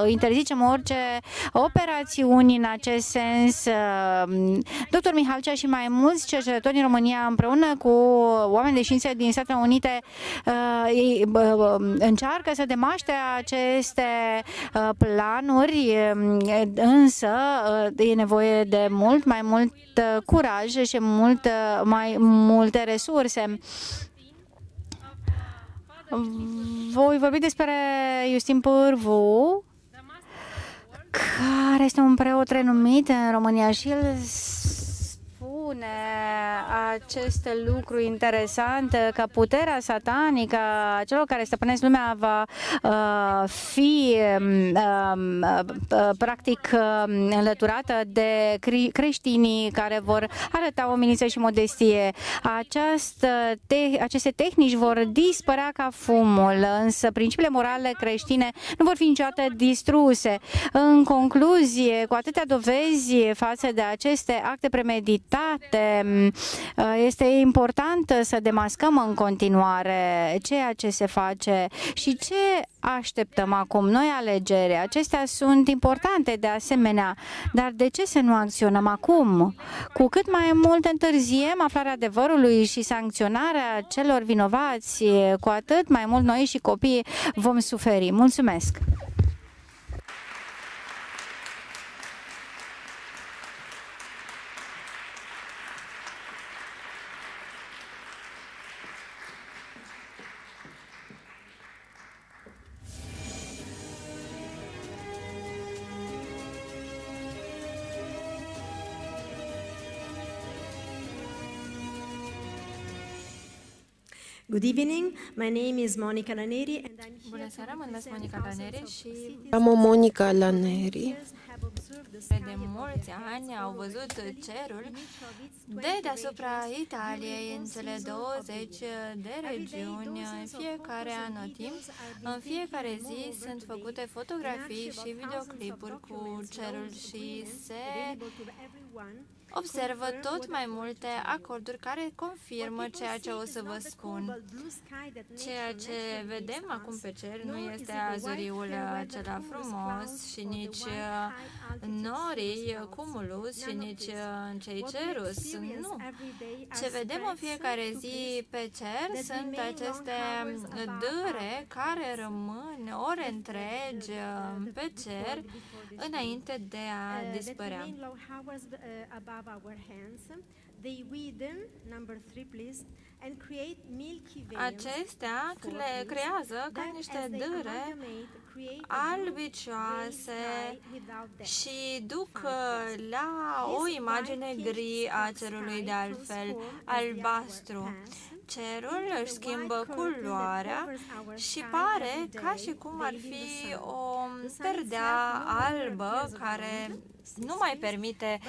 interzicem orice operațiuni în acest sens. Dr. Mihalcea și mai mulți cercetători din România împreună cu oameni de știință din Statele Unite încearcă să demaște aceste planuri, însă e nevoie de mult mai mult curaj și mai multe resurse. Voi vorbi despre Justin Pârvu, care este un preot renumit în România și el spune acest lucru interesant, că puterea satanică a celor care stăpânesc lumea va fi practic înlăturată de creștinii care vor arăta omeniță și modestie. Aceste tehnici vor dispărea ca fumul, însă principiile morale creștine nu vor fi niciodată distruse. În concluzie, cu atâtea dovezi față de aceste acte premeditate, este important să demascăm în continuare ceea ce se face și ce așteptăm acum. Noi alegeri, acestea sunt importante de asemenea, dar de ce să nu acționăm acum? Cu cât mai mult întârziem aflarea adevărului și sancționarea celor vinovați, cu atât mai mult noi și copiii vom suferi. Mulțumesc! Good evening, my name is Monica Laneri and I'm here. Bună seara, mă numesc Monica Laneri și am o Monica Laneri. De mulți ani au văzut cerul de deasupra Italiei în cele 20 de regiuni în fiecare anotimp. În fiecare zi sunt făcute fotografii și videoclipuri cu cerul și se observă tot mai multe acorduri care confirmă ceea ce o să vă spun. Ceea ce vedem acum pe cer nu este azuriul acela frumos și nici norii cumulus și nici cei cerus. Nu. Ce vedem în fiecare zi pe cer sunt aceste dâre care rămân ore întregi pe cer înainte de a dispărea. Acestea creează ca niște dâre albicioase și duc la o imagine gri a cerului, de altfel albastru. Cerul își schimbă culoarea și pare ca și cum ar fi o perdea albă care nu mai permite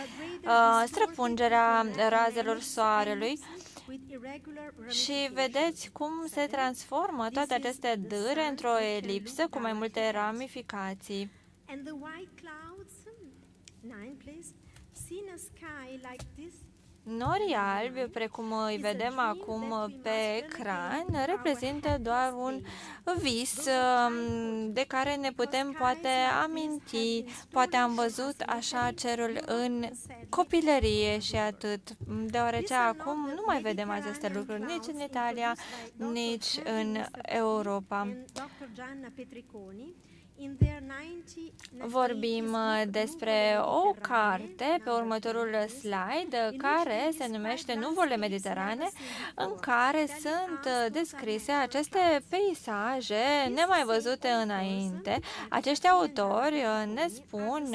străpungerea razelor soarelui. Și vedeți cum se transformă toate aceste dâre într-o elipsă cu mai multe ramificații. Norii albi, precum îi vedem acum pe ecran, reprezintă doar un vis de care ne putem poate aminti. Poate am văzut așa cerul în copilărie și atât, deoarece acum nu mai vedem aceste lucruri nici în Italia, nici în Europa. Vorbim despre o carte pe următorul slide care se numește Nuvole Mediterane, în care sunt descrise aceste peisaje nemai văzute înainte. Acești autori ne spun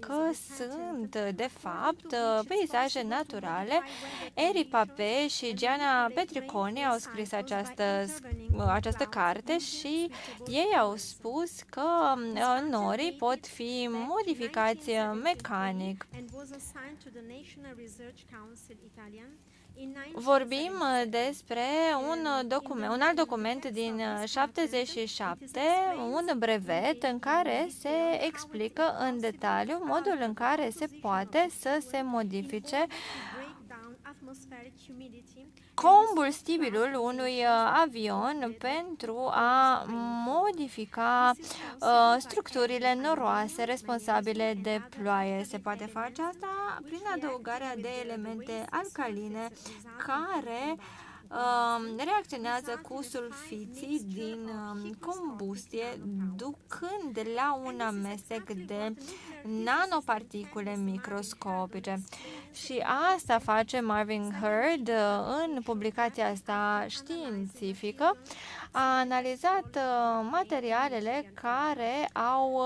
că sunt, de fapt, peisaje naturale. Eri Pape și Gianna Petriconi au scris această carte și ei au spus că norii pot fi modificați mecanic. Vorbim despre un alt document din 77, un brevet în care se explică în detaliu modul în care se poate să se modifice combustibilul unui avion pentru a modifica structurile noroase responsabile de ploaie. Se poate face asta prin adăugarea de elemente alcaline care reacționează cu sulfiții din combustie, ducând la un amestec de nanoparticule microscopice. Și asta face Marvin Hurd în publicația asta științifică. A analizat materialele care au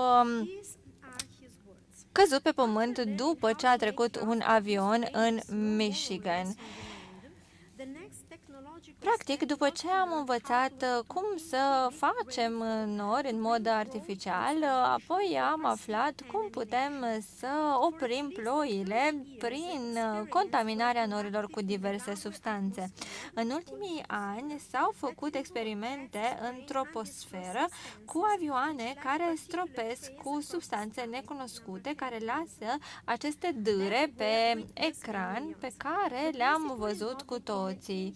căzut pe pământ după ce a trecut un avion în Michigan. Practic, după ce am învățat cum să facem nori în mod artificial, apoi am aflat cum putem să oprim ploile prin contaminarea norilor cu diverse substanțe. În ultimii ani s-au făcut experimente în troposferă cu avioane care stropesc cu substanțe necunoscute, care lasă aceste dâre pe ecran pe care le-am văzut cu toții.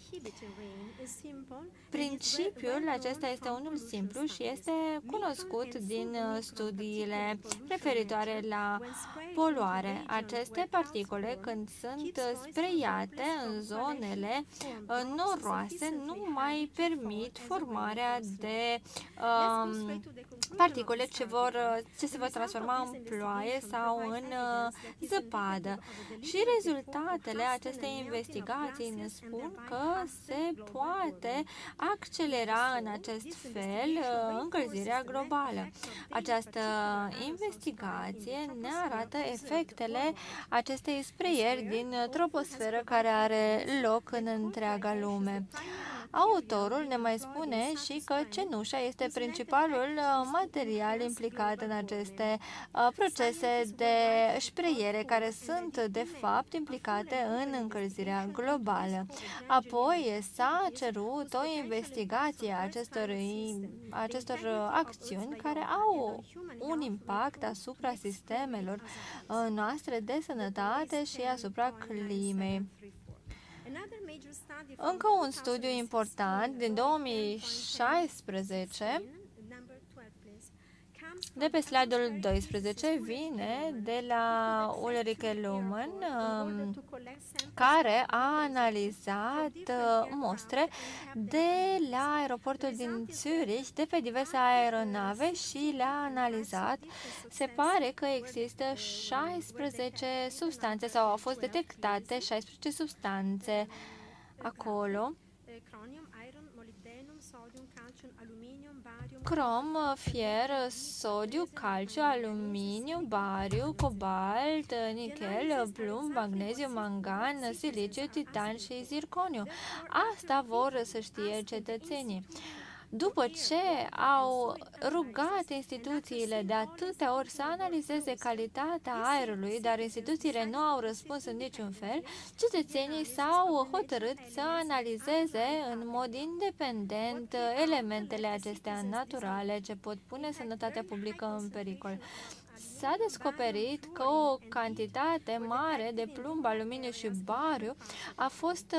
Principiul acesta este unul simplu și este cunoscut din studiile referitoare la poluare. Aceste particule, când sunt spreiate în zonele noroase, nu mai permit formarea de particule ce se vor transforma în ploaie sau în zăpadă. Și rezultatele acestei investigații ne spun că se poate accelera în acest fel încălzirea globală. Această investigație ne arată efectele acestei spreieri din troposferă care are loc în întreaga lume. Autorul ne mai spune și că cenușa este principalul material implicat în aceste procese de spreiere care sunt de fapt implicate în încălzirea globală. Apoi s-a cerut o investigație a acestor acțiuni care au un impact asupra sistemelor noastre de sănătate și asupra climei. Încă un studiu important din 2016 de pe slide-ul 12 vine de la Ulrike Luhmann, care a analizat mostre de la aeroportul din Zurich, de pe diverse aeronave și le-a analizat. Se pare că există 16 substanțe sau au fost detectate 16 substanțe acolo. Crom, fier, sodiu, calciu, aluminiu, bariu, cobalt, nichel, plumb, magneziu, mangan, siliciu, titan și zirconiu. Asta vor să știe cetățenii. După ce au rugat instituțiile de atâtea ori să analizeze calitatea aerului, dar instituțiile nu au răspuns în niciun fel, cetățenii s-au hotărât să analizeze în mod independent elementele acestea naturale ce pot pune sănătatea publică în pericol. S-a descoperit că o cantitate mare de plumb, aluminiu și bariu a fost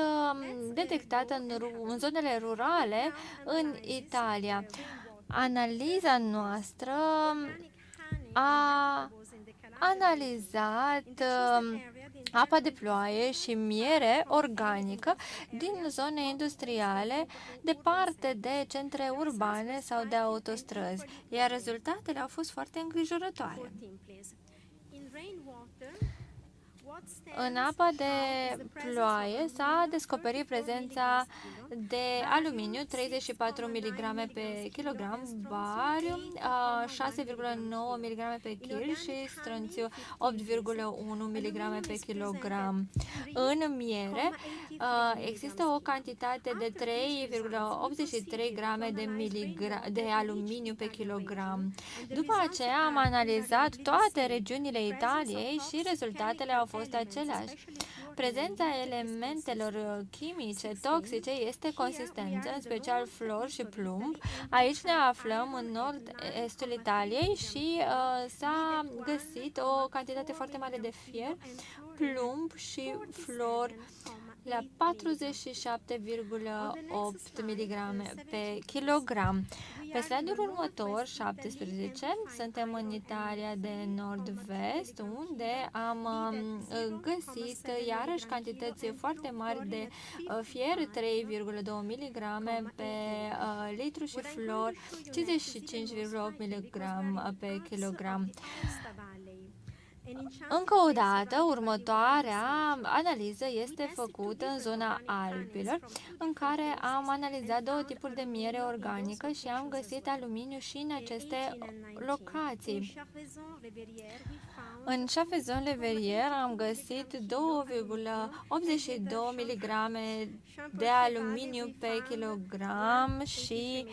detectată în zonele rurale în Italia. Analiza noastră a analizat apă de ploaie și miere organică din zone industriale, departe de centre urbane sau de autostrăzi, iar rezultatele au fost foarte îngrijorătoare. În apa de ploaie s-a descoperit prezența de aluminiu 34 mg pe kilogram, bariu 6,9 mg pe kg și stronțiu 8,1 mg pe kilogram. În miere există o cantitate de 3,83 grame de aluminiu pe kilogram. După aceea am analizat toate regiunile Italiei și rezultatele au fost aceleași. Prezența elementelor chimice toxice este consistentă, în special flor și plumb. Aici ne aflăm în nord-estul Italiei și s-a găsit o cantitate foarte mare de fier, plumb și flor la 47,8 mg pe kilogram. Pe slide-ul următor, 17, suntem în Italia de nord-vest, unde am găsit iarăși cantități foarte mari de fier, 3,2 mg pe litru și flor, 55,8 mg pe kilogram. Încă o dată, următoarea analiză este făcută în zona Alpilor, în care am analizat două tipuri de miere organică și am găsit aluminiu și în aceste locații. În Chafezon-le-Verrier am găsit 2,82 mg de aluminiu pe kilogram și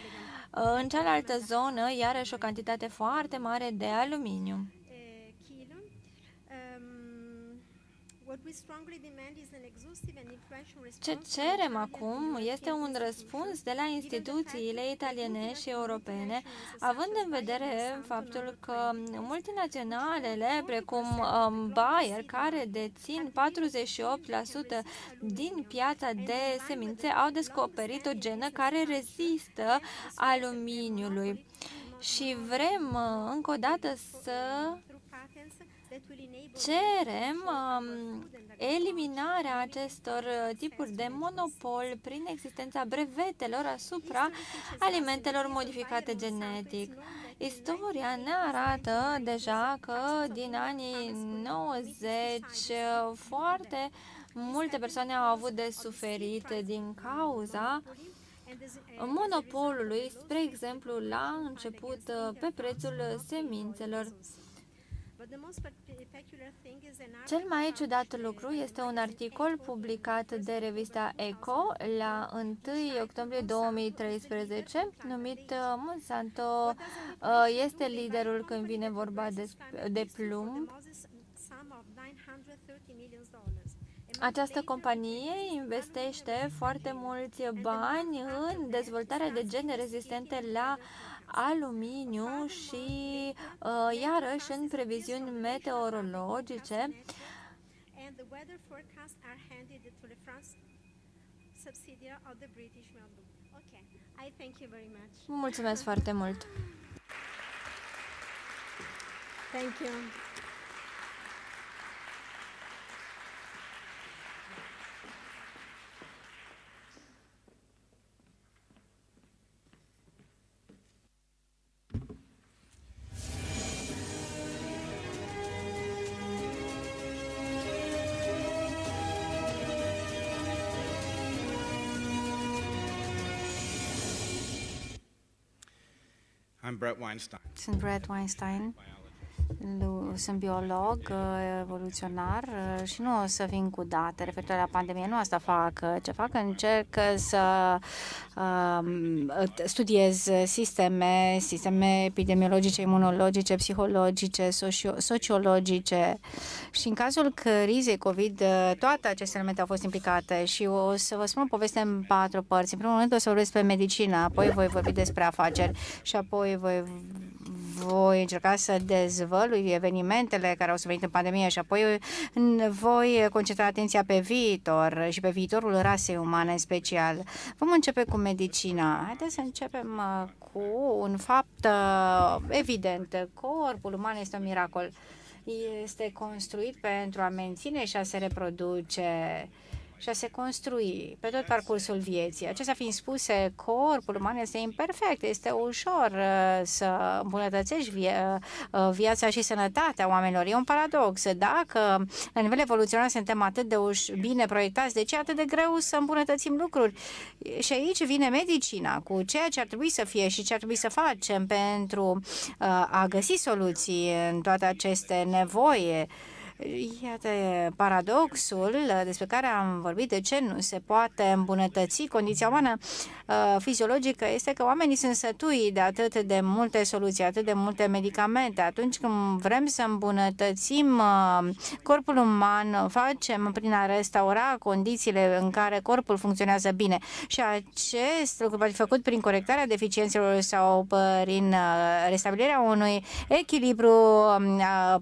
în cealaltă zonă, iarăși o cantitate foarte mare de aluminiu. Ce cerem acum este un răspuns de la instituțiile italiene și europene, având în vedere faptul că multinaționalele, precum Bayer, care dețin 48% din piața de semințe, au descoperit o genă care rezistă aluminiului. Și vrem încă o dată să cerem eliminarea acestor tipuri de monopol prin existența brevetelor asupra alimentelor modificate genetic. Istoria ne arată deja că din anii 90 foarte multe persoane au avut de suferit din cauza monopolului, spre exemplu, la început pe prețul semințelor. Cel mai ciudat lucru este un articol publicat de revista Eco la 1 octombrie 2013, numit Monsanto este liderul când vine vorba de plumb. Această companie investește foarte mulți bani în dezvoltarea de gene rezistente la aluminiu și iarăși în previziuni meteorologice. Mulțumesc foarte mult! Thank you. I'm Brett Weinstein. Sunt Brett Weinstein, sunt biolog evoluționar și nu o să vin cu date referitoare la pandemie, nu asta fac. Ce fac? Încerc să studiez sisteme epidemiologice, imunologice, psihologice, sociologice și în cazul crizei COVID toate aceste elemente au fost implicate și o să vă spun o poveste în 4 părți. În primul rând o să vorbesc despre medicină, apoi voi vorbi despre afaceri și apoi voi încerca să dezvălui evenimentele care au suferit în pandemie și apoi voi concentra atenția pe viitor și pe viitorul rasei umane în special. Vom începe cu medicina. Haideți să începem cu un fapt evident. Corpul uman este un miracol. este construit pentru a menține și a se reproduce și a se construi pe tot parcursul vieții. Acestea fiind spuse, corpul uman este imperfect, este ușor să îmbunătățești viața și sănătatea oamenilor. E un paradox. Dacă la nivel evoluțional suntem atât de bine proiectați, de ce e atât de greu să îmbunătățim lucruri? Și aici vine medicina cu ceea ce ar trebui să fie și ce ar trebui să facem pentru a găsi soluții în toate aceste nevoi. Iată paradoxul despre care am vorbit, de ce nu se poate îmbunătăți condiția umană fiziologică, este că oamenii sunt sătui de atât de multe soluții, atât de multe medicamente. Atunci când vrem să îmbunătățim corpul uman, facem prin a restaura condițiile în care corpul funcționează bine. Și acest lucru va fi făcut prin corectarea deficiențelor sau prin restabilirea unui echilibru,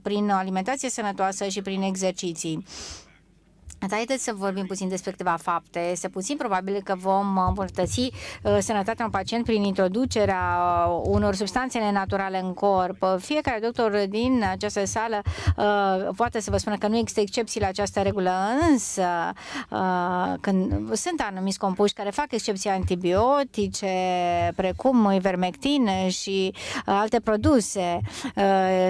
prin alimentație sănătoasă și prin exerciții. Haideți să vorbim puțin despre câteva fapte. Este puțin probabil că vom îmbunătăți sănătatea unui pacient prin introducerea unor substanțe nenaturale în corp. Fiecare doctor din această sală poate să vă spună că nu există excepții la această regulă, însă când sunt anumiți compuși care fac excepții antibiotice, precum ivermectin și alte produse,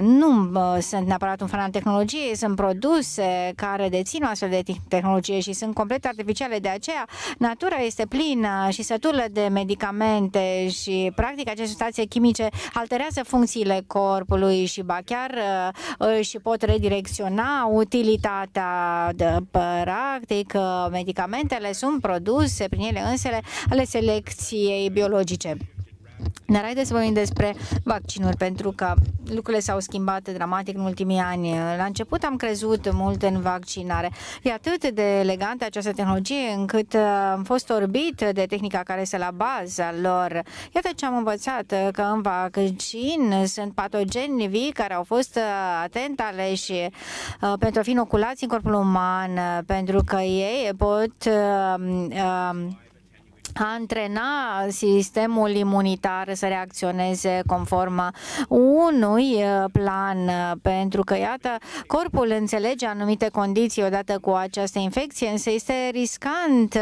nu sunt neapărat un fan al tehnologiei, sunt produse care dețin o astfel de tehnologie și sunt complet artificiale. De aceea, natura este plină și sătulă de medicamente și, practic, aceste substanțe chimice alterează funcțiile corpului și, ba chiar, și pot redirecționa utilitatea. Practic, medicamentele sunt produse prin ele însele ale selecției biologice. Dar haideți să vorbim despre vaccinuri, pentru că lucrurile s-au schimbat dramatic în ultimii ani. La început am crezut mult în vaccinare. E atât de elegantă această tehnologie încât am fost orbit de tehnica care este la baza lor. Iată ce am învățat, că în vaccin sunt patogeni vii care au fost atent aleși pentru a fi inoculați în corpul uman, pentru că ei pot antrena sistemul imunitar să reacționeze conform unui plan, pentru că, iată, corpul înțelege anumite condiții odată cu această infecție, însă este riscant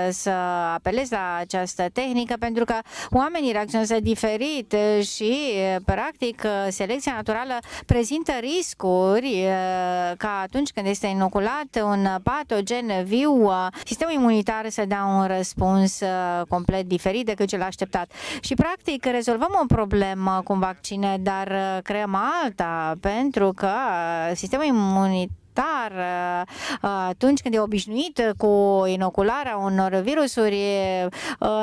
să apelezi la această tehnică, pentru că oamenii reacționează diferit și, practic, selecția naturală prezintă riscuri ca atunci când este inoculat un patogen viu, sistemul imunitar să dea un răspuns complet diferit decât cel așteptat. Și, practic, rezolvăm o problemă cu un vaccin, dar creăm alta, pentru că sistemul imunitar atunci când e obișnuit cu inocularea unor virusuri,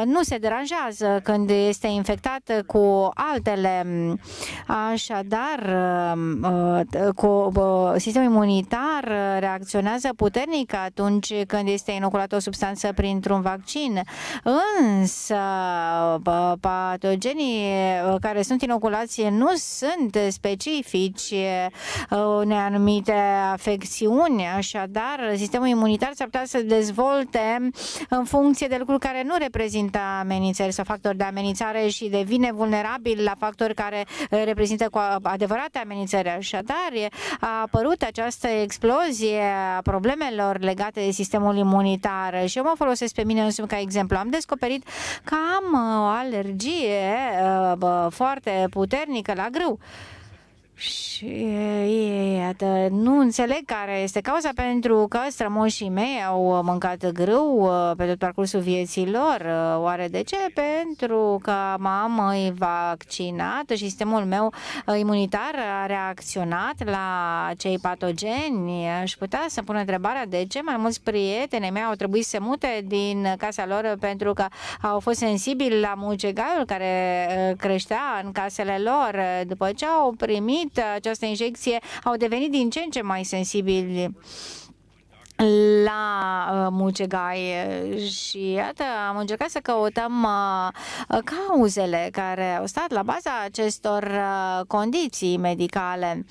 nu se deranjează când este infectat cu altele. Așadar, cu sistemul imunitar reacționează puternic atunci când este inoculată o substanță printr-un vaccin. Însă, patogenii care sunt inoculați nu sunt specifici unei anumite afecțiuni, așadar sistemul imunitar s-ar putea să dezvolte în funcție de lucruri care nu reprezintă amenințări sau factori de amenințare și devine vulnerabil la factori care reprezintă cu adevărate amenințări. Așadar, a apărut această explozie a problemelor legate de sistemul imunitar și eu mă folosesc pe mine însumi ca exemplu. Am descoperit că am o alergie foarte puternică la grâu. Și iată, nu înțeleg care este cauza, pentru că strămoșii mei au mâncat grâu pe tot parcursul vieții lor. Oare de ce? Pentru că m-am vaccinat și sistemul meu imunitar a reacționat la cei patogeni. Aș putea să pun întrebarea de ce mai mulți prieteni mei au trebuit să se mute din casa lor pentru că au fost sensibili la mucegaiul care creștea în casele lor. După ce au primit această injecție, au devenit din ce în ce mai sensibili la mucegai și iată, am încercat să căutăm cauzele care au stat la baza acestor condiții medicale.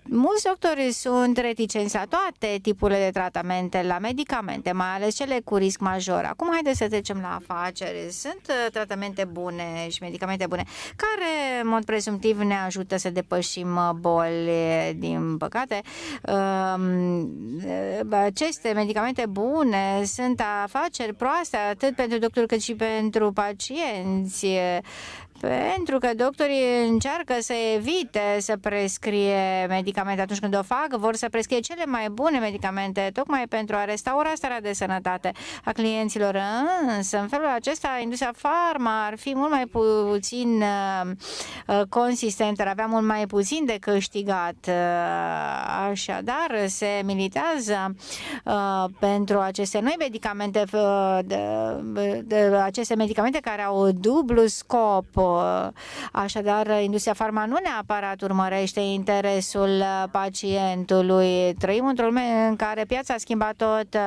mulți doctori sunt reticenți la toate tipurile de tratamente, la medicamente, mai ales cele cu risc major. Acum haideți să trecem la afaceri. Sunt tratamente bune și medicamente bune care, în mod prezumtiv, ne ajută să depășim boli. Din păcate, aceste medicamente bune sunt afaceri proaste atât pentru doctori cât și pentru pacienți. Pentru că doctorii încearcă să evite să prescrie medicamente. Atunci când o fac, vor să prescrie cele mai bune medicamente, tocmai pentru a restaura starea de sănătate a clienților. Însă, în felul acesta, industria farma ar fi mult mai puțin consistentă, ar avea mult mai puțin de câștigat. Așadar, se militează pentru aceste noi medicamente, aceste medicamente care au dublu scop. Așadar, industria farma nu neapărat urmărește interesul pacientului. Trăim într-o lume în care piața a schimbat tot.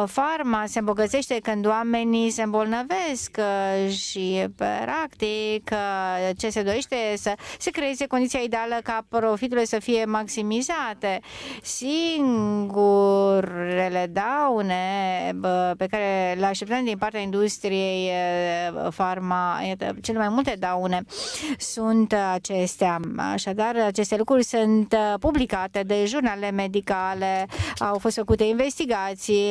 Farma se îmbogățește când oamenii se îmbolnăvesc și, practic, ce se dorește să se creeze condiția ideală ca profiturile să fie maximizate. Singurele daune pe care le așteptăm din partea industriei farma, cele mai multe daune sunt acestea. Așadar, aceste lucruri sunt publicate de jurnale medicale, au fost făcute investigații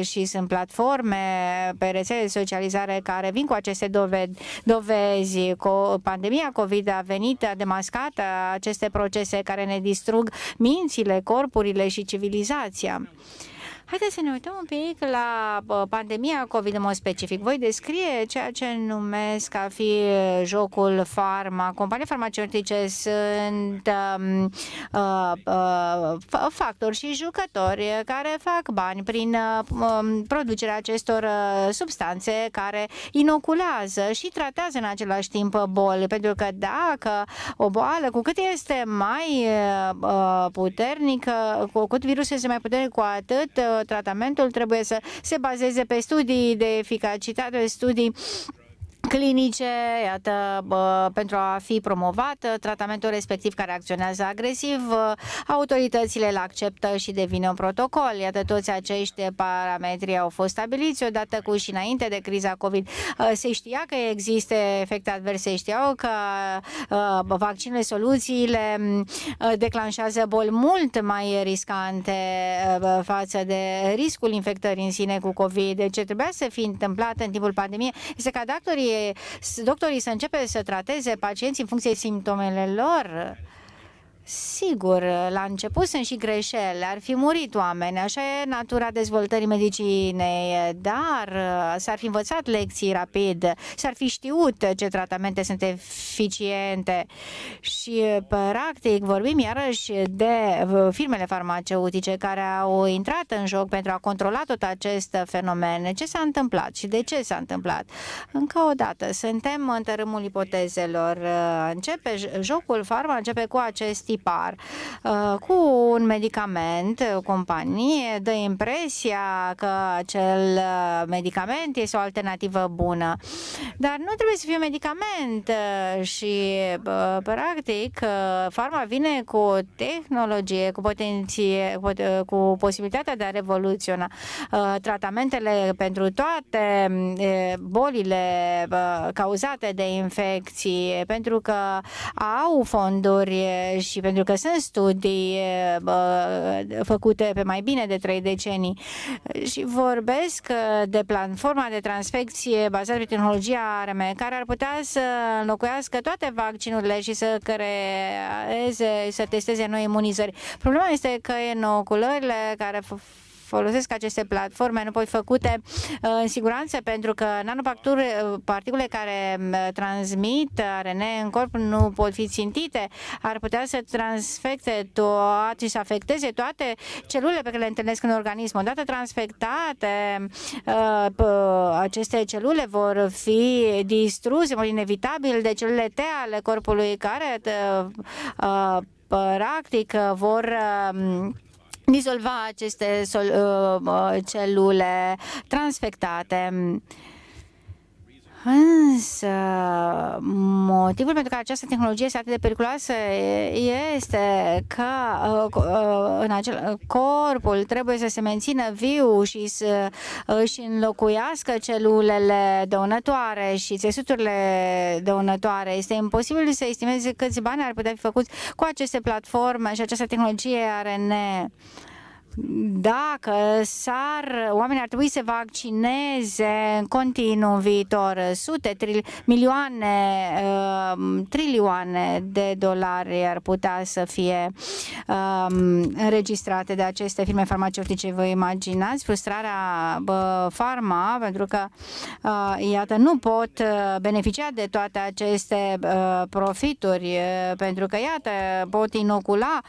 și sunt platforme pe rețele de socializare care vin cu aceste dovezi. Pandemia COVID a venit, a demascat aceste procese care ne distrug mințile, corpurile și civilizația. Haideți să ne uităm un pic la pandemia COVID în mod specific. Voi descrie ceea ce numesc a fi jocul farma. Companii farmaceutice sunt factori și jucători care fac bani prin producerea acestor substanțe care inoculează și tratează în același timp boli. Pentru că dacă o boală, cu cât este mai puternică, cu cât virusul este mai puternic, cu atât tratamentul trebuie să se bazeze pe studii de eficacitate, studii clinice, iată, pentru a fi promovat tratamentul respectiv care acționează agresiv, autoritățile îl acceptă și devine un protocol. Iată, toți acești parametri au fost stabiliți odată cu și înainte de criza COVID. Se știa că există efecte adverse, știau că vaccinurile, soluțiile declanșează boli mult mai riscante față de riscul infectării în sine cu COVID. Ce trebuia să fie întâmplat în timpul pandemiei este ca doctorii să începe să trateze pacienții în funcție de simptomele lor. Sigur, la început sunt și greșeli, ar fi murit oameni, așa e natura dezvoltării medicinei, dar s-ar fi învățat lecții rapid, s-ar fi știut ce tratamente sunt eficiente și, practic, vorbim iarăși de firmele farmaceutice care au intrat în joc pentru a controla tot acest fenomen. Ce s-a întâmplat și de ce s-a întâmplat? Încă o dată, suntem în tărâmul ipotezelor. Jocul farma începe cu acest tipar. Cu un medicament, o companie dă impresia că acel medicament este o alternativă bună. Dar nu trebuie să fie un medicament și, practic, farma vine cu o tehnologie, cu posibilitatea de a revoluționa tratamentele pentru toate bolile cauzate de infecții, pentru că au fonduri și pentru că sunt studii făcute pe mai bine de 3 decenii și vorbesc de platforma de transfecție bazată pe tehnologia ARM, care ar putea să înlocuiască toate vaccinurile și să creeze, să testeze noi imunizări. Problema este că inoculările care folosesc aceste platforme nu pot fi făcute în siguranță pentru că nanoparticule care transmit RN în corp nu pot fi țintite. Ar putea să transfecte și să afecteze toate celulele pe care le întâlnesc în organism. Odată transfectate, aceste celule vor fi distruse în mod inevitabil de celulele T ale corpului care practic vor dizolva aceste celule transfectate. Însă, motivul pentru care această tehnologie este atât de periculoasă este că în corpul trebuie să se mențină viu și să își înlocuiască celulele dăunătoare și țesuturile dăunătoare. Este imposibil să estimeze câți bani ar putea fi făcuți cu aceste platforme și această tehnologie ARN. Dacă oamenii ar trebui să vaccineze în continuu în viitor, sute, milioane, trilioane de dolari ar putea să fie înregistrate de aceste firme farmaceutice. Vă imaginați frustrarea farma, pentru că, iată, nu pot beneficia de toate aceste profituri, pentru că, iată, pot inocula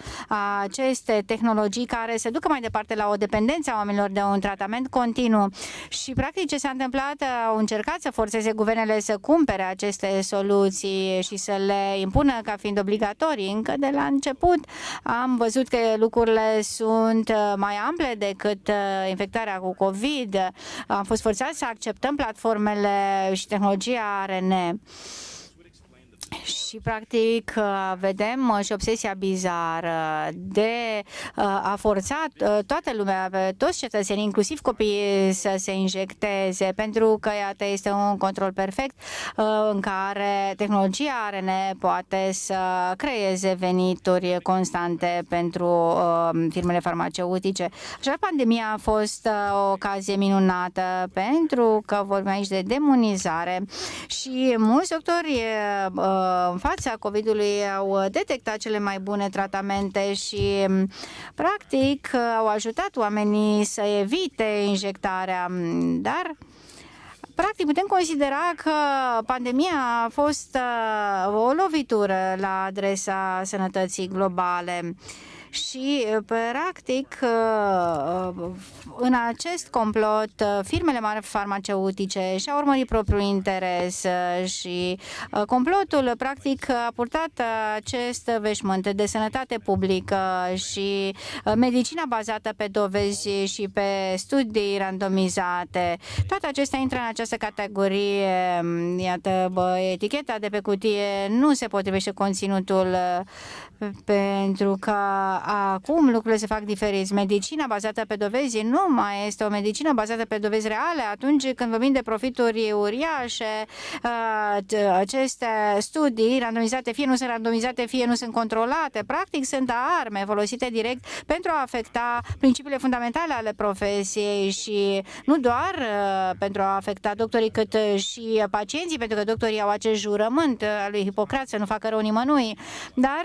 aceste tehnologii care se ducă mai departe la o dependență a oamenilor de un tratament continuu. Și practic ce s-a întâmplat, au încercat să forțeze guvernele să cumpere aceste soluții și să le impună ca fiind obligatorii. Încă de la început am văzut că lucrurile sunt mai ample decât infectarea cu COVID. Am fost forțați să acceptăm platformele și tehnologia ARN. Și practic vedem și obsesia bizară de a forța toată lumea, toți cetățenii, inclusiv copiii, să se injecteze, pentru că, iată, este un control perfect în care tehnologia ARN poate să creeze venituri constante pentru firmele farmaceutice. Așa, pandemia a fost o ocazie minunată, pentru că vorbim aici de demonizare și mulți doctori în fața COVID-ului au detectat cele mai bune tratamente și practic au ajutat oamenii să evite injectarea, dar practic putem considera că pandemia a fost o lovitură la adresa sănătății globale. Și, practic, în acest complot, firmele mari farmaceutice și-au urmărit propriul interes și complotul, practic, a purtat acest veșmânt de sănătate publică și medicina bazată pe dovezi și pe studii randomizate. Toate acestea intră în această categorie. Iată, eticheta de pe cutie nu se potrivește conținutul, pentru că acum lucrurile se fac diferit. Medicina bazată pe dovezi nu mai este o medicină bazată pe dovezi reale. Atunci când vorbim de profituri uriașe, aceste studii randomizate fie nu sunt randomizate, fie nu sunt controlate. Practic sunt arme folosite direct pentru a afecta principiile fundamentale ale profesiei și nu doar pentru a afecta doctorii, cât și pacienții, pentru că doctorii au acest jurământ al lui Hipocrat să nu facă rău nimănui. Dar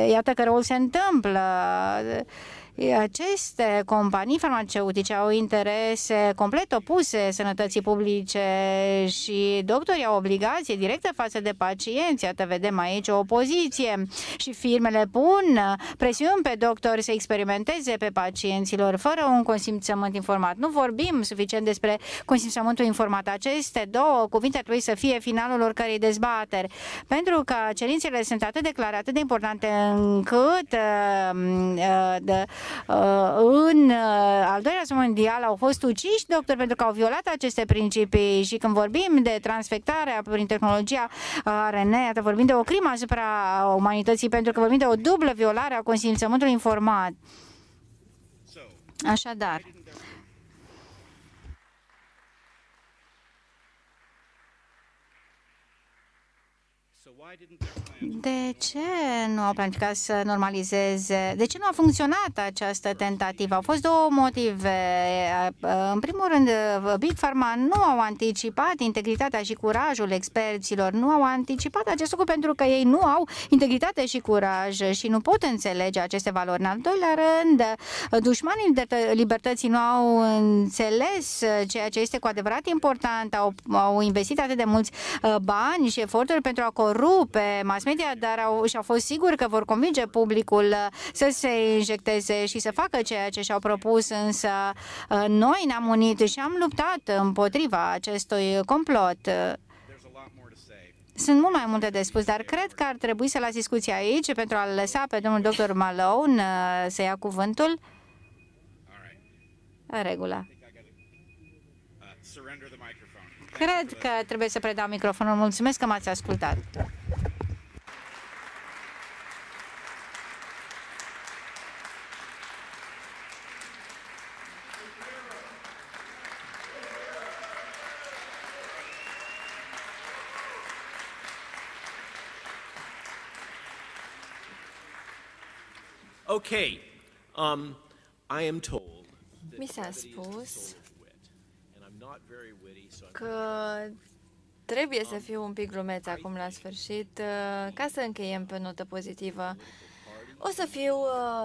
iată că răul se întâmplă. Aceste companii farmaceutice au interese complet opuse sănătății publice și doctorii au obligație directă față de pacienți. Iată, vedem aici o opoziție și firmele pun presiuni pe doctori să experimenteze pe pacienților fără un consimțământ informat. Nu vorbim suficient despre consimțământul informat. Aceste două cuvinte ar trebui să fie finalul oricărei dezbateri, pentru că cerințele sunt atât de clare, atât de importante, încât în al doilea război mondial au fost uciși doctori pentru că au violat aceste principii și când vorbim de transfectarea prin tehnologia ARN, vorbim de o crimă asupra umanității, pentru că vorbim de o dublă violare a consimțământului informat. Așadar, de ce nu au planificat să normalizeze? De ce nu a funcționat această tentativă? Au fost două motive. În primul rând, Big Pharma nu au anticipat integritatea și curajul experților. Nu au anticipat acest lucru pentru că ei nu au integritate și curaj și nu pot înțelege aceste valori. În al doilea rând, dușmanii libertății nu au înțeles ceea ce este cu adevărat important. Au investit atât de mulți bani și eforturi pentru a corupe mass media, dar și-au fost siguri că vor convinge publicul să se injecteze și să facă ceea ce și-au propus, însă noi ne-am unit și am luptat împotriva acestui complot. Sunt mult mai multe de spus, dar cred că ar trebui să las discuția aici pentru a-l lăsa pe domnul dr. Malone să ia cuvântul. În regulă. Cred că trebuie să predau microfonul. Mulțumesc că m-ați ascultat. Okay, I am told Mi s-a spus că trebuie să fiu un pic glumeț acum la sfârșit, ca să încheiem pe o notă pozitivă. O să fiu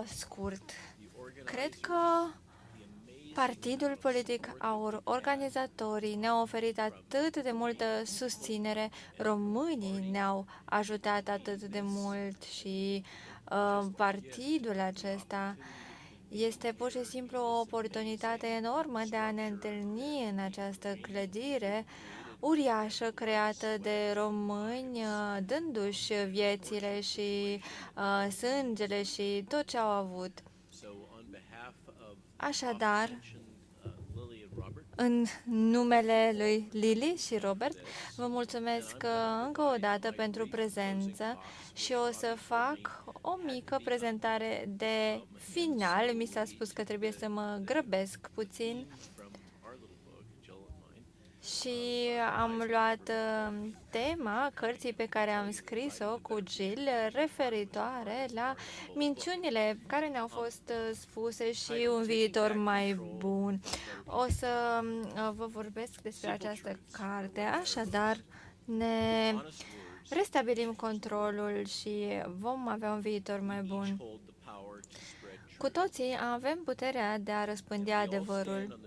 scurt. Cred că partidul politic A.U.R, organizatorii ne-au oferit atât de multă susținere, românii ne-au ajutat atât de mult și partidul acesta este pur și simplu o oportunitate enormă de a ne întâlni în această clădire uriașă creată de români, dându-și viețile și sângele și tot ce au avut. Așadar, în numele lui Lily și Robert, vă mulțumesc încă o dată pentru prezență și o să fac o mică prezentare de final. Mi s-a spus că trebuie să mă grăbesc puțin și am luat tema cărții pe care am scris-o cu Jill referitoare la minciunile care ne-au fost spuse și un viitor mai bun. O să vă vorbesc despre această carte, așadar ne restabilim controlul și vom avea un viitor mai bun. Cu toții avem puterea de a răspândi adevărul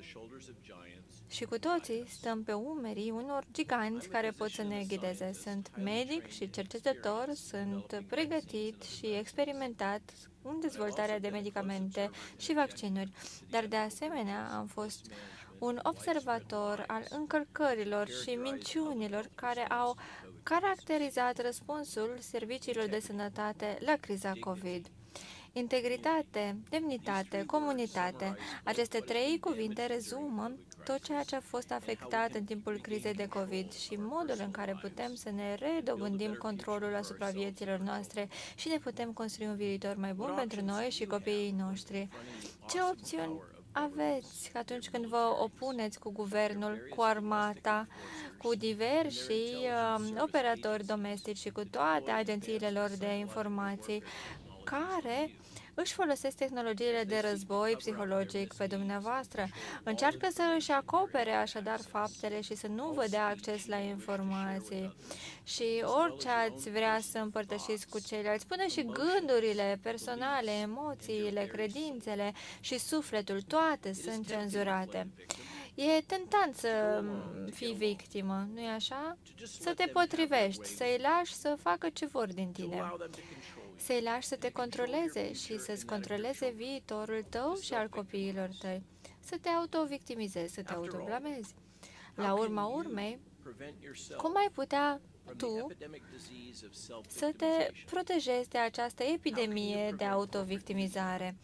și cu toții stăm pe umerii unor giganți care pot să ne ghideze. Sunt medic și cercetător, sunt pregătit și experimentat în dezvoltarea de medicamente și vaccinuri, dar de asemenea am fost un observator al încălcărilor și minciunilor care au caracterizat răspunsul serviciilor de sănătate la criza COVID. Integritate, demnitate, comunitate. Aceste trei cuvinte rezumă tot ceea ce a fost afectat în timpul crizei de COVID și modul în care putem să ne redobândim controlul asupra vieților noastre și ne putem construi un viitor mai bun pentru noi și copiii noștri. Ce opțiuni aveți atunci când vă opuneți cu guvernul, cu armata, cu diversi operatori domestici și cu toate agențiile lor de informații care își folosesc tehnologiile de război psihologic pe dumneavoastră. Încearcă să își acopere așadar faptele și să nu vă dea acces la informații. Și orice ați vrea să împărtășiți cu ceilalți, până și gândurile personale, emoțiile, credințele și sufletul, toate sunt cenzurate. E tentant să fii victimă, nu-i așa? Să te potrivești, să-i lași să facă ce vor din tine. Să-i lași să te controleze și să-ți controleze viitorul tău și al copiilor tăi. Să te autovictimizezi, să te autoblamezi. La urma urmei, cum ai putea tu să te protejezi de această epidemie de autovictimizare?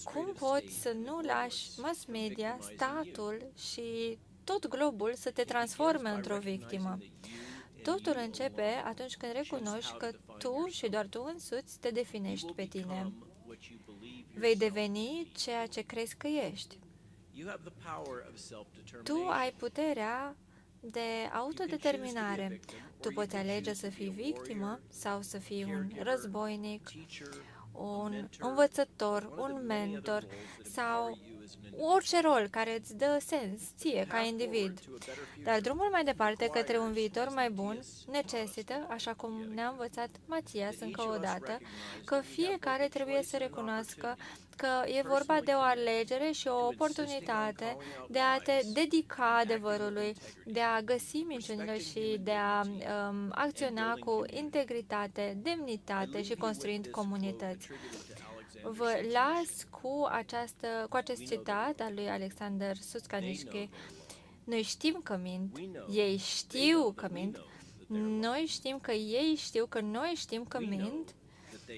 Cum poți să nu lași mass media, statul și tot globul să te transforme într-o victimă? Totul începe atunci când recunoști că tu și doar tu însuți te definești pe tine. Vei deveni ceea ce crezi că ești. Tu ai puterea de autodeterminare. Tu poți alege să fii victimă sau să fii un războinic, un învățător, un mentor sau orice rol care îți dă sens ție ca individ. Dar drumul mai departe către un viitor mai bun necesită, așa cum ne-a învățat Matias încă o dată, că fiecare trebuie să recunoască că e vorba de o alegere și o oportunitate de a te dedica adevărului, de a găsi minciunile și de a acționa cu integritate, demnitate și construind comunități. Vă las cu acest citat al lui Alexander Suskanishki. Noi știm că mint, ei știu că mint, noi știm că ei știu că noi știm că mint,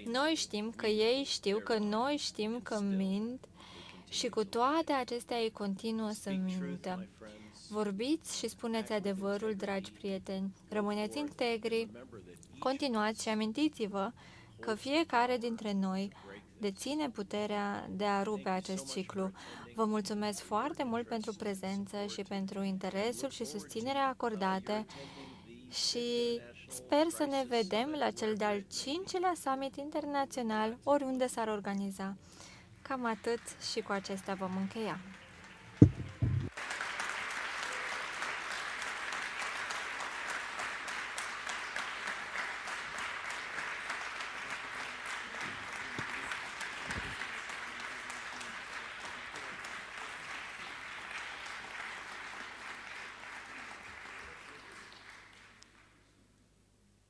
noi știm că ei știu că noi știm că mint și cu toate acestea ei continuă să mintă. Vorbiți și spuneți adevărul, dragi prieteni. Rămâneți integri, continuați și amintiți-vă că fiecare dintre noi deține puterea de a rupe acest ciclu. Vă mulțumesc foarte mult pentru prezență și pentru interesul și susținerea acordate și sper să ne vedem la cel de-al 5-lea summit internațional, oriunde s-ar organiza. Cam atât și cu acestea vom încheia.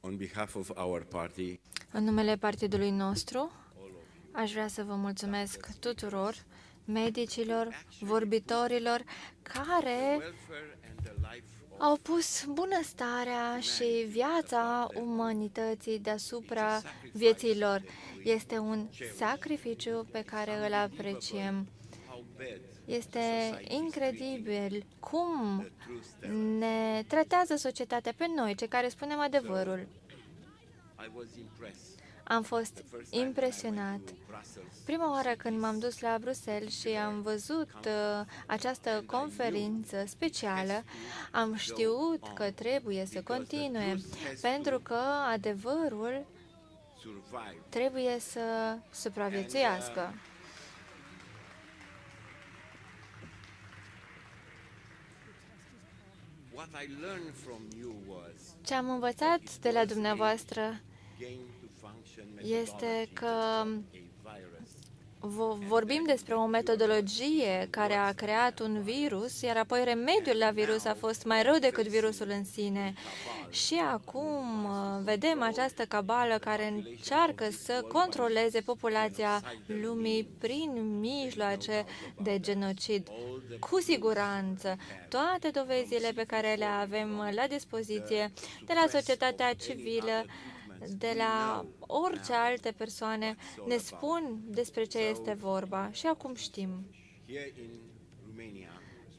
On behalf of our party, În numele partidului nostru, aș vrea să vă mulțumesc tuturor medicilor, vorbitorilor care au pus bunăstarea și viața umanității deasupra vieții lor. Este un sacrificiu pe care îl apreciem. Este incredibil cum ne tratează societatea pe noi, cei care spunem adevărul. Am fost impresionat. Prima oară când m-am dus la Bruxelles și am văzut această conferință specială, am știut că trebuie să continue, pentru că adevărul trebuie să supraviețuiască. Ce am învățat de la dumneavoastră este că vorbim despre o metodologie care a creat un virus, iar apoi remediul la virus a fost mai rău decât virusul în sine. Și acum vedem această cabală care încearcă să controleze populația lumii prin mijloace de genocid. Cu siguranță, toate dovezile pe care le avem la dispoziție de la societatea civilă, de la orice alte persoane, ne spun despre ce este vorba și acum știm.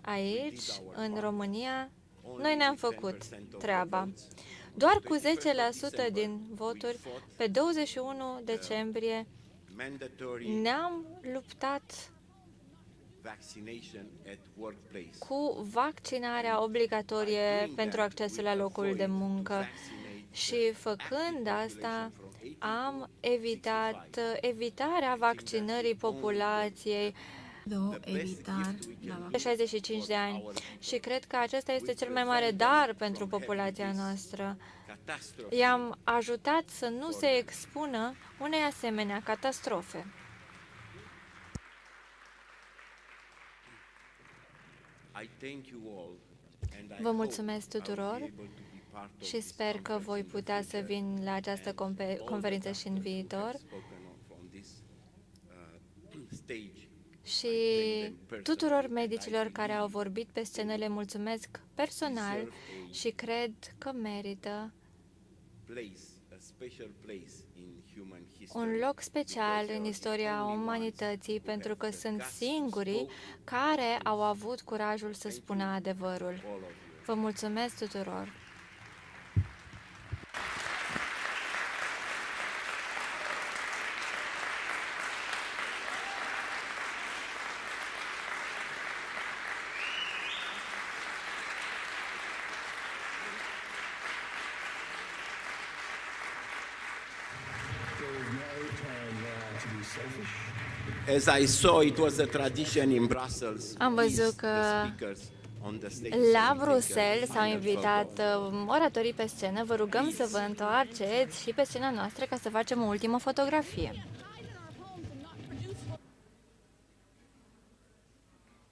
Aici, în România, noi ne-am făcut treaba. Doar cu 10% din voturi, pe 21 decembrie, ne-am luptat cu vaccinarea obligatorie pentru accesul la locul de muncă. Și făcând asta, am evitat evitarea vaccinării populației de 65 de ani. Și cred că acesta este cel mai mare dar pentru populația noastră. I-am ajutat să nu se expună unei asemenea catastrofe. Vă mulțumesc tuturor și sper că voi putea să vin la această conferință și în viitor. Și tuturor medicilor care au vorbit pe scenă le mulțumesc personal și cred că merită un loc special în istoria umanității, pentru că sunt singurii care au avut curajul să spună adevărul. Vă mulțumesc tuturor! As I saw, it was a tradition in Brussels. Am văzut că la Bruxelles s-au invitat oratorii pe scenă. Vă rugăm să vă întoarceți și pe scena noastră ca să facem o ultimă fotografie.